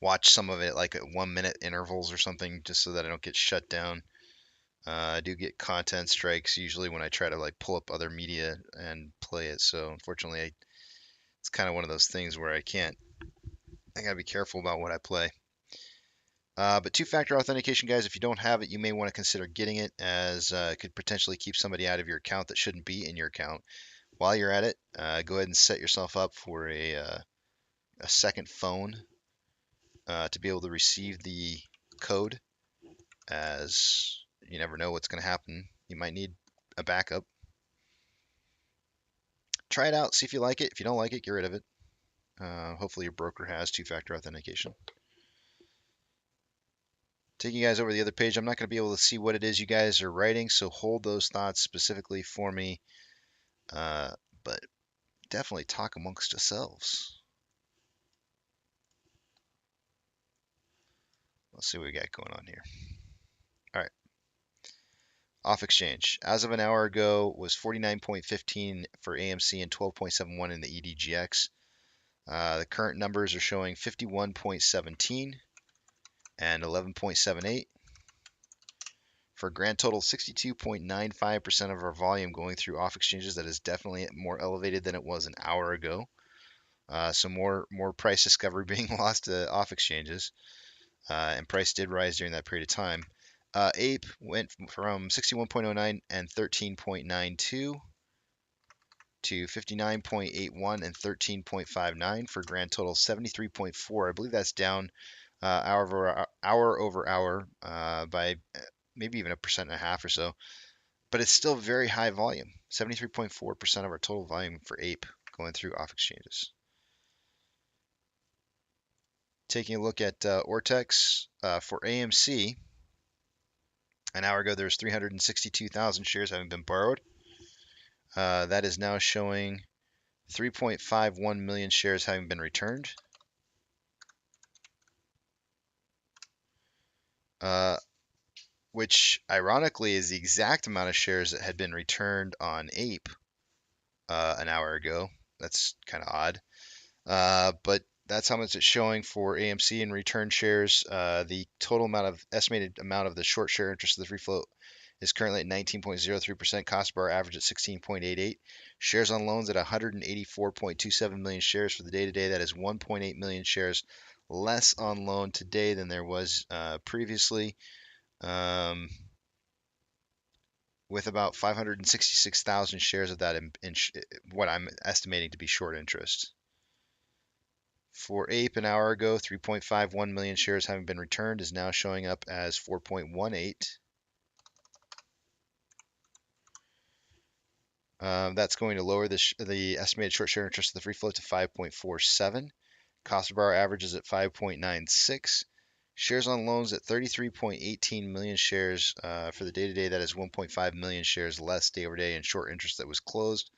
watch some of it like at 1 minute intervals or something, just so that I don't get shut down. I do get content strikes usually when I try to like pull up other media and play it. So unfortunately, it's kind of one of those things where I can't. I gotta be careful about what I play. But two-factor authentication, guys, if you don't have it, you may want to consider getting it, as it could potentially keep somebody out of your account that shouldn't be in your account. While you're at it, go ahead and set yourself up for a second phone to be able to receive the code, as you never know what's going to happen. You might need a backup. Try it out, see if you like it. If you don't like it, get rid of it. Hopefully your broker has two-factor authentication. Taking you guys over to the other page, I'm not going to be able to see what it is you guys are writing, so hold those thoughts specifically for me. But definitely talk amongst yourselves. Let's see what we got going on here. All right. Off exchange. As of an hour ago, was 49.15 for AMC and 12.71 in the EDGX. The current numbers are showing 51.17 and 11.78. For a grand total, 62.95% of our volume going through off exchanges. That is definitely more elevated than it was an hour ago. So more price discovery being lost to off exchanges, and price did rise during that period of time. Ape went from 61.09 and 13.92 to 59.81 and 13.59 for a grand total 73.4. I believe that's down hour over hour by maybe even 1.5% or so, but it's still very high volume. 73.4% of our total volume for Ape going through off exchanges. Taking a look at Ortex for AMC, an hour ago there was 362,000 shares having been borrowed. That is now showing 3.51 million shares having been returned. Which ironically is the exact amount of shares that had been returned on Ape an hour ago. That's kind of odd. But that's how much it's showing for AMC in return shares. The total estimated amount of the short share interest of the free float is currently at 19.03%. Cost bar average at 16.88. Shares on loans at 184.27 million shares for the day today. That is 1.8 million shares less on loan today than there was previously. With about 566,000 shares of that in what I'm estimating to be short interest. For Ape, an hour ago, 3.51 million shares having been returned is now showing up as 4.18. That's going to lower the estimated short share interest of the free float to 5.47. Cost of borrow average is at 5.96. Shares on loans at 33.18 million shares for the day-to-day. That is 1.5 million shares less day over day in short interest that was closed.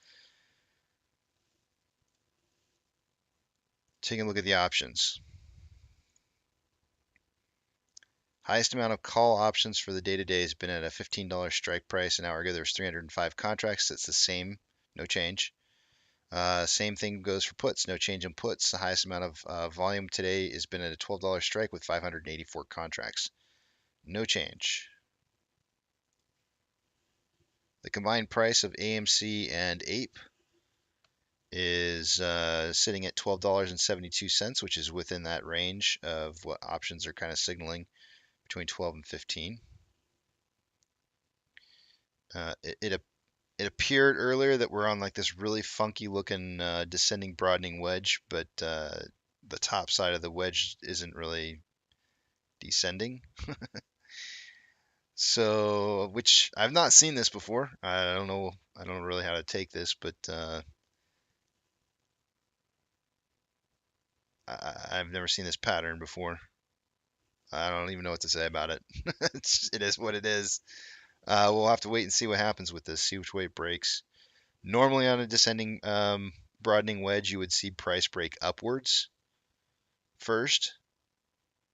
Taking a look at the options. Highest amount of call options for the day-to-day has been at a $15 strike price. An hour ago, there was 305 contracts. It's the same, no change. Same thing goes for puts, no change in puts. The highest amount of volume today has been at a $12 strike with 584 contracts. No change. The combined price of AMC and Ape is sitting at $12.72, which is within that range of what options are kind of signaling between 12 and 15. It appeared earlier that we're on like this really funky looking descending broadening wedge, but the top side of the wedge isn't really descending. So, which I've not seen this before. I don't know. I don't know really how to take this, but I've never seen this pattern before. I don't even know what to say about it. It is what it is. We'll have to wait and see what happens with this, see which way it breaks. Normally on a descending broadening wedge, you would see price break upwards first,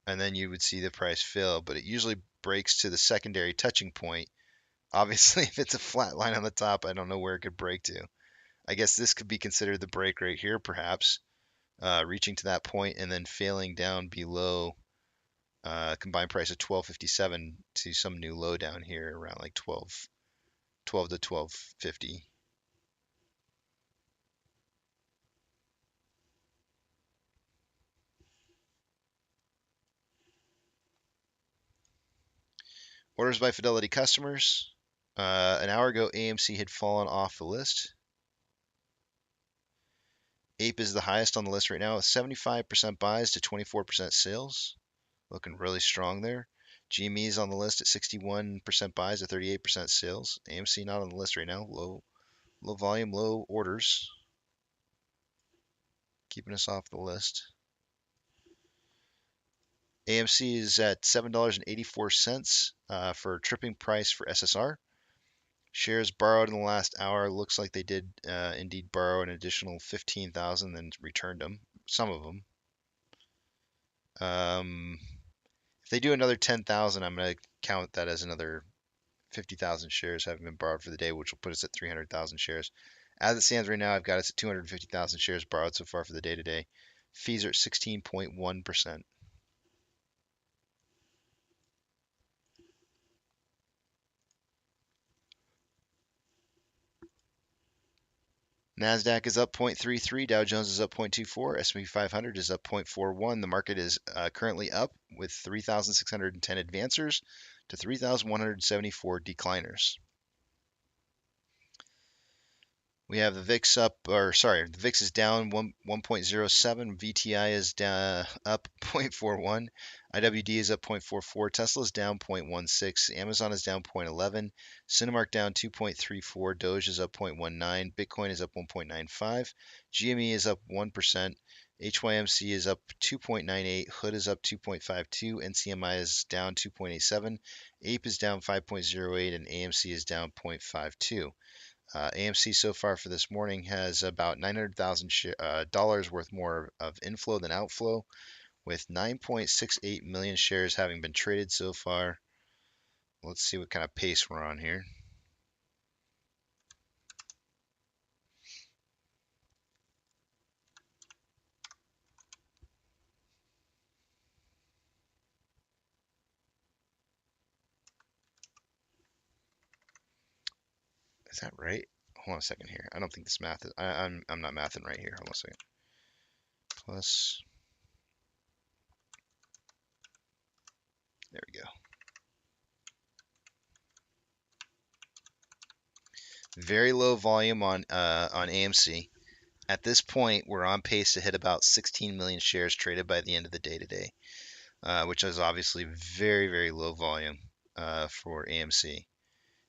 and then you would see the price fill, but it usually breaks to the secondary touching point. Obviously, if it's a flat line on the top, I don't know where it could break to. I guess this could be considered the break right here, perhaps, reaching to that point and then failing down below combined price of 1257 to some new low down here around like 12 to 1250. Orders by Fidelity customers. An hour ago, AMC had fallen off the list. Ape is the highest on the list right now with 75% buys to 24% sales. Looking really strong there. GME is on the list at 61% buys to 38% sales. AMC not on the list right now. Low volume, low orders. Keeping us off the list. AMC is at $7.84 for tripping price for SSR. Shares borrowed in the last hour. Looks like they did indeed borrow an additional 15,000 and returned them. Some of them. If they do another 10,000, I'm going to count that as another 50,000 shares having been borrowed for the day, which will put us at 300,000 shares. As it stands right now, I've got us at 250,000 shares borrowed so far for the day today. Fees are at 16.1%. NASDAQ is up 0.33, Dow Jones is up 0.24, S&P 500 is up 0.41. The market is currently up with 3,610 advancers to 3,174 decliners. We have the VIX up, or sorry, the VIX is down 1.07. VTI is down, up 0.41. IWD is up 0.44. Tesla is down 0.16. Amazon is down 0.11. Cinemark down 2.34. Doge is up 0.19. Bitcoin is up 1.95. GME is up 1%. HYMC is up 2.98. Hood is up 2.52. NCMI is down 2.87. Ape is down 5.08. And AMC is down 0.52. AMC so far for this morning has about $900,000 worth more of inflow than outflow, with 9.68 million shares having been traded so far. Let's see what kind of pace we're on here. Is that right? Hold on a second here. I don't think this math is. I'm not mathing right here. Hold on a second. Plus. There we go. Very low volume on AMC. At this point, we're on pace to hit about 16 million shares traded by the end of the day today, which is obviously very, very low volume for AMC.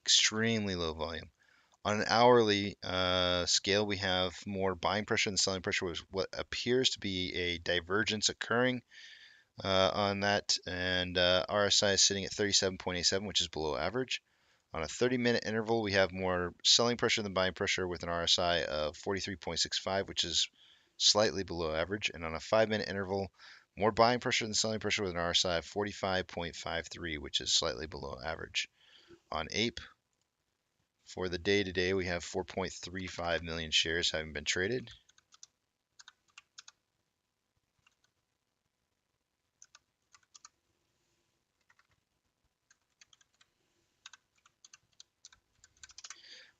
Extremely low volume. On an hourly scale, we have more buying pressure than selling pressure, with what appears to be a divergence occurring on that. And RSI is sitting at 37.87, which is below average. On a 30-minute interval, we have more selling pressure than buying pressure with an RSI of 43.65, which is slightly below average. And on a 5-minute interval, more buying pressure than selling pressure with an RSI of 45.53, which is slightly below average. On Ape, for the day today, we have 4.35 million shares having been traded.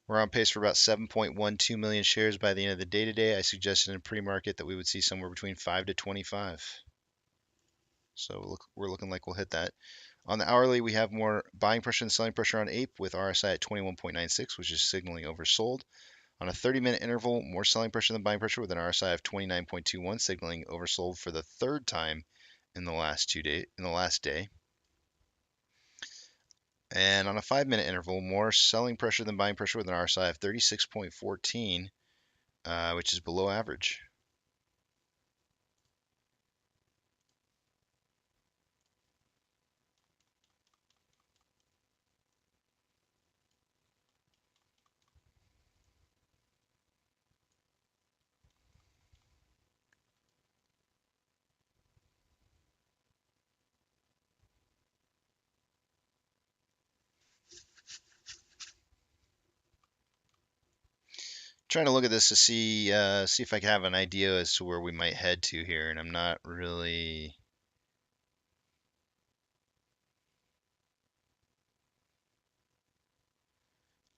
We're on pace for about 7.12 million shares by the end of the day today. I suggested in pre-market that we would see somewhere between 5 to 25. So we're looking like we'll hit that. On the hourly, we have more buying pressure than selling pressure on Ape with RSI at 21.96, which is signaling oversold. On a 30-minute interval, more selling pressure than buying pressure with an RSI of 29.21, signaling oversold for the third time in the last day. And on a 5-minute interval, more selling pressure than buying pressure with an RSI of 36.14, which is below average. Trying to look at this to see if I can have an idea as to where we might head to here, and I'm not really.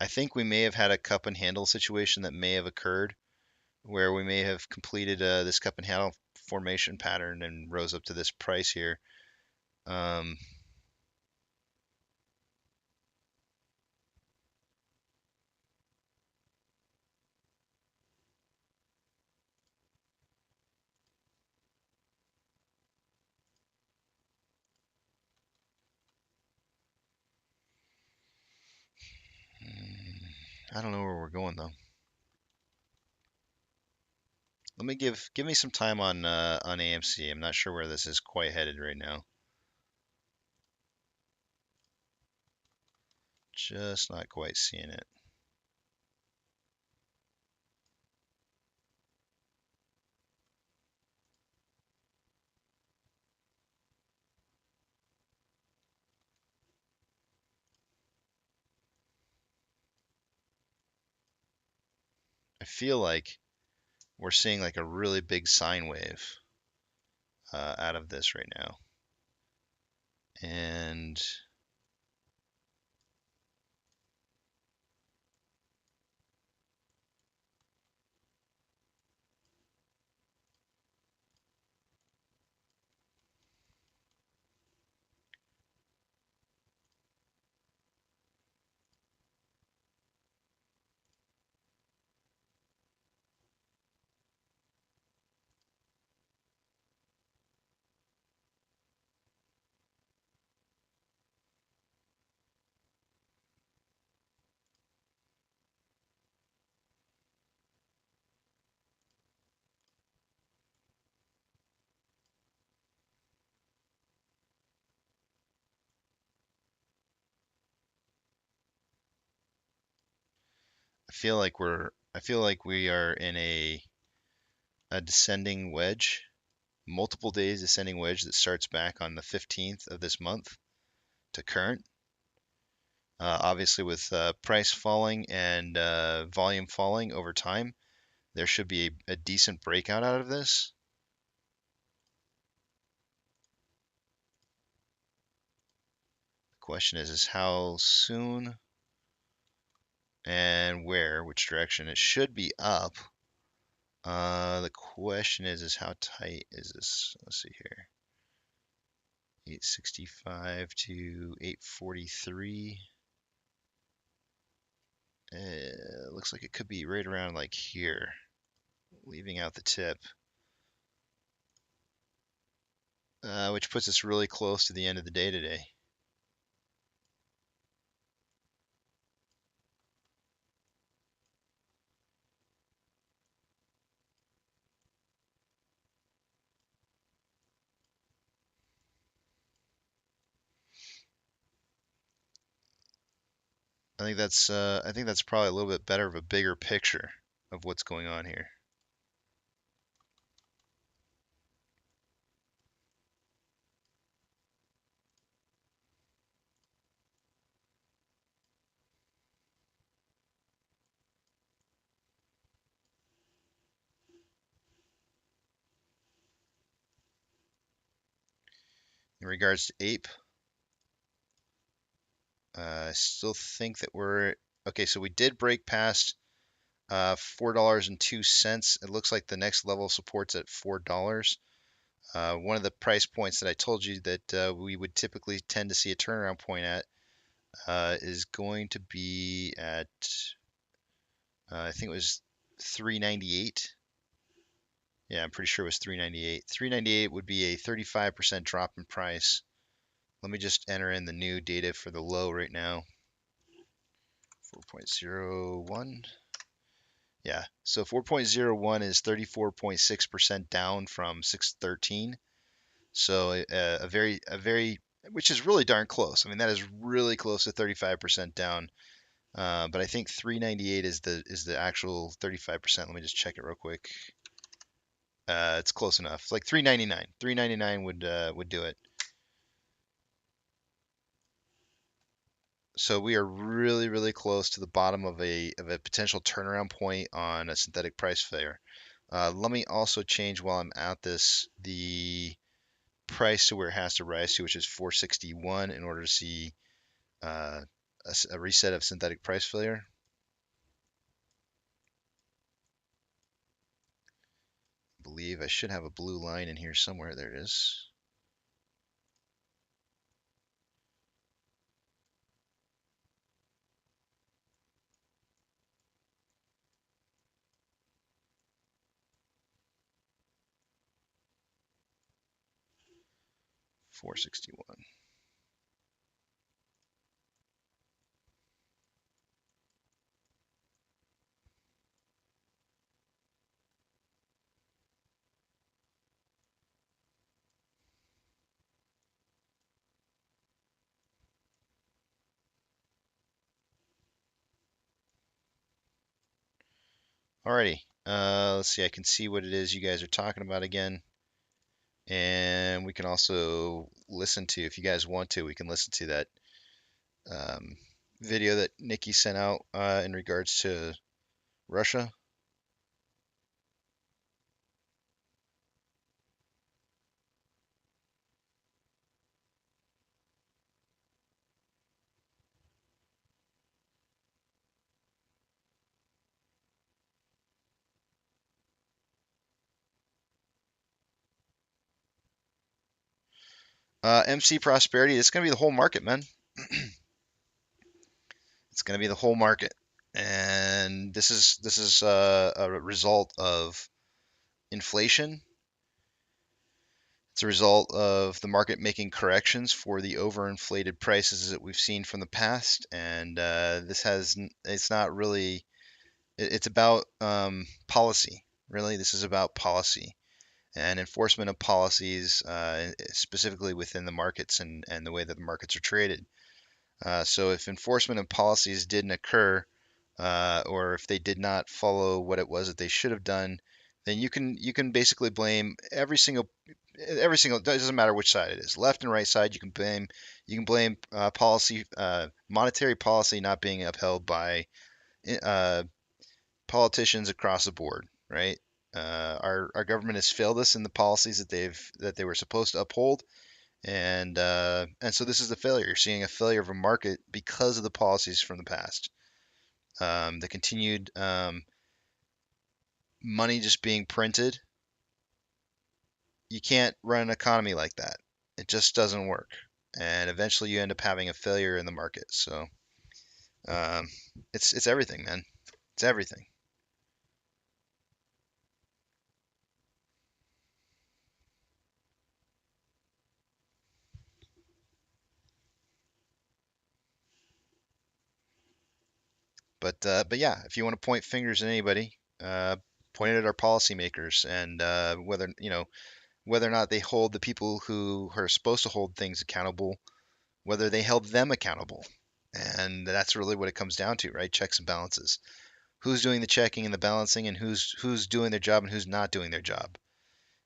I think we may have had a cup and handle situation that may have occurred, where we may have completed this cup and handle formation pattern and rose up to this price here. Um, I don't know where we're going though. Let me give me some time on AMC. I'm not sure where this is quite headed right now. Just not quite seeing it. I feel like we're seeing like a really big sine wave out of this right now. And I feel like we are in a descending wedge, multiple days descending wedge that starts back on the 15th of this month to current. Obviously, with price falling and volume falling over time, there should be a decent breakout out of this. The question is how soon and where, which direction. It should be up. The question is how tight is this? Let's see here. 865 to 843. Looks like it could be right around like here. leaving out the tip, which puts us really close to the end of the day today. I think that's probably a little bit better of a bigger picture of what's going on here. In regards to Ape, I still think that we're okay. So we did break past $4.02. It looks like the next level supports at $4. One of the price points that I told you that we would typically tend to see a turnaround point at is going to be at I think it was 398. Yeah, I'm pretty sure it was 398. 398 would be a 35% drop in price. Let me just enter in the new data for the low right now. 4.01. Yeah, so 4.01 is 34.6% down from 613. So which is really darn close. I mean, that is really close to 35% down. But I think 398 is the actual 35%. Let me just check it real quick. It's close enough. Like 399. 399 would do it. So we are really, really close to the bottom of a potential turnaround point on a synthetic price failure. Let me also change while I'm at this the price to where it has to rise to, which is 461, in order to see a reset of synthetic price failure. I believe I should have a blue line in here somewhere. There it is. $461. Alrighty. Let's see. I can see what it is you guys are talking about again. And we can also listen to, if you guys want to, we can listen to that video that Nikki sent out in regards to Russia. MC Prosperity, it's going to be the whole market, man. It's going to be the whole market. And this is a result of inflation. It's a result of the market making corrections for the overinflated prices that we've seen from the past. And it's not really, it's about policy. Really, this is about policy and enforcement of policies, specifically within the markets and the way that the markets are traded. So if enforcement of policies didn't occur, or if they did not follow what it was that they should have done, then you can basically blame every single. It doesn't matter which side it is, left and right side. You can blame policy, monetary policy not being upheld by uh, politicians across the board, right? Our government has failed us in the policies that they were supposed to uphold, and so this is the failure. You're seeing a failure of a market because of the policies from the past. The continued money just being printed. You can't run an economy like that. It just doesn't work, and eventually you end up having a failure in the market. So it's everything, man. It's everything. But yeah, if you want to point fingers at anybody, point it at our policymakers and whether or not they hold the people who are supposed to hold things accountable, whether they held them accountable. And that's really what it comes down to, right? Checks and balances. Who's doing the checking and the balancing, and who's doing their job and who's not doing their job.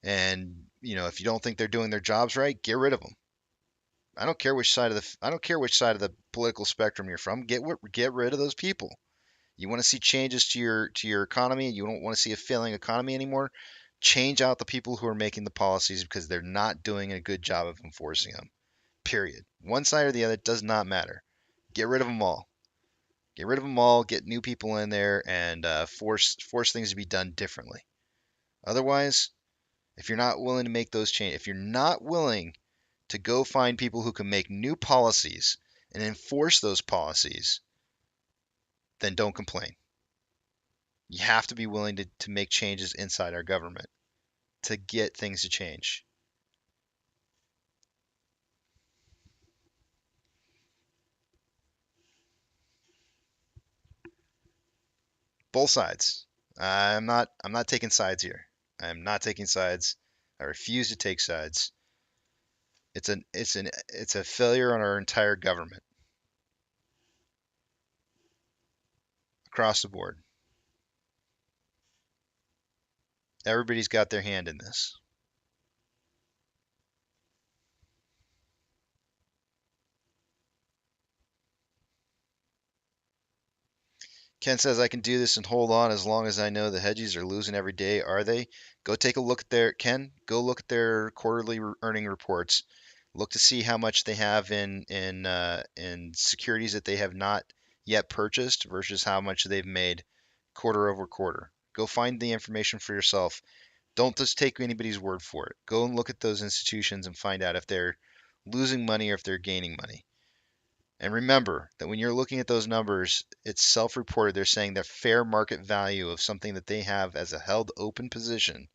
And if you don't think they're doing their jobs right, get rid of them. I don't care which side of the political spectrum you're from. Get rid of those people. You want to see changes to your economy. You don't want to see a failing economy anymore. Change out the people who are making the policies because they're not doing a good job of enforcing them. Period. One side or the other does not matter. Get rid of them all. Get rid of them all. Get new people in there and force things to be done differently. Otherwise, if you're not willing to make those changes, if you're not willing to go find people who can make new policies and enforce those policies, then don't complain. You have to be willing to make changes inside our government to get things to change. Both sides. I'm not taking sides here. I'm not taking sides. I refuse to take sides. It's a failure on our entire government across the board. Everybody's got their hand in this. Ken says I can do this and hold on as long as I know the hedgies are losing every day. Are they? Go take a look at go look at their quarterly earning reports. Look to see how much they have in securities that they have not yet purchased versus how much they've made quarter over quarter. Go find the information for yourself. Don't just take anybody's word for it. Go and look at those institutions and find out if they're losing money or if they're gaining money. And remember that when you're looking at those numbers, it's self-reported. They're saying the fair market value of something that they have as a held open position.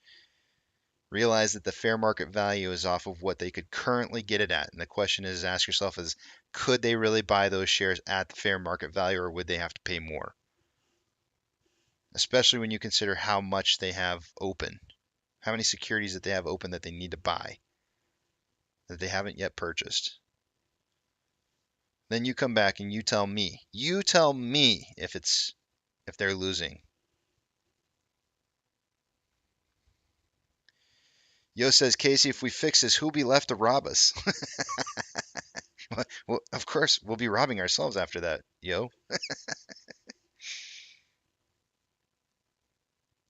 Realize that the fair market value is off of what they could currently get it at. And the question is, ask yourself is, could they really buy those shares at the fair market value or would they have to pay more? Especially when you consider how much they have open, how many securities that they have open that they need to buy that they haven't yet purchased. Then you come back and you tell me if they're losing. Yo says, Casey, if we fix this, who'll be left to rob us? Well, of course, we'll be robbing ourselves after that, yo.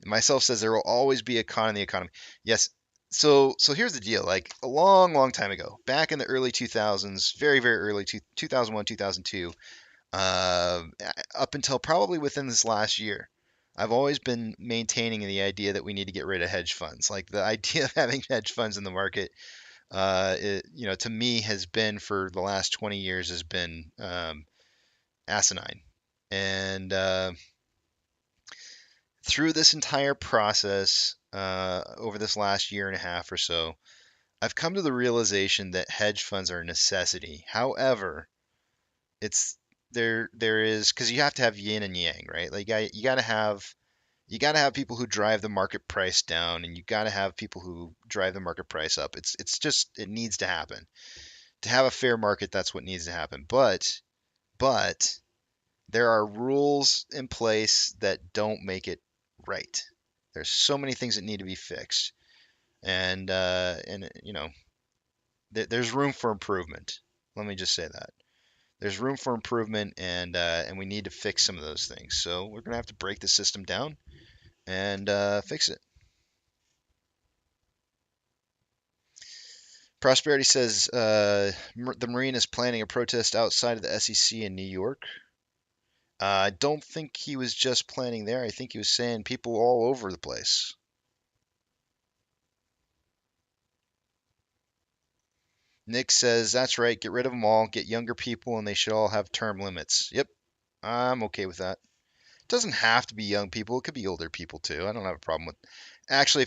Myself says there will always be a con in the economy. Yes. So here's the deal. Like a long, long time ago, back in the early 2000s, very, very early, 2001, 2002, up until probably within this last year, I've always been maintaining the idea that we need to get rid of hedge funds. Like the idea of having hedge funds in the market, to me has been for the last 20 years has been asinine. And through this entire process, over this last year and a half or so, I've come to the realization that hedge funds are a necessity. However, it's there is because you have to have yin and yang, right? Like you gotta have people who drive the market price down, and you gotta have people who drive the market price up. It's just it needs to happen. To have a fair market, that's what needs to happen. But there are rules in place that don't make it right. There's so many things that need to be fixed, and there's room for improvement. Let me just say that there's room for improvement, and we need to fix some of those things. So we're gonna have to break the system down and fix it. Prosperity says the Marine is planning a protest outside of the SEC in New York. I don't think he was just planning there. I think he was saying people all over the place. Nick says that's right. Get rid of them all. Get younger people, and they should all have term limits. Yep, I'm okay with that. It doesn't have to be young people. It could be older people too. I don't have a problem with. Actually,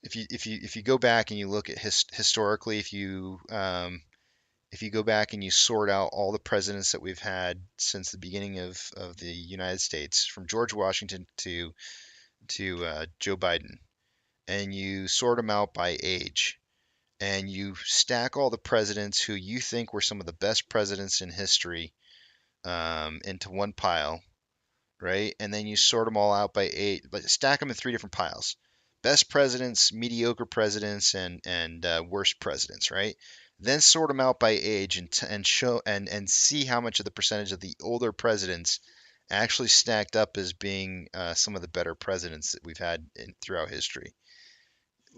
if you go back and you look at historically, if you if you go back and you sort out all the presidents that we've had since the beginning of the United States, from George Washington to Joe Biden, and you sort them out by age, and you stack all the presidents who you think were some of the best presidents in history into one pile, right? And then you sort them all out by age, but stack them in three different piles: best presidents, mediocre presidents, and worst presidents, right? Then sort them out by age and show and see how much of the percentage of the older presidents actually stacked up as being some of the better presidents that we've had throughout history.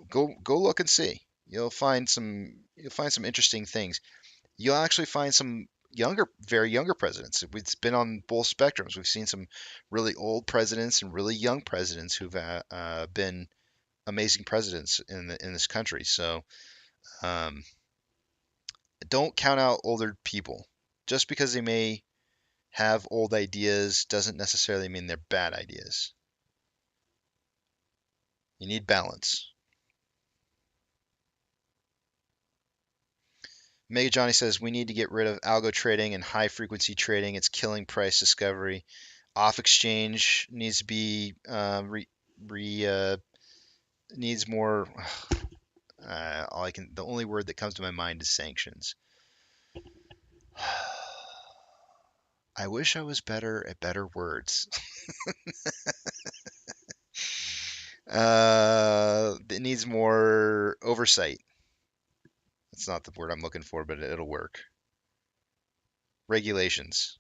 Go look and see. You'll find some interesting things. You'll actually find some very younger presidents. It's been on both spectrums. We've seen some really old presidents and really young presidents who've been amazing presidents in this country. So um, don't count out older people. Just because they may have old ideas doesn't necessarily mean they're bad ideas. You need balance. Mega Johnny says we need to get rid of algo trading and high frequency trading. It's killing price discovery. Off exchange needs to be needs more. The only word that comes to my mind is sanctions. I wish I was better at better words. It needs more oversight. That's not the word I'm looking for, but it'll work. Regulations.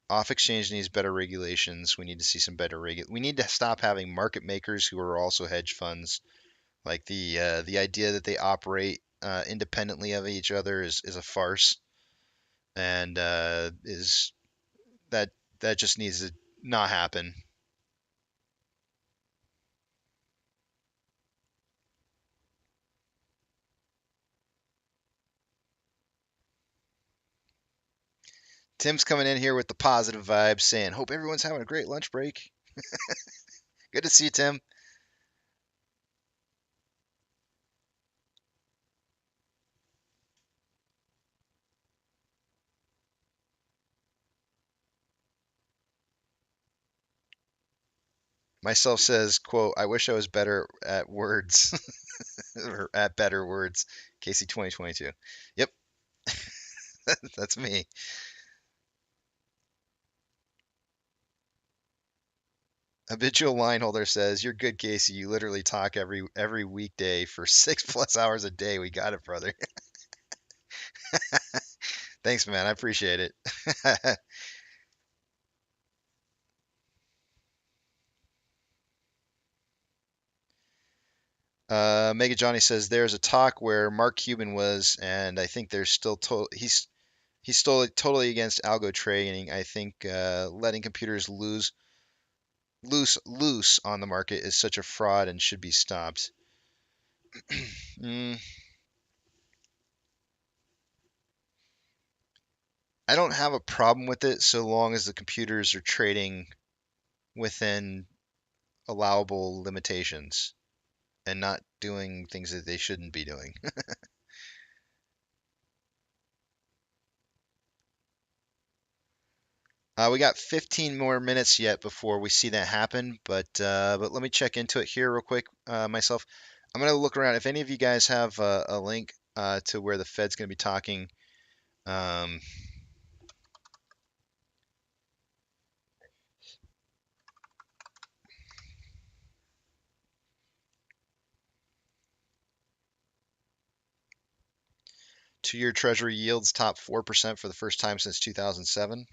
Off exchange needs better regulations. We need to see some better We need to stop having market makers who are also hedge funds. Like the idea that they operate independently of each other is a farce, and is that that just needs to not happen. Tim's coming in here with the positive vibes, saying, "Hope everyone's having a great lunch break." Good to see you, Tim. Myself says, "quote I wish I was better at words or at better words." Casey 2022. Yep, that's me. Habitual line holder says, "You're good, Casey. You literally talk every weekday for 6+ hours a day. We got it, brother." Thanks, man. I appreciate it. Mega Johnny says there's a talk where Mark Cuban was, and I think there's still he's still totally against algo trading. I think letting computers loose on the market is such a fraud and should be stopped. Mm, I don't have a problem with it so long as the computers are trading within allowable limitations and not doing things that they shouldn't be doing. We got 15 more minutes yet before we see that happen, but let me check into it here real quick myself. I'm gonna look around. If any of you guys have a link to where the Fed's gonna be talking, um, two-year Treasury yields top 4% for the first time since 2007.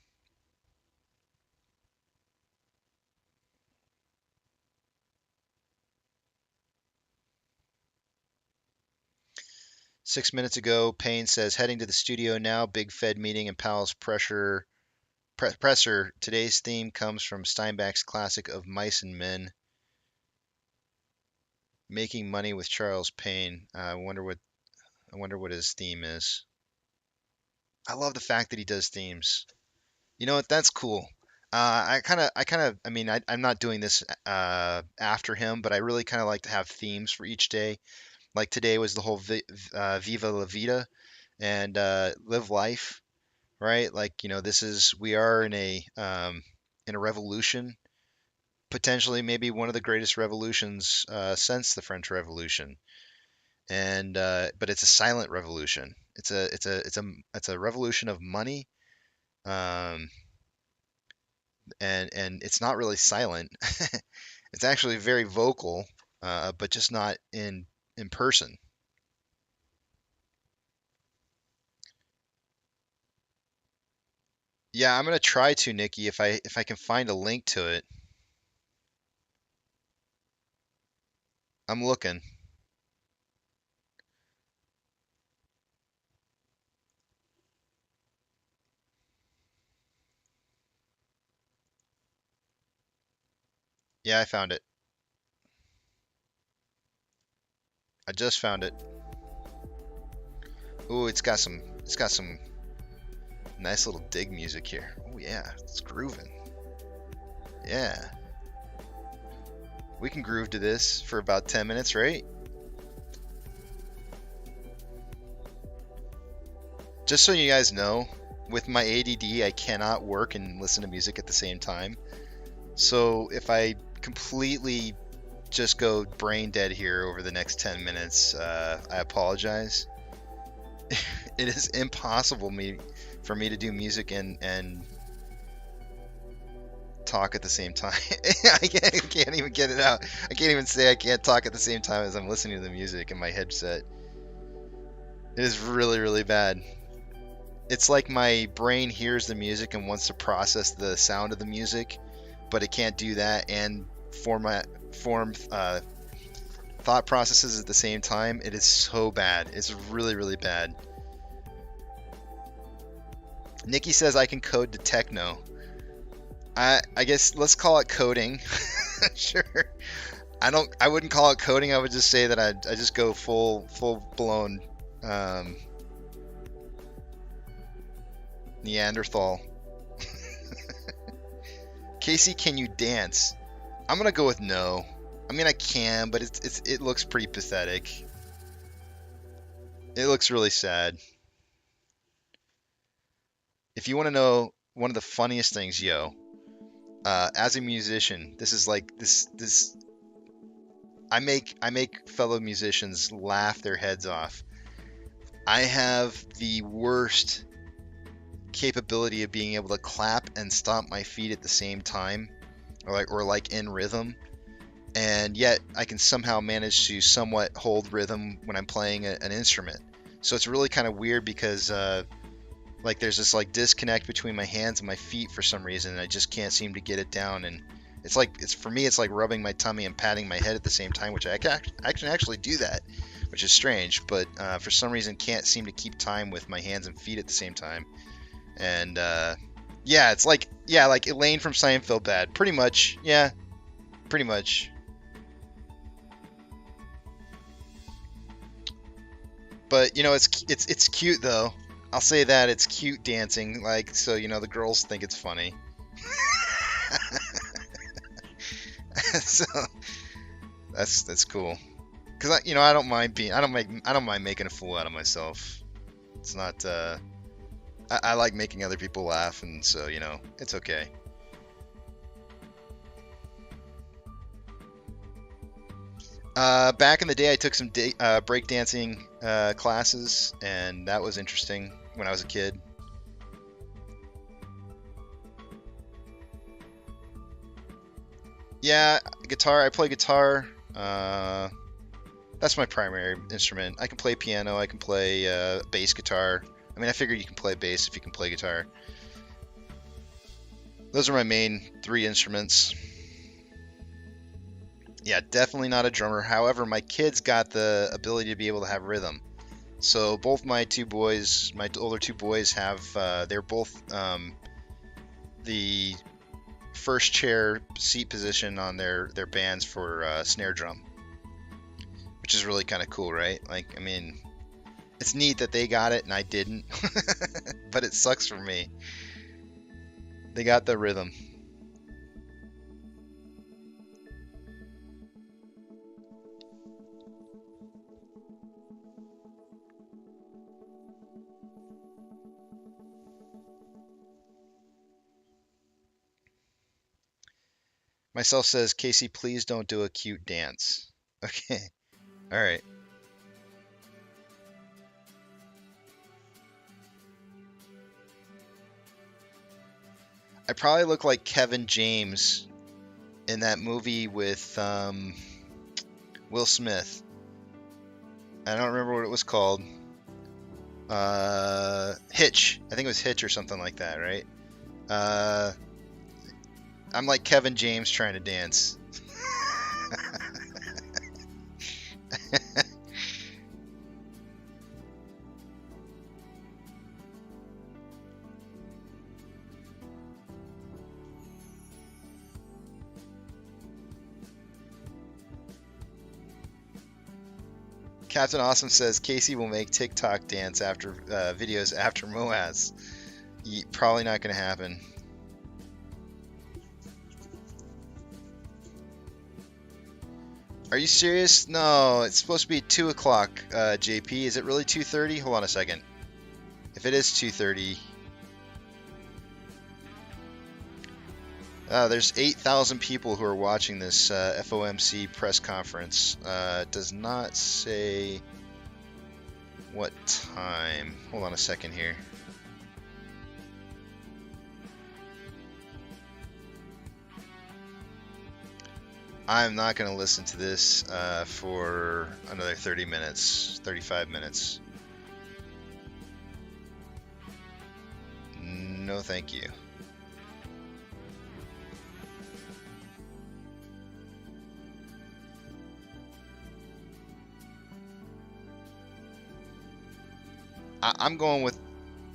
Six minutes ago, Payne says heading to the studio now. Big Fed meeting and Powell's presser. Today's theme comes from Steinbeck's classic of Mice and Men, Making Money with Charles Payne. I wonder what his theme is. I love the fact that he does themes. You know what? That's cool. I mean, I'm not doing this after him, but I really kind of like to have themes for each day. Like today was the whole Viva La Vida, and live life, right? Like, we are in a revolution, potentially maybe one of the greatest revolutions since the French Revolution. And but it's a silent revolution. It's a revolution of money, um, and it's not really silent. It's actually very vocal, but just not in person. Yeah, I'm gonna try to, Nikki, if I can find a link to it. I'm looking. Yeah, I found it. I just found it. Ooh, it's got some nice little dig music here. Oh yeah, it's grooving. Yeah. We can groove to this for about 10 minutes, right? Just so you guys know, with my ADD, I cannot work and listen to music at the same time. So if I completely just go brain dead here over the next 10 minutes, I apologize. It is impossible for me to do music and talk at the same time. I can't even get it out. I can't even say I can't talk at the same time as I'm listening to the music in my headset. It is really, really bad. It's like my brain hears the music and wants to process the sound of the music, but it can't do that and form thought processes at the same time. It is so bad. It's really, really bad. Nikki says I can code to techno. I guess let's call it coding. Sure. I wouldn't call it coding. I would just say that I just go full blown Neanderthal. Casey, can you dance? I'm gonna go with no. I mean, I can, but it looks pretty pathetic. It looks really sad. If you want to know one of the funniest things, as a musician, this is like this. I make fellow musicians laugh their heads off. I have the worst capability of being able to clap and stomp my feet at the same time, or like in rhythm, and yet I can somehow manage to somewhat hold rhythm when I'm playing an instrument. So it's really kind of weird because like there's this like disconnect between my hands and my feet for some reason, and I just can't seem to get it down. And it's for me it's like rubbing my tummy and patting my head at the same time, which I can actually do that, which is strange, but for some reason can't seem to keep time with my hands and feet at the same time. And yeah, it's like Elaine from Seinfeld bad, pretty much. Yeah, pretty much. But it's cute though. I'll say that it's cute dancing, like, so the girls think it's funny. So that's cool. Cause I don't mind making a fool out of myself. It's not I like making other people laugh, and so it's okay. Back in the day, I took some breakdancing classes, and that was interesting when I was a kid. Yeah, guitar. I play guitar. That's my primary instrument. I can play piano. I can play bass guitar. I mean, I figure you can play bass if you can play guitar. Those are my main three instruments. Yeah, definitely not a drummer. However, my kids got the ability to be able to have rhythm. So both my older two boys they're both the first chair seat position on their bands for snare drum, which is really kind of cool, right? Like, I mean, it's neat that they got it and I didn't, but it sucks for me. They got the rhythm. Myself says, Casey, please don't do a cute dance. Okay. All right. I probably look like Kevin James in that movie with Will Smith. I don't remember what it was called. Hitch. I think it was Hitch or something like that, right? I'm like Kevin James trying to dance. Captain Awesome says Casey will make TikTok dance after videos after MOASS. Probably not going to happen. Are you serious? No, it's supposed to be 2 o'clock, JP. Is it really 2:30? Hold on a second. If it is 2:30... there's 8,000 people who are watching this FOMC press conference. It does not say what time. Hold on a second here. I'm not going to listen to this for another 30 minutes, 35 minutes. No, thank you. I'm going with...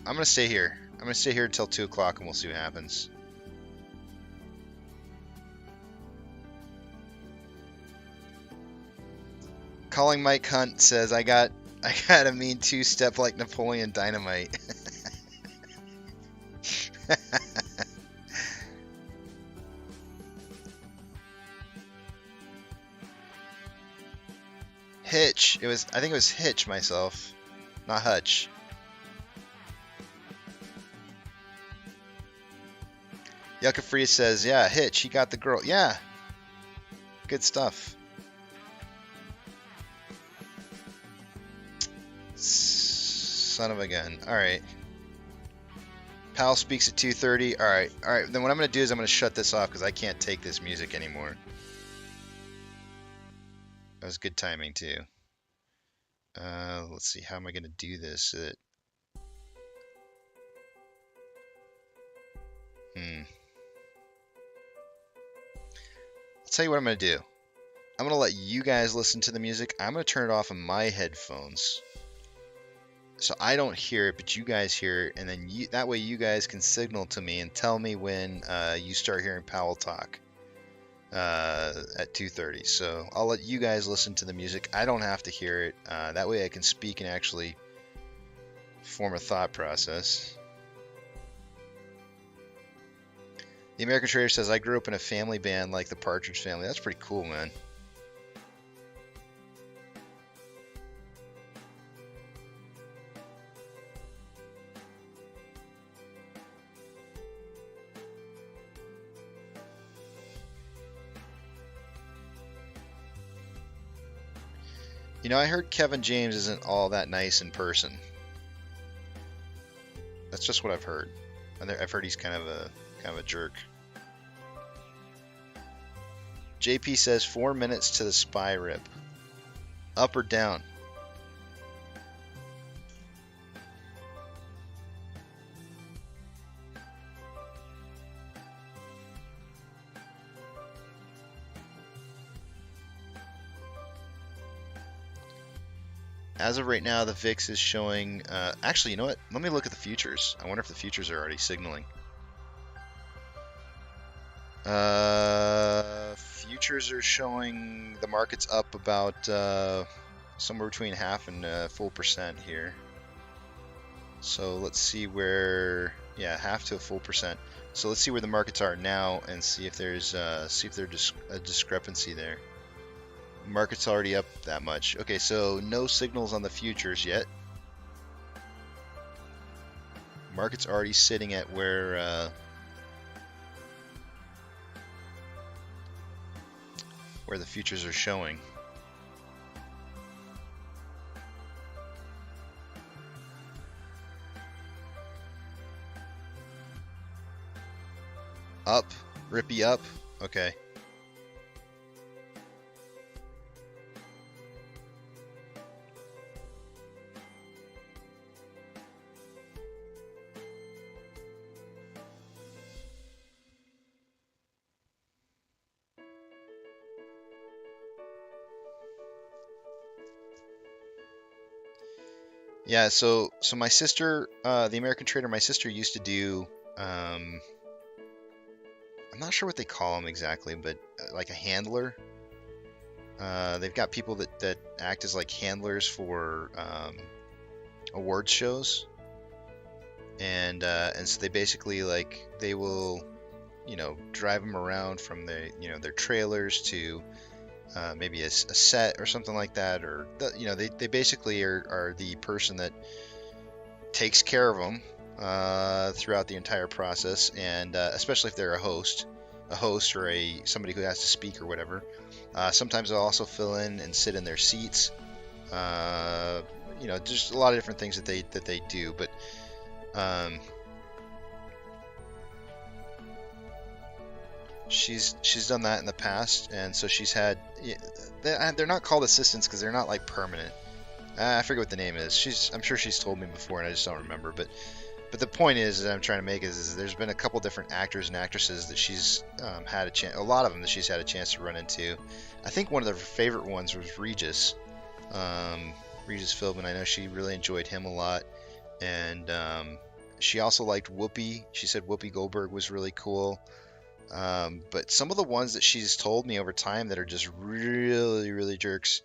I'm going to stay here. I'm going to stay here until 2 o'clock and we'll see what happens. Calling Mike Hunt says, I got a mean two-step like Napoleon Dynamite. Hitch. I think it was Hitch myself, not Hutch. Yucca Free says, yeah, Hitch, he got the girl. Yeah. Good stuff. Son of a gun. Alright. Powell speaks at 2:30. Alright. Alright. Then what I'm going to do is I'm going to shut this off because I can't take this music anymore. That was good timing too. Let's see. How am I going to do this? I'll tell you what I'm going to do. I'm going to let you guys listen to the music. I'm going to turn it off on my headphones, so I don't hear it, but you guys hear it, and then that way you guys can signal to me and tell me when you start hearing Powell talk at 2:30. So I'll let you guys listen to the music. I don't have to hear it. That way I can speak and actually form a thought process. The American Trader says, I grew up in a family band like the Partridge Family. That's pretty cool, man. You know, I heard Kevin James isn't all that nice in person. That's just what I've heard. I've heard he's kind of a jerk. JP says 4 minutes to the SPY rip. Up or down? As of right now, the VIX is showing... actually, you know what? Let me look at the futures. I wonder if the futures are already signaling. Futures are showing the market's up about somewhere between 0.5 and 1% here. So let's see where... yeah, 0.5 to 1%. So let's see where the markets are now and see if there's a discrepancy there. Market's already up that much. Okay, so no signals on the futures yet. Market's already sitting at where where the futures are showing. Up, rippy up. Okay. Yeah, so my sister, the American trader, my sister used to do, I'm not sure what they call them exactly, but like a handler. They've got people that act as like handlers for awards shows, and so they basically like they will, drive them around from their trailers to maybe a set or something like that, or they basically are the person that takes care of them throughout the entire process, and especially if they're a host or somebody who has to speak or whatever. Sometimes they'll also fill in and sit in their seats. Just a lot of different things that they do, but she's done that in the past, and so she's had. They're not called assistants because they're not like permanent. I forget what the name is. I'm sure she's told me before, and I just don't remember. But the point is that I'm trying to make is there's been a couple different actors and actresses that she's had a chance. A lot of them that she's had a chance to run into. I think one of her favorite ones was Regis. Regis Philbin. I know she really enjoyed him a lot, and she also liked Whoopi. She said Whoopi Goldberg was really cool. But some of the ones that she's told me over time that are just really, really jerks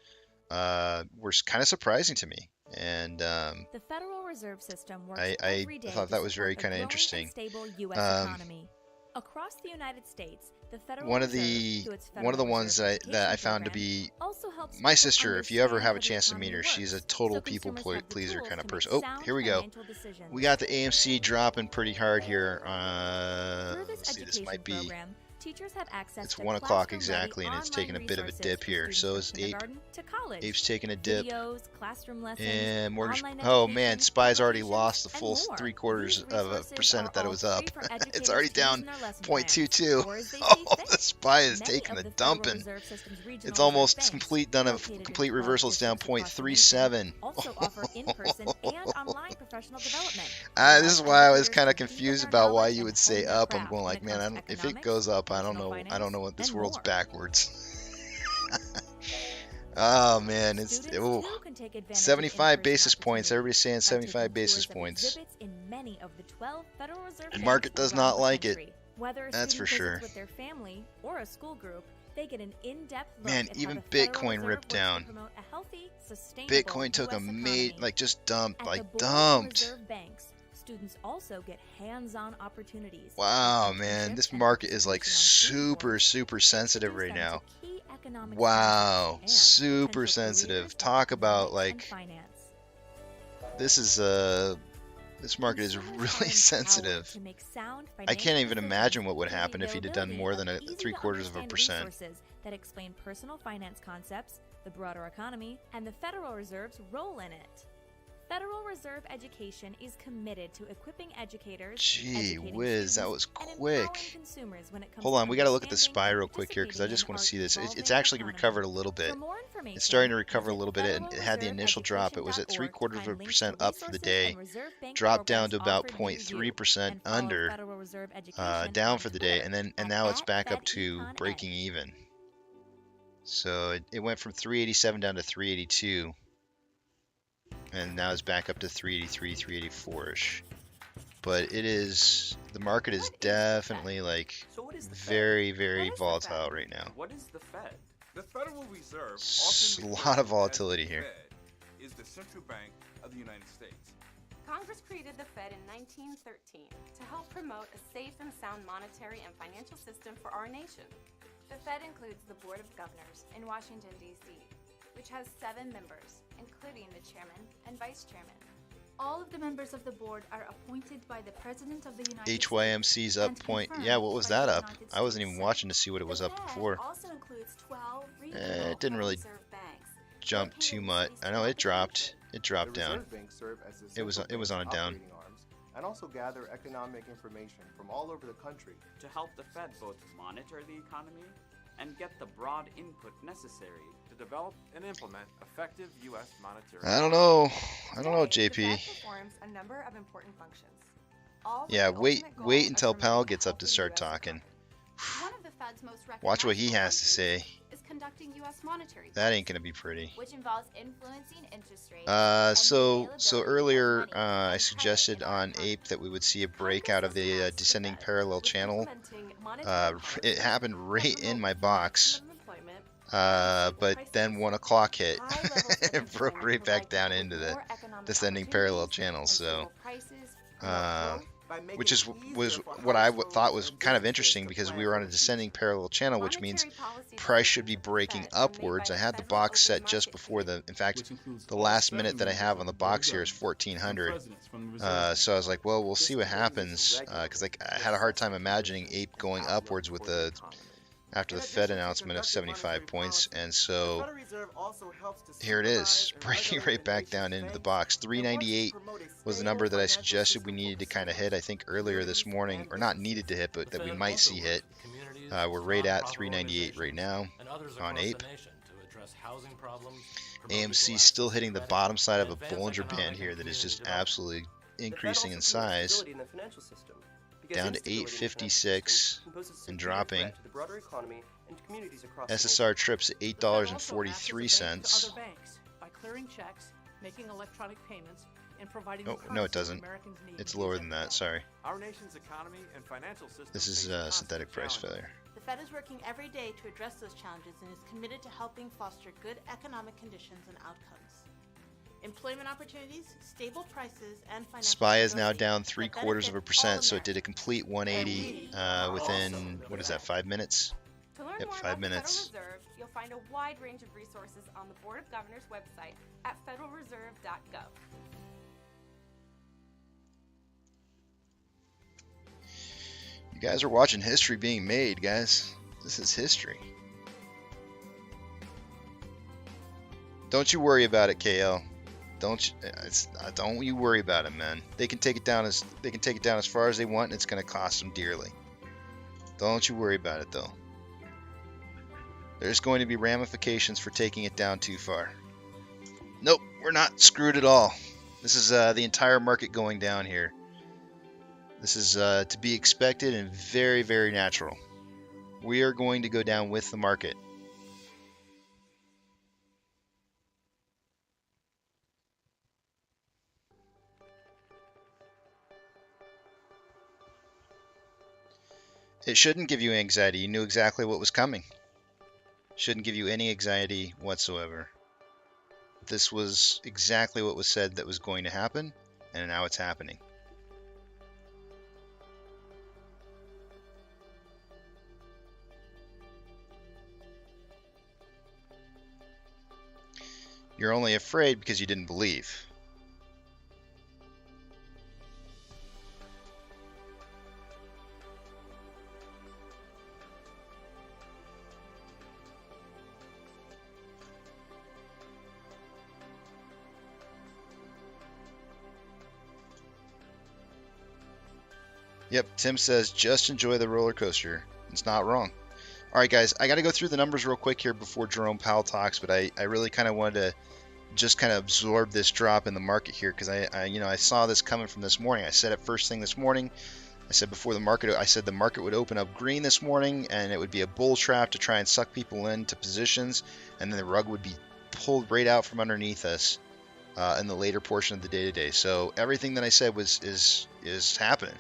were kind of surprising to me. And the Federal Reserve System works I every day thought that was to very support a kind of growing interesting. and stable U.S. economy. Across the United States, the Federal One of Reserve, the through its one of the Federal ones Reserve that I Education found to Program, be also helps my people sister. If you ever have a understand chance to how the meet her, economy she's a works, total so people consumers have the pleaser tools kind of to make person. Oh, sound here we go. financial decisions. We got the AMC dropping pretty hard here. Through this Let's see, this education might be. program, teachers have access It's to 1 o'clock classroom-ready exactly, and it's taking a online bit of a resources dip for here. students So from is Ape. kindergarten to college. Ape's taking a dip. Videos, classroom lessons, And mortgage. online Oh man, education, SPY's already publications, lost the and full more. 3/4 These of a resources percent are that it all was up. free for It's educators already to use down in their lesson 0.22. plans, or as they Oh, see fit. the SPY is Many taking of a the Federal dumping. Reserve System's regional It's almost reserve banks, complete done. A located in complete 12 reversal is down districts across the nation, 0.37. also offer in-person and online professional development. This is why I was kind of Educators can confused deepen their about why knowledge you and would say hone their up. I'm craft going when like, it man, comes to if it economics, goes up, I don't personal know. I finance, don't know what this and world's more. backwards. Oh man, it's Students, ooh, too, can take advantage of 75 in-person basis points. opportunities Everybody's saying by 75 taking basis tours of points. exhibits in many of the 12 Federal Reserve The banks market does around not the like it. country. Whether a That's student for visits sure. with their family or a school group, they get an in-depth look Man, at even how the Federal Bitcoin Reserve ripped works to down. promote a healthy, sustainable Bitcoin took US a economy. just dumped, At like the Board of dumped. Reserve banks, students also get hands-on opportunities. Wow, internships man, this and market is like participation on student boards, super sensitive introduce right them now. to key economic Wow, concepts and super potential sensitive. careers in Talk about economics like and finance. this is this market is Consumers really are empowered sensitive. to make sound I can't financial even decisions imagine what would through the happen if he'd have done availability more of than a easy-to-understand 0.75%. resources that explain personal finance concepts, the broader economy, and the Federal Reserve's role in it. Federal Reserve Education is committed to equipping educators, Gee educating whiz, that students, was and quick. empowering consumers when it comes Hold to on, we got to look at the understanding SPY and real quick here because I participating just in want our to see this. It's evolving actually economy. recovered a little bit. For more information, It's starting to recover a visit little bit. It had the initial drop. It was at federalreserveeducation.org to find links 3/4% to up for the resources day. and Reserve Bank Dropped down programs to about offered near you, 0.3% and follow under, Federal Reserve Education down on for the day, Twitter and at now it's back up to @FedEconN. breaking even. So it went from 387 down to 382, and now it's back up to 383, 384ish. But the market is definitely like very, very volatile right now. What is the Fed? The Federal Reserve, A often lot of referred to as volatility the here. Fed, is the central bank of the United States. Congress created the Fed in 1913 to help promote a safe and sound monetary and financial system for our nation. The Fed includes the Board of Governors in Washington, D.C., which has 7 members, including the chairman and vice chairman. All of the members of the board are appointed by the President of the United States. HYMC's up and point. confirmed Yeah, what was by that the up? United I wasn't States even Senate. watching to see what it was The up Fed before. also includes 12 regional It didn't really Federal Reserve banks jump too located in much. cities I know it dropped. It dropped The down. reserve banks serve as the It was central on a bank's down. operating arms and also gather economic information from all over the country. To help the Fed both monitor the economy and get the broad input necessary To develop and implement effective U.S. monetary. I don't know. I don't know, Today, JP. The Fed performs a number of important functions. All with Yeah, the wait ultimate goal wait of until Powell promoting gets a up to healthy start US talking. One of the Fed's most Watch what he recognizable has to functions say. is conducting U.S. monetary That ain't gonna be pretty. which involves influencing interest rates. So earlier I suggested on Ape that we would see a break out of the descending parallel channel. It happened right in my box, but then 1 o'clock hit. It broke right back down into the descending parallel channel. So, which was what I thought was kind of interesting because we were on a descending parallel channel, which means price should be breaking upwards. I had the box set just before in fact, the last minute that I have on the box here is 1400. So I was like, well, we'll see what happens, because I had a hard time imagining Ape going upwards with after the Fed announcement of 75 points, and so here it is, breaking right back down into the box. 398 was the number that I suggested we needed to kind of hit, I think, earlier this morning, or not needed to hit, but that we might see hit. We're right at 398 right now on Ape. AMC still hitting the bottom side of a Bollinger Band here that is just absolutely increasing in size, down to 856 and dropping. SSR trips at $8.43. By clearing checks, making electronic payments, and providing Oh, no, it doesn't. It's lower than that. Sorry. Our nation's economy and financial system. This is synthetic price failure. The Fed is working every day to address those challenges and is committed to helping foster good economic conditions and outcomes. Employment opportunities, stable prices, and financial SPY is now stability down that 0.75%, so it did a complete 180 within, what is that, 5 minutes? To learn Yep, more 5 about minutes. the Federal Reserve, you'll find a wide range of resources on the Board of Governors website at federalreserve.gov. You guys are watching history being made, guys. This is history. Don't you worry about it, KL. Don't you worry about it, man. They can take it down as far as they want, and it's going to cost them dearly. Don't you worry about it, though. There's going to be ramifications for taking it down too far. Nope, we're not screwed at all. This is the entire market going down here. This is to be expected and very, very natural. We are going to go down with the market. It shouldn't give you anxiety. You knew exactly what was coming. Shouldn't give you any anxiety whatsoever. This was exactly what was said that was going to happen, and now it's happening. You're only afraid because you didn't believe. Yep, Tim says, just enjoy the roller coaster. It's not wrong. All right, guys, I got to go through the numbers real quick here before Jerome Powell talks, but I really kind of wanted to just kind of absorb this drop in the market here because I saw this coming from this morning. I said it first thing this morning. I said before the market, I said the market would open up green this morning and it would be a bull trap to try and suck people into positions, and then the rug would be pulled right out from underneath us in the later portion of the day today. So everything that I said is happening.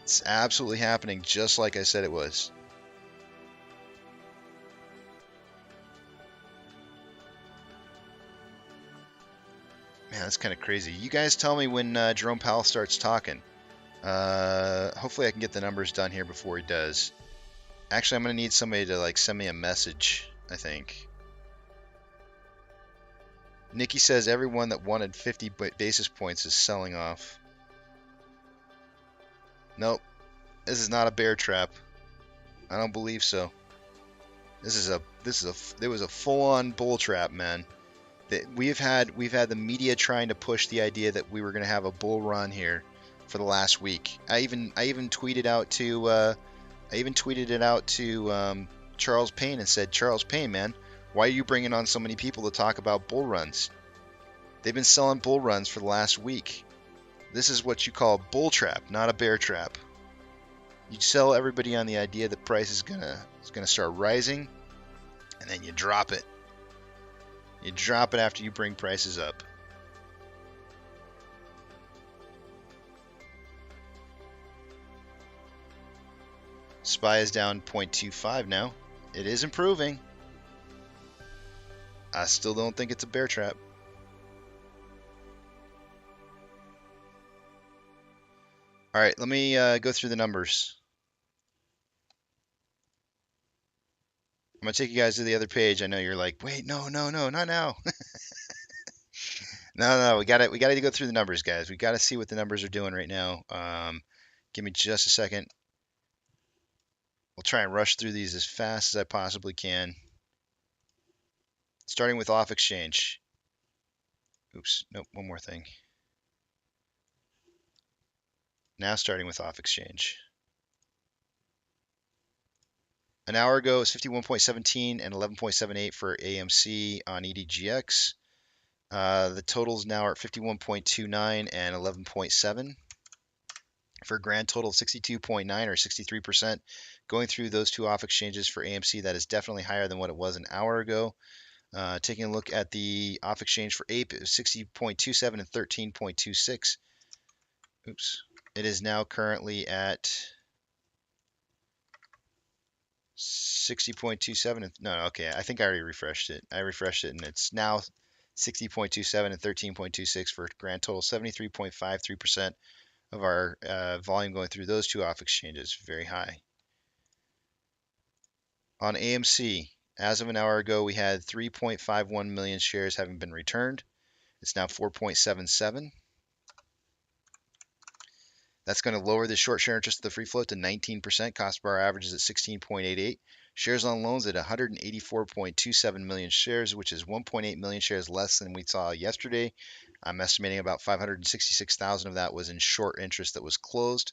It's absolutely happening just like I said it was. Man, that's kind of crazy. You guys tell me when Jerome Powell starts talking. Hopefully I can get the numbers done here before he does. Actually, I'm going to need somebody to send me a message, I think. Nikki says everyone that wanted 50 basis points is selling off. Nope. This is not a bear trap. I don't believe so. There was a full-on bull trap, man. We've had the media trying to push the idea that we were going to have a bull run here for the last week. I even tweeted it out to Charles Payne and said, Charles Payne, man, why are you bringing on so many people to talk about bull runs? They've been selling bull runs for the last week. This is what you call bull trap, not a bear trap. You sell everybody on the idea that price is gonna start rising, and then you drop it. You drop it after you bring prices up. SPY is down 0.25 now. It is improving. I still don't think it's a bear trap. All right, let me go through the numbers. I'm going to take you guys to the other page. I know you're like, wait, no, not now. No, we got to go through the numbers, guys. We got to see what the numbers are doing right now. Give me just a second. We'll try and rush through these as fast as I possibly can. Starting with off exchange. Oops, nope, one more thing. Now starting with off exchange. An hour ago, it was 51.17 and 11.78 for AMC on EDGX. The totals now are at 51.29 and 11.7 for a grand total of 62.9 or 63%. Going through those two off exchanges for AMC, that is definitely higher than what it was an hour ago. Taking a look at the off exchange for Ape, it was 60.27 and 13.26. Oops. It is now currently at 60.27. No, okay. I think I already refreshed it. I refreshed it, and it's now 60.27 and 13.26 for a grand total 73.53% of our volume going through those two off exchanges. Very high. On AMC, as of an hour ago, we had 3.51 million shares having been returned. It's now 4.77. That's going to lower the short share interest of the free float to 19%. Cost per hour average is at 16.88. Shares on loans at 184.27 million shares, which is 1.8 million shares less than we saw yesterday. I'm estimating about 566,000 of that was in short interest that was closed.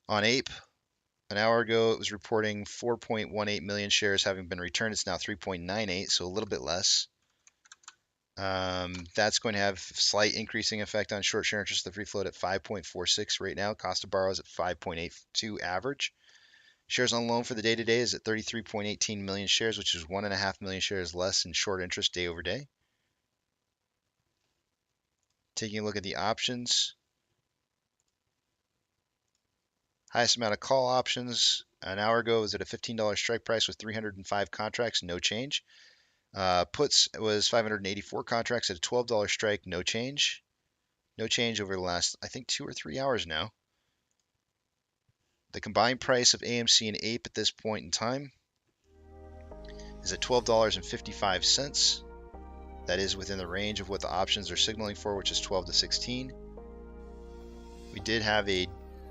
On Ape, an hour ago, it was reporting 4.18 million shares having been returned. It's now 3.98, so a little bit less. That's going to have slight increasing effect on short share interest of the free float at 5.46 right now. Cost to borrow is at 5.82 average. Shares on loan for the day today is at 33.18 million shares, which is 1.5 million shares less in short interest day over day. Taking a look at the options. Highest amount of call options an hour ago was at a $15 strike price with 305 contracts, no change. Puts was 584 contracts at a $12 strike, no change. No change over the last, I think, 2 or 3 hours now. The combined price of AMC and Ape at this point in time is at $12.55. That is within the range of what the options are signaling for, which is 12 to 16. We did have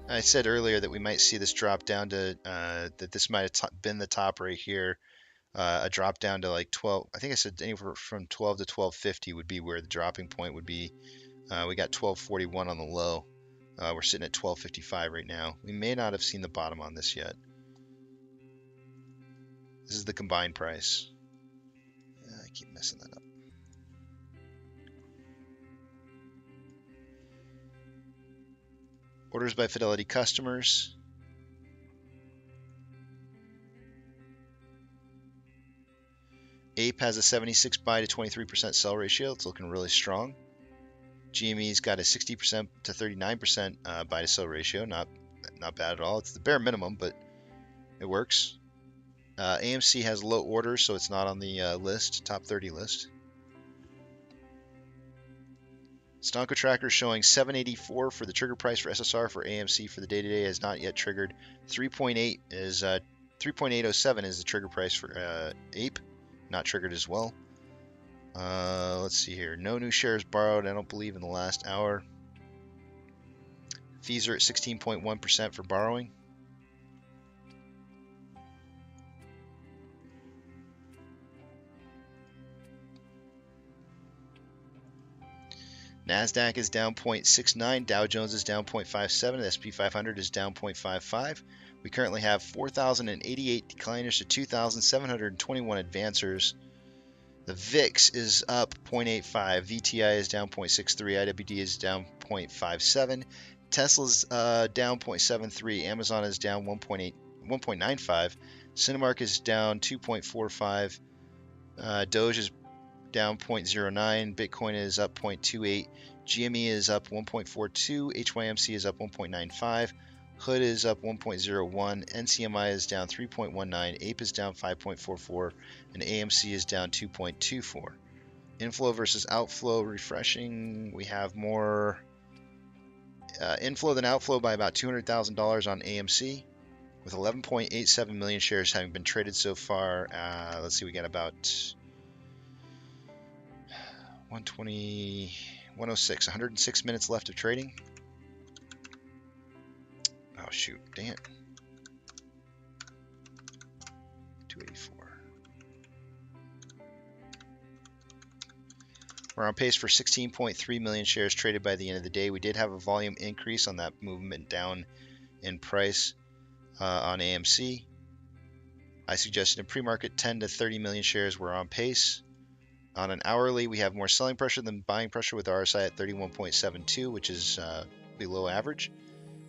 I said earlier that we might see this drop down to, that this might have been the top right here. A drop down to like 12. I think I said anywhere from 12 to 1250 would be where the dropping point would be. We got 1241 on the low. We're sitting at 1255 right now. We may not have seen the bottom on this yet. This is the combined price. I keep messing that up. Orders by Fidelity customers. Ape has a 76 buy to 23% sell ratio. It's looking really strong. GME's got a 60% to 39% buy to sell ratio. Not bad at all. It's the bare minimum, but it works. AMC has low orders, so it's not on the list, top 30 list. Stonko tracker showing 784 for the trigger price for SSR for AMC for the day today has not yet triggered. 3.8 is 3.807 is the trigger price for Ape, not triggered as well. Let's see here. No new shares borrowed, I don't believe, in the last hour. Fees are at 16.1% for borrowing. NASDAQ is down 0.69, Dow Jones is down 0.57, the S&P 500 is down 0.55. We currently have 4,088 decliners to 2,721 advancers. The VIX is up 0.85, VTI is down 0.63, IWD is down 0.57, Tesla's down 0.73, Amazon is down 1.95, Cinemark is down 2.45, Doge is down 0.09, Bitcoin is up 0.28, GME is up 1.42, HYMC is up 1.95, Hood is up 1.01, NCMI is down 3.19, Ape is down 5.44, and AMC is down 2.24. Inflow versus outflow, refreshing. We have more inflow than outflow by about $200,000 on AMC, with 11.87 million shares having been traded so far. Let's see, we got about 106 minutes left of trading. Oh shoot, dang it. 284. We're on pace for 16.3 million shares traded by the end of the day. We did have a volume increase on that movement down in price on AMC. I suggested in pre-market 10 to 30 million shares. We're on pace. On an hourly, we have more selling pressure than buying pressure with RSI at 31.72, which is below average.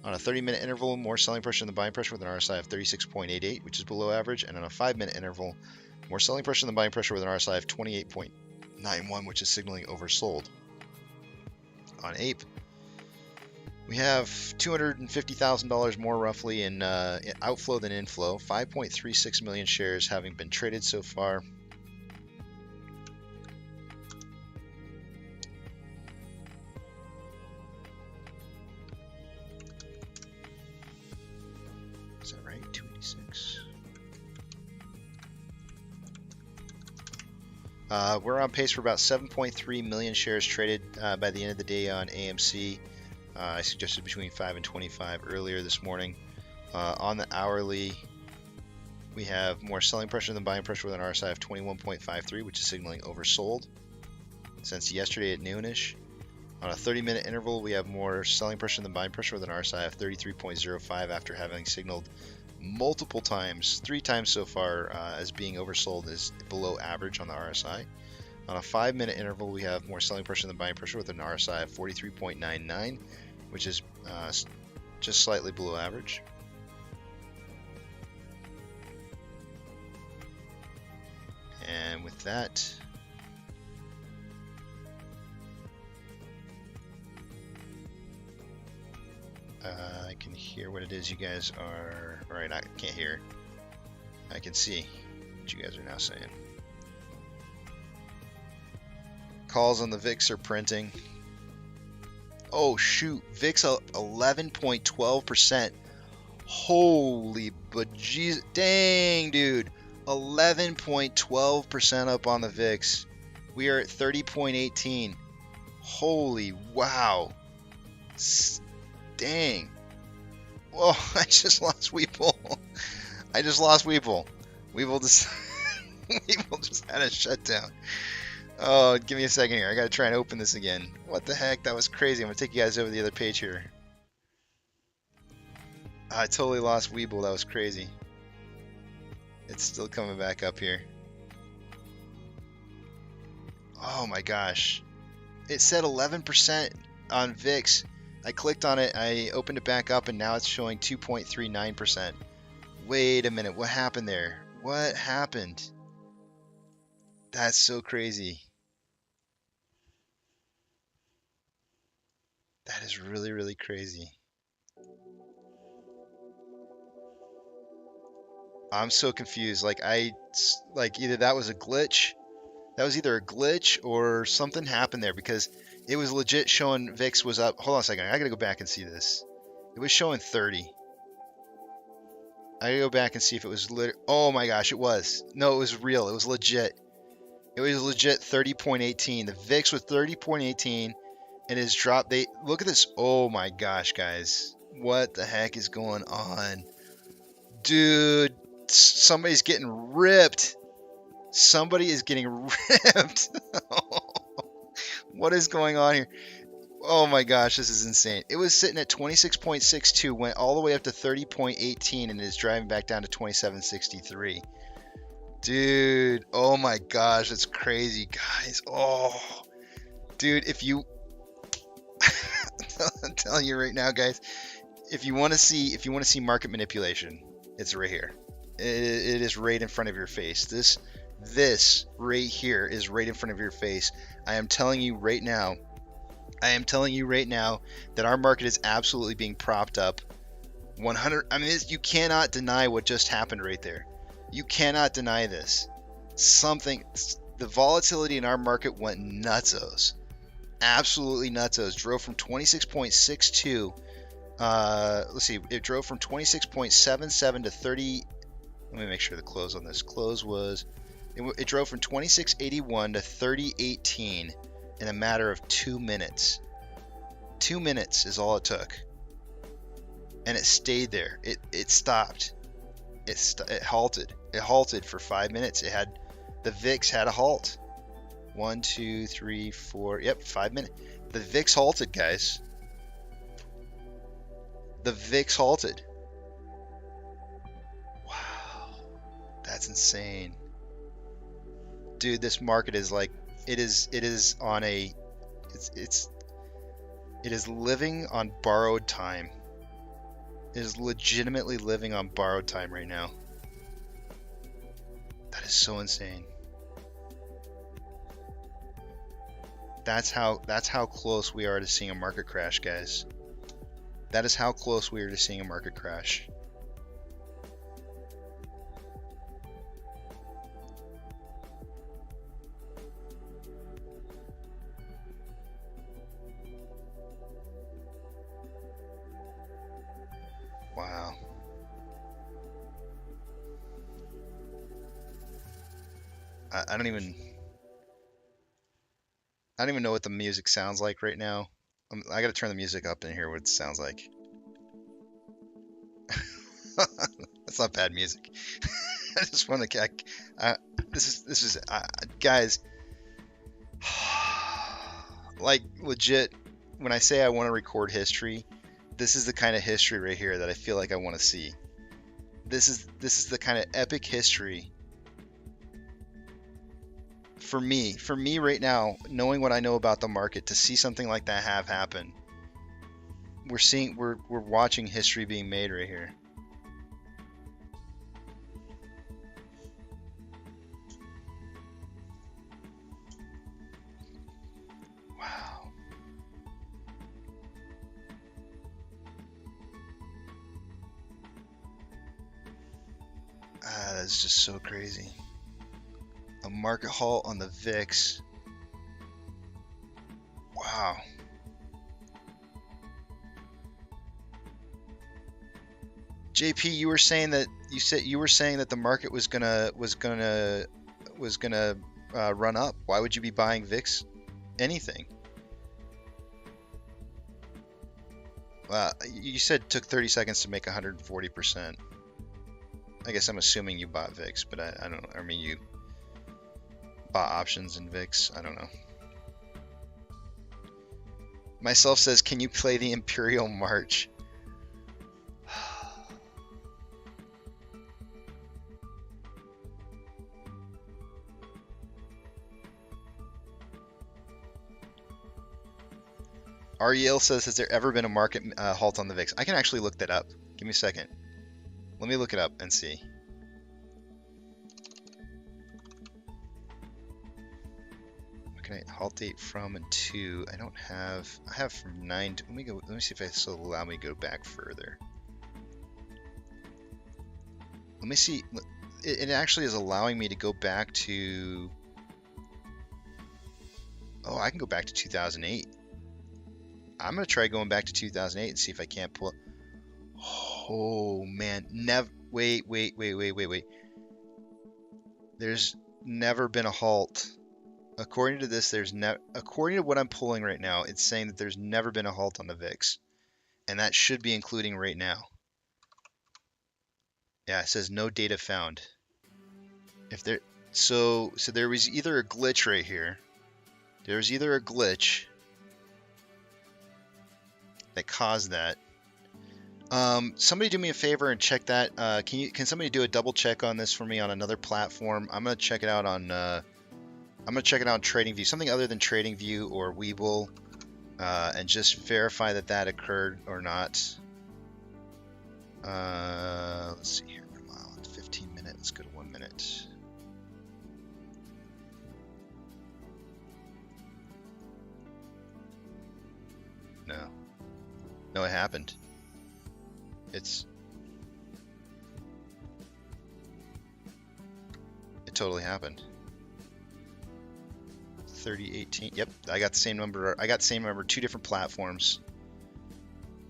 On a 30-minute interval, more selling pressure than buying pressure with an RSI of 36.88, which is below average. And on a 5-minute interval, more selling pressure than buying pressure with an RSI of 28.91, which is signaling oversold. On Ape, we have $250,000 more roughly in outflow than inflow. 5.36 million shares having been traded so far. We're on pace for about 7.3 million shares traded by the end of the day on AMC. I suggested between 5 and 25 earlier this morning. On the hourly, we have more selling pressure than buying pressure with an RSI of 21.53, which is signaling oversold since yesterday at noonish. On a 30-minute interval, we have more selling pressure than buying pressure with an RSI of 33.05 after having signaled multiple times, 3 times so far, as being oversold is below average on the RSI. On a 5-minute interval, we have more selling pressure than buying pressure with an RSI of 43.99, which is just slightly below average. And with that, I can hear what it is you guys are, alright, I can't hear. I can see what you guys are now saying. Calls on the VIX are printing. Oh shoot, VIX up 11.12%. Holy bejesus, dang dude, 11.12% up on the VIX. We are at 30.18. Holy wow. Dang. Whoa, I just lost Weeple. I just lost Weeple. Weeple just Weeple just had a shutdown. Oh, give me a second here. I gotta try and open this again. What the heck? That was crazy. I'm gonna take you guys over the other page here. I totally lost Weeble. That was crazy. It's still coming back up here. Oh my gosh. It said 11% on VIX. I clicked on it, I opened it back up, and now it's showing 2.39%. Wait a minute, what happened there? What happened? That's so crazy. That is really, really crazy. I'm so confused. Like either that was a glitch. That was either a glitch or something happened there, because it was legit showing VIX was up. Hold on a second. I gotta go back and see this. It was showing 30. I gotta go back and see if it was oh my gosh, it was. No, it was real. It was legit. It was legit 30.18. The VIX was 30.18 and it's dropped. They look at this. Oh my gosh, guys. What the heck is going on? Dude, somebody's getting ripped. Somebody is getting ripped. What is going on here? Oh my gosh, this is insane. It was sitting at 26.62, went all the way up to 30.18, and is driving back down to 27.63. Dude, oh my gosh, that's crazy, guys. Oh, dude, if you, I'm telling you right now, guys, if you want to see market manipulation, it's right here. It is right in front of your face. This right here is right in front of your face. I am telling you right now that our market is absolutely being propped up. 100. I mean, you cannot deny what just happened right there. You cannot deny this. The volatility in our market went nutsos. Absolutely nutsos. Drove from 26.62. Let's see. It drove from 26.77 to 30. Let me make sure the close on this. Close was. It drove from 26.81 to 30.18 in a matter of 2 minutes. 2 minutes is all it took. And it stayed there. It stopped. It halted. It halted for 5 minutes. The VIX had a halt. 1, 2, 3, 4. Yep, 5 minutes. The VIX halted, guys. The VIX halted. Wow. That's insane. Dude, this market is like it is living on borrowed time. It is legitimately living on borrowed time right now. That is so insane. That's how close we are to seeing a market crash, guys. That is how close we are to seeing a market crash. Wow. I don't even know what the music sounds like right now. I gotta turn the music up and hear what it sounds like. That's not bad music. I just want to. This is guys. Like legit, when I say I want to record history, this is the kind of history right here that I feel like I want to see. This is the kind of epic history for me right now, knowing what I know about the market, to see something like that have happen. We're watching history being made right here. Wow. That's just so crazy. A market halt on the VIX. Wow. JP, you were saying that the market was gonna run up. Why would you be buying VIX? Anything? Well, you said it took 30 seconds to make 140%. I guess I'm assuming you bought VIX, but I don't know. I mean, you bought options in VIX. I don't know. Myself says, can you play the Imperial March? Ariel says, has there ever been a market halt on the VIX? I can actually look that up. Give me a second. Let me look it up and see. Okay, halt date from and to. I don't have. I have from 9 to. Let me go. Let me see if it will allow me to go back further. Let me see. It actually is allowing me to go back to. Oh, I can go back to 2008. I'm gonna try going back to 2008 and see if I can't pull. Oh man, wait. There's never been a halt according to this, according to what I'm pulling right now, it's saying that there's never been a halt on the VIX, and that should be including right now. Yeah, it says no data found. If there, so there was either a glitch right here. There's either a glitch that caused that. Somebody do me a favor and check that. Can somebody do a double check on this for me on another platform? I'm gonna check it out on TradingView, something other than TradingView or Webull, and just verify that that occurred or not. Let's see here. 15 minutes. Let's go to 1 minute. No, it happened. It totally happened. 3018. Yep, I got the same number. I got the same number, 2 different platforms.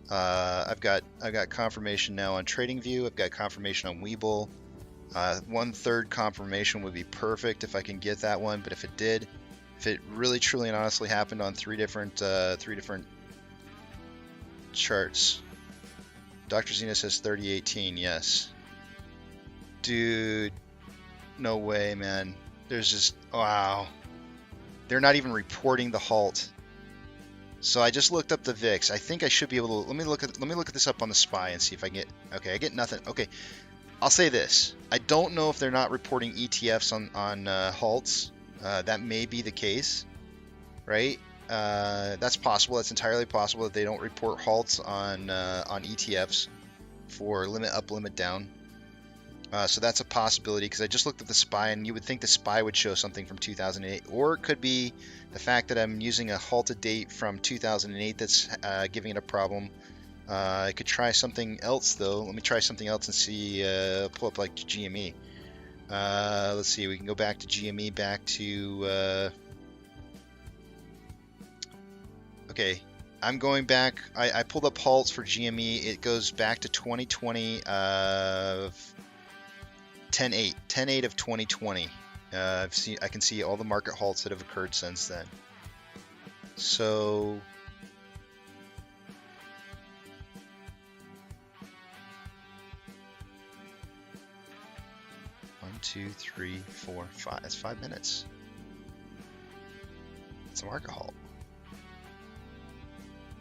I've got confirmation now on TradingView. I've got confirmation on Webull. 1/3 confirmation would be perfect if I can get that one. But if it really truly and honestly happened on 3 different charts. Dr. Zena says 3018. Yes. Dude, no way, man. There's just, wow. They're not even reporting the halt. So I just looked up the VIX. I think I should be able to, let me look at this up on the SPY and see if I get, okay, I get nothing. Okay, I'll say this. I don't know if they're not reporting ETFs on halts. That may be the case, right? That's possible. That's entirely possible that they don't report halts on ETFs for limit up, limit down. So that's a possibility, because I just looked at the SPY, and you would think the SPY would show something from 2008, or it could be the fact that I'm using a halted date from 2008 that's giving it a problem. I could try something else though. Let me try something else and see. Pull up like GME. Let's see. We can go back to GME. Back to. Okay, I'm going back. I pulled up halts for GME. It goes back to 2020. 10/8 of 2020. I can see all the market halts that have occurred since then. So one, two, three, four, five. That's 5 minutes. It's a market halt.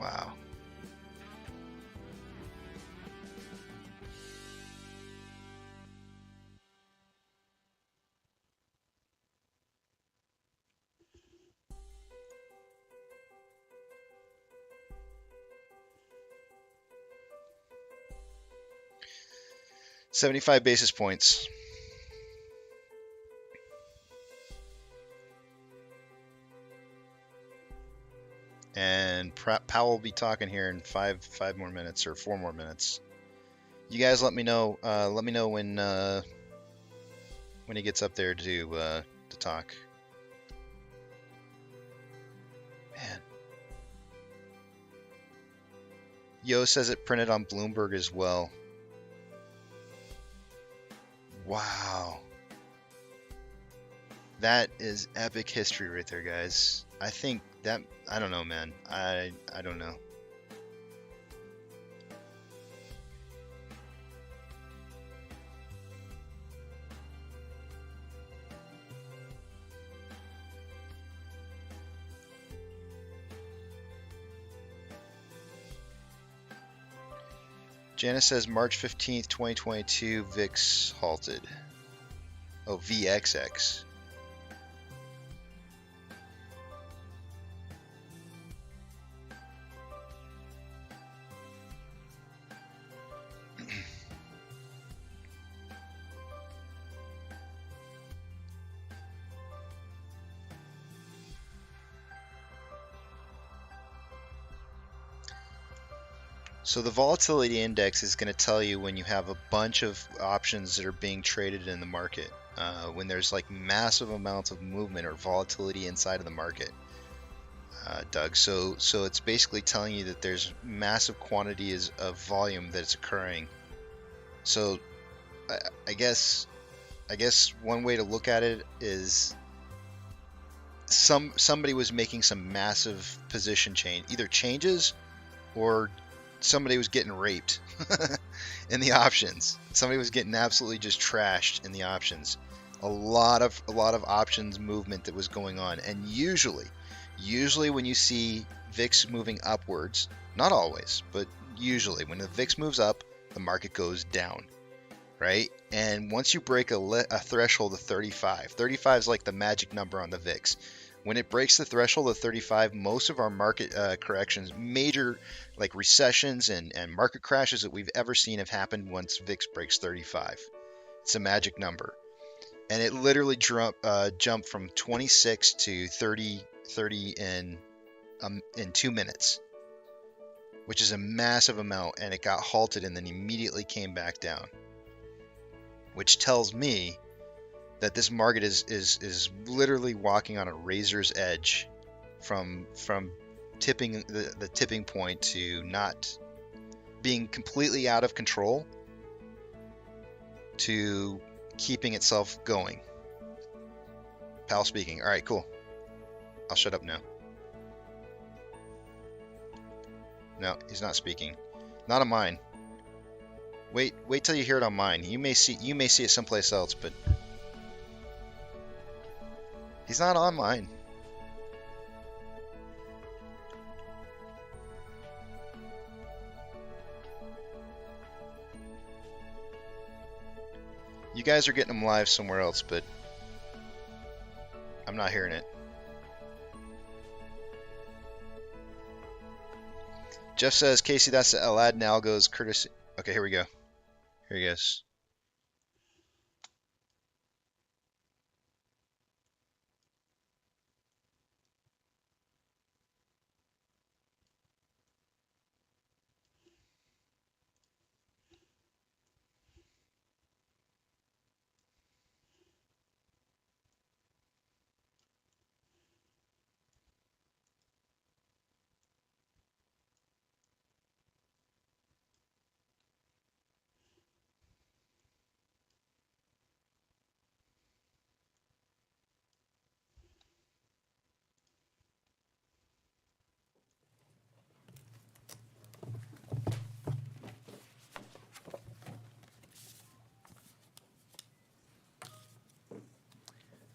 Wow. $75 basis points. And Powell will be talking here in five more minutes or 4 more minutes. You guys let me know. Let me know when he gets up there to talk. Man. Yo says it printed on Bloomberg as well. Wow. That is epic history right there, guys. I think that, I don't know, man. I don't know. Janice says March 15th, 2022, VIX halted. Oh, VXX. So the volatility index is going to tell you when you have a bunch of options that are being traded in the market, when there's like massive amounts of movement or volatility inside of the market, Doug. So it's basically telling you that there's massive quantities of volume that's occurring. So I guess one way to look at it is somebody was making some massive position change, either changes or somebody was getting raped in the options. Somebody was getting absolutely just trashed in the options. A lot of options movement that was going on, and usually when you see VIX moving upwards, not always, but usually when the VIX moves up, the market goes down, right? And once you break a threshold of 35 is like the magic number on the VIX. When it breaks the threshold of 35, most of our market corrections, major like recessions and market crashes that we've ever seen have happened once VIX breaks 35. It's a magic number. And it literally jumped from 26 to 30 in 2 minutes, which is a massive amount, and it got halted and then immediately came back down, which tells me that this market is literally walking on a razor's edge from tipping the tipping point to not being completely out of control to keeping itself going. Powell speaking. All right, cool. I'll shut up now. No, he's not speaking. Not on mine. Wait till you hear it on mine. You may see it someplace else, but he's not on mine. You guys are getting them live somewhere else, but I'm not hearing it. Jeff says, Casey, that's the Aladdin algo's courtesy. Okay, here we go. Here he goes.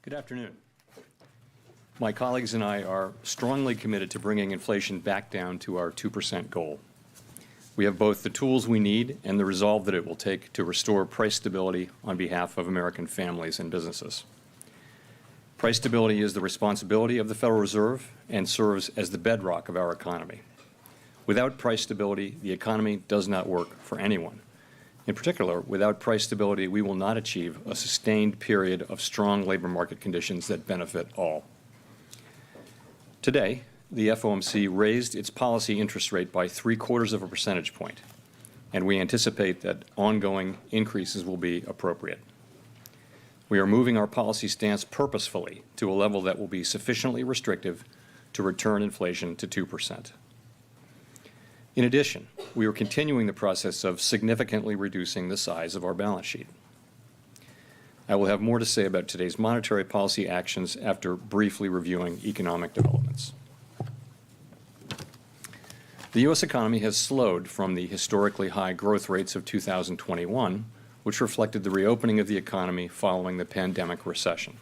Good afternoon. My colleagues and I are strongly committed to bringing inflation back down to our 2% goal. We have both the tools we need and the resolve that it will take to restore price stability on behalf of American families and businesses. Price stability is the responsibility of the Federal Reserve and serves as the bedrock of our economy. Without price stability, the economy does not work for anyone. In particular, without price stability, we will not achieve a sustained period of strong labor market conditions that benefit all. Today, the FOMC raised its policy interest rate by 0.75 percentage point, and we anticipate that ongoing increases will be appropriate. We are moving our policy stance purposefully to a level that will be sufficiently restrictive to return inflation to 2%. In addition, we are continuing the process of significantly reducing the size of our balance sheet. I will have more to say about today's monetary policy actions after briefly reviewing economic developments. The U.S. economy has slowed from the historically high growth rates of 2021, which reflected the reopening of the economy following the pandemic recession.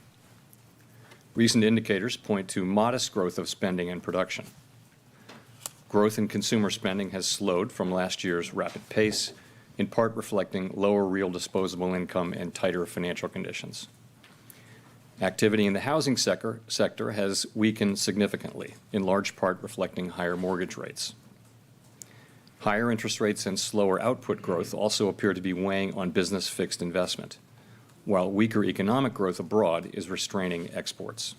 Recent indicators point to modest growth of spending and production. Growth in consumer spending has slowed from last year's rapid pace, in part reflecting lower real disposable income and tighter financial conditions. Activity in the housing sector has weakened significantly, in large part reflecting higher mortgage rates. Higher interest rates and slower output growth also appear to be weighing on business fixed investment, while weaker economic growth abroad is restraining exports.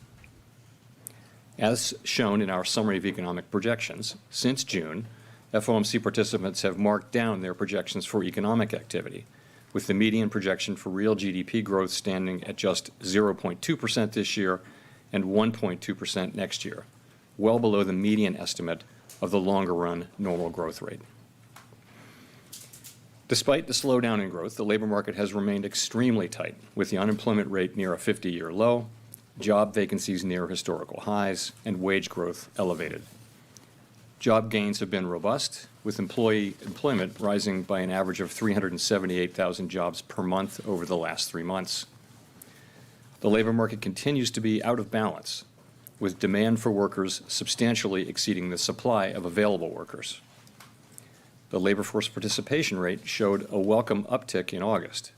As shown in our summary of economic projections, since June, FOMC participants have marked down their projections for economic activity, with the median projection for real GDP growth standing at just 0.2% this year and 1.2% next year, well below the median estimate of the longer-run normal growth rate. Despite the slowdown in growth, the labor market has remained extremely tight, with the unemployment rate near a 50-year low, job vacancies near historical highs, and wage growth elevated. Job gains have been robust, with employment rising by an average of 378,000 jobs per month over the last 3 months. The labor market continues to be out of balance, with demand for workers substantially exceeding the supply of available workers. The labor force participation rate showed a welcome uptick in August,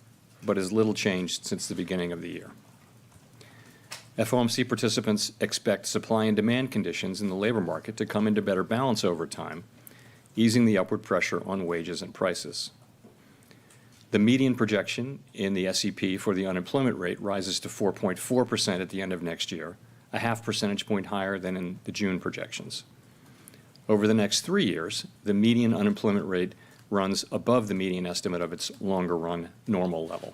but has little changed since the beginning of the year. FOMC participants expect supply and demand conditions in the labor market to come into better balance over time, easing the upward pressure on wages and prices. The median projection in the SEP for the unemployment rate rises to 4.4% at the end of next year, a half percentage point higher than in the June projections. Over the next 3 years, the median unemployment rate runs above the median estimate of its longer-run normal level.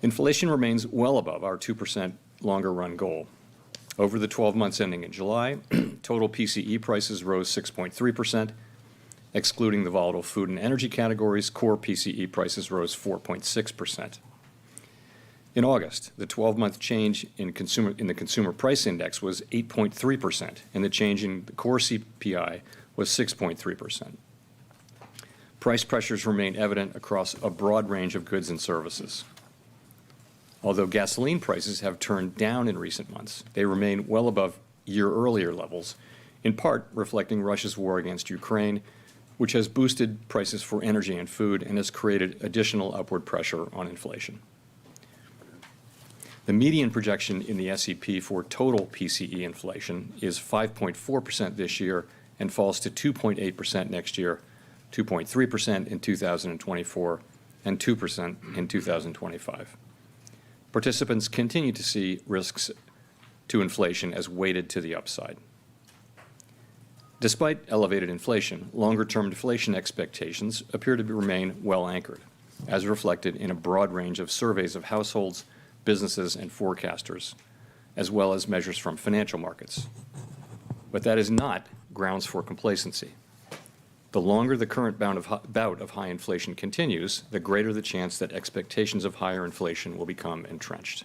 Inflation remains well above our 2% longer-run goal. Over the 12 months ending in July, total PCE prices rose 6.3%. Excluding the volatile food and energy categories, core PCE prices rose 4.6%. In August, the 12-month change in the consumer price index was 8.3%, and the change in the core CPI was 6.3%. Price pressures remain evident across a broad range of goods and services. Although gasoline prices have turned down in recent months, they remain well above year-earlier levels, in part reflecting Russia's war against Ukraine, which has boosted prices for energy and food and has created additional upward pressure on inflation. The median projection in the SEP for total PCE inflation is 5.4% this year and falls to 2.8% next year, 2.3% in 2024, and 2% in 2025. Participants continue to see risks to inflation as weighted to the upside. Despite elevated inflation, longer-term inflation expectations appear to remain well anchored, as reflected in a broad range of surveys of households, businesses, and forecasters, as well as measures from financial markets. But that is not grounds for complacency. The longer the current bout of high inflation continues, the greater the chance that expectations of higher inflation will become entrenched.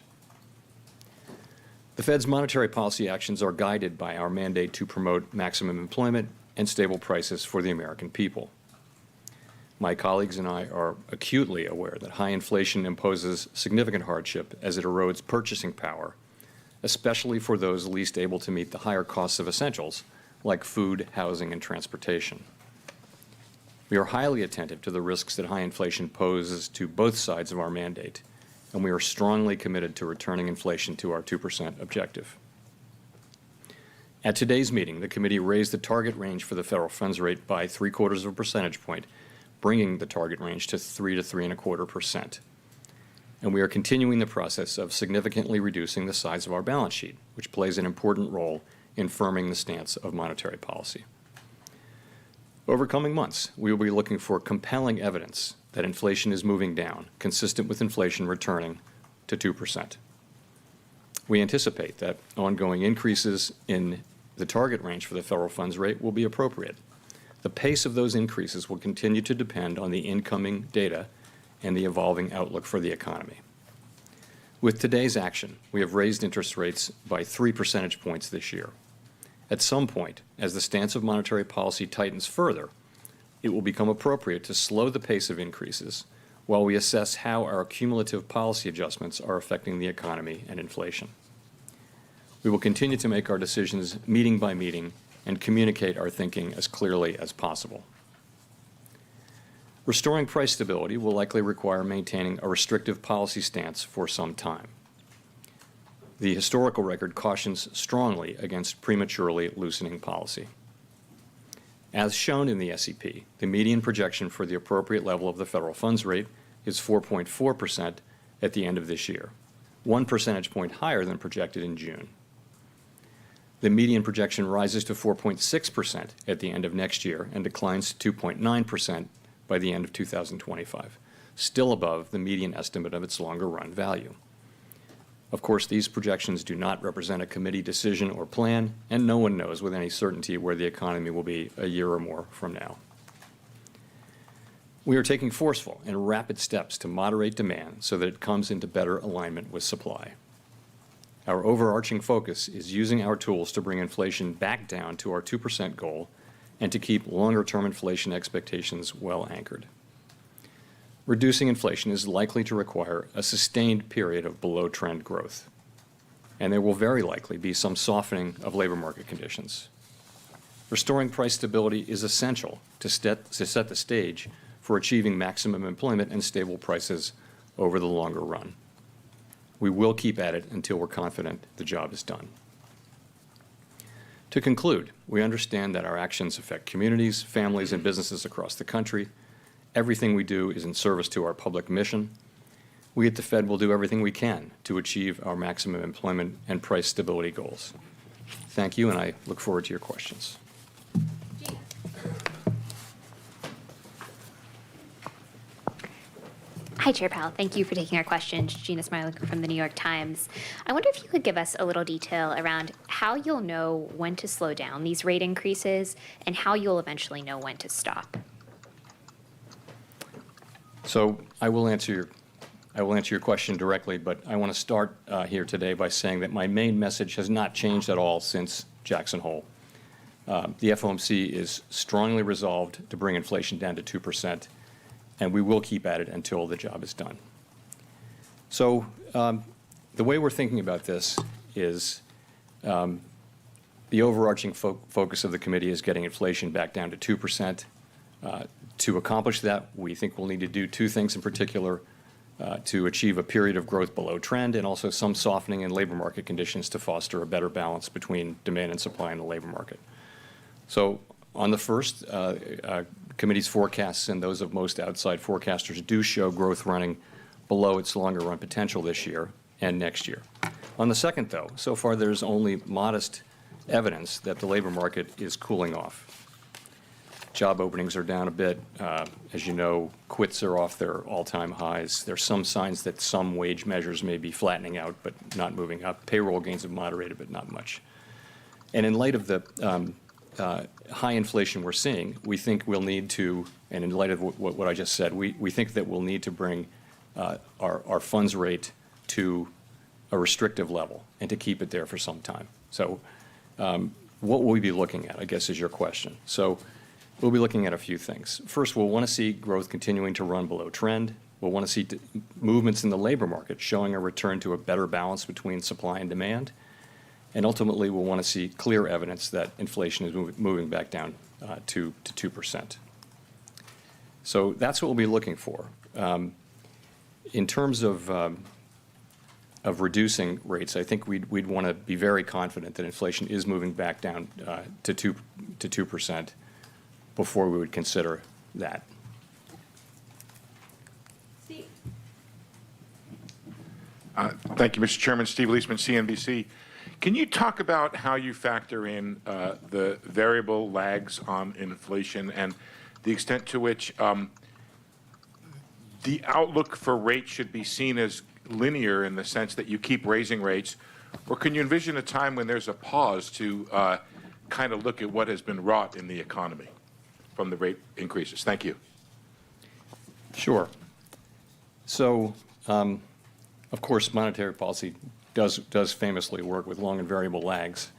The Fed's monetary policy actions are guided by our mandate to promote maximum employment and stable prices for the American people. My colleagues and I are acutely aware that high inflation imposes significant hardship as it erodes purchasing power, especially for those least able to meet the higher costs of essentials like food, housing, and transportation. We are highly attentive to the risks that high inflation poses to both sides of our mandate, and we are strongly committed to returning inflation to our 2% objective. At today's meeting, the committee raised the target range for the federal funds rate by 0.75 of a percentage point, bringing the target range to 3 to 3.25%. And we are continuing the process of significantly reducing the size of our balance sheet, which plays an important role in firming the stance of monetary policy. Over coming months, we will be looking for compelling evidence that inflation is moving down, consistent with inflation returning to 2%. We anticipate that ongoing increases in the target range for the federal funds rate will be appropriate. The pace of those increases will continue to depend on the incoming data and the evolving outlook for the economy. With today's action, we have raised interest rates by 3 percentage points this year. At some point, as the stance of monetary policy tightens further, it will become appropriate to slow the pace of increases while we assess how our cumulative policy adjustments are affecting the economy and inflation. We will continue to make our decisions meeting by meeting and communicate our thinking as clearly as possible. Restoring price stability will likely require maintaining a restrictive policy stance for some time. The historical record cautions strongly against prematurely loosening policy. As shown in the SEP, the median projection for the appropriate level of the federal funds rate is 4.4% at the end of this year, 1 percentage point higher than projected in June. The median projection rises to 4.6% at the end of next year and declines to 2.9% by the end of 2025, still above the median estimate of its longer-run value. Of course, these projections do not represent a committee decision or plan, and no one knows with any certainty where the economy will be a year or more from now. We are taking forceful and rapid steps to moderate demand so that it comes into better alignment with supply. Our overarching focus is using our tools to bring inflation back down to our 2% goal and to keep longer-term inflation expectations well anchored. Reducing inflation is likely to require a sustained period of below-trend growth, and there will very likely be some softening of labor market conditions. Restoring price stability is essential to set the stage for achieving maximum employment and stable prices over the longer run. We will keep at it until we're confident the job is done. To conclude, we understand that our actions affect communities, families, and businesses across the country. Everything we do is in service to our public mission. We at the Fed will do everything we can to achieve our maximum employment and price stability goals. Thank you, and I look forward to your questions. Hi, Chair Powell. Thank you for taking our questions. Gina Smiley from the New York Times. I wonder if you could give us a little detail around how you'll know when to slow down these rate increases and how you'll eventually know when to stop. So I will answer your question directly, but I want to start here today by saying that my main message has not changed at all since Jackson Hole. The FOMC is strongly resolved to bring inflation down to 2%. And we will keep at it until the job is done. So the way we're thinking about this is the overarching focus of the committee is getting inflation back down to 2%. To accomplish that, we think we'll need to do two things in particular: to achieve a period of growth below trend and also some softening in labor market conditions to foster a better balance between demand and supply in the labor market. So on the first, committee's forecasts and those of most outside forecasters do show growth running below its longer run potential this year and next year. On the second, though, so far there's only modest evidence that the labor market is cooling off. Job openings are down a bit. As you know, quits are off their all-time highs. There's some signs that some wage measures may be flattening out but not moving up. Payroll gains have moderated, but not much. And in light of the high inflation we're seeing, we think we'll need to, and in light of what I just said, we think that we'll need to bring our funds rate to a restrictive level and to keep it there for some time. So what will we be looking at, I guess, is your question. So we'll be looking at a few things. First, we'll want to see growth continuing to run below trend. We'll want to see movements in the labor market showing a return to a better balance between supply and demand. And ultimately, we'll want to see clear evidence that inflation is moving back down to 2%. So that's what we'll be looking for. In terms of reducing rates, I think we'd want to be very confident that inflation is moving back down to 2% before we would consider that. Steve. Thank you, Mr. Chairman. Steve Leisman, CNBC. Can you talk about how you factor in the variable lags on inflation and the extent to which the outlook for rates should be seen as linear in the sense that you keep raising rates, or can you envision a time when there's a pause to kind of look at what has been wrought in the economy from the rate increases? Thank you. Sure. So, of course, monetary policy does famously work with long and variable lags.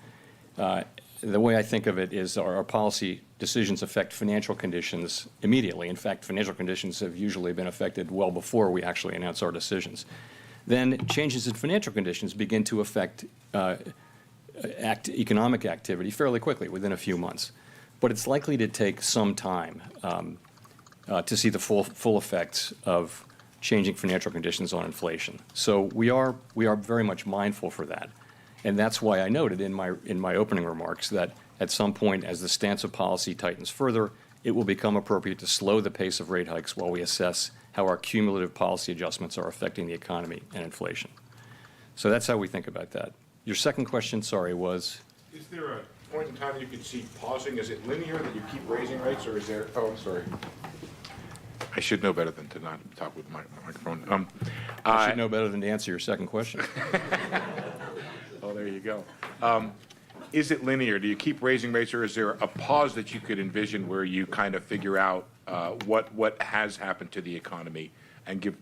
The way I think of it is our policy decisions affect financial conditions immediately. In fact, financial conditions have usually been affected well before we actually announce our decisions. Then changes in financial conditions begin to affect economic activity fairly quickly, within a few months. But it's likely to take some time to see the full effects of changing financial conditions on inflation. So we are very much mindful for that. And that's why I noted in my opening remarks that at some point, as the stance of policy tightens further, it will become appropriate to slow the pace of rate hikes while we assess how our cumulative policy adjustments are affecting the economy and inflation. So that's how we think about that. Your second question, sorry, was? Is there a point in time you can see pausing? Is it linear that you keep raising rates, or is there? Oh, I'm sorry. I should know better than to not talk with my microphone. I should know better than to answer your second question. Oh, there you go. Is it linear? Do you keep raising rates, or is there a pause that you could envision where you kind of figure out what has happened to the economy and give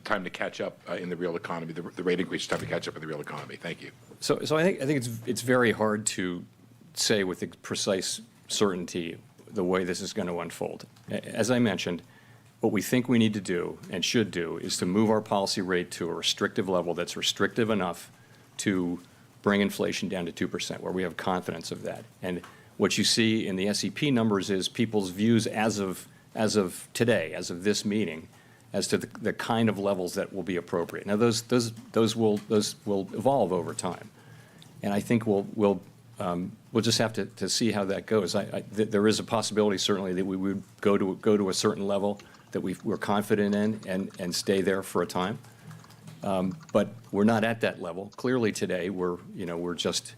time to catch up in the real economy, the rate increase is time to catch up in the real economy. Thank you. So I think it's very hard to say with precise certainty the way this is going to unfold. As I mentioned, what we think we need to do and should do is to move our policy rate to a restrictive level that's restrictive enough to bring inflation down to 2%, where we have confidence of that. And what you see in the SEP numbers is people's views as of today, as of this meeting, as to the kind of levels that will be appropriate. Now, those will evolve over time, and I think we'll just have to see how that goes. There is a possibility, certainly, that we would go to a certain level that we're confident in and stay there for a time. But we're not at that level. Clearly, today we've just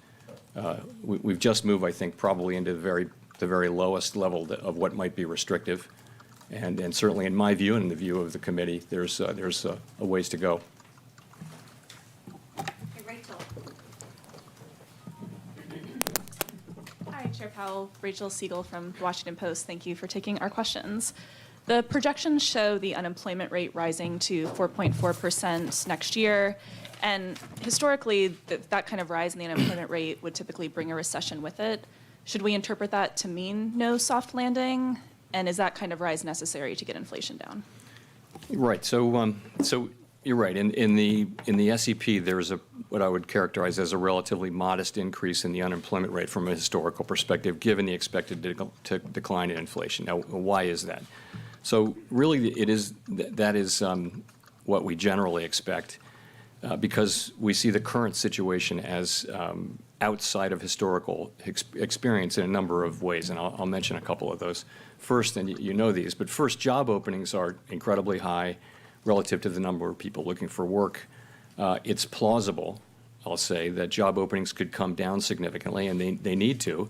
moved, I think, probably into the very lowest level of what might be restrictive. And certainly, in my view and in the view of the committee, there's a ways to go. Rachel. Hi, Chair Powell. Rachel Siegel from The Washington Post. Thank you for taking our questions. The projections show the unemployment rate rising to 4.4% next year. And historically, that kind of rise in the unemployment rate would typically bring a recession with it. Should we interpret that to mean no soft landing? And is that kind of rise necessary to get inflation down? Right. So you're right. In the SEP, there's what I would characterize as a relatively modest increase in the unemployment rate from a historical perspective, given the expected decline in inflation. Now, why is that? So really, that is what we generally expect, because we see the current situation as outside of historical experience in a number of ways, and I'll mention a couple of those. First, and you know these, but first, job openings are incredibly high relative to the number of people looking for work. It's plausible, I'll say, that job openings could come down significantly, and they need to,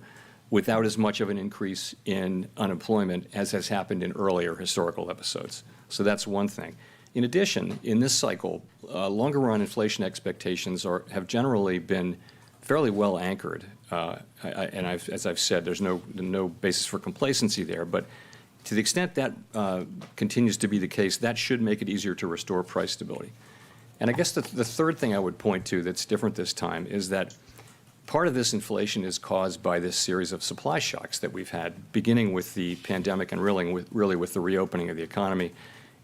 without as much of an increase in unemployment as has happened in earlier historical episodes. So that's one thing. In addition, in this cycle, longer run inflation expectations have generally been fairly well anchored. As I've said, there's no basis for complacency there. But to the extent that continues to be the case, that should make it easier to restore price stability. And I guess the third thing I would point to that's different this time is that part of this inflation is caused by this series of supply shocks that we've had, beginning with the pandemic and really with the reopening of the economy,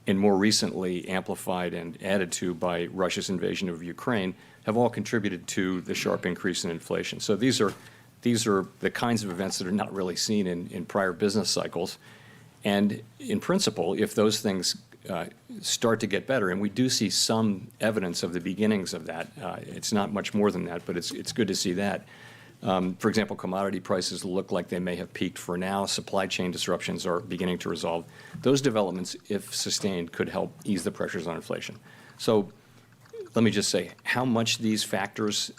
and more recently amplified and added to by Russia's invasion of Ukraine, have all contributed to the sharp increase in inflation. So these are the kinds of events that are not really seen in prior business cycles. And in principle, if those things start to get better, and we do see some evidence of the beginnings of that, it's not much more than that, but it's good to see that. For example, commodity prices look like they may have peaked for now. Supply chain disruptions are beginning to resolve. Those developments, if sustained, could help ease the pressures on inflation. So let me just say, how much these factors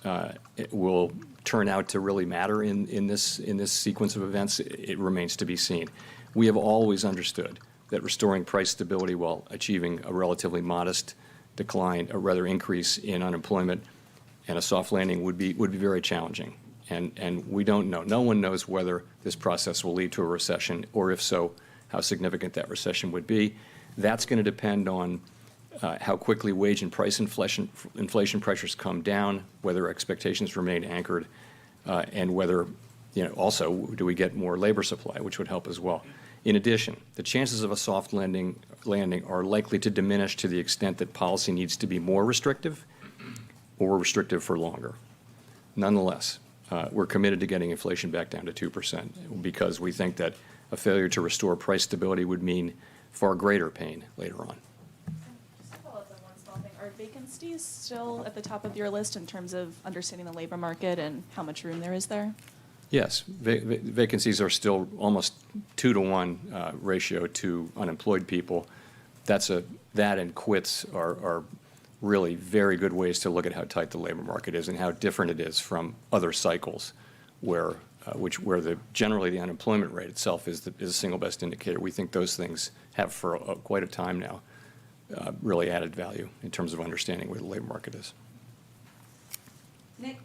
will turn out to really matter in this sequence of events, it remains to be seen. We have always understood that restoring price stability while achieving a relatively modest decline, or rather increase in unemployment, and a soft landing would be very challenging. And we don't know. No one knows whether this process will lead to a recession, or if so, how significant that recession would be. That's going to depend on how quickly wage and price inflation pressures come down, whether expectations remain anchored, and whether, also, do we get more labor supply, which would help as well. In addition, the chances of a soft landing are likely to diminish to the extent that policy needs to be more restrictive or restrictive for longer. Nonetheless, we're committed to getting inflation back down to 2% because we think that a failure to restore price stability would mean far greater pain later on. Just to follow up on one small thing, are vacancies still at the top of your list in terms of understanding the labor market and how much room there is there? Yes, vacancies are still almost 2-to-1 ratio to unemployed people. That and quits are really very good ways to look at how tight the labor market is and how different it is from other cycles, where generally the unemployment rate itself is the single best indicator. We think those things have for quite a time now really added value in terms of understanding where the labor market is. Nick.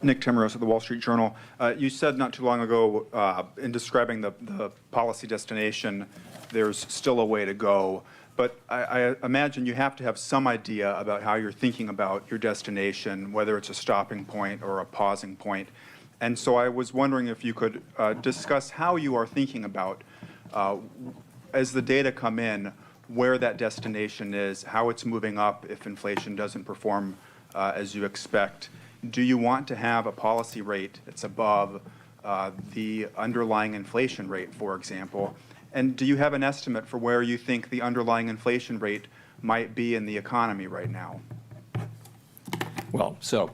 Nick Timmeros of the Wall Street Journal. You said not too long ago in describing the policy destination, there's still a way to go. But I imagine you have to have some idea about how you're thinking about your destination, whether it's a stopping point or a pausing point. And so I was wondering if you could discuss how you are thinking about, as the data come in, where that destination is, how it's moving up if inflation doesn't perform as you expect. Do you want to have a policy rate that's above the underlying inflation rate, for example? And do you have an estimate for where you think the underlying inflation rate might be in the economy right now? Well, so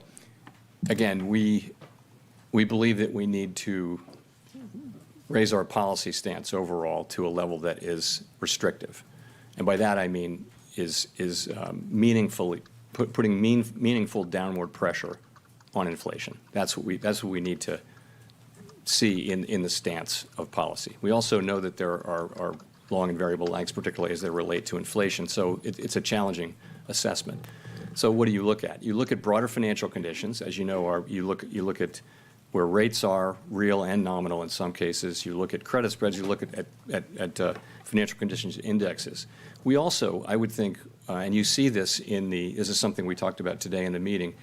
again, we believe that we need to raise our policy stance overall to a level that is restrictive. And by that I mean is meaningfully putting meaningful downward pressure on inflation. That's what we need to see in the stance of policy. We also know that there are long and variable lags, particularly as they relate to inflation. So it's a challenging assessment. So what do you look at? You look at broader financial conditions, as you know. You look at where rates are, real and nominal in some cases. You look at credit spreads. You look at financial conditions indexes. We also, I would think, and you see this this is something we talked about today in the meeting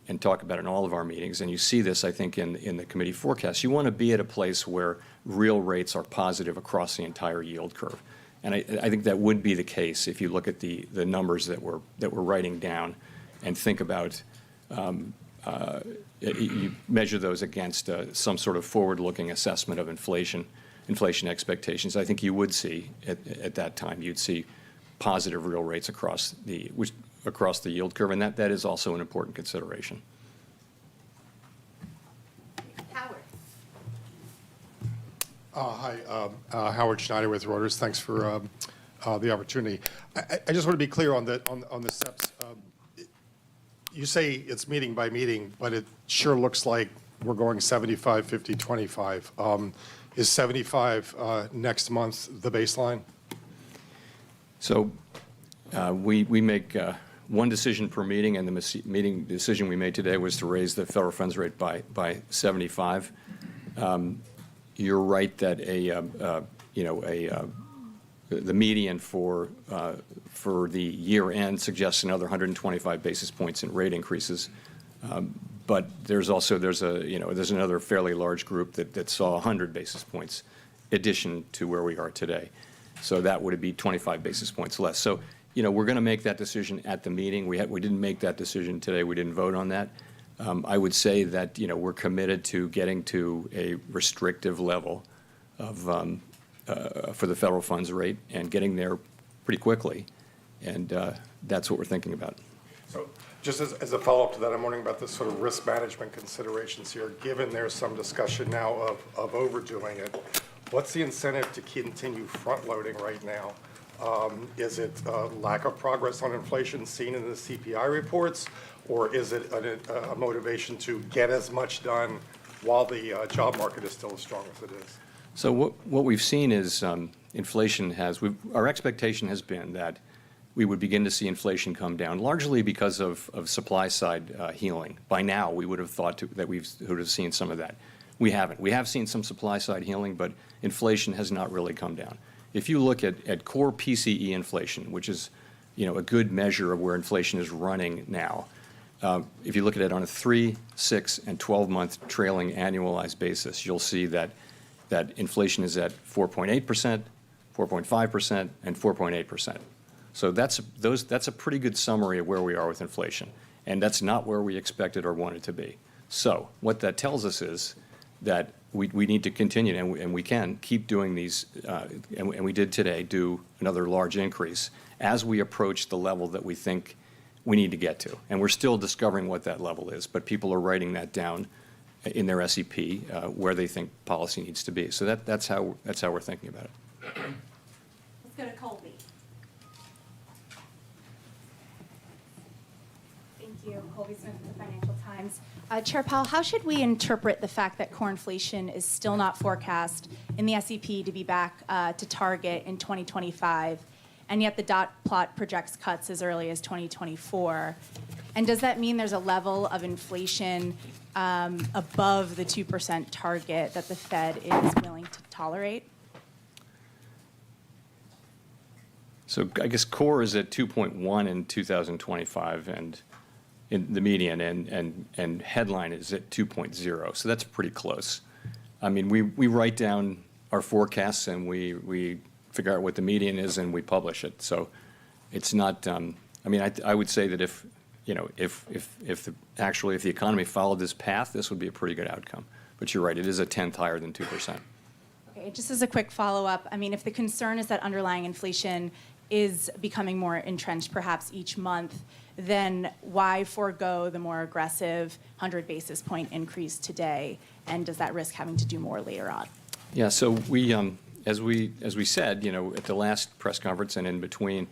and talk about in all of our meetings, and you see this, I think, in the committee forecast. You want to be at a place where real rates are positive across the entire yield curve. And I think that would be the case if you look at the numbers that we're writing down and think about, you measure those against some sort of forward-looking assessment of inflation expectations. I think you would see, at that time, you'd see positive real rates across the yield curve, and that is also an important consideration. Howard. Hi, Howard Schneider with Reuters. Thanks for the opportunity. I just want to be clear on the steps. You say it's meeting by meeting, but it sure looks like we're going 75, 50, 25. Is 75 next month the baseline? So we make one decision per meeting, and the meeting decision we made today was to raise the federal funds rate by 75. You're right that the median for the year end suggests another 125 basis points in rate increases. But there's another fairly large group that saw 100 basis points addition to where we are today. So that would be 25 basis points less. So, we're going to make that decision at the meeting. We didn't make that decision today. We didn't vote on that. I would say that, we're committed to getting to a restrictive level of for the federal funds rate and getting there pretty quickly. And that's what we're thinking about. So just as a follow-up to that, I'm wondering about the sort of risk management considerations here. Given there's some discussion now of overdoing it, what's the incentive to continue front-loading right now? Is it lack of progress on inflation seen in the CPI reports, or is it a motivation to get as much done while the job market is still as strong as it is? So what we've seen is inflation our expectation has been that we would begin to see inflation come down, largely because of supply-side healing. By now, we would have thought that we would have seen some of that. We haven't. We have seen some supply-side healing, but inflation has not really come down. If you look at core PCE inflation, which is a good measure of where inflation is running now, if you look at it on a 3, 6, and 12-month trailing annualized basis, you'll see that inflation is at 4.8%, 4.5%, and 4.8%. So that's a pretty good summary of where we are with inflation, and that's not where we expected or wanted to be. So what that tells us is that we need to continue, and we can keep doing these, and we did today do another large increase as we approach the level that we think we need to get to. And we're still discovering what that level is, but people are writing that down in their SEP where they think policy needs to be. So that's how we're thinking about it. Let's go to Colby. Thank you. Colby Smith with the Financial Times. Chair Powell, how should we interpret the fact that core inflation is still not forecast in the SEP to be back to target in 2025, and yet the dot plot projects cuts as early as 2024? And does that mean there's a level of inflation above the 2% target that the Fed is willing to tolerate? So I guess core is at 2.1 in 2025, and in the median, and headline is at 2.0. So that's pretty close. I mean, we write down our forecasts and we figure out what the median is and we publish it. So it's not. I mean, I would say that if the economy followed this path, this would be a pretty good outcome. But you're right, it is a tenth higher than 2%. Okay, just as a quick follow-up, I mean, if the concern is that underlying inflation is becoming more entrenched perhaps each month, then why forego the more aggressive 100 basis point increase today? And does that risk having to do more later on? Yeah, so we, as we said, at the last press conference and in between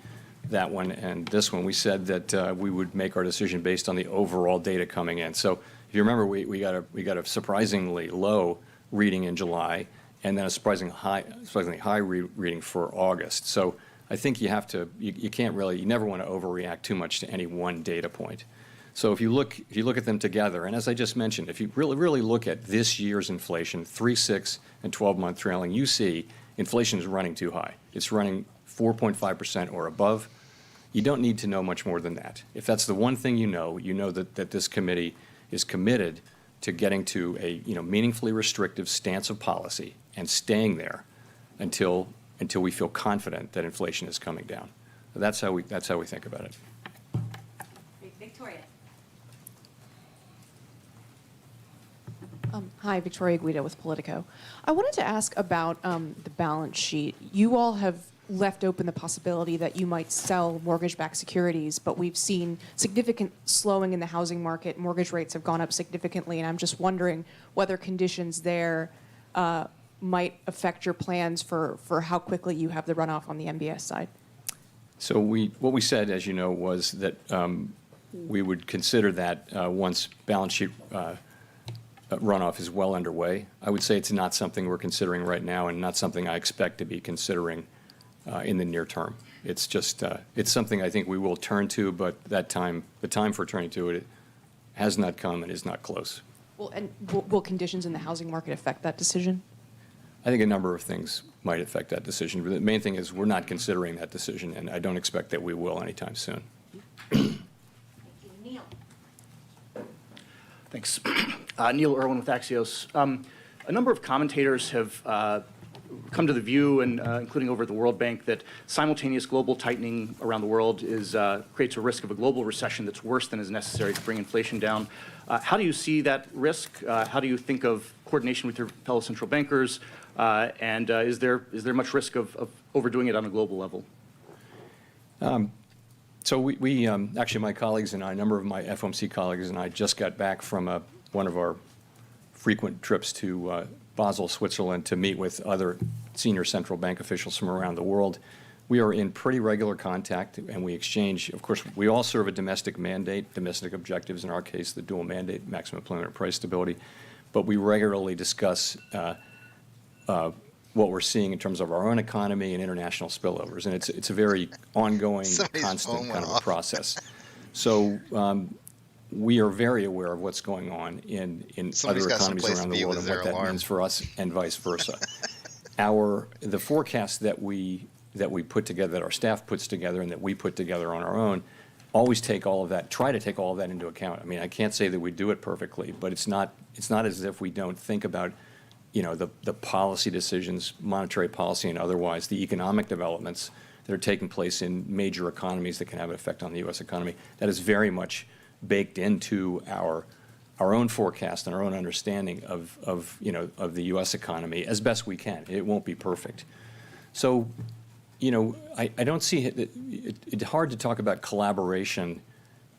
that one and this one, we said that we would make our decision based on the overall data coming in. So if you remember, we got a surprisingly low reading in July, and then a surprisingly high reading for August. So I think you have to, you never want to overreact too much to any one data point. So if you look at them together, and as I just mentioned, if you really look at this year's inflation, 3, 6, and 12-month trailing, you see inflation is running too high. It's running 4.5% or above. You don't need to know much more than that. If that's the one thing you know that this committee is committed to getting to a meaningfully restrictive stance of policy and staying there until we feel confident that inflation is coming down. That's how we think about it. Victoria. Hi, Victoria Guido with Politico. I wanted to ask about the balance sheet. You all have left open the possibility that you might sell mortgage-backed securities, but we've seen significant slowing in the housing market. Mortgage rates have gone up significantly, and I'm just wondering whether conditions there might affect your plans for how quickly you have the runoff on the MBS side. So what we said, as you know, was that we would consider that once balance sheet runoff is well underway. I would say it's not something we're considering right now, and not something I expect to be considering in the near term. It's just it's something I think we will turn to, but the time for turning to it has not come and is not close. Well, and will conditions in the housing market affect that decision? I think a number of things might affect that decision. But the main thing is we're not considering that decision, and I don't expect that we will anytime soon. Neil. Thanks. Neil Irwin with Axios. A number of commentators have come to the view, and including over at the World Bank, that simultaneous global tightening around the world creates a risk of a global recession that's worse than is necessary to bring inflation down. How do you see that risk? How do you think of coordination with your fellow central bankers? And is there much risk of overdoing it on a global level? So we actually, my colleagues and I, a number of my FOMC colleagues and I, just got back from one of our frequent trips to Basel, Switzerland, to meet with other senior central bank officials from around the world. We are in pretty regular contact, and we exchange. Of course, we all serve a domestic mandate, domestic objectives, in our case, the dual mandate, maximum employment and price stability. But we regularly discuss what we're seeing in terms of our own economy and international spillovers. And it's a very ongoing, constant kind of a process. So we are very aware of what's going on in other economies around the world and what that means for us and vice versa. The forecast that we put together, that our staff puts together and that we put together on our own, always try to take all of that into account. I mean, I can't say that we do it perfectly, but it's not as if we don't think about the policy decisions, monetary policy and otherwise, the economic developments that are taking place in major economies that can have an effect on the U.S. economy. That is very much baked into our own forecast and our own understanding of the U.S. economy as best we can. It won't be perfect. So, I don't see it's hard to talk about collaboration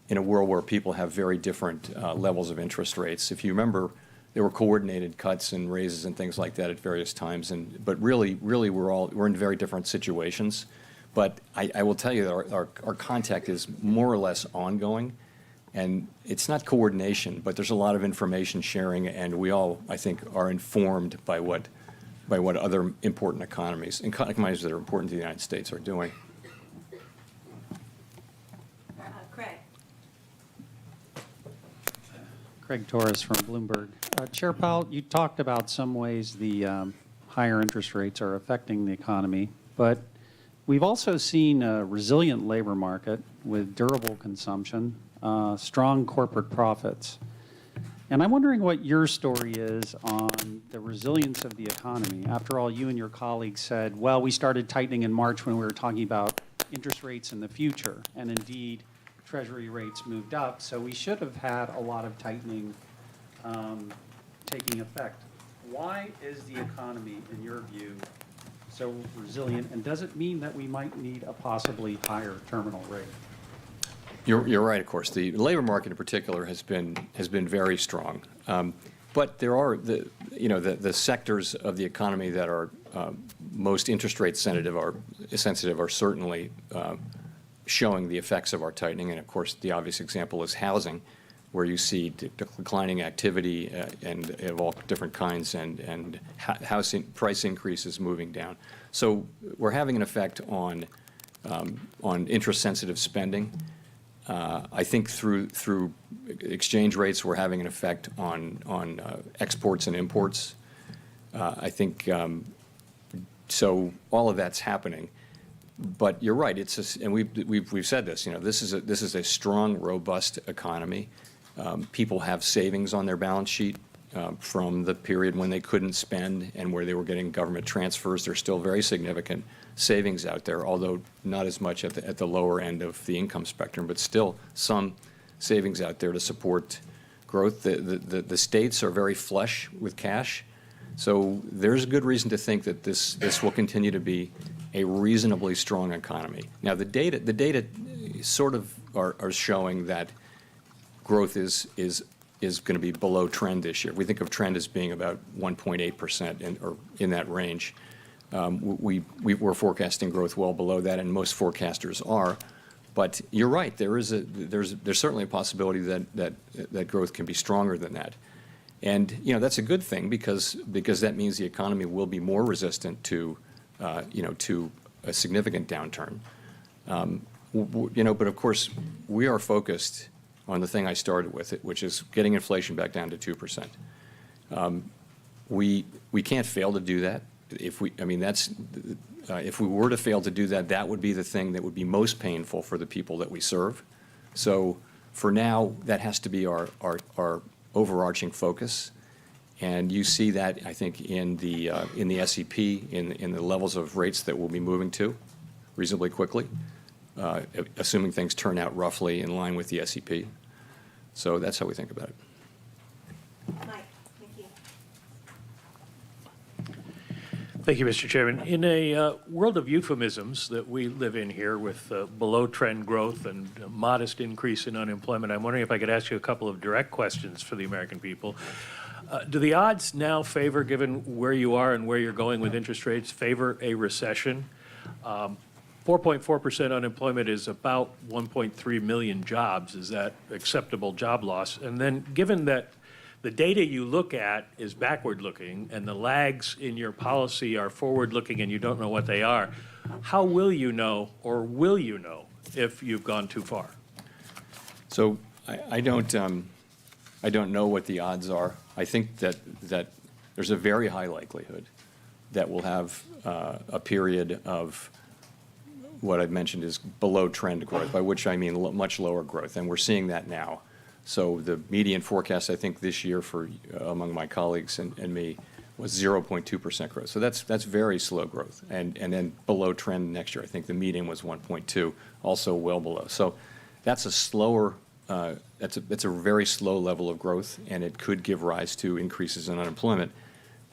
in a world where people have very different levels of interest rates. If you remember, there were coordinated cuts and raises and things like that at various times, but really we're in very different situations. But I will tell you that our contact is more or less ongoing, and it's not coordination, but there's a lot of information sharing, and we all, I think, are informed by what other important economies that are important to the United States are doing. Craig Torres from Bloomberg. Chair Powell, you talked about some ways the higher interest rates are affecting the economy, but we've also seen a resilient labor market with durable consumption, strong corporate profits. And I'm wondering what your story is on the resilience of the economy. After all, you and your colleagues said, well, we started tightening in March when we were talking about interest rates in the future. And indeed, Treasury rates moved up. So we should have had a lot of tightening taking effect. Why is the economy, in your view, so resilient? And does it mean that we might need a possibly higher terminal rate? You're right, of course. The labor market in particular has been very strong, but there are the sectors of the economy that are most interest rate sensitive are certainly showing the effects of our tightening. And of course, the obvious example is housing, where you see declining activity and of all different kinds, and housing price increases moving down. So we're having an effect on interest sensitive spending. I think through exchange rates, we're having an effect on exports and imports. I think so. All of that's happening, but you're right. And we've said this. This is a strong, robust economy. People have savings on their balance sheet from the period when they couldn't spend and where they were getting government transfers. There's still very significant savings out there, although not as much at the lower end of the income spectrum, but still some savings out there to support growth. The states are very flush with cash, so there's good reason to think that this will continue to be a reasonably strong economy. Now, the data sort of are showing that growth is going to be below trend this year. We think of trend as being about 1.8% or in that range. We're forecasting growth well below that, and most forecasters are. But you're right. There's certainly a possibility that growth can be stronger than that, and that's a good thing because that means the economy will be more resistant to a significant downturn. But of course we are focused on the thing I started with, which is getting inflation back down to 2%. We can't fail to do that. If we were to fail to do that, that would be the thing that would be most painful for the people that we serve. So for now, that has to be our overarching focus, and you see that, I think, in the SEP, in the levels of rates that we'll be moving to reasonably quickly, assuming things turn out roughly in line with the SEP. So that's how we think about it. Thank you, Mr. Chairman. In a world of euphemisms that we live in here with below-trend growth and a modest increase in unemployment, I'm wondering if I could ask you a couple of direct questions for the American people. Do the odds now favor, given where you are and where you're going with interest rates, favor a recession? 4.4% unemployment is about 1.3 million jobs. Is that acceptable job loss? And then given that the data you look at is backward-looking and the lags in your policy are forward-looking and you don't know what they are, how will you know, or will you know, if you've gone too far? So I don't know what the odds are. I think that there's a very high likelihood that we'll have a period of what I've mentioned is below-trend growth, by which I mean much lower growth, and we're seeing that now. So the median forecast, I think, this year for among my colleagues and me was 0.2% growth. So that's very slow growth, and then below trend next year. I think the median was 1.2, also well below. So that's a slower, that's a very slow level of growth, and it could give rise to increases in unemployment.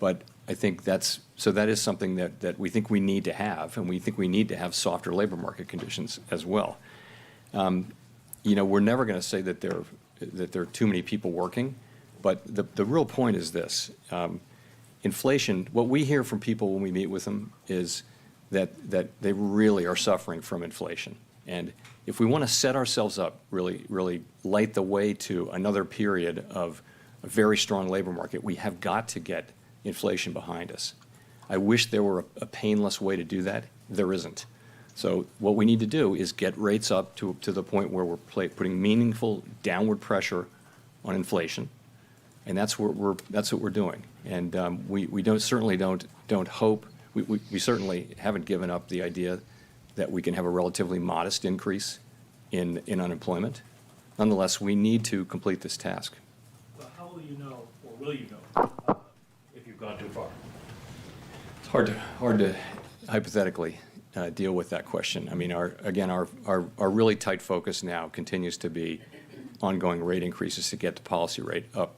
But I think that is something that we think we need to have, and we think we need to have softer labor market conditions as well. We're never going to say that there are too many people working, but the real point is this. Inflation, what we hear from people when we meet with them is that they really are suffering from inflation. And if we want to set ourselves up, really light the way to another period of a very strong labor market, we have got to get inflation behind us. I wish there were a painless way to do that. There isn't. So what we need to do is get rates up to the point where we're putting meaningful downward pressure on inflation, And that's what we're doing. And we certainly don't hope, we certainly haven't given up the idea that we can have a relatively modest increase in unemployment. Nonetheless, we need to complete this task. Well, how will you know, or will you know, if you've gone too far? It's hard to hypothetically deal with that question. I mean, our really tight focus now continues to be ongoing rate increases to get the policy rate up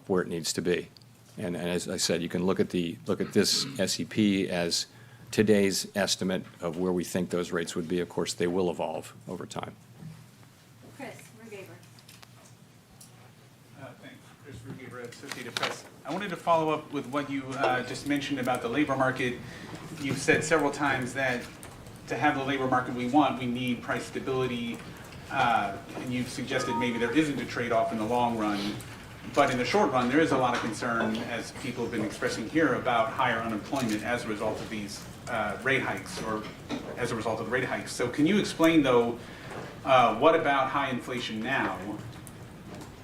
where it needs to be. And as I said, you can look at this SEP as today's estimate of where we think those rates would be. Of course, they will evolve over time. Chris Rugaber. Thanks. Chris Rugaber, Associated Press. I wanted to follow up with what you just mentioned about the labor market. You've said several times that to have the labor market we want, we need price stability, and you've suggested maybe there isn't a trade-off in the long run. But in the short run, there is a lot of concern, as people have been expressing here, about higher unemployment as a result of these rate hikes, or as a result of the rate hikes. So can you explain, though, what about high inflation now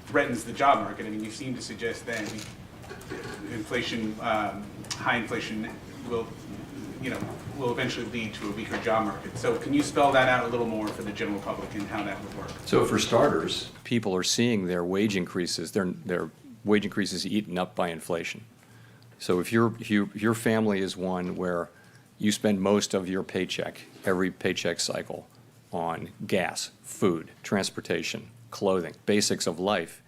threatens the job market? I mean, you seem to suggest that inflation, high inflation will eventually lead to a weaker job market. So can you spell that out a little more for the general public and how that would work? So for starters, people are seeing their wage increases, their wage increases eaten up by inflation. So if your family is one where you spend most of your paycheck, every paycheck cycle, on gas, food, transportation, clothing, basics of life,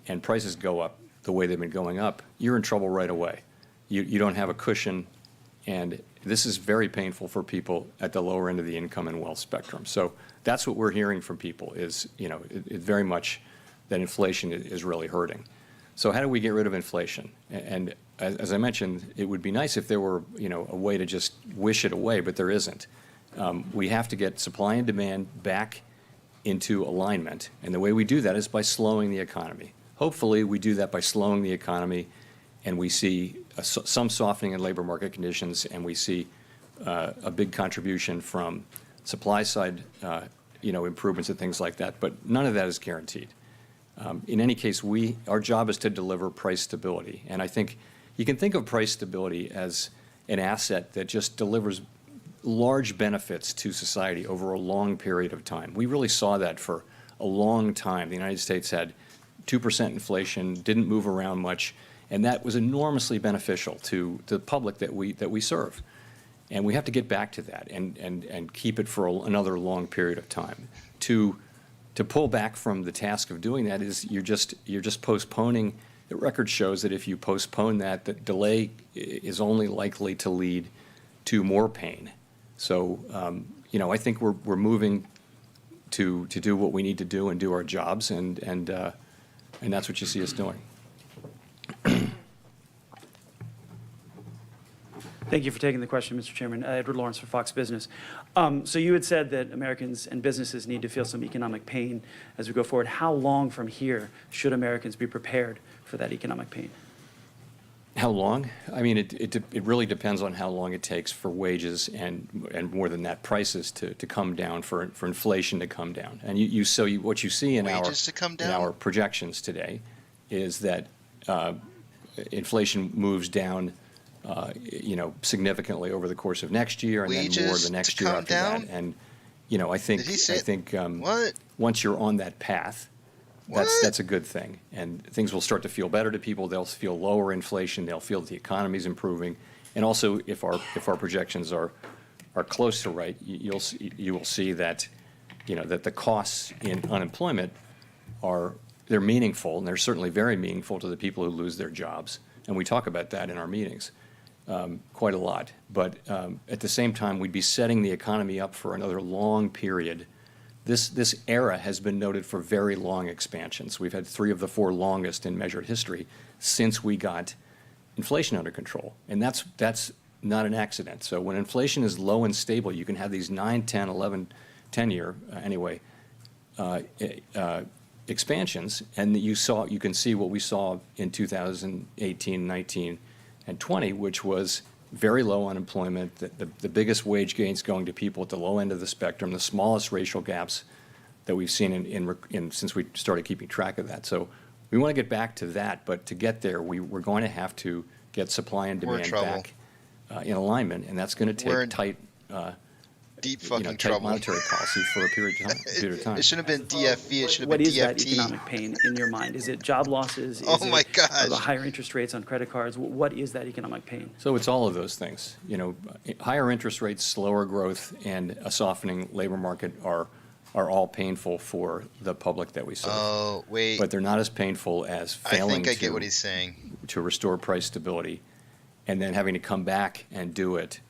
and prices go up the way they've been going up, you're in trouble right away. You don't have a cushion, and this is very painful for people at the lower end of the income and wealth spectrum. So that's what we're hearing from people is, it very much that inflation is really hurting. So how do we get rid of inflation? And as I mentioned, it would be nice if there were, a way to just wish it away, but there isn't. We have to get supply and demand back into alignment, and the way we do that is by slowing the economy. Hopefully, we do that by slowing the economy, and we see some softening in labor market conditions, and we see a big contribution from supply side, improvements and things like that. But none of that is guaranteed. In any case, our job is to deliver price stability, and I think you can think of price stability as an asset that just delivers large benefits to society over a long period of time. We really saw that for a long time. The United States had 2% inflation, didn't move around much, and that was enormously beneficial to the public that we serve. And we have to get back to that and keep it for another long period of time. To pull back from the task of doing that is you're just postponing. The record shows that if you postpone that, the delay is only likely to lead to more pain. So I think we're moving to do what we need to do and do our jobs, and that's what you see us doing. Thank you for taking the question, Mr. Chairman. Edward Lawrence for Fox Business. So you had said that Americans and businesses need to feel some economic pain as we go forward. How long from here should Americans be prepared for that economic pain? How long? I mean, it really depends on how long it takes for wages and more than that, prices to come down, for inflation to come down. And what you see in our projections today is that inflation moves down significantly over the course of next year, and then more the next year after that. And I think once you're on that path, that's a good thing, and things will start to feel better to people. They'll feel lower inflation. They'll feel that the economy's improving, and also if our projections are close to right, you will see that that the costs in unemployment they're meaningful, and they're certainly very meaningful to the people who lose their jobs, and we talk about that in our meetings quite a lot. But at the same time, we'd be setting the economy up for another long period. This era has been noted for very long expansions. We've had 3 of the 4 longest in measured history since we got inflation under control, and that's not an accident. So when inflation is low and stable, you can have these 9, 10, 11, 10-year expansions, and you can see what we saw in 2018, 19, and 20, which was very low unemployment, the biggest wage gains going to people at the low end of the spectrum, the smallest racial gaps that we've seen since we started keeping track of that. So We want to get back to that, but to get there, we're going to have to get supply and We're in demand trouble. back in alignment, and that's going to We're take in tight, deep you fucking know, tight trouble. monetary policy for a period of time. It shouldn't have been DFE. It should have What been is that DFT. economic pain in your mind? Is it job losses? Is Oh my it gosh. the higher interest rates on credit cards? What is that economic pain? So it's all of those things. You know, higher interest rates, slower growth, and a softening labor market are all painful for the public that we serve. Oh, wait. But they're not as painful as I failing think I get what he's saying. to restore price stability, and then having to come back and do it,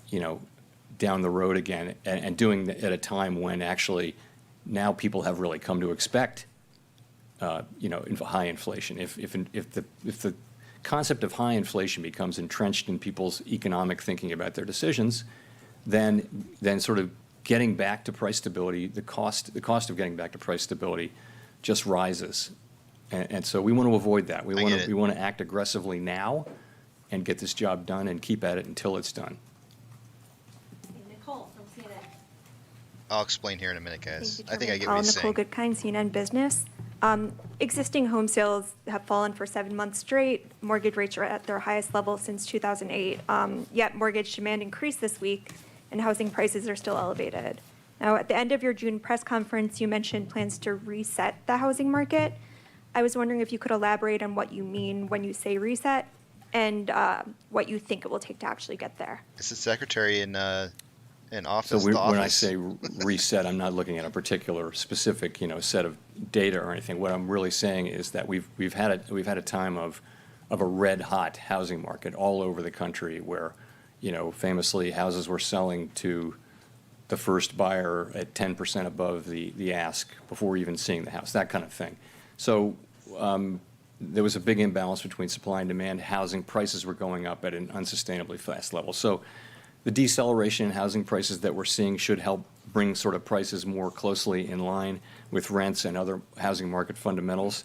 you know, down the road again, and doing it at a time when actually now people have really come to expect, you know, high inflation. If the concept of high inflation becomes entrenched in people's economic thinking about their decisions, then sort of getting back to price stability, the cost of getting back to price stability just rises. And so we want to avoid that. We want to act aggressively now and get this job done and keep at it until it's done. Nicole from CNN. I'll explain here in a minute, guys. Thank you, I think I Chairman get Powell. what he's Nicole saying. Goodkind, CNN Business. Existing home sales have fallen for 7 months straight. Mortgage rates are at their highest level since 2008. Yet mortgage demand increased this week, and housing prices are still elevated. Now, at the end of your June press conference, you mentioned plans to reset the housing market. I was wondering if you could elaborate on what you mean when you say reset, and what you think it will take to actually get there. It's the secretary in office. So the when I office. say reset, I'm not looking at a particular specific, you know, set of data or anything. What I'm really saying is that we've had a time of a red hot housing market all over the country where, you know, famously houses were selling to the first buyer at 10% above the ask before even seeing the house, that kind of thing. So there was a big imbalance between supply and demand. Housing prices were going up at an unsustainably fast level. So the deceleration in housing prices that we're seeing should help bring sort of prices more closely in line with rents and other housing market fundamentals.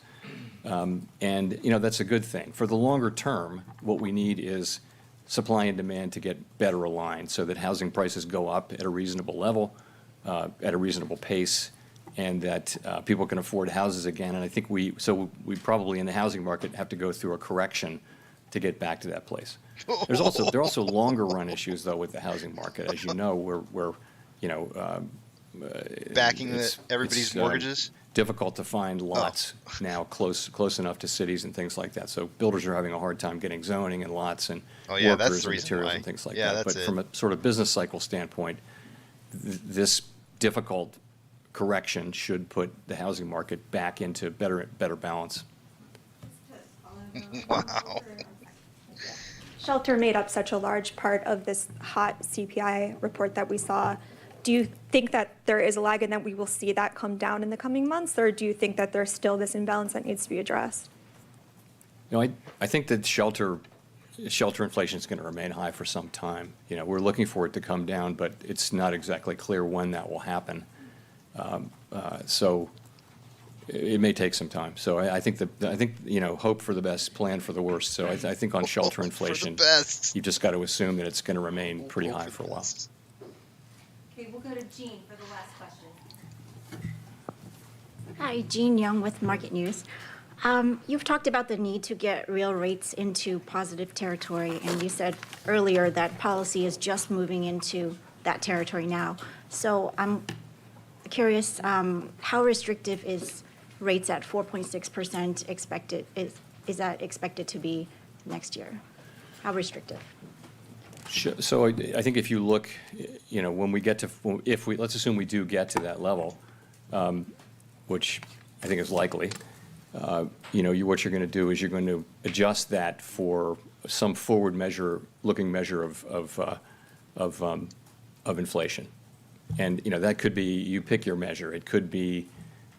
And, you know, that's a good thing. For the longer term, what we need is supply and demand to get better aligned so that housing prices go up at a reasonable level, at a reasonable pace, and that people can afford houses again. And I think we probably in the housing market have to go through a correction to get back to that place. There are also longer run issues though with the housing market, as you know, where you know backing everybody's mortgages. Difficult to find lots now close enough to cities and things like that. So builders are having a hard time getting zoning and lots and that's workers the and reason materials why. and things like Yeah, that. that's But it. from a sort of business cycle standpoint, this difficult correction should put the housing market back into better balance. Wow. Shelter made up such a large part of this hot CPI report that we saw. Do you think that there is a lag and that we will see that come down in the coming months, or do you think that there's still this imbalance that needs to be addressed? You know, I think that shelter inflation is going to remain high for some time. You know, we're looking for it to come down, but it's not exactly clear when that will happen. So it may take some time. So I think you know, hope for the best, plan for the worst. So I think on shelter inflation, you've just got to assume that it's going to remain pretty high for a while. Okay, we'll go to Jean for the last question. Hi, Jean Young with Market News. You've talked about the need to get real rates into positive territory, and you said earlier that policy is just moving into that territory now. So I'm curious, how restrictive is rates at 4.6% expected? Is that expected to be next year? How restrictive? So I think if you look, you know, when we get to, let's assume we do get to that level, which I think is likely, you know, what you're going to do is you're going to adjust that for some forward-looking measure of inflation. And, you know, that could be, you pick your measure. It could be,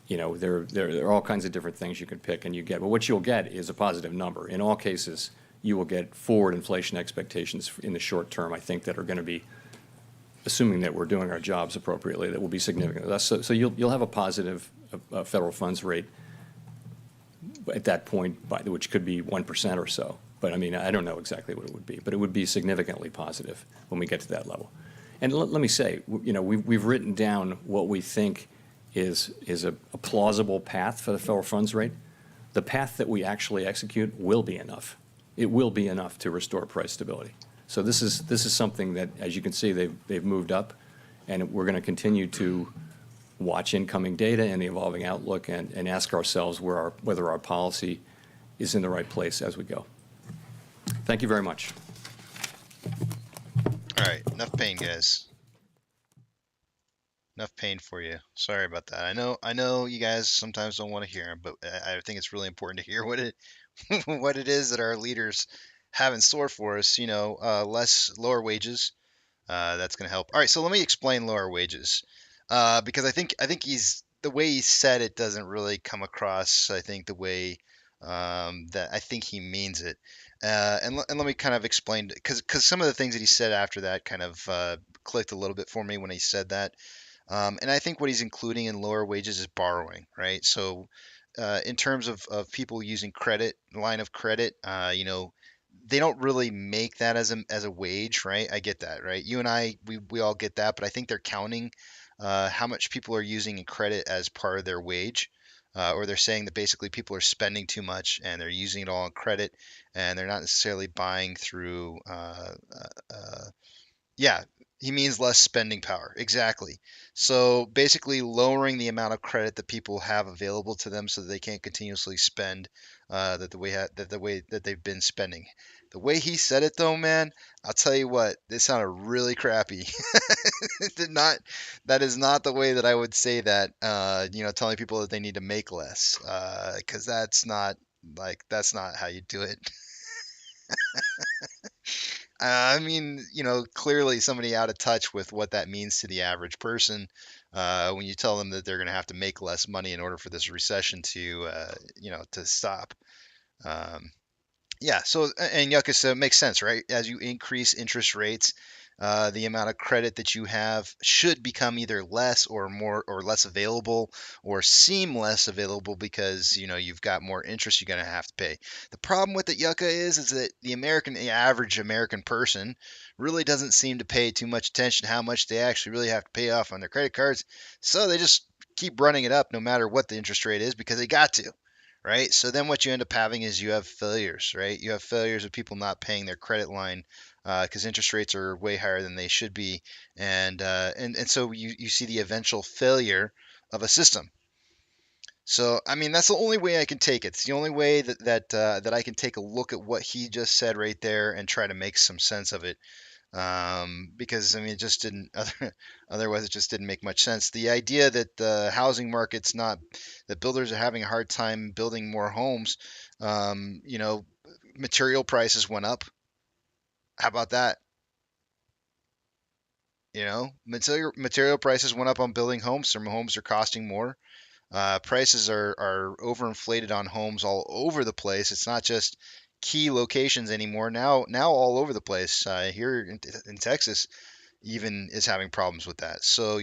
you know, there are all kinds of different things you can pick and you get. But what you'll get is a positive number. In all cases, you will get forward inflation expectations in the short term, I think, that are going to be, assuming that we're doing our jobs appropriately, that will be significant. So you'll have a positive federal funds rate at that point, which could be 1% or so. But I mean, I don't know exactly what it would be, but it would be significantly positive when we get to that level. And let me say, you know, we've written down what we think is a plausible path for the federal funds rate. the path that we actually execute will be enough. It will be enough to restore price stability. So this is something that, as you can see, they've moved up, and we're going to continue to watch incoming data and the evolving outlook and ask ourselves whether our policy is in the right place as we go. Thank you very much. All right, enough pain, guys. Enough pain for you. Sorry about that. I know you guys sometimes don't want to hear, but I think it's really important to hear what it what it is that our leaders have in store for us. Lower wages. That's going to help. All right, so let me explain lower wages, because I think he's the way he said it doesn't really come across. I think the way that I think he means it, and let me kind of explain, because some of the things that he said after that kind of clicked a little bit for me when he said that. And I think what he's including in lower wages is borrowing, right? So, in terms of people using credit, line of credit, they don't really make that as a wage, right? I get that, right? You and I, we all get that, but I think they're counting how much people are using in credit as part of their wage. Or they're saying that basically people are spending too much and they're using it all on credit, and they're not necessarily buying through yeah, he means less spending power. Exactly. So basically, lowering the amount of credit that people have available to them, so that they can't continuously spend the way that they've been spending. The way he said it, though, man, I'll tell you what, this sounded really crappy. It did not. That is not the way that I would say that. Telling people that they need to make less, because that's not how you do it. I mean, clearly somebody out of touch with what that means to the average person, when you tell them that they're going to have to make less money in order for this recession to stop. Um, yeah. So, and Yucca, so it makes sense, right? As you increase interest rates, the amount of credit that you have should become either less or more or less available, or seem less available, because you've got more interest you're going to have to pay. The problem with it, Yucca, is that the average American person really doesn't seem to pay too much attention to how much they actually really have to pay off on their credit cards. So they just keep running it up no matter what the interest rate is, because they got to. Right. So then what you end up having is you have failures, right? You have failures of people not paying their credit line, because interest rates are way higher than they should be. And so you see the eventual failure of a system. So, I mean, that's the only way I can take it. It's the only way that I can take a look at what he just said right there and try to make some sense of it. Because I mean, it just didn't. Otherwise, it just didn't make much sense. The idea that the housing market's not, that builders are having a hard time building more homes. Material prices went up. How about that? Material prices went up on building homes. Some homes are costing more. Prices are overinflated on homes all over the place. It's not just key locations anymore. Now all over the place. Here in Texas, even is having problems with that. So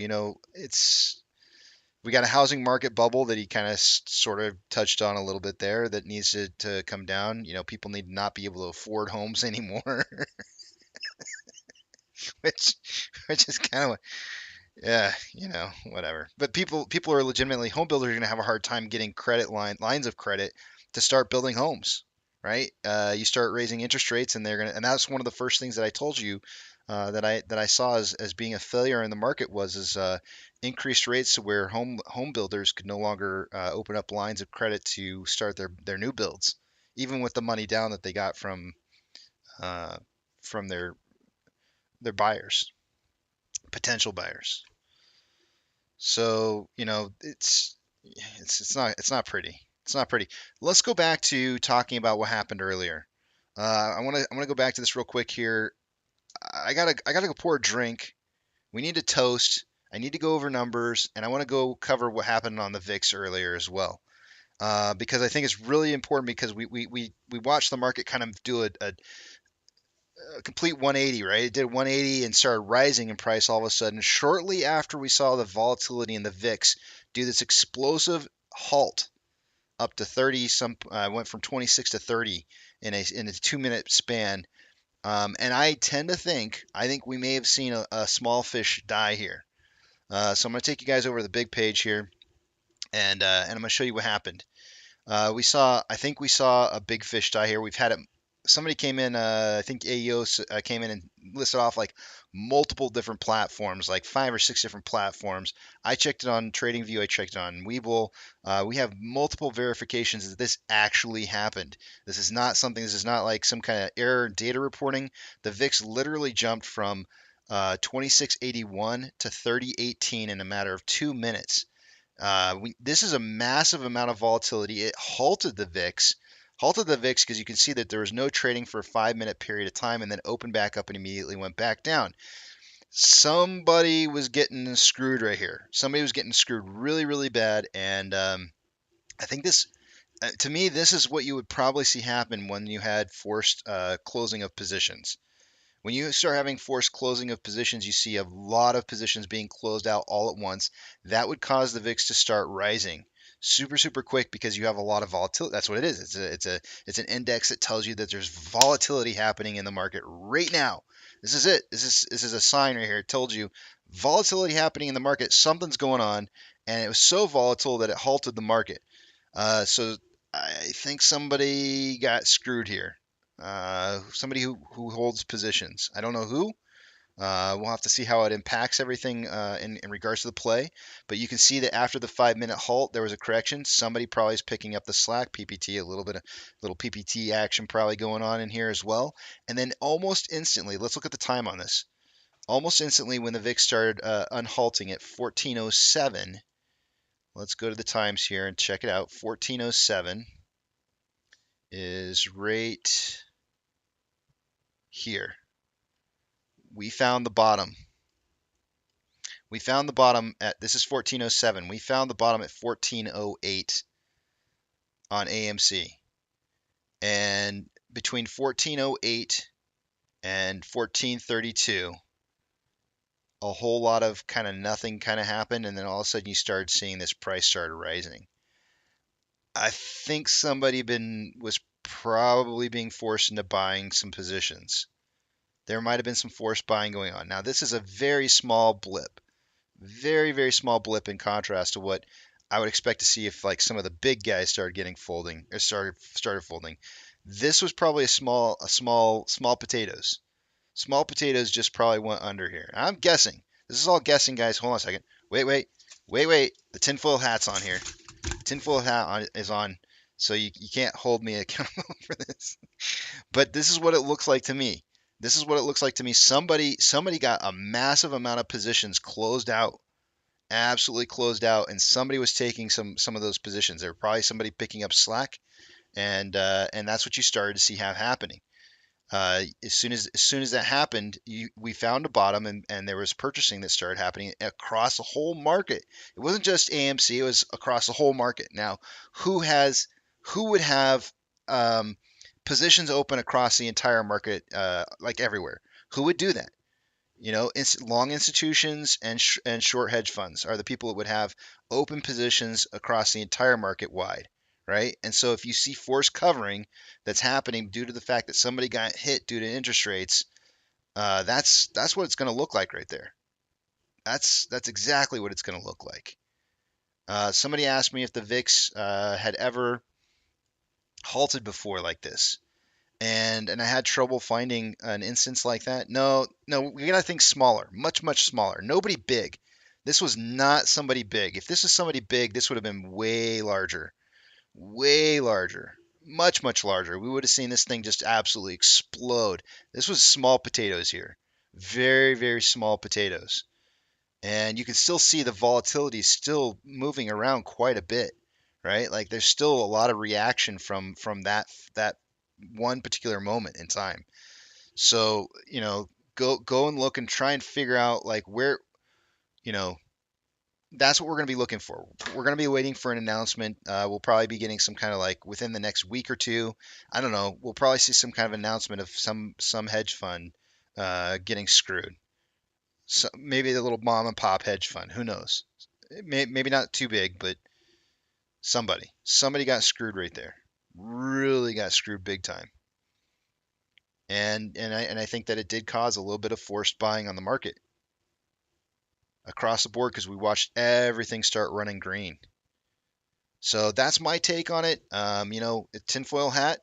we got a housing market bubble that he kind of sort of touched on a little bit there, that needs to come down. People need to not be able to afford homes anymore, which is kind of, yeah, whatever. But people are legitimately, home builders are going to have a hard time getting lines of credit to start building homes, right? You start raising interest rates, and and that's one of the first things that I told you, that I saw as being a failure in the market was increased rates, to where home builders could no longer open up lines of credit to start their new builds, even with the money down that they got uh, from their buyers, potential buyers. So, it's not pretty. It's not pretty. Let's go back to talking about what happened earlier. I want to go back to this real quick here. I gotta go pour a drink. We need to toast. I need to go over numbers, and I want to go cover what happened on the VIX earlier as well. Because I think it's really important, because we watched the market kind of do a complete 180, right? It did 180 and started rising in price all of a sudden, shortly after we saw the volatility in the VIX do this explosive halt up to 30. Went from 26 to 30 in a 2-minute span. And I think we may have seen a small fish die here. So I'm going to take you guys over to the big page here, and I'm going to show you what happened. I think we saw a big fish die here. We've had it. Somebody came in. I think AEO came in and listed off like multiple different platforms, like 5 or 6 different platforms. I checked it on TradingView. I checked it on Webull. We have multiple verifications that this actually happened. This is not something. This is not like some kind of error in data reporting. The VIX literally jumped from 2681 to 3018 in a matter of 2 minutes. This is a massive amount of volatility. It halted the VIX because you can see that there was no trading for a 5 minute period of time and then opened back up and immediately went back down. Somebody was getting screwed right here. Somebody was getting screwed really, really bad. And I think this, to me, this is what you would probably see happen when you had forced closing of positions. When you start having forced closing of positions, you see a lot of positions being closed out all at once. That would cause the VIX to start rising super, super quick because you have a lot of volatility. That's what it is. It's an index that tells you that there's volatility happening in the market right now. This is it. This is a sign right here. It told you volatility happening in the market. Something's going on, and it was so volatile that it halted the market. So I think somebody got screwed here. Somebody who holds positions. I don't know who. We'll have to see how it impacts everything in regards to the play. But you can see that after the 5 minute halt, there was a correction. Somebody probably is picking up the slack. PPT, a little PPT action probably going on in here as well. And then almost instantly, let's look at the time on this. Almost instantly, when the VIX started unhalting at 1407, let's go to the times here and check it out. 1407 is right here. We found the bottom. We found the bottom at, this is 1407. We found the bottom at 1408 on AMC. And between 1408 and 1432, a whole lot of kind of nothing kind of happened. And then all of a sudden you started seeing this price started rising. I think somebody was probably being forced into buying some positions. There might have been some forced buying going on. Now, this is a very small blip. Very, very small blip in contrast to what I would expect to see if like some of the big guys started getting folding or started folding. This was probably small potatoes. Small potatoes just probably went under here. I'm guessing. This is all guessing, guys. Hold on a second. Wait. The tinfoil hat's on here. Tinfoil hat is on, so you can't hold me accountable for this. But this is what it looks like to me. This is what it looks like to me. Somebody got a massive amount of positions closed out, absolutely closed out, and somebody was taking some of those positions. There were probably somebody picking up slack, and that's what you started to see happening. As soon as that happened, we found a bottom, and there was purchasing that started happening across the whole market. It wasn't just AMC; it was across the whole market. Now, who would have positions open across the entire market, like everywhere? Who would do that? You know, long institutions and short hedge funds are the people that would have open positions across the entire market wide, right? And so if you see forced covering that's happening due to the fact that somebody got hit due to interest rates, that's what it's going to look like right there. That's exactly what it's going to look like. Somebody asked me if the VIX had ever halted before like this. And I had trouble finding an instance like that. No, we gotta think smaller, much smaller. Nobody big. This was not somebody big. If this was somebody big, this would have been way larger, much larger. We would have seen this thing just absolutely explode. This was small potatoes here, very, very small potatoes, and you can still see the volatility still moving around quite a bit, right? Like there's still a lot of reaction from that one particular moment in time. So, go and look and try and figure out like where, you know, that's what we're going to be looking for. We're going to be waiting for an announcement. We'll probably be getting some kind of like within the next week or two. I don't know. We'll probably see some kind of announcement of some hedge fund getting screwed. So maybe the little mom and pop hedge fund. Who knows? Maybe not too big, but somebody got screwed right there. Really got screwed big time. And I think that it did cause a little bit of forced buying on the market across the board because we watched everything start running green. So that's my take on it. Tinfoil hat,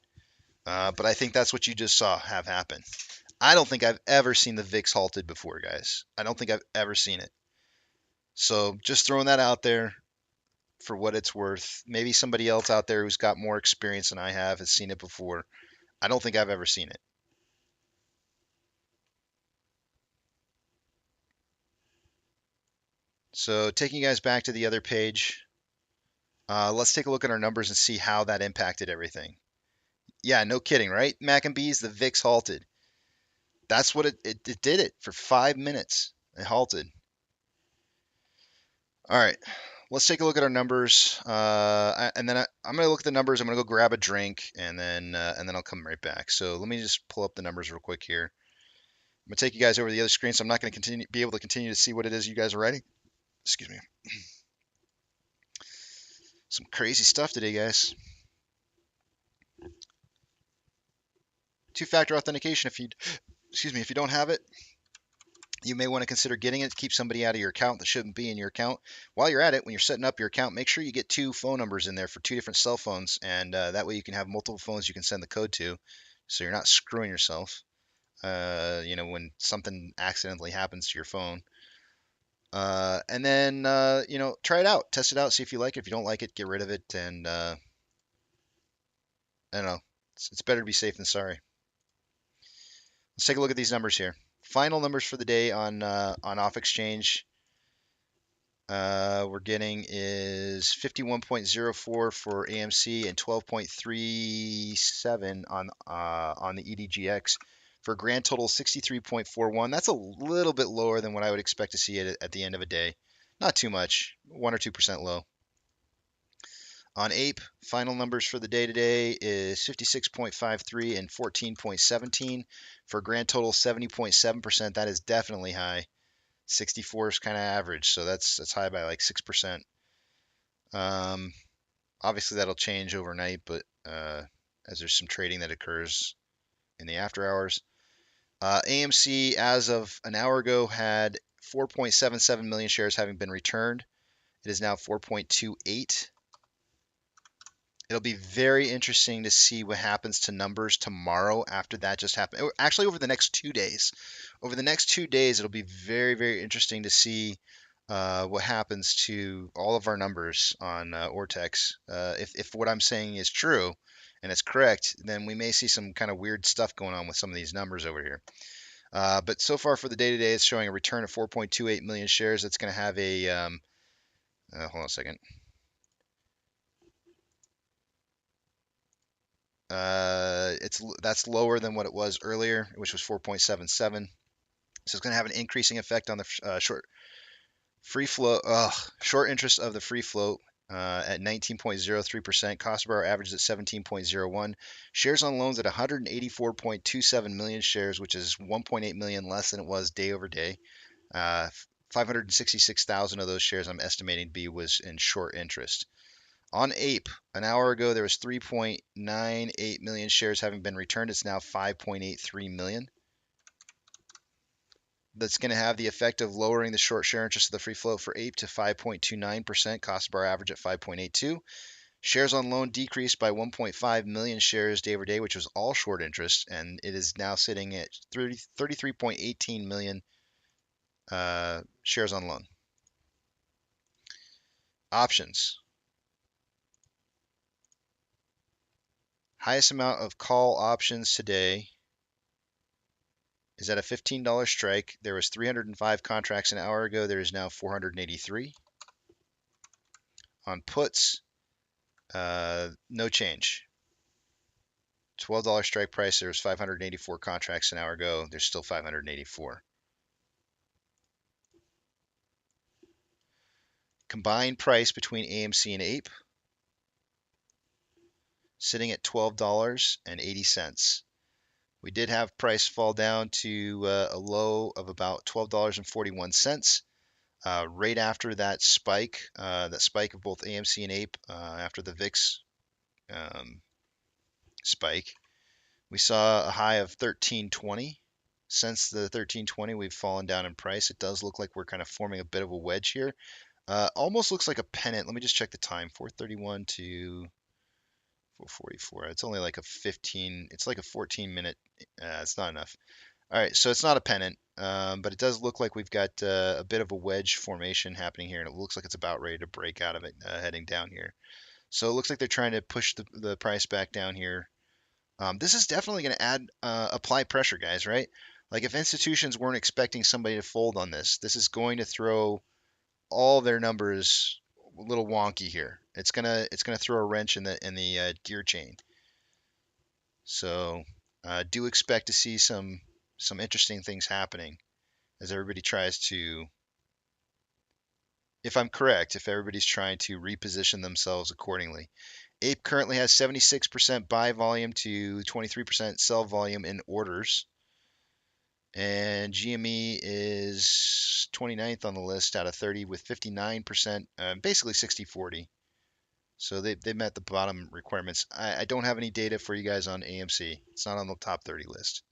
but I think that's what you just saw have happen. I don't think I've ever seen the VIX halted before, guys. I don't think I've ever seen it. So just throwing that out there for what it's worth. Maybe somebody else out there who's got more experience than I have has seen it before. I don't think I've ever seen it. So taking you guys back to the other page, let's take a look at our numbers and see how that impacted everything. Yeah, no kidding, right? Mac and B's, the VIX halted. That's what it did it for 5 minutes. It halted. All right, let's take a look at our numbers, and then I'm going to look at the numbers. I'm going to go grab a drink, and then I'll come right back. So let me just pull up the numbers real quick here. I'm going to take you guys over to the other screen, so I'm not going to be able to continue to see what it is you guys are writing. Excuse me. Some crazy stuff today, guys. Two-factor authentication. If you don't have it, you may want to consider getting it to keep somebody out of your account that shouldn't be in your account. While you're at it, when you're setting up your account, make sure you get 2 phone numbers in there for 2 different cell phones, and that way you can have multiple phones you can send the code to, so you're not screwing yourself. When something accidentally happens to your phone. And then try it out, test it out, see if you like it. If you don't like it, get rid of it, and I don't know. It's better to be safe than sorry. Let's take a look at these numbers here. Final numbers for the day on off exchange. We're getting is 51.04 for AMC and 12.37 on the EDGX for a grand total 63.41. That's a little bit lower than what I would expect to see at the end of a day. Not too much, 1 or 2% low. On Ape, final numbers for the day today is 56.53 and 14.17 for a grand total 70.7%. That is definitely high. 64 is kind of average, so that's high by like 6%. Obviously that'll change overnight, but as there's some trading that occurs in the after hours. AMC, as of an hour ago, had 4.77 million shares having been returned. It is now 4.28. It'll be very interesting to see what happens to numbers tomorrow after that just happened. Actually, over the next 2 days. Over the next 2 days, it'll be very, very interesting to see what happens to all of our numbers on Ortex. If what I'm saying is true and it's correct, then we may see some kind of weird stuff going on with some of these numbers over here. But so far for the day today, it's showing a return of 4.28 million shares. That's going to have a hold on a second. That's lower than what it was earlier, which was 4.77. So it's going to have an increasing effect on the short interest of the free float at 19.03%. Cost per hour averages at 17.01. Shares on loans at 184.27 million shares, which is 1.8 million less than it was day over day. 566,000 of those shares I'm estimating was in short interest. On Ape, an hour ago, there was 3.98 million shares having been returned. It's now 5.83 million. That's going to have the effect of lowering the short share interest of the free float for Ape to 5.29%, cost bar average at 5.82. Shares on loan decreased by 1.5 million shares day over day, which was all short interest, and it is now sitting at 33.18 million shares on loan. Options. Highest amount of call options today is at a $15 strike. There was 305 contracts an hour ago. There is now 483. On puts, no change. $12 strike price. There was 584 contracts an hour ago. There's still 584. Combined price between AMC and Ape, sitting at $12.80. We did have price fall down to a low of about $12.41 right after that spike of both AMC and Ape after the VIX spike. We saw a high of 1320. Since the 1320, we've fallen down in price. It does look like we're kind of forming a bit of a wedge here. Almost looks like a pennant. Let me just check the time. 4:31 to 4:44. It's only like a 15. It's like a 14-minute. It's not enough. All right, so it's not a pennant, but it does look like we've got a bit of a wedge formation happening here, and it looks like it's about ready to break out of it, heading down here. So it looks like they're trying to push the price back down here. This is definitely going to add apply pressure, guys, right? Like if institutions weren't expecting somebody to fold on this, this is going to throw all their numbers a little wonky here. It's gonna throw a wrench in the gear chain. So do expect to see some interesting things happening as everybody tries to, if I'm correct, if everybody's trying to reposition themselves accordingly. Ape currently has 76% buy volume to 23% sell volume in orders. And GME is 29th on the list out of 30 with 59%, basically 60-40. So they met the bottom requirements. I don't have any data for you guys on AMC. It's not on the top 30 list.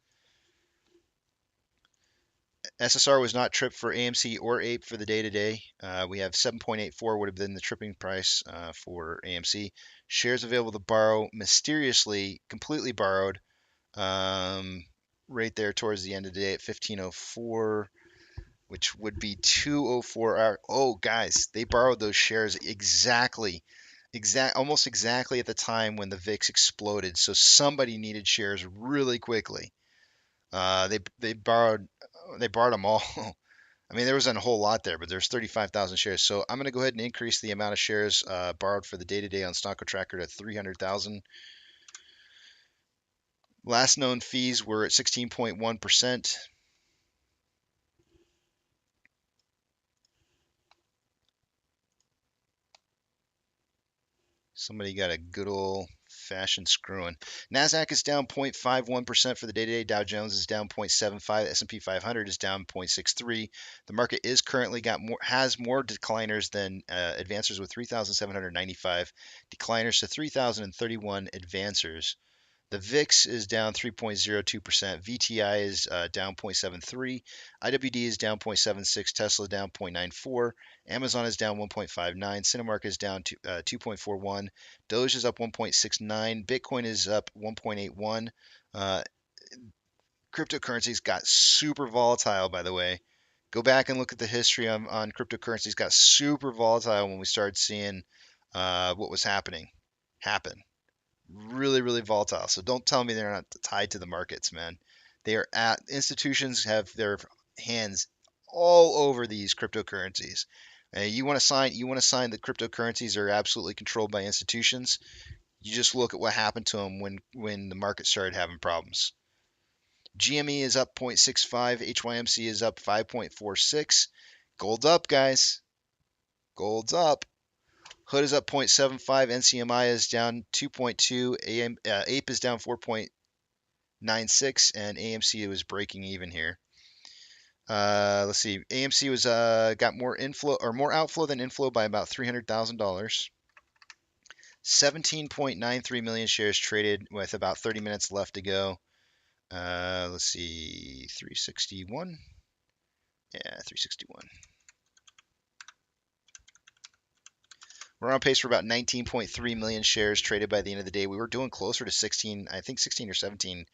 SSR was not tripped for AMC or Ape for the day today. We have 7.84 would have been the tripping price for AMC. Shares available to borrow mysteriously completely borrowed right there towards the end of the day at 1504, which would be 204 hour. Oh, guys, they borrowed those shares almost exactly at the time when the VIX exploded. So somebody needed shares really quickly. They borrowed them all. I mean, there wasn't a whole lot there, but there's 35,000 shares. So I'm going to go ahead and increase the amount of shares borrowed for the day-to-day on Stocko Tracker to 300,000. Last known fees were at 16.1%. Somebody got a good old fashioned screwing. Nasdaq is down 0.51% for the day-to-day. Dow Jones is down 0.75. S&P 500 is down 0.63. The market is currently has more decliners than advancers with 3,795 decliners to 3,031 advancers. The VIX is down 3.02%. VTI is down 0.73. IWD is down 0.76. Tesla down 0.94. Amazon is down 1.59. Cinemark is down 2.41. Doge is up 1.69. Bitcoin is up 1.81. Cryptocurrencies got super volatile, by the way. Go back and look at the history on cryptocurrencies. Got super volatile when we started seeing what was happening happen. Really, really volatile. So don't tell me they're not tied to the markets, man. Institutions have their hands all over these cryptocurrencies. You want to sign that cryptocurrencies are absolutely controlled by institutions. You just look at what happened to them when the market started having problems. GME is up 0.65. HYMC is up 5.46. Gold's up, guys. Gold's up. Hood is up 0.75. NCMI is down 2.2. Ape is down 4.96, and AMC was breaking even here. Let's see. AMC was got more outflow than inflow by about $300,000. 17.93 million shares traded with about 30 minutes left to go. Let's see. 361. Yeah, 361. We're on pace for about 19.3 million shares traded by the end of the day. We were doing closer to 16, I think 16 or 17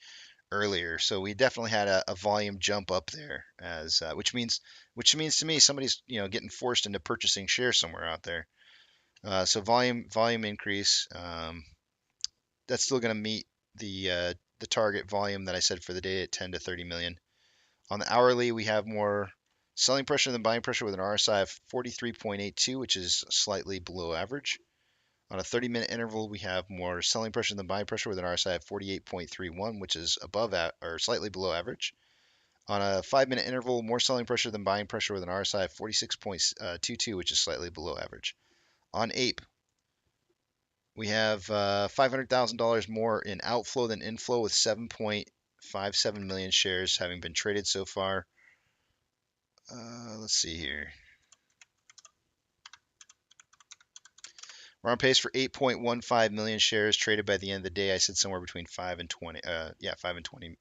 earlier. So we definitely had a volume jump up there, as which means to me somebody's getting forced into purchasing shares somewhere out there. So volume increase. That's still going to meet the target volume that I said for the day at 10 to 30 million. On the hourly, we have more selling pressure than buying pressure with an RSI of 43.82, which is slightly below average. On a 30-minute interval, we have more selling pressure than buying pressure with an RSI of 48.31, which is above or slightly below average. On a 5-minute interval, more selling pressure than buying pressure with an RSI of 46.22, which is slightly below average. On Ape, we have $500,000 more in outflow than inflow with 7.57 million shares having been traded so far. Let's see here. We're on pace for 8.15 million shares traded by the end of the day. I said somewhere between 5 and 20. 5 and 20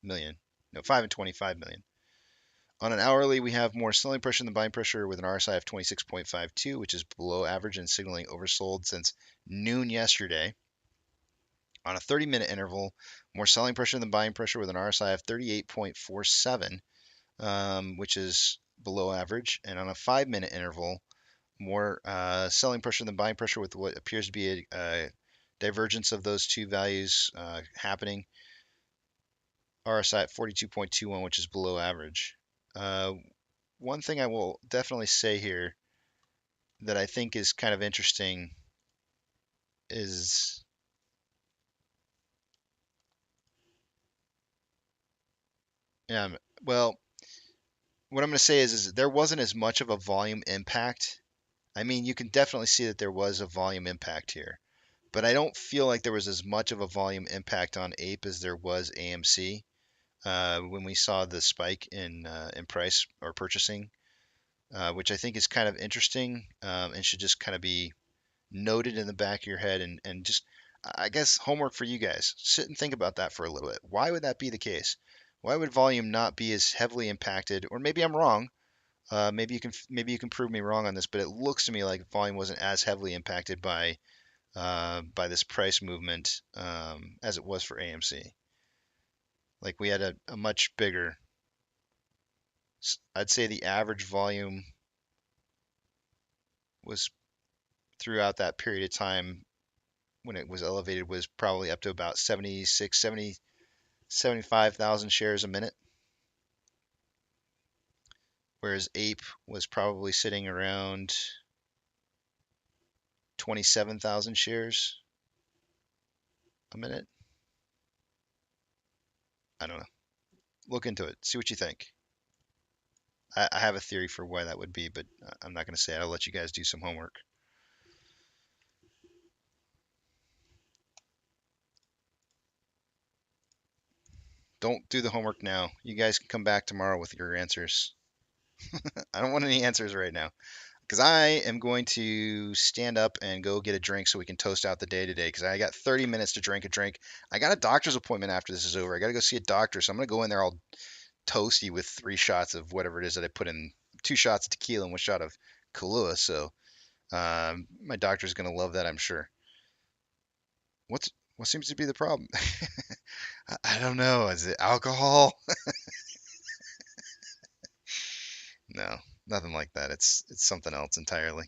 million. No, 5 and 25 million. On an hourly, we have more selling pressure than buying pressure with an RSI of 26.52, which is below average and signaling oversold since noon yesterday. On a 30-minute interval, more selling pressure than buying pressure with an RSI of 38.47, which is below average. And on a 5-minute interval, more selling pressure than buying pressure with what appears to be a divergence of those two values happening. RSI at 42.21, which is below average. One thing I will definitely say here that I think is kind of interesting is well, what I'm going to say is there wasn't as much of a volume impact. I mean, you can definitely see that there was a volume impact here, but I don't feel like there was as much of a volume impact on Ape as there was AMC when we saw the spike in price or purchasing, which I think is kind of interesting and should just kind of be noted in the back of your head and just, I guess, homework for you guys. Sit and think about that for a little bit. Why would that be the case? Why would volume not be as heavily impacted? Or maybe I'm wrong. Maybe you can prove me wrong on this, but it looks to me like volume wasn't as heavily impacted by this price movement as it was for AMC. Like we had a much bigger. I'd say the average volume was throughout that period of time when it was elevated was probably up to about 76, 70, 75,000 shares a minute, whereas Ape was probably sitting around 27,000 shares a minute. I don't know. Look into it. See what you think. I have a theory for why that would be, but I'm not going to say it. I'll let you guys do some homework. Don't do the homework now. You guys can come back tomorrow with your answers. I don't want any answers right now because I am going to stand up and go get a drink so we can toast out the day today because I got 30 minutes to drink a drink. I got a doctor's appointment after this is over. I got to go see a doctor, so I'm going to go in there all toasty with 3 shots of whatever it is that I put in, 2 shots of tequila and 1 shot of Kahlua. So my doctor's going to love that, I'm sure. What seems to be the problem? I don't know. Is it alcohol? No, nothing like that. It's something else entirely.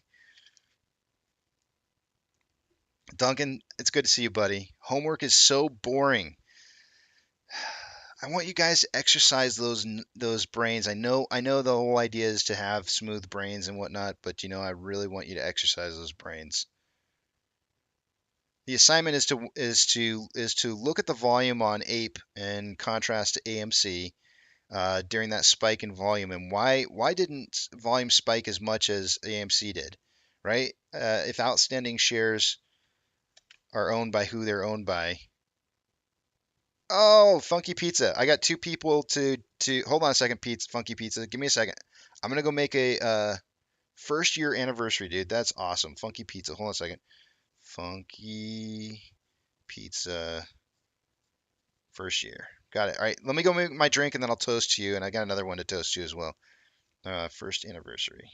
Duncan, it's good to see you, buddy. Homework is so boring. I want you guys to exercise those brains. I know the whole idea is to have smooth brains and whatnot, but I really want you to exercise those brains. The assignment is to look at the volume on Ape in contrast to AMC during that spike in volume, and why didn't volume spike as much as AMC did, right? If outstanding shares are owned by who they're owned by. Oh, Funky Pizza. I got 2 people to hold on a second, Funky Pizza. Give me a second. I'm gonna go make a first year anniversary, dude. That's awesome. Funky Pizza. Hold on a second. Funky Pizza first year. Got it. All right, let me go make my drink and then I'll toast to you. And I got another one to toast to you as well. First anniversary.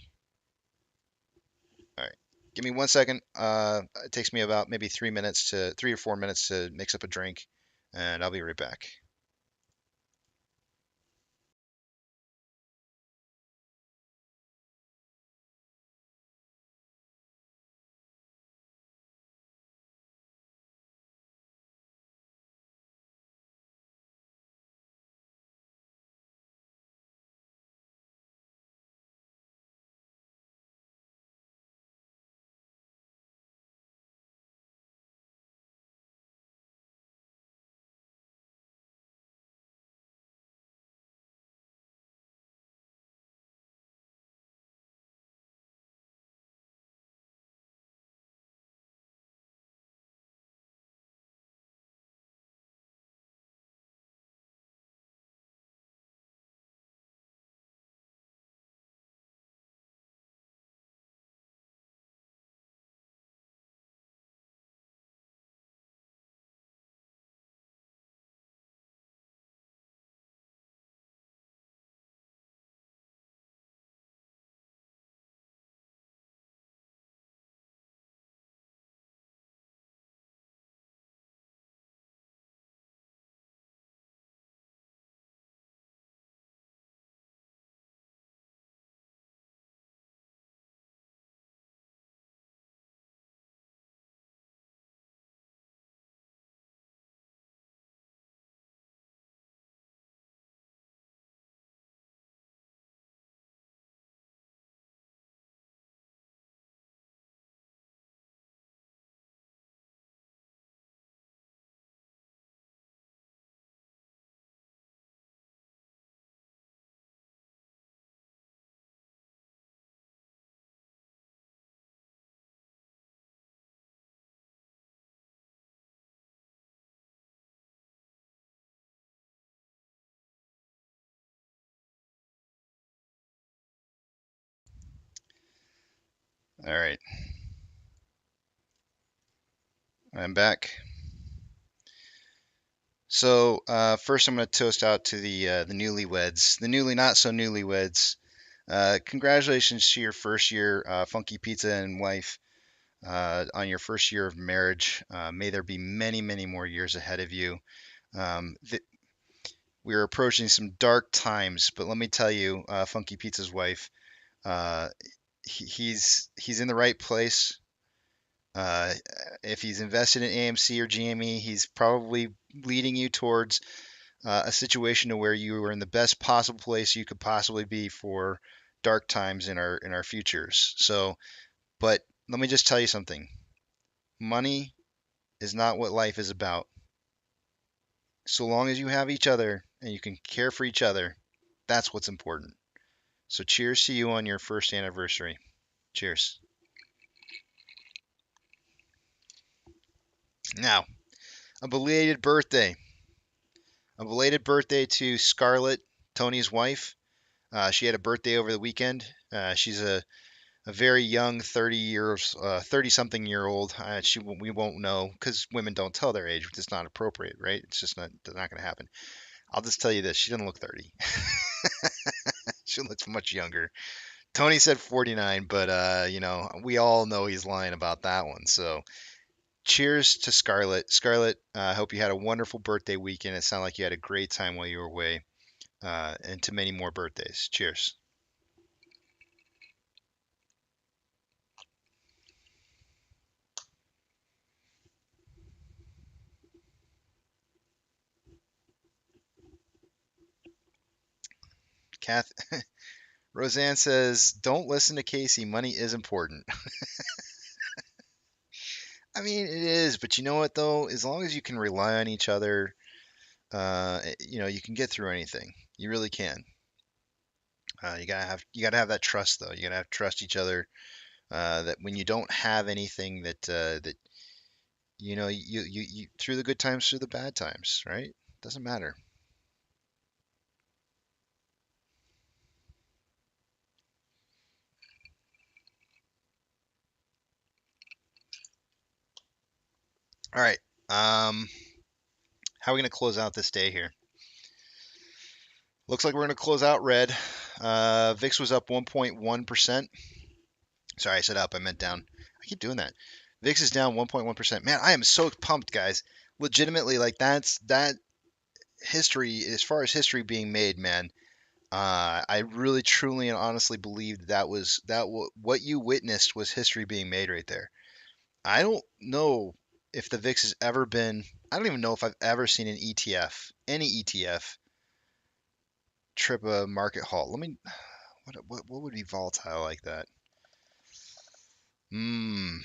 All right. Give me 1 second. It takes me about maybe 3 or 4 minutes to mix up a drink, and I'll be right back. All right. I'm back. So first, I'm going to toast out to the newlyweds, the newly not so newlyweds. Congratulations to your first year, Funky Pizza and wife, on your first year of marriage. May there be many, many more years ahead of you. We're approaching some dark times, but let me tell you, Funky Pizza's wife, uh, he's in the right place. Uh, if he's invested in AMC or GME, he's probably leading you towards a situation to where you are in the best possible place you could possibly be for dark times in our futures. So, but let me just tell you something. Money is not what life is about. So long as you have each other and you can care for each other, that's what's important. So cheers to you on your first anniversary. Cheers. Now, a belated birthday. A belated birthday to Scarlett, Tony's wife. She had a birthday over the weekend. She's a very young 30 something year old. We won't know because women don't tell their age. It's not appropriate, right? It's just not going to happen. I'll just tell you this: she doesn't look 30. She looks much younger. Tony said 49, but we all know he's lying about that one. So cheers to Scarlett. Scarlett, I hope you had a wonderful birthday weekend. It sounded like you had a great time while you were away, and to many more birthdays. Cheers. Kath, Roseanne says, "Don't listen to Casey. Money is important." I mean, it is, but you know what though? As long as you can rely on each other, you can get through anything. You really can. You gotta have that trust though. You gotta have trust each other. That when you don't have anything that you through the good times, through the bad times, right? Doesn't matter. All right. How are we gonna close out this day here? Looks like we're gonna close out red. VIX was up 1.1%. Sorry, I said up. I meant down. I keep doing that. VIX is down 1.1%. Man, I am so pumped, guys. Legitimately, like that history, as far as history being made, man. I really, truly, and honestly believe what you witnessed was history being made right there. I don't know if the VIX has ever been. I don't even know if I've ever seen an ETF, any ETF, trip a market halt. Let me. What would be volatile like that? Hmm.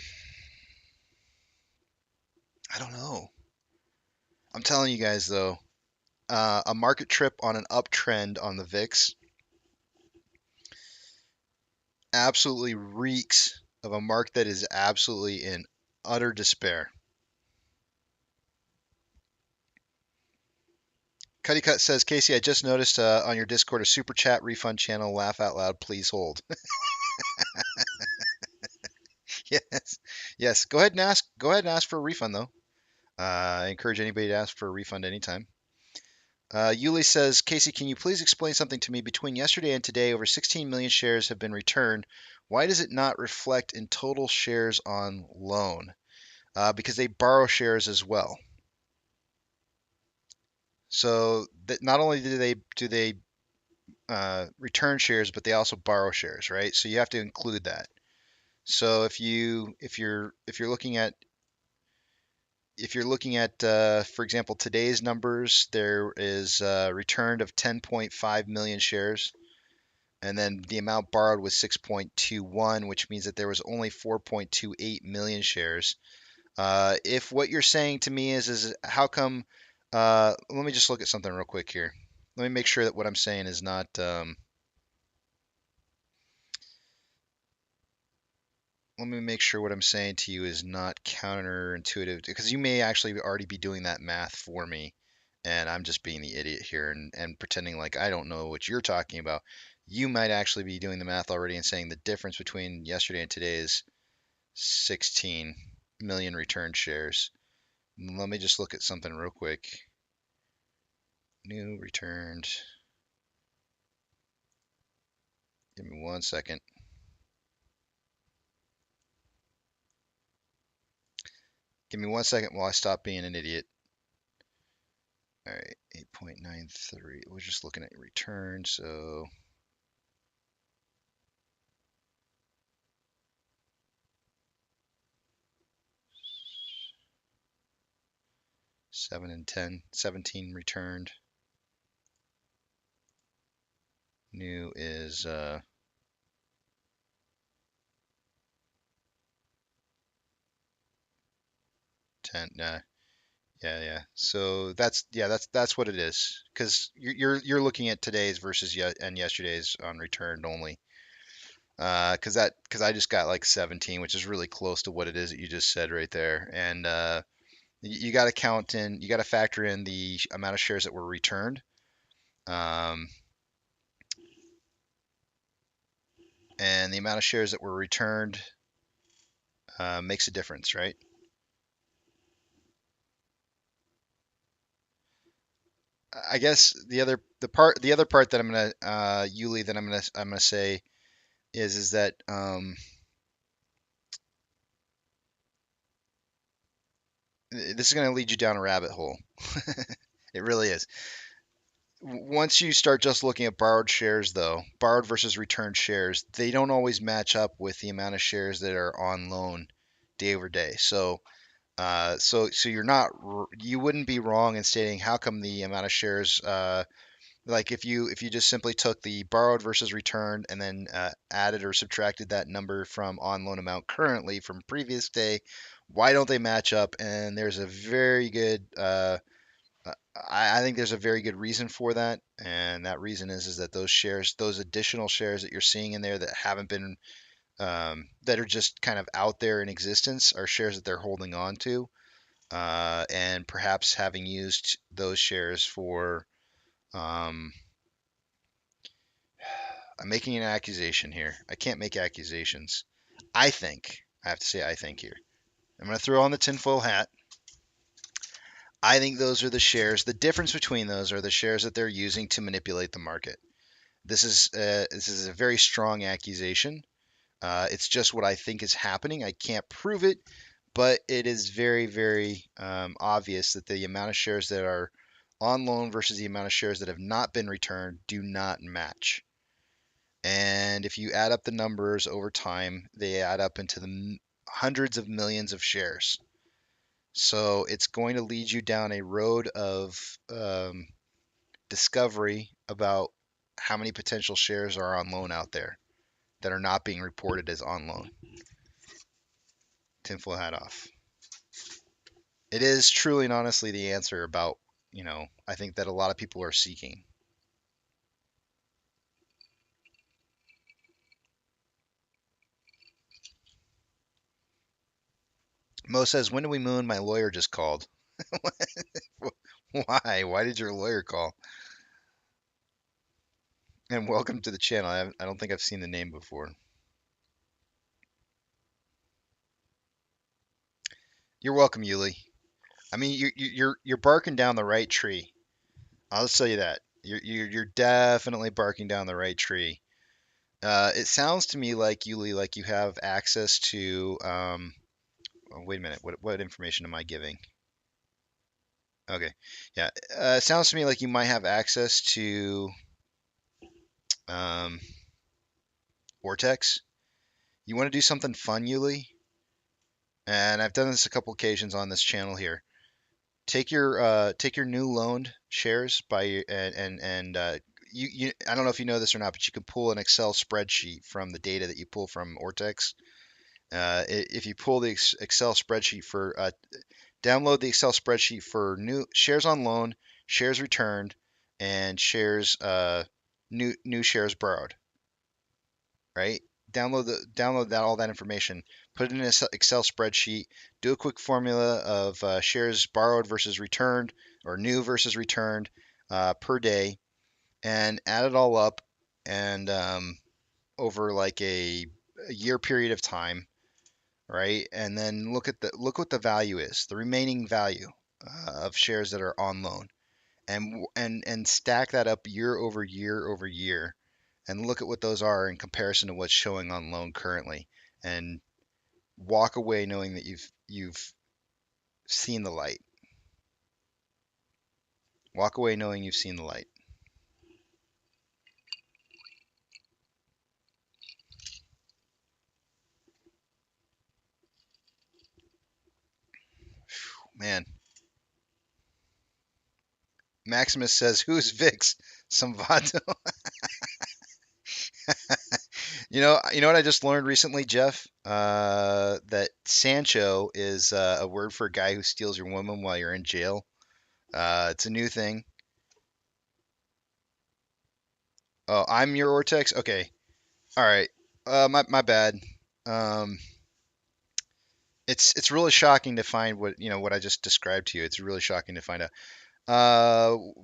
I don't know. I'm telling you guys though, a market trip on an uptrend on the VIX absolutely reeks of a market that is absolutely in utter despair. Cuddy Cut says, Casey, I just noticed on your Discord a super chat refund channel. Laugh out loud, please hold. Yes, yes. Go ahead and ask. Go ahead and ask for a refund though. I encourage anybody to ask for a refund anytime. Yuli says, Casey, can you please explain something to me? Between yesterday and today, over 16 million shares have been returned. Why does it not reflect in total shares on loan? Because they borrow shares as well. So that not only do they return shares, but they also borrow shares, right? So you have to include that. So if you're looking at for example today's numbers, there is a return of 10.5 million shares, and then the amount borrowed was 6.21, which means that there was only 4.28 million shares. If what you're saying to me is how come? Let me just look at something real quick here. Let me make sure that what I'm saying is not. Let me make sure what I'm saying to you is not counterintuitive, because you may actually already be doing that math for me, and I'm just being the idiot here and pretending like I don't know what you're talking about. You might actually be doing the math already and saying the difference between yesterday and today is 16 million returned shares. Let me just look at something real quick. New returned. Give me 1 second. Give me 1 second while I stop being an idiot. All right, 8.93. We're just looking at return, so 7 and 10, 17 returned. New is 10. Yeah. So that's what it is. Because you're looking at today's versus and yesterday's on returned only. Because I just got like 17, which is really close to what it is that you just said right there. And you got to you got to factor in the amount of shares that were returned. And the amount of shares that were returned makes a difference, right? I guess the other part that I'm gonna Yuli, that I'm gonna say is that this is gonna lead you down a rabbit hole. It really is. Once you start just looking at borrowed shares, though, borrowed versus returned shares, they don't always match up with the amount of shares that are on loan day over day. So so you wouldn't be wrong in stating how come the amount of shares like if you just simply took the borrowed versus returned and then added or subtracted that number from on loan amount currently from previous day, why don't they match up? And there's a very good I think there's a very good reason for that, and that reason is that those shares, those additional shares that you're seeing in there that haven't been that are just kind of out there in existence are shares that they're holding on to, and perhaps having used those shares for. I'm making an accusation here. I can't make accusations. I think I have to say I think here. I'm going to throw on the tinfoil hat. I think those are the shares. The difference between those are the shares that they're using to manipulate the market. This is a very strong accusation. It's just what I think is happening. I can't prove it, but it is very obvious that the amount of shares that are on loan versus the amount of shares that have not been returned do not match. And if you add up the numbers over time, they add up into the hundreds of millions of shares. So it's going to lead you down a road of discovery about how many potential shares are on loan out there that are not being reported as on loan. Tinfoil hat off. It is truly and honestly the answer about, I think that a lot of people are seeking. Mo says, when do we moon? My lawyer just called. Why? Why did your lawyer call? And welcome to the channel. I don't think I've seen the name before. You're welcome, Yuli. I mean, you're barking down the right tree. I'll just tell you that. You're definitely barking down the right tree. It sounds to me like Yuli, like you have access to. Oh, wait a minute. What information am I giving? Okay, yeah. It sounds to me like you might have access to Vortex. You want to do something fun, Yuli? And I've done this a couple occasions on this channel here. Take your new loaned shares by and you I don't know if you know this or not, but you can pull an Excel spreadsheet from the data that you pull from Ortex. If you pull the Excel spreadsheet for download the Excel spreadsheet for new shares on loan, shares returned, and shares new shares borrowed. Right? Download that all that information. Put it in an Excel spreadsheet. Do a quick formula of shares borrowed versus returned, or new versus returned per day, and add it all up. and over like a year period of time, right? And then look what the value is, the remaining value of shares that are on loan, and stack that up year over year over year, and look at what those are in comparison to what's showing on loan currently, and walk away knowing that you've seen the light. Walk away knowing you've seen the light. Man, Maximus says, "Who's Vix? Some Vato." You know what I just learned recently, Jeff? That Sancho is a word for a guy who steals your woman while you're in jail. It's a new thing. Oh, I'm your Ortex? Okay. All right. My bad. Um, it's really shocking to find what I just described to you. It's really shocking to find out.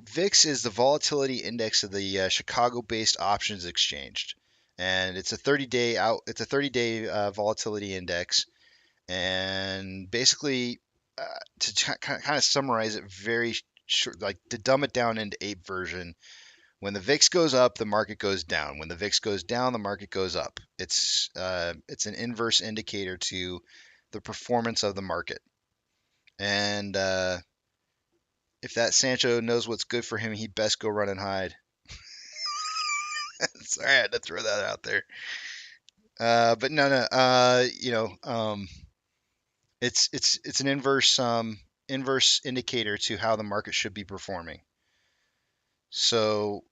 VIX is the volatility index of the Chicago-based options exchange, and it's a 30-day out. It's a 30-day volatility index, and basically, to kind of summarize it very short, like to dumb it down into ape version, when the VIX goes up, the market goes down. When the VIX goes down, the market goes up. It's an inverse indicator to the performance of the market, and if that Sancho knows what's good for him, he best go run and hide. Sorry, I had to throw that out there. But no, no. It's an inverse indicator to how the market should be performing. So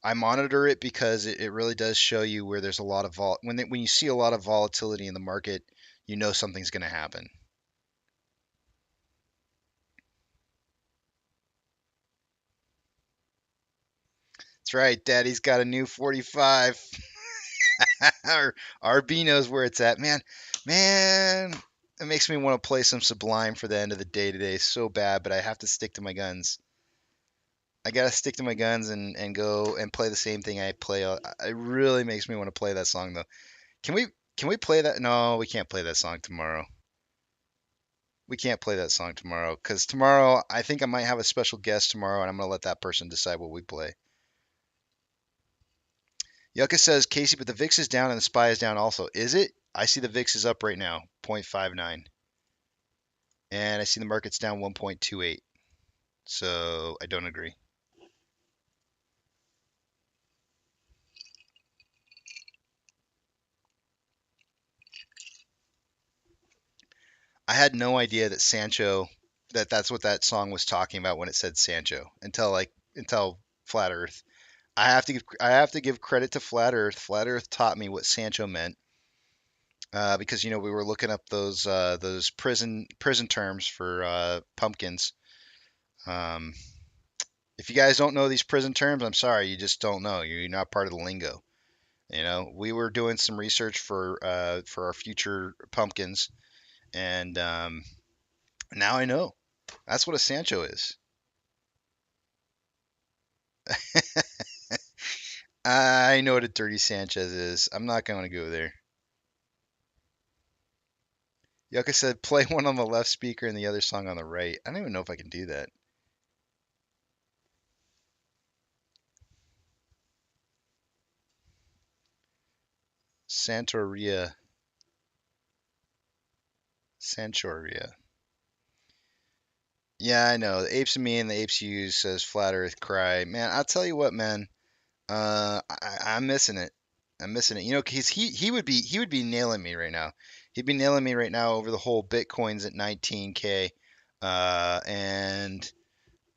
I monitor it because it really does show you where there's a lot of when you see a lot of volatility in the market, you know something's going to happen. That's right, Daddy's got a new 45. RB knows where it's at. Man, it makes me want to play some Sublime for the end of the day today so bad, but I have to stick to my guns. I gotta stick to my guns and go and play the same thing I play. It really makes me want to play that song though. Can we can we play that? No, we can't play that song tomorrow. We can't play that song tomorrow because tomorrow I think I might have a special guest tomorrow, and I'm gonna let that person decide what we play. Yucca says, Casey, but the VIX is down and the SPY is down also. Is it? I see the VIX is up right now, 0.59. And I see the market's down 1.28. So I don't agree. I had no idea that that's what that song was talking about when it said Sancho until Flat Earth. I have to give credit to Flat Earth. Flat Earth taught me what Sancho meant. Because we were looking up those prison terms for pumpkins. Um, if you guys don't know these prison terms, I'm sorry, you just don't know. You're not part of the lingo. We were doing some research for our future pumpkins, and now I know. That's what a Sancho is. I know what a dirty Sanchez is. I'm not going to go there. Yucca said, play one on the left speaker and the other song on the right. I don't even know if I can do that. Santoria. Sanchoria. Yeah, I know. The apes and me and the apes use says flat earth cry. Man, I'll tell you what, man. I'm missing it. I'm missing it. Cause he would be nailing me right now. He'd be nailing me right now over the whole Bitcoin's at 19K. And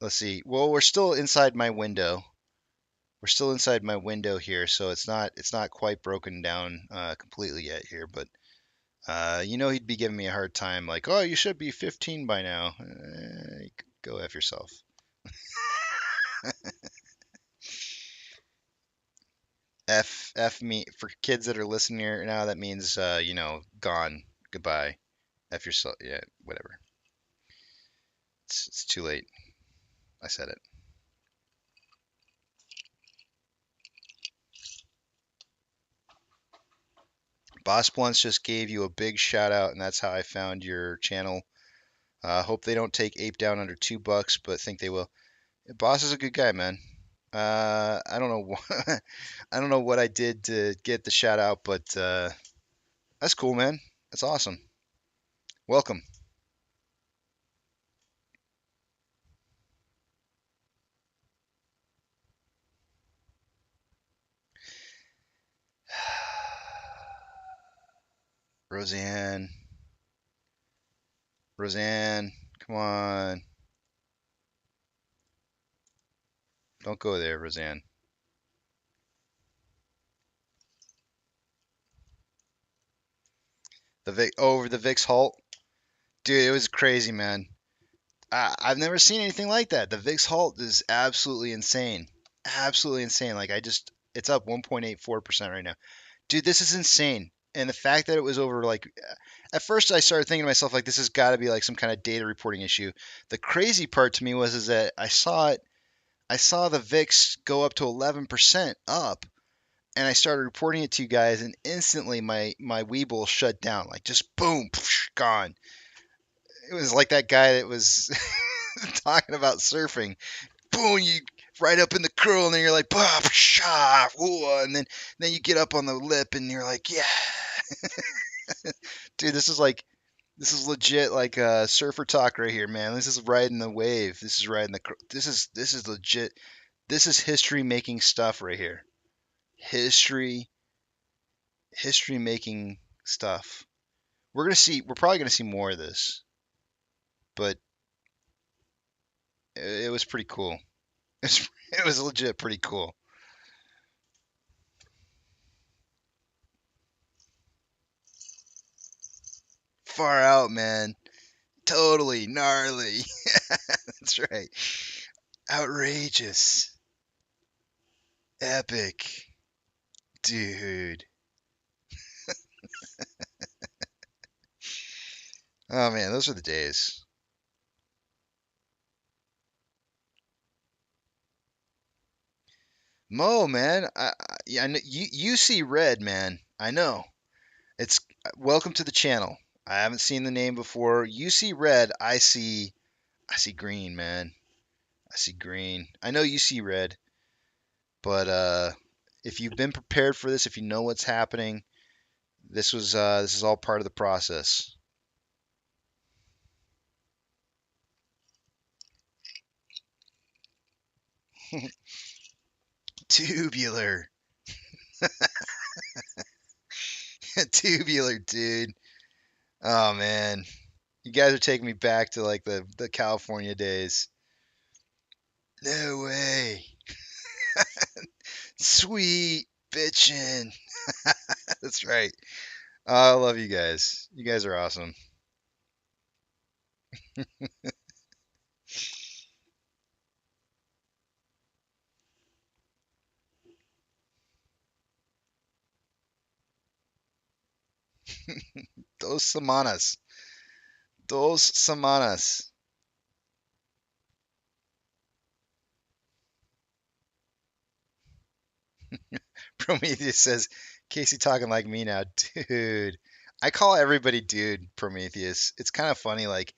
let's see. Well, we're still inside my window. We're still inside my window here, so it's not quite broken down completely yet here, but he'd be giving me a hard time, like, oh, you should be 15 by now. Go F yourself. F me. For kids that are listening here now, that means, gone. Goodbye. F yourself. Yeah, whatever. It's too late. I said it. Boss Blunts just gave you a big shout out, and that's how I found your channel. Hope they don't take Ape down under $2, but think they will. Boss is a good guy, man. I don't know, I don't know what I did to get the shout out, but that's cool, man. That's awesome. Welcome. Roseanne. Roseanne, come on. Don't go there, Roseanne. Over the VIX halt. Dude, it was crazy, man. I've never seen anything like that. The VIX halt is absolutely insane. Absolutely insane. Like, it's up 1.84% right now. Dude, this is insane. And the fact that it was over, like, at first I started thinking to myself, like, this has got to be like some kind of data reporting issue. The crazy part to me is that I saw the VIX go up to 11% up, and I started reporting it to you guys, and instantly my Weeble shut down, like, just boom, gone. It was like that guy that was talking about surfing. Boom, you right up in the curl, and then you're like, bah, pshaw, and then you get up on the lip, and you're like, yeah. Dude, this is legit like surfer talk right here, man. This is riding the wave. This is riding the. This is legit. This is history making stuff right here. History making stuff. We're probably gonna see more of this, but it was pretty cool. It was legit pretty cool. Far out, man. Totally gnarly. That's right. Outrageous. Epic. Dude. Oh man, those are the days. Mo, man, I know you see red, man. I know. It's welcome to the channel. I haven't seen the name before. You see red, I see green, man. I see green. I know you see red. But if you've been prepared for this, if you know what's happening, this is all part of the process. Tubular. Tubular, dude. Oh man. You guys are taking me back to like the California days. No way. Sweet bitchin'. That's right. I love you guys. You guys are awesome. Dos semanas. Dos semanas. Prometheus says, Casey talking like me now. Dude. I call everybody dude, Prometheus. It's kind of funny, like,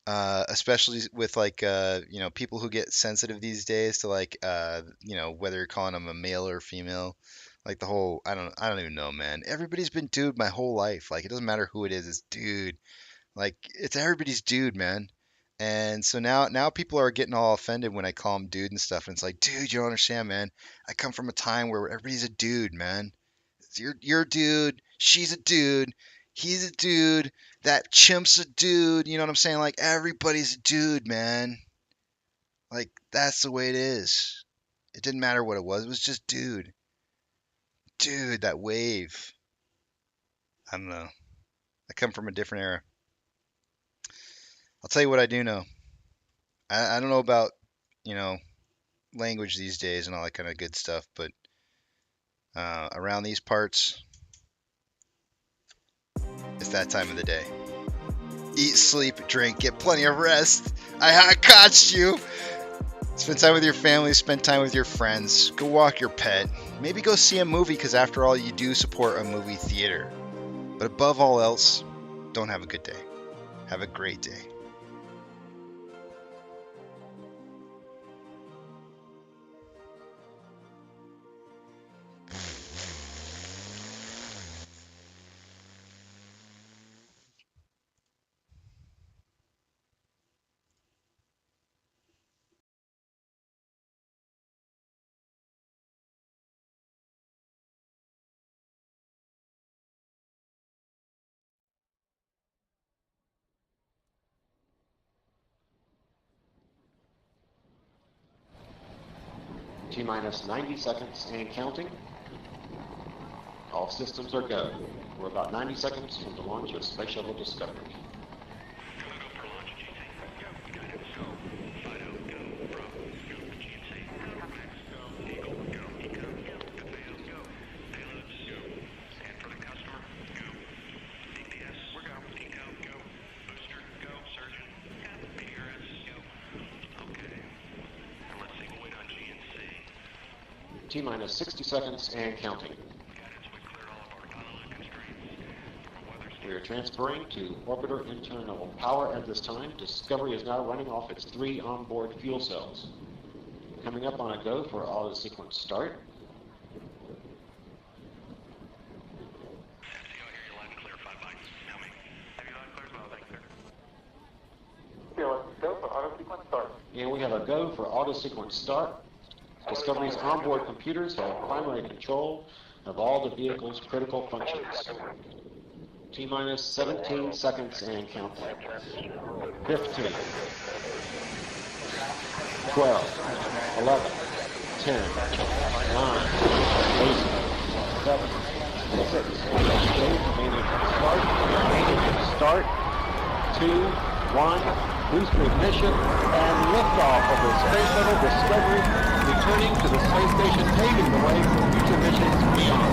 especially with like, people who get sensitive these days to like, whether you're calling them a male or female. Like the whole, I don't even know, man. Everybody's been dude my whole life. Like, it doesn't matter who it is, it's dude. Like, it's everybody's dude, man. And so now people are getting all offended when I call them dude and stuff. And it's like, dude, you don't understand, man. I come from a time where everybody's a dude, man. You're a dude. She's a dude. He's a dude. That chimp's a dude. You know what I'm saying? Like, everybody's a dude, man. Like, that's the way it is. It didn't matter what it was. It was just dude. Dude, that wave. I don't know. I come from a different era. I'll tell you what I do know. I don't know about, language these days and all that kind of good stuff, but around these parts, it's that time of the day. Eat, sleep, drink, get plenty of rest. I caught you. Spend time with your family, spend time with your friends. Go walk your pet. Maybe go see a movie, because after all, you do support a movie theater. But above all else, don't have a good day. Have a great day. T-minus 90 seconds and counting. All systems are go. We're about 90 seconds from the launch of Space Shuttle Discovery. T-minus 60 seconds and counting. We are transferring to orbiter internal power at this time. Discovery is now running off its 3 onboard fuel cells. Coming up on a go for auto sequence start. And we have a go for auto sequence start. Discovery's onboard computers have primary control of all the vehicle's critical functions. T-minus 17 seconds and counting. 15, 12, 11, 10, 9, 8, 7, 6, start, 2, 1, booster ignition, and liftoff of the Space Shuttle Discovery, returning to the space station, paving the way for future missions beyond.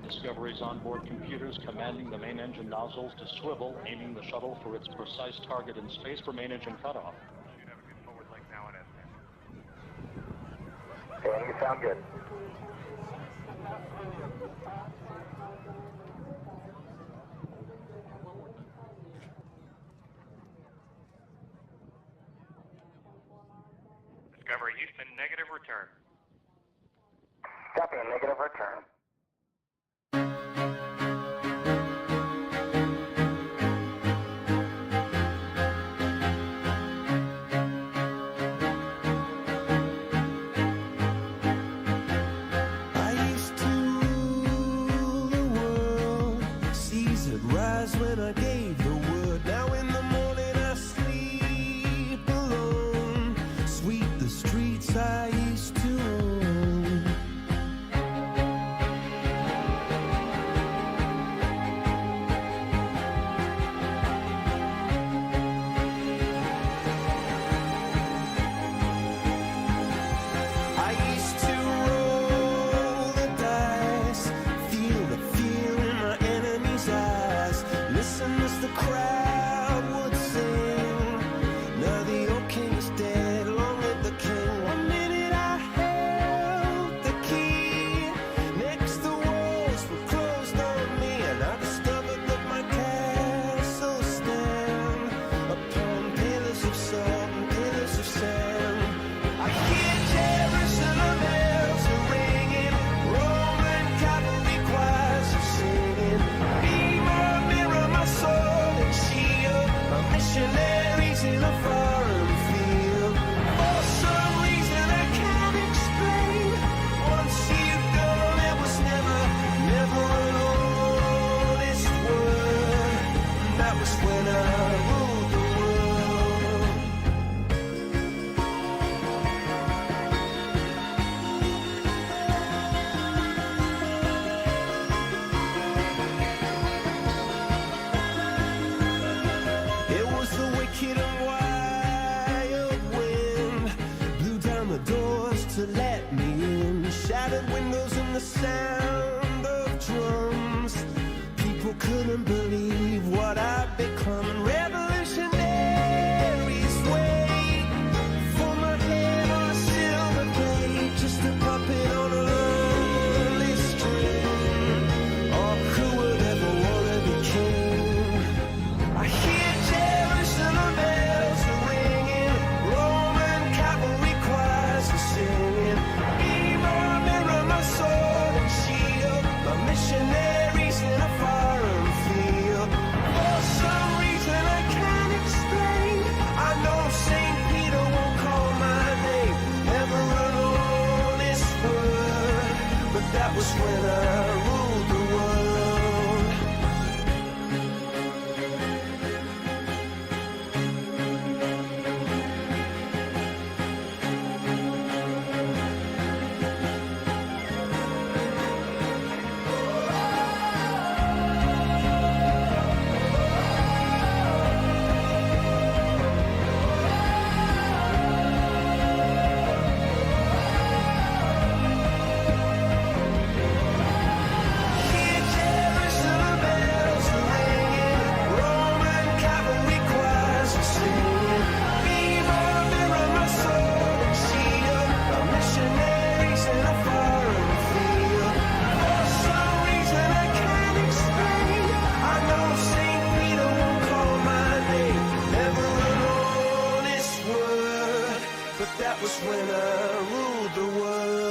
Discovery's onboard computers commanding the main engine nozzles to swivel, aiming the shuttle for its precise target in space for main engine cutoff. Okay, you sound good. Discovery Houston, negative return. Copy, a negative return. When I gave the word, now in the morning I sleep alone, sweep the streets I used to own. couldn't believe what I'd become. Revolutionaries wait for my head on a silver plate, just a puppet on a lonely string. Oh, who would ever wanna be king? I hear Jerusalem bells are ringing, Roman cavalry choirs are singing. Be my mirror, my sword and shield, my missionaries in a foreign field. For some reason I can't explain, I know St. Peter won't call my name, never an honest word, but that was when I ruled the world. Hear Jerusalem bells are ringing, Roman cavalry choirs are singing. Be my mirror, my sword and shield, my missionaries in a foreign field. For some reason I can't explain, I know St. Peter won't call my name, never an honest word, but that was when I ruled the world.